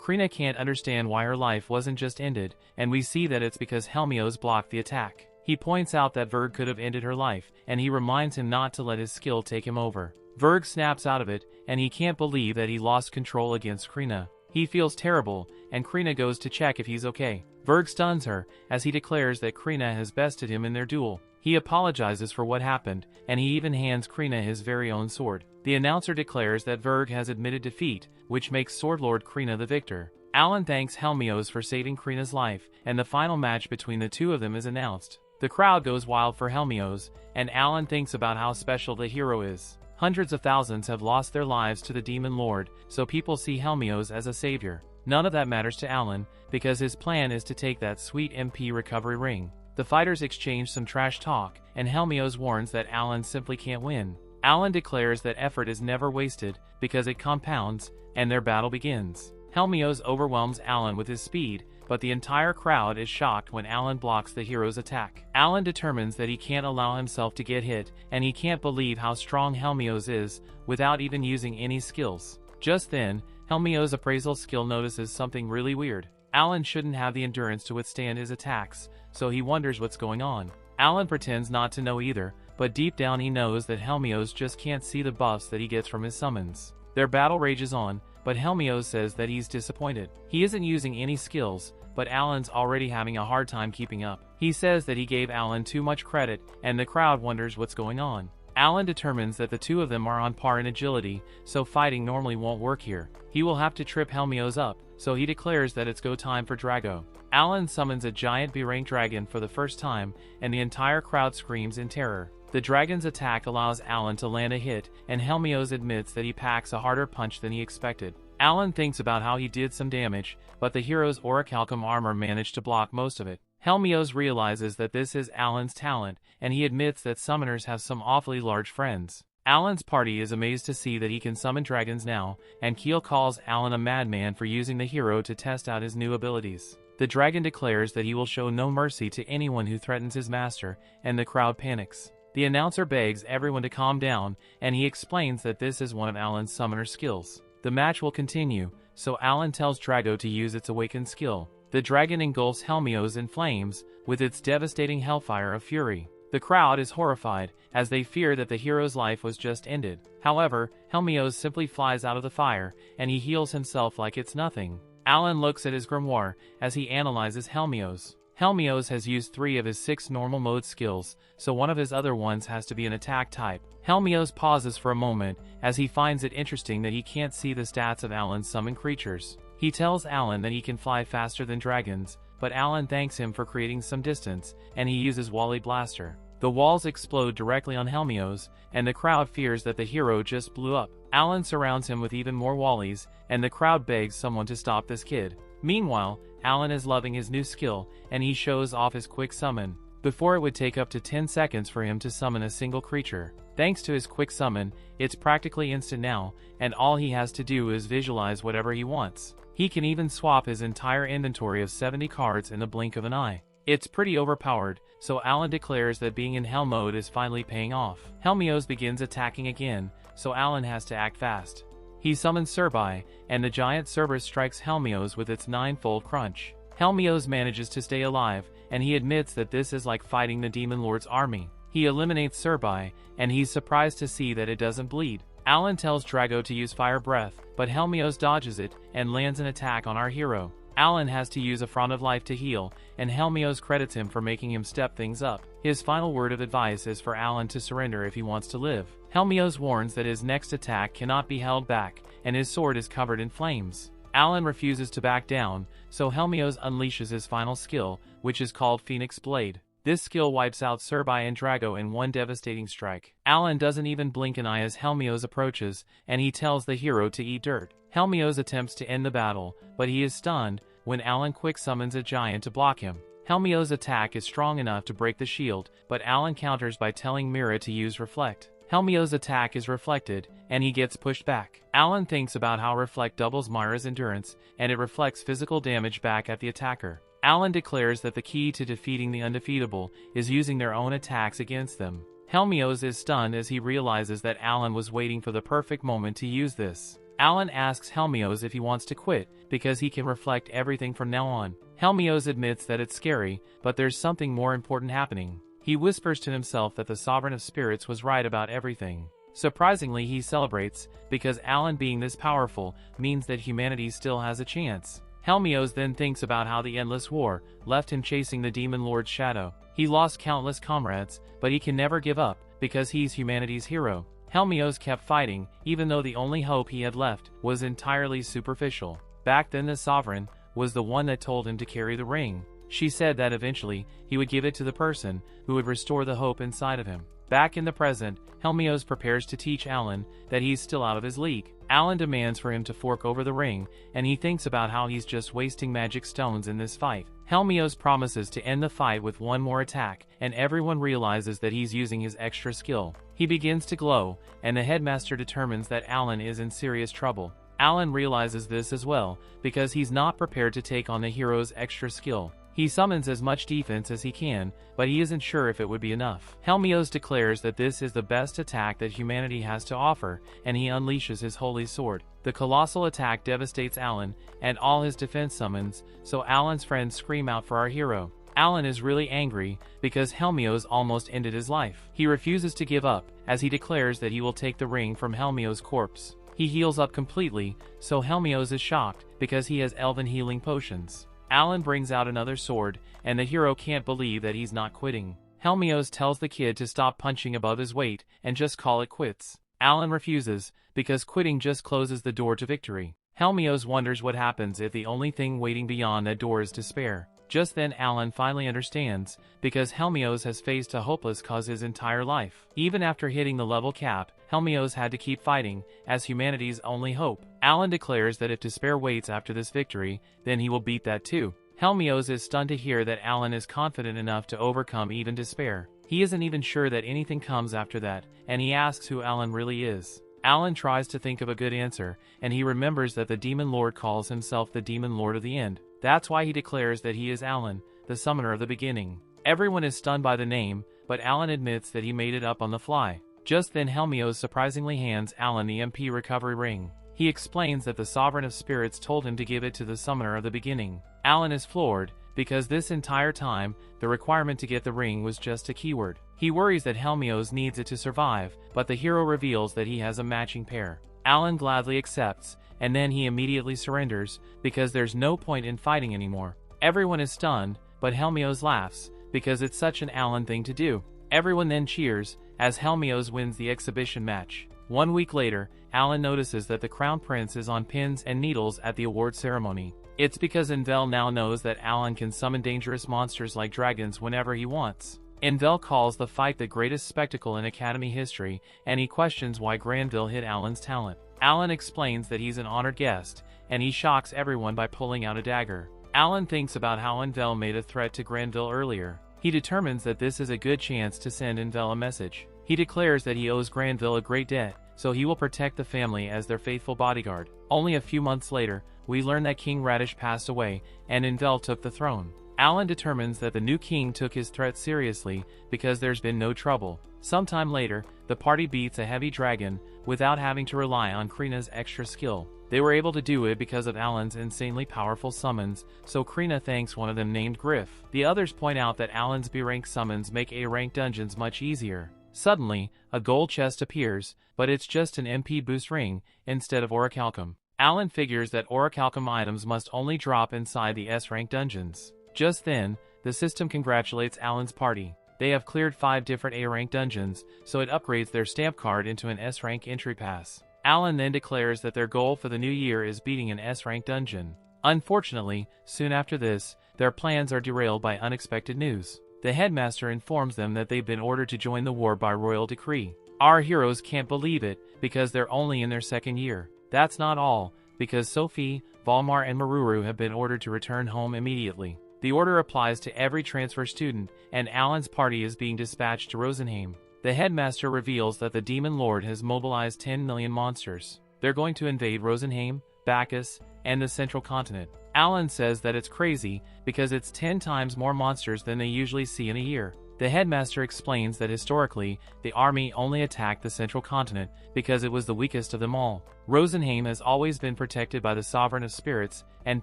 Krina can't understand why her life wasn't just ended, and we see that it's because Helmios blocked the attack. He points out that Verg could have ended her life, and he reminds him not to let his skill take him over. Verg snaps out of it, and he can't believe that he lost control against Krina. He feels terrible, and Krina goes to check if he's okay. Verg stuns her, as he declares that Krina has bested him in their duel. He apologizes for what happened, and he even hands Krina his very own sword. The announcer declares that Verg has admitted defeat, which makes Swordlord Krina the victor. Alan thanks Helmios for saving Krina's life, and the final match between the two of them is announced. The crowd goes wild for Helmios, and Alan thinks about how special the hero is. Hundreds of thousands have lost their lives to the Demon Lord, so people see Helmios as a savior. None of that matters to Alan, because his plan is to take that sweet MP recovery ring. The fighters exchange some trash talk, and Helmios warns that Alan simply can't win. Alan declares that effort is never wasted, because it compounds, and their battle begins. Helmios overwhelms Alan with his speed, but the entire crowd is shocked when Alan blocks the hero's attack. Alan determines that he can't allow himself to get hit, and he can't believe how strong Helmios is, without even using any skills. Just then, Helmios' appraisal skill notices something really weird. Alan shouldn't have the endurance to withstand his attacks, so he wonders what's going on. Alan pretends not to know either, but deep down he knows that Helmios just can't see the buffs that he gets from his summons. Their battle rages on, but Helmios says that he's disappointed. He isn't using any skills, but Alan's already having a hard time keeping up. He says that he gave Alan too much credit, and the crowd wonders what's going on. Alan determines that the two of them are on par in agility, so fighting normally won't work here. He will have to trip Helmios up, so he declares that it's go time for Drago. Alan summons a giant B-rank dragon for the first time, and the entire crowd screams in terror. The dragon's attack allows Alan to land a hit, and Helmios admits that he packs a harder punch than he expected. Alan thinks about how he did some damage, but the hero's orichalcum armor managed to block most of it. Helmios realizes that this is Alan's talent, and he admits that summoners have some awfully large friends. Alan's party is amazed to see that he can summon dragons now, and Keel calls Alan a madman for using the hero to test out his new abilities. The dragon declares that he will show no mercy to anyone who threatens his master, and the crowd panics. The announcer begs everyone to calm down, and he explains that this is one of Alan's summoner skills. The match will continue, so Alan tells Drago to use its awakened skill. The dragon engulfs Helmios in flames, with its devastating hellfire of fury. The crowd is horrified, as they fear that the hero's life was just ended. However, Helmios simply flies out of the fire, and he heals himself like it's nothing. Alan looks at his grimoire, as he analyzes Helmios. Helmios has used 3 of his 6 normal mode skills, so one of his other ones has to be an attack type. Helmios pauses for a moment, as he finds it interesting that he can't see the stats of Alan's summoned creatures. He tells Alan that he can fly faster than dragons, but Alan thanks him for creating some distance, and he uses Wally Blaster. The walls explode directly on Helmios, and the crowd fears that the hero just blew up. Alan surrounds him with even more Wallies, and the crowd begs someone to stop this kid. Meanwhile, Alan is loving his new skill, and he shows off his quick summon. Before it would take up to 10 seconds for him to summon a single creature. Thanks to his quick summon, it's practically instant now, and all he has to do is visualize whatever he wants. He can even swap his entire inventory of 70 cards in the blink of an eye. It's pretty overpowered, so Alan declares that being in Hell mode is finally paying off. Helmios begins attacking again, so Alan has to act fast. He summons Surbai, and the giant Cerberus strikes Helmios with its 9-fold crunch. Helmios manages to stay alive, and he admits that this is like fighting the Demon Lord's army. He eliminates Surbai, and he's surprised to see that it doesn't bleed. Alan tells Drago to use Fire Breath, but Helmios dodges it, and lands an attack on our hero. Alan has to use a Front of Life to heal, and Helmios credits him for making him step things up. His final word of advice is for Alan to surrender if he wants to live. Helmios warns that his next attack cannot be held back, and his sword is covered in flames. Alan refuses to back down, so Helmios unleashes his final skill, which is called Phoenix Blade. This skill wipes out Surbai and Drago in one devastating strike. Alan doesn't even blink an eye as Helmios approaches, and he tells the hero to eat dirt. Helmios attempts to end the battle, but he is stunned when Alan quick summons a giant to block him. Helmios' attack is strong enough to break the shield, but Alan counters by telling Mira to use Reflect. Helmios' attack is reflected, and he gets pushed back. Alan thinks about how Reflect doubles Myra's endurance, and it reflects physical damage back at the attacker. Alan declares that the key to defeating the undefeatable is using their own attacks against them. Helmios is stunned as he realizes that Alan was waiting for the perfect moment to use this. Alan asks Helmios if he wants to quit, because he can reflect everything from now on. Helmios admits that it's scary, but there's something more important happening. He whispers to himself that the Sovereign of Spirits was right about everything. Surprisingly, he celebrates, because Alan being this powerful means that humanity still has a chance. Helmios then thinks about how the endless war left him chasing the Demon Lord's shadow. He lost countless comrades, but he can never give up, because he's humanity's hero. Helmios kept fighting, even though the only hope he had left was entirely superficial. Back then the Sovereign was the one that told him to carry the ring. She said that eventually he would give it to the person who would restore the hope inside of him. Back in the present, Helmios prepares to teach Alan that he's still out of his league. Alan demands for him to fork over the ring, and he thinks about how he's just wasting magic stones in this fight. Helmios promises to end the fight with one more attack, and everyone realizes that he's using his extra skill. He begins to glow, and the headmaster determines that Alan is in serious trouble. Alan realizes this as well, because he's not prepared to take on the hero's extra skill. He summons as much defense as he can, but he isn't sure if it would be enough. Helmios declares that this is the best attack that humanity has to offer, and he unleashes his holy sword. The colossal attack devastates Alan and all his defense summons, so Alan's friends scream out for our hero. Alan is really angry because Helmios almost ended his life. He refuses to give up, as he declares that he will take the ring from Helmios' corpse. He heals up completely, so Helmios is shocked because he has elven healing potions. Alan brings out another sword, and the hero can't believe that he's not quitting. Helmios tells the kid to stop punching above his weight and just call it quits. Alan refuses, because quitting just closes the door to victory. Helmios wonders what happens if the only thing waiting beyond that door is despair. Just then Alan finally understands, because Helmios has faced a hopeless cause his entire life. Even after hitting the level cap, Helmios had to keep fighting, as humanity's only hope. Alan declares that if despair waits after this victory, then he will beat that too. Helmios is stunned to hear that Alan is confident enough to overcome even despair. He isn't even sure that anything comes after that, and he asks who Alan really is. Alan tries to think of a good answer, and he remembers that the Demon Lord calls himself the Demon Lord of the End. That's why he declares that he is Alan, the Summoner of the Beginning. Everyone is stunned by the name, but Alan admits that he made it up on the fly. Just then Helmios surprisingly hands Alan the MP recovery ring. He explains that the Sovereign of Spirits told him to give it to the Summoner of the Beginning. Alan is floored, because this entire time, the requirement to get the ring was just a keyword. He worries that Helmios needs it to survive, but the hero reveals that he has a matching pair. Alan gladly accepts, and then he immediately surrenders, because there's no point in fighting anymore. Everyone is stunned, but Helmios laughs, because it's such an Alan thing to do. Everyone then cheers, as Helmios wins the exhibition match. 1 week later, Alan notices that the Crown Prince is on pins and needles at the award ceremony. It's because Envel now knows that Alan can summon dangerous monsters like dragons whenever he wants. Envel calls the fight the greatest spectacle in Academy history, and he questions why Granville hid Alan's talent. Alan explains that he's an honored guest, and he shocks everyone by pulling out a dagger. Alan thinks about how Envel made a threat to Granville earlier. He determines that this is a good chance to send Envel a message. He declares that he owes Granville a great debt, so he will protect the family as their faithful bodyguard. Only a few months later, we learn that King Radish passed away, and Envel took the throne. Alan determines that the new king took his threat seriously, because there's been no trouble. Sometime later, the party beats a heavy dragon, without having to rely on Krina's extra skill. They were able to do it because of Alan's insanely powerful summons, so Krina thanks one of them named Griff. The others point out that Alan's B-rank summons make A-rank dungeons much easier. Suddenly, a gold chest appears, but it's just an MP boost ring, instead of orichalcum. Alan figures that orichalcum items must only drop inside the S-rank dungeons. Just then, the system congratulates Alan's party. They have cleared 5 different A-rank dungeons, so it upgrades their stamp card into an S-rank entry pass. Alan then declares that their goal for the new year is beating an S-rank dungeon. Unfortunately, soon after this, their plans are derailed by unexpected news. The headmaster informs them that they've been ordered to join the war by royal decree. Our heroes can't believe it, because they're only in their 2nd year. That's not all, because Sophie, Valmar and Maruru have been ordered to return home immediately. The order applies to every transfer student, and Alan's party is being dispatched to Rosenheim. The headmaster reveals that the Demon Lord has mobilized 10 million monsters. They're going to invade Rosenheim, Bacchus, and the Central Continent. Alan says that it's crazy, because it's 10 times more monsters than they usually see in a year. The headmaster explains that historically, the army only attacked the Central Continent because it was the weakest of them all. Rosenheim has always been protected by the Sovereign of Spirits, and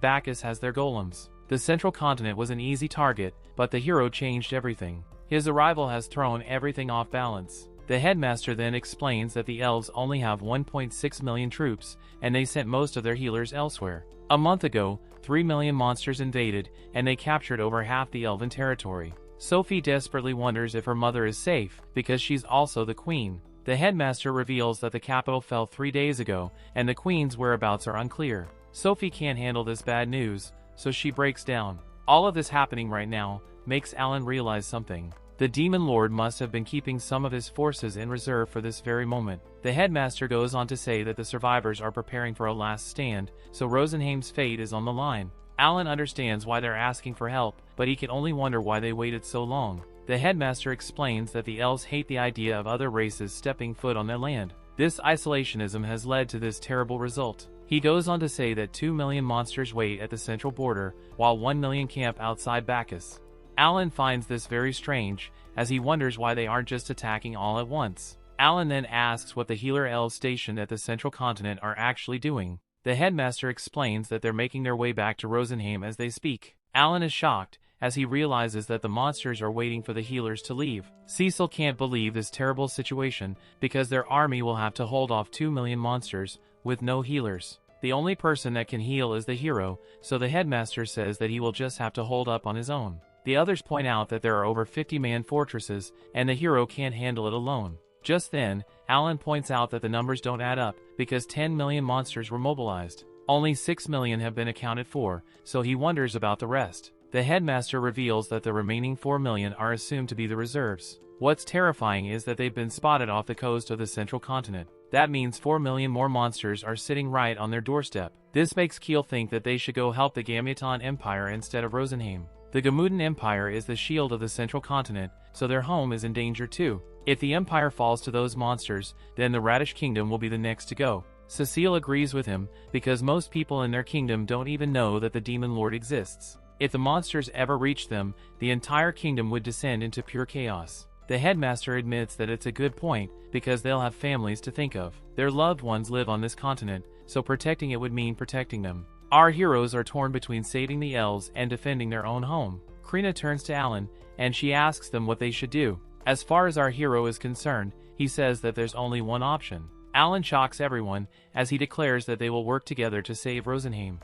Bacchus has their golems. The Central Continent was an easy target, but the hero changed everything. His arrival has thrown everything off balance. The headmaster then explains that the elves only have 1.6 million troops, and they sent most of their healers elsewhere. A month ago, 3 million monsters invaded, and they captured over half the elven territory. Sophie desperately wonders if her mother is safe, because she's also the queen. The headmaster reveals that the capital fell 3 days ago, and the queen's whereabouts are unclear. Sophie can't handle this bad news, so she breaks down. All of this happening right now makes Alan realize something. The Demon Lord must have been keeping some of his forces in reserve for this very moment. The headmaster goes on to say that the survivors are preparing for a last stand, so Rosenheim's fate is on the line. Alan understands why they're asking for help, but he can only wonder why they waited so long. The headmaster explains that the elves hate the idea of other races stepping foot on their land. This isolationism has led to this terrible result. He goes on to say that 2 million monsters wait at the central border, while 1 million camp outside Bacchus. Alan finds this very strange, as he wonders why they aren't just attacking all at once. Alan then asks what the healer elves stationed at the Central Continent are actually doing. The headmaster explains that they're making their way back to Rosenheim as they speak. Alan is shocked, as he realizes that the monsters are waiting for the healers to leave. Cecil can't believe this terrible situation, because their army will have to hold off 2 million monsters, with no healers. The only person that can heal is the hero, so the headmaster says that he will just have to hold up on his own. The others point out that there are over 50-man fortresses, and the hero can't handle it alone. Just then, Alan points out that the numbers don't add up, because 10 million monsters were mobilized. Only 6 million have been accounted for, so he wonders about the rest. The headmaster reveals that the remaining 4 million are assumed to be the reserves. What's terrifying is that they've been spotted off the coast of the central continent. That means 4 million more monsters are sitting right on their doorstep. This makes Kiel think that they should go help the Gammuton Empire instead of Rosenheim. The Gammuton Empire is the shield of the central continent, so their home is in danger too. If the empire falls to those monsters, then the Radish Kingdom will be the next to go. Cecile agrees with him, because most people in their kingdom don't even know that the Demon Lord exists. If the monsters ever reach them, the entire kingdom would descend into pure chaos. The headmaster admits that it's a good point, because they'll have families to think of. Their loved ones live on this continent, so protecting it would mean protecting them. Our heroes are torn between saving the elves and defending their own home. Krina turns to Alan, and she asks them what they should do. As far as our hero is concerned, he says that there's only one option. Alan shocks everyone, as he declares that they will work together to save Rosenheim.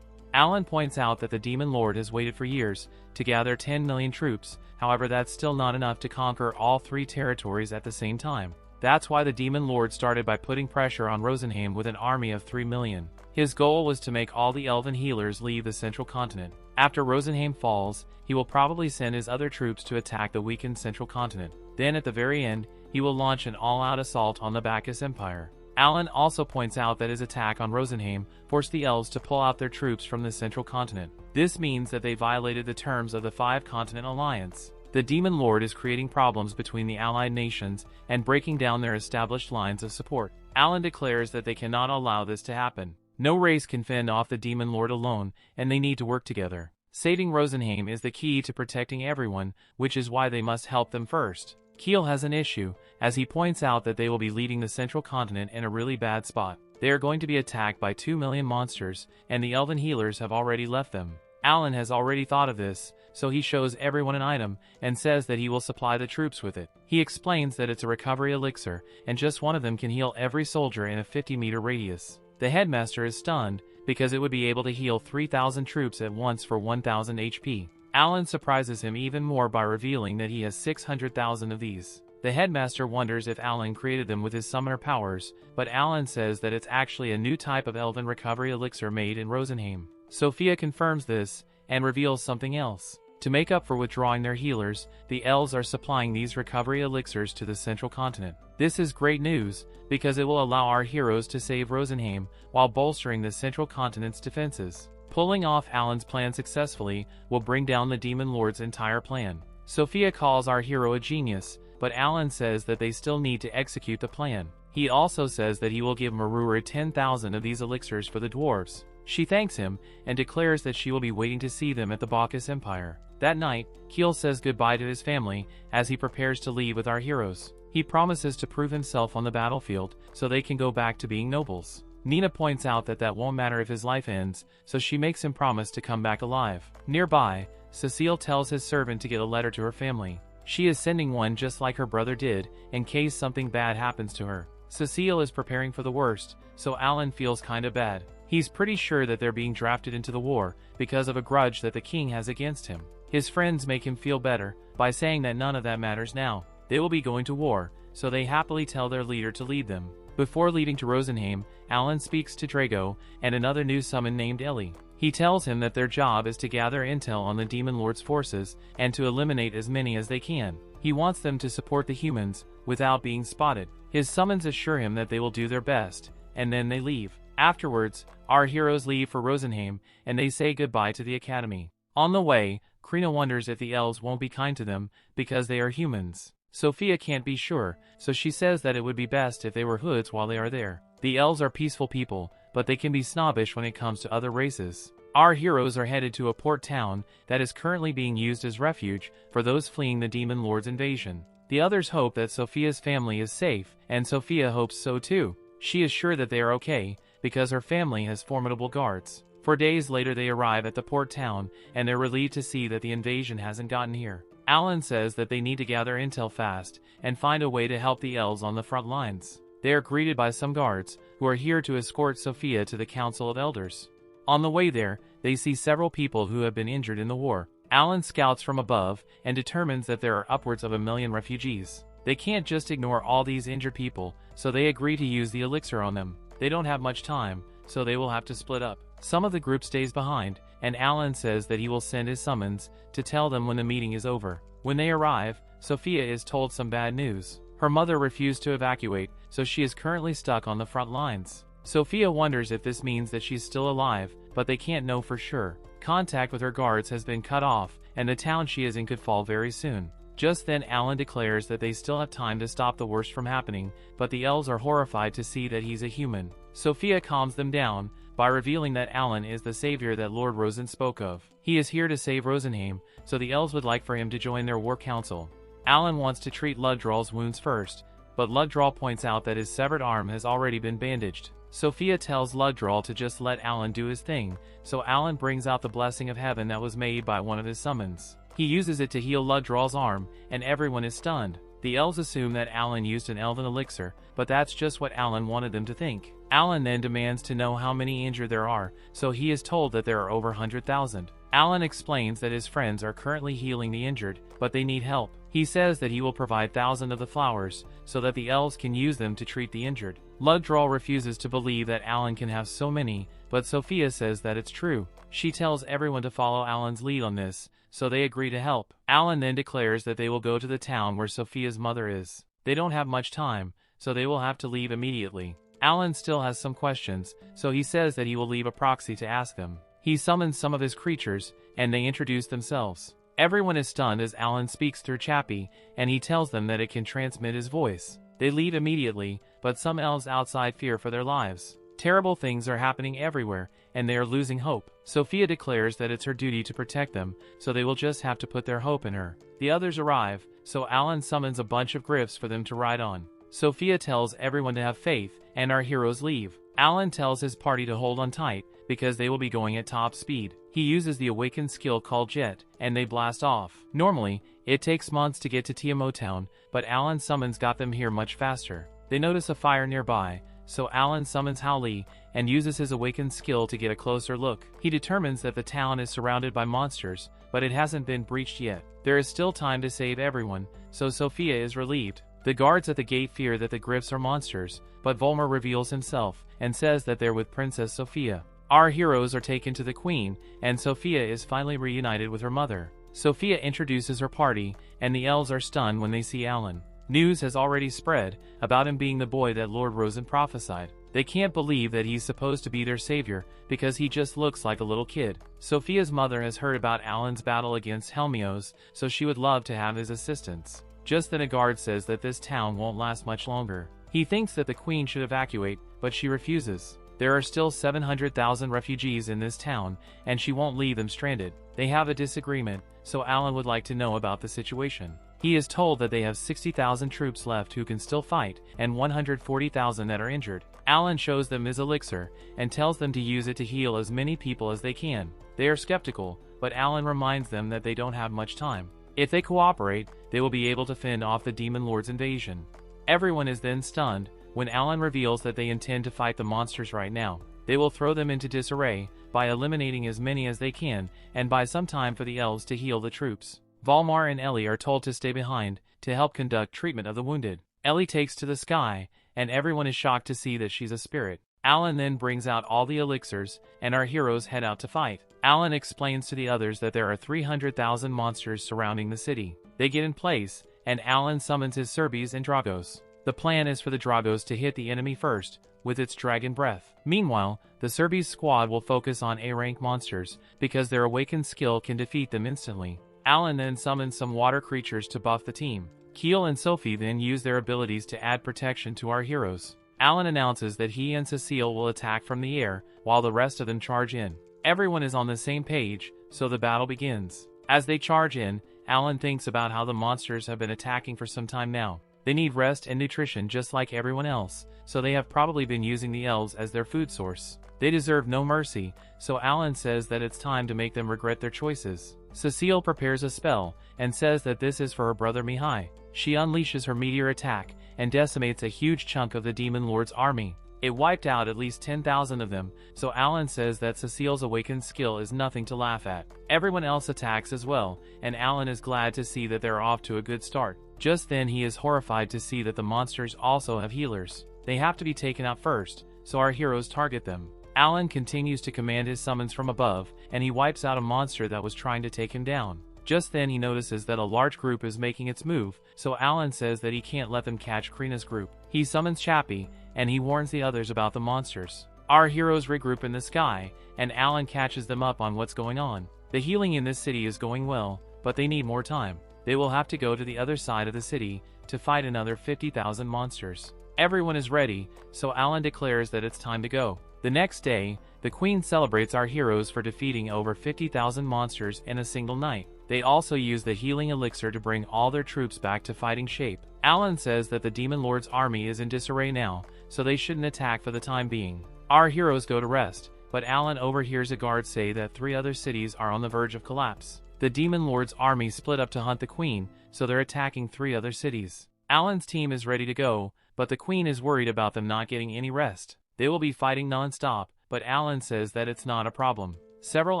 Alan points out that the Demon Lord has waited for years to gather 10 million troops, however that's still not enough to conquer all 3 territories at the same time. That's why the Demon Lord started by putting pressure on Rosenheim with an army of 3 million. His goal was to make all the elven healers leave the central continent. After Rosenheim falls, he will probably send his other troops to attack the weakened central continent. Then at the very end, he will launch an all-out assault on the Bacchus Empire. Alan also points out that his attack on Rosenheim forced the elves to pull out their troops from the central continent. This means that they violated the terms of the 5-continent alliance. The Demon Lord is creating problems between the allied nations and breaking down their established lines of support. Alan declares that they cannot allow this to happen. No race can fend off the Demon Lord alone, and they need to work together. Saving Rosenheim is the key to protecting everyone, which is why they must help them first. Kiel has an issue, as he points out that they will be leading the central continent in a really bad spot. They are going to be attacked by 2 million monsters, and the elven healers have already left them. Alan has already thought of this, so he shows everyone an item, and says that he will supply the troops with it. He explains that it's a recovery elixir, and just one of them can heal every soldier in a 50-meter radius. The headmaster is stunned, because it would be able to heal 3,000 troops at once for 1,000 HP. Alan surprises him even more by revealing that he has 600,000 of these. The headmaster wonders if Alan created them with his summoner powers, but Alan says that it's actually a new type of elven recovery elixir made in Rosenheim. Sophia confirms this, and reveals something else. To make up for withdrawing their healers, the elves are supplying these recovery elixirs to the central continent. This is great news, because it will allow our heroes to save Rosenheim, while bolstering the central continent's defenses. Pulling off Alan's plan successfully will bring down the Demon Lord's entire plan. Sophia calls our hero a genius, but Alan says that they still need to execute the plan. He also says that he will give Marura 10,000 of these elixirs for the dwarves. She thanks him, and declares that she will be waiting to see them at the Bacchus Empire. That night, Kiel says goodbye to his family, as he prepares to leave with our heroes. He promises to prove himself on the battlefield, so they can go back to being nobles. Nina points out that that won't matter if his life ends, so she makes him promise to come back alive. Nearby, Cecile tells his servant to get a letter to her family. She is sending one just like her brother did, in case something bad happens to her. Cecile is preparing for the worst, so Alan feels kinda bad. He's pretty sure that they're being drafted into the war, because of a grudge that the king has against him. His friends make him feel better, by saying that none of that matters now. They will be going to war, so they happily tell their leader to lead them. Before leaving to Rosenheim, Alan speaks to Drago, and another new summon named Ellie. He tells him that their job is to gather intel on the Demon Lord's forces, and to eliminate as many as they can. He wants them to support the humans, without being spotted. His summons assure him that they will do their best, and then they leave. Afterwards, our heroes leave for Rosenheim, and they say goodbye to the academy. On the way, Krina wonders if the elves won't be kind to them, because they are humans. Sophia can't be sure, so she says that it would be best if they were hoods while they are there. The elves are peaceful people, but they can be snobbish when it comes to other races. Our heroes are headed to a port town that is currently being used as refuge for those fleeing the Demon Lord's invasion. The others hope that Sophia's family is safe, and Sophia hopes so too. She is sure that they are okay, because her family has formidable guards. 4 days later they arrive at the port town, and they're relieved to see that the invasion hasn't gotten here. Alan says that they need to gather intel fast, and find a way to help the elves on the front lines. They are greeted by some guards, who are here to escort Sophia to the Council of Elders. On the way there, they see several people who have been injured in the war. Alan scouts from above and determines that there are upwards of 1 million refugees. They can't just ignore all these injured people, so they agree to use the elixir on them. They don't have much time, so they will have to split up. Some of the group stays behind, and Alan says that he will send his summons to tell them when the meeting is over. When they arrive, Sophia is told some bad news. Her mother refused to evacuate, so she is currently stuck on the front lines. Sophia wonders if this means that she's still alive, but they can't know for sure. Contact with her guards has been cut off, and the town she is in could fall very soon. Just then Alan declares that they still have time to stop the worst from happening, but the elves are horrified to see that he's a human. Sophia calms them down by revealing that Alan is the savior that Lord Rosen spoke of. He is here to save Rosenheim, so the elves would like for him to join their war council. Alan wants to treat Luddral's wounds first, but Luddral points out that his severed arm has already been bandaged. Sophia tells Luddral to just let Alan do his thing, so Alan brings out the blessing of heaven that was made by one of his summons. He uses it to heal Luddral's arm, and everyone is stunned. The elves assume that Alan used an elven elixir, but that's just what Alan wanted them to think. Alan then demands to know how many injured there are, so he is told that there are over 100,000. Alan explains that his friends are currently healing the injured, but they need help. He says that he will provide 1,000 of the flowers, so that the elves can use them to treat the injured. Luddral refuses to believe that Alan can have so many, but Sophia says that it's true. She tells everyone to follow Alan's lead on this, so they agree to help. Alan then declares that they will go to the town where Sophia's mother is. They don't have much time, so they will have to leave immediately. Alan still has some questions, so he says that he will leave a proxy to ask them. He summons some of his creatures, and they introduce themselves. Everyone is stunned as Alan speaks through Chappie, and he tells them that it can transmit his voice. They leave immediately, but some elves outside fear for their lives. Terrible things are happening everywhere, and they are losing hope. Sophia declares that it's her duty to protect them, so they will just have to put their hope in her. The others arrive, so Alan summons a bunch of griffs for them to ride on. Sophia tells everyone to have faith, and our heroes leave. Alan tells his party to hold on tight, because they will be going at top speed. He uses the awakened skill called Jet, and they blast off. Normally, it takes months to get to Tiamat Town, but Alan's summons got them here much faster. They notice a fire nearby, so Alan summons Howlee, and uses his awakened skill to get a closer look. He determines that the town is surrounded by monsters, but it hasn't been breached yet. There is still time to save everyone, so Sophia is relieved. The guards at the gate fear that the griffs are monsters, but Volmar reveals himself, and says that they're with Princess Sophia. Our heroes are taken to the Queen, and Sophia is finally reunited with her mother. Sophia introduces her party, and the elves are stunned when they see Alan. News has already spread about him being the boy that Lord Rosen prophesied. They can't believe that he's supposed to be their savior, because he just looks like a little kid. Sophia's mother has heard about Alan's battle against Helmios, so she would love to have his assistance. Just then a guard says that this town won't last much longer. He thinks that the Queen should evacuate, but she refuses. There are still 700,000 refugees in this town, and she won't leave them stranded. They have a disagreement, so Alan would like to know about the situation. He is told that they have 60,000 troops left who can still fight, and 140,000 that are injured. Alan shows them his elixir, and tells them to use it to heal as many people as they can. They are skeptical, but Alan reminds them that they don't have much time. If they cooperate, they will be able to fend off the Demon Lord's invasion. Everyone is then stunned when Alan reveals that they intend to fight the monsters right now. They will throw them into disarray by eliminating as many as they can, and buy some time for the elves to heal the troops. Volmar and Ellie are told to stay behind to help conduct treatment of the wounded. Ellie takes to the sky, and everyone is shocked to see that she's a spirit. Alan then brings out all the elixirs, and our heroes head out to fight. Alan explains to the others that there are 300,000 monsters surrounding the city. They get in place, and Alan summons his Cerbis and Dragos. The plan is for the Dragos to hit the enemy first, with its dragon breath. Meanwhile, the Cerbis squad will focus on A-rank monsters, because their awakened skill can defeat them instantly. Alan then summons some water creatures to buff the team. Keel and Sophie then use their abilities to add protection to our heroes. Alan announces that he and Cecile will attack from the air, while the rest of them charge in. Everyone is on the same page, so the battle begins. As they charge in, Alan thinks about how the monsters have been attacking for some time now. They need rest and nutrition just like everyone else, so they have probably been using the elves as their food source. They deserve no mercy, so Alan says that it's time to make them regret their choices. Cecile prepares a spell, and says that this is for her brother Mihai. She unleashes her meteor attack, and decimates a huge chunk of the Demon Lord's army. It wiped out at least 10,000 of them, so Alan says that Cecile's awakened skill is nothing to laugh at. Everyone else attacks as well, and Alan is glad to see that they're off to a good start. Just then he is horrified to see that the monsters also have healers. They have to be taken out first, so our heroes target them. Alan continues to command his summons from above, and he wipes out a monster that was trying to take him down. Just then he notices that a large group is making its move, so Alan says that he can't let them catch Krina's group. He summons Chappie, and he warns the others about the monsters. Our heroes regroup in the sky, and Alan catches them up on what's going on. The healing in this city is going well, but they need more time. They will have to go to the other side of the city to fight another 50,000 monsters. Everyone is ready, so Alan declares that it's time to go. The next day, the Queen celebrates our heroes for defeating over 50,000 monsters in a single night. They also use the healing elixir to bring all their troops back to fighting shape. Alan says that the Demon Lord's army is in disarray now, so they shouldn't attack for the time being. Our heroes go to rest, but Alan overhears a guard say that 3 other cities are on the verge of collapse. The Demon Lord's army split up to hunt the Queen, so they're attacking 3 other cities. Alan's team is ready to go, but the Queen is worried about them not getting any rest. They will be fighting non-stop, but Alan says that it's not a problem. Several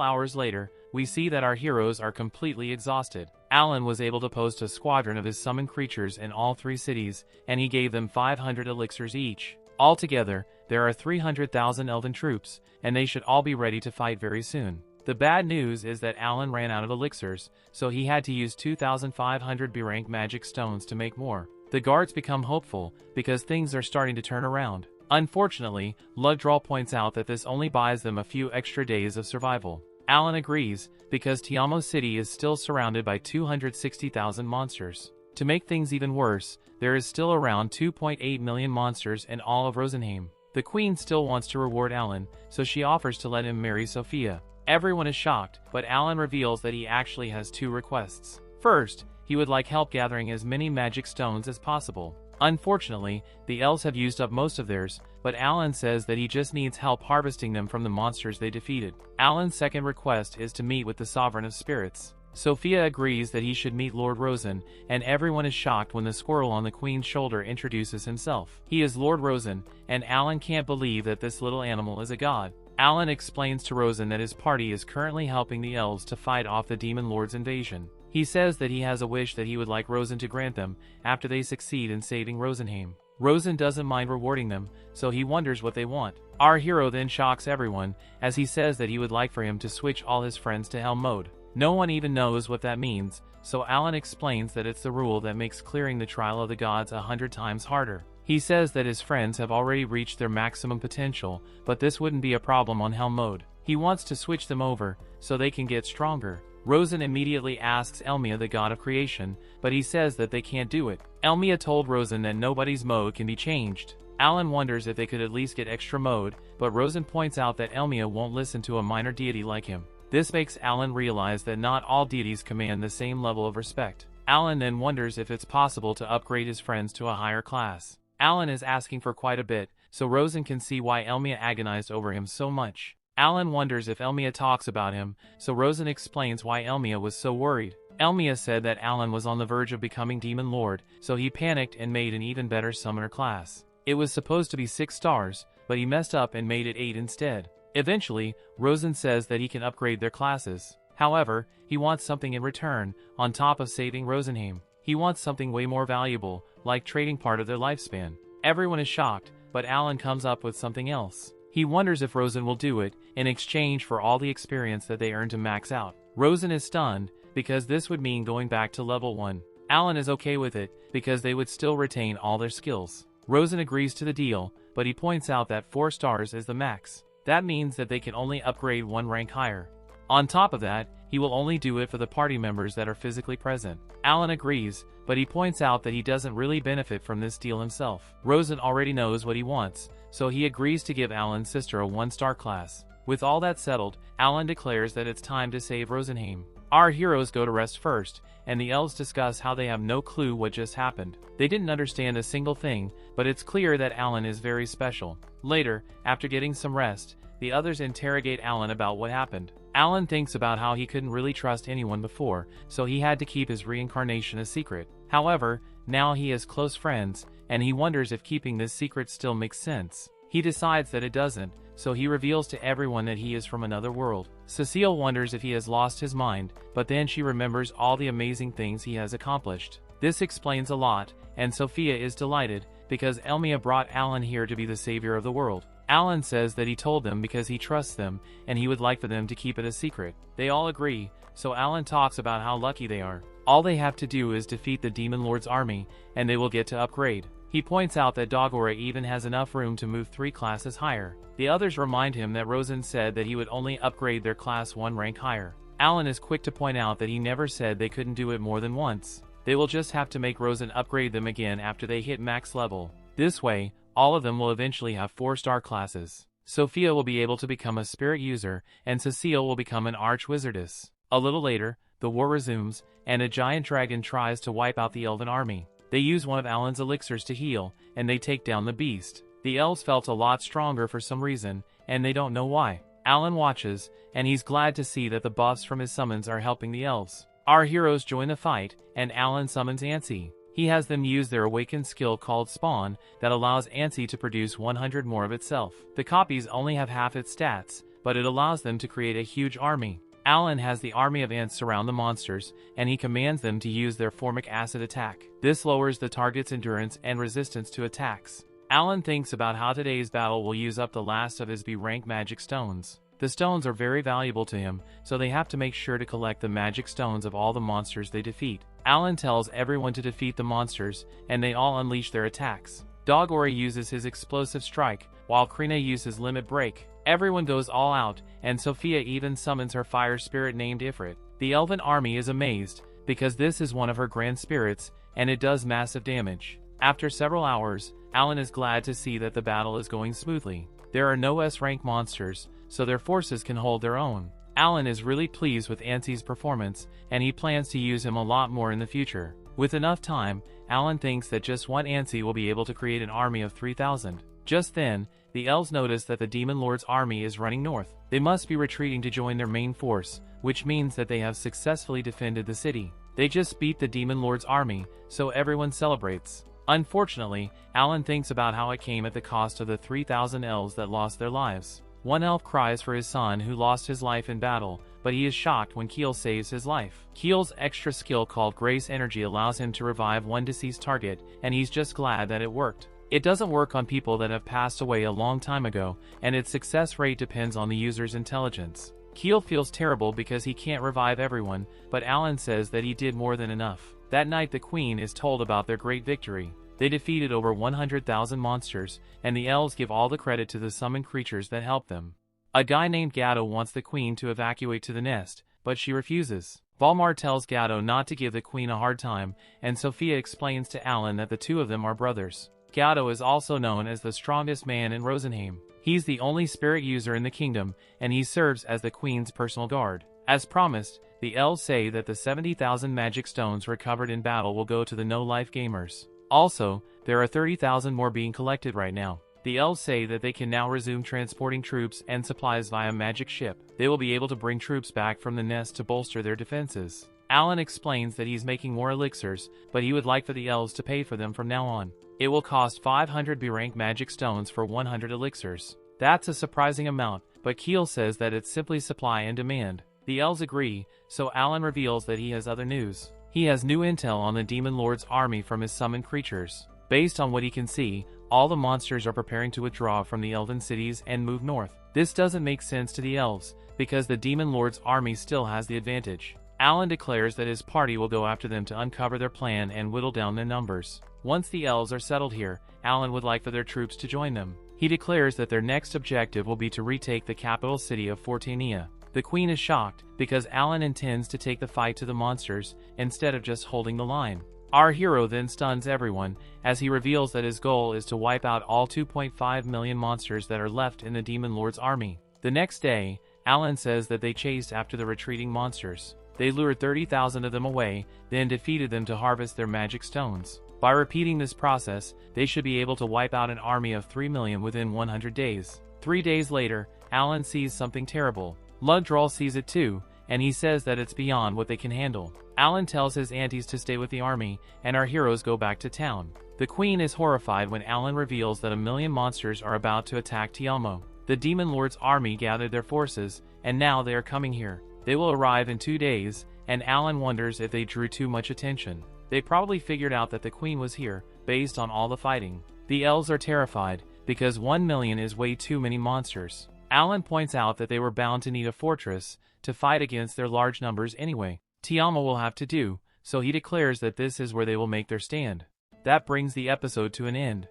hours later, we see that our heroes are completely exhausted. Alan was able to post a squadron of his summoned creatures in all 3 cities, and he gave them 500 elixirs each. Altogether, there are 300,000 elven troops, and they should all be ready to fight very soon. The bad news is that Alan ran out of elixirs, so he had to use 2,500 B-rank magic stones to make more. The guards become hopeful, because things are starting to turn around. Unfortunately, Lugdrawl points out that this only buys them a few extra days of survival. Alan agrees, because Tiamo City is still surrounded by 260,000 monsters. To make things even worse, there is still around 2.8 million monsters in all of Rosenheim. The Queen still wants to reward Alan, so she offers to let him marry Sophia. Everyone is shocked, but Alan reveals that he actually has 2 requests. First, he would like help gathering as many magic stones as possible. Unfortunately, the elves have used up most of theirs, but Alan says that he just needs help harvesting them from the monsters they defeated. Alan's second request is to meet with the Sovereign of Spirits. Sophia agrees that he should meet Lord Rosen, and everyone is shocked when the squirrel on the Queen's shoulder introduces himself. He is Lord Rosen, and Alan can't believe that this little animal is a god. Alan explains to Rosen that his party is currently helping the elves to fight off the Demon Lord's invasion. He says that he has a wish that he would like Rosen to grant them after they succeed in saving Rosenheim. Rosen doesn't mind rewarding them, so he wonders what they want. Our hero then shocks everyone, as he says that he would like for him to switch all his friends to Helm mode. No one even knows what that means, so Alan explains that it's the rule that makes clearing the trial of the gods 100 times harder. He says that his friends have already reached their maximum potential, but this wouldn't be a problem on Helm mode. He wants to switch them over, so they can get stronger. Rosen immediately asks Elmia, the god of creation, but he says that they can't do it. Elmia told Rosen that nobody's mode can be changed. Alan wonders if they could at least get extra mode, but Rosen points out that Elmia won't listen to a minor deity like him. This makes Alan realize that not all deities command the same level of respect. Alan then wonders if it's possible to upgrade his friends to a higher class. Alan is asking for quite a bit, so Rosen can see why Elmia agonized over him so much. Alan wonders if Elmia talks about him, so Rosen explains why Elmia was so worried. Elmia said that Alan was on the verge of becoming Demon Lord, so he panicked and made an even better summoner class. It was supposed to be 6 stars, but he messed up and made it 8 instead. Eventually, Rosen says that he can upgrade their classes. However, he wants something in return, on top of saving Rosenheim. He wants something way more valuable, like trading part of their lifespan. Everyone is shocked, but Alan comes up with something else. He wonders if Rosen will do it, in exchange for all the experience that they earn to max out. Rosen is stunned, because this would mean going back to level 1. Alan is okay with it, because they would still retain all their skills. Rosen agrees to the deal, but he points out that 4 stars is the max. That means that they can only upgrade 1 rank higher. On top of that, he will only do it for the party members that are physically present. Alan agrees, but he points out that he doesn't really benefit from this deal himself. Rosen already knows what he wants, so he agrees to give Alan's sister a 1-star class. With all that settled, Alan declares that it's time to save Rosenheim. Our heroes go to rest first, and the elves discuss how they have no clue what just happened. They didn't understand a single thing, but it's clear that Alan is very special. Later, after getting some rest, the others interrogate Alan about what happened. Alan thinks about how he couldn't really trust anyone before, so he had to keep his reincarnation a secret. However, now he has close friends, and he wonders if keeping this secret still makes sense. He decides that it doesn't, so he reveals to everyone that he is from another world. Cecile wonders if he has lost his mind, but then she remembers all the amazing things he has accomplished. This explains a lot, and Sophia is delighted, because Elmia brought Alan here to be the savior of the world. Alan says that he told them because he trusts them, and he would like for them to keep it a secret. They all agree, so Alan talks about how lucky they are. All they have to do is defeat the Demon Lord's army, and they will get to upgrade. He points out that Dogora even has enough room to move 3 classes higher. The others remind him that Rosen said that he would only upgrade their class 1 rank higher. Alan is quick to point out that he never said they couldn't do it more than once. They will just have to make Rosen upgrade them again after they hit max level. This way, all of them will eventually have 4-star classes. Sophia will be able to become a spirit user, and Cecile will become an arch-wizardess. A little later, the war resumes, and a giant dragon tries to wipe out the elven army. They use one of Alan's elixirs to heal, and they take down the beast. The elves felt a lot stronger for some reason, and they don't know why. Alan watches, and he's glad to see that the buffs from his summons are helping the elves. Our heroes join the fight, and Alan summons Ansi. He has them use their awakened skill called Spawn that allows Ansi to produce 100 more of itself. The copies only have half its stats, but it allows them to create a huge army. Alan has the army of ants surround the monsters, and he commands them to use their formic acid attack. This lowers the target's endurance and resistance to attacks. Alan thinks about how today's battle will use up the last of his B-rank magic stones. The stones are very valuable to him, so they have to make sure to collect the magic stones of all the monsters they defeat. Alan tells everyone to defeat the monsters, and they all unleash their attacks. Dogora uses his explosive strike, while Krina uses limit break. Everyone goes all out, and Sophia even summons her fire spirit named Ifrit. The elven army is amazed, because this is one of her grand spirits, and it does massive damage. After several hours, Alan is glad to see that the battle is going smoothly. There are no S-rank monsters, so their forces can hold their own. Alan is really pleased with Ansi's performance, and he plans to use him a lot more in the future. With enough time, Alan thinks that just one Ansi will be able to create an army of 3,000. Just then, the elves notice that the Demon Lord's army is running north. They must be retreating to join their main force, which means that they have successfully defended the city. They just beat the Demon Lord's army, so everyone celebrates. Unfortunately, Alan thinks about how it came at the cost of the 3,000 elves that lost their lives. One elf cries for his son who lost his life in battle, but he is shocked when Keel saves his life. Keel's extra skill called Grace Energy allows him to revive one deceased target, and he's just glad that it worked. It doesn't work on people that have passed away a long time ago, and its success rate depends on the user's intelligence. Keel feels terrible because he can't revive everyone, but Alan says that he did more than enough. That night the Queen is told about their great victory. They defeated over 100,000 monsters, and the elves give all the credit to the summoned creatures that helped them. A guy named Gatto wants the Queen to evacuate to the nest, but she refuses. Valmar tells Gatto not to give the Queen a hard time, and Sophia explains to Alan that the two of them are brothers. Gatto is also known as the strongest man in Rosenheim. He's the only spirit user in the kingdom, and he serves as the Queen's personal guard. As promised, the elves say that the 70,000 magic stones recovered in battle will go to the no-life gamers. Also, there are 30,000 more being collected right now. The elves say that they can now resume transporting troops and supplies via magic ship. They will be able to bring troops back from the nest to bolster their defenses. Alan explains that he's making more elixirs, but he would like for the elves to pay for them from now on. It will cost 500 B-rank magic stones for 100 elixirs. That's a surprising amount, but Keel says that it's simply supply and demand. The elves agree, so Alan reveals that he has other news. He has new intel on the Demon Lord's army from his summoned creatures. Based on what he can see, all the monsters are preparing to withdraw from the elven cities and move north. This doesn't make sense to the elves, because the Demon Lord's army still has the advantage. Alan declares that his party will go after them to uncover their plan and whittle down their numbers. Once the elves are settled here, Alan would like for their troops to join them. He declares that their next objective will be to retake the capital city of Fortania. The Queen is shocked, because Alan intends to take the fight to the monsters, instead of just holding the line. Our hero then stuns everyone, as he reveals that his goal is to wipe out all 2.5 million monsters that are left in the Demon Lord's army. The next day, Alan says that they chased after the retreating monsters. They lured 30,000 of them away, then defeated them to harvest their magic stones. By repeating this process, they should be able to wipe out an army of 3 million within 100 days. 3 days later, Alan sees something terrible. Lugdral sees it too, and he says that it's beyond what they can handle. Alan tells his aunties to stay with the army, and our heroes go back to town. The queen is horrified when Alan reveals that 1,000,000 monsters are about to attack Tielmo. The Demon Lord's army gathered their forces, and now they are coming here. They will arrive in 2 days, and Alan wonders if they drew too much attention. They probably figured out that the queen was here, based on all the fighting. The elves are terrified, because 1,000,000 is way too many monsters. Alan points out that they were bound to need a fortress to fight against their large numbers anyway. Tielmo will have to do, so he declares that this is where they will make their stand. That brings the episode to an end.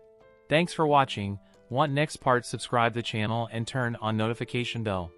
Thanks for watching. Want next part? Subscribe the channel and turn on notification bell.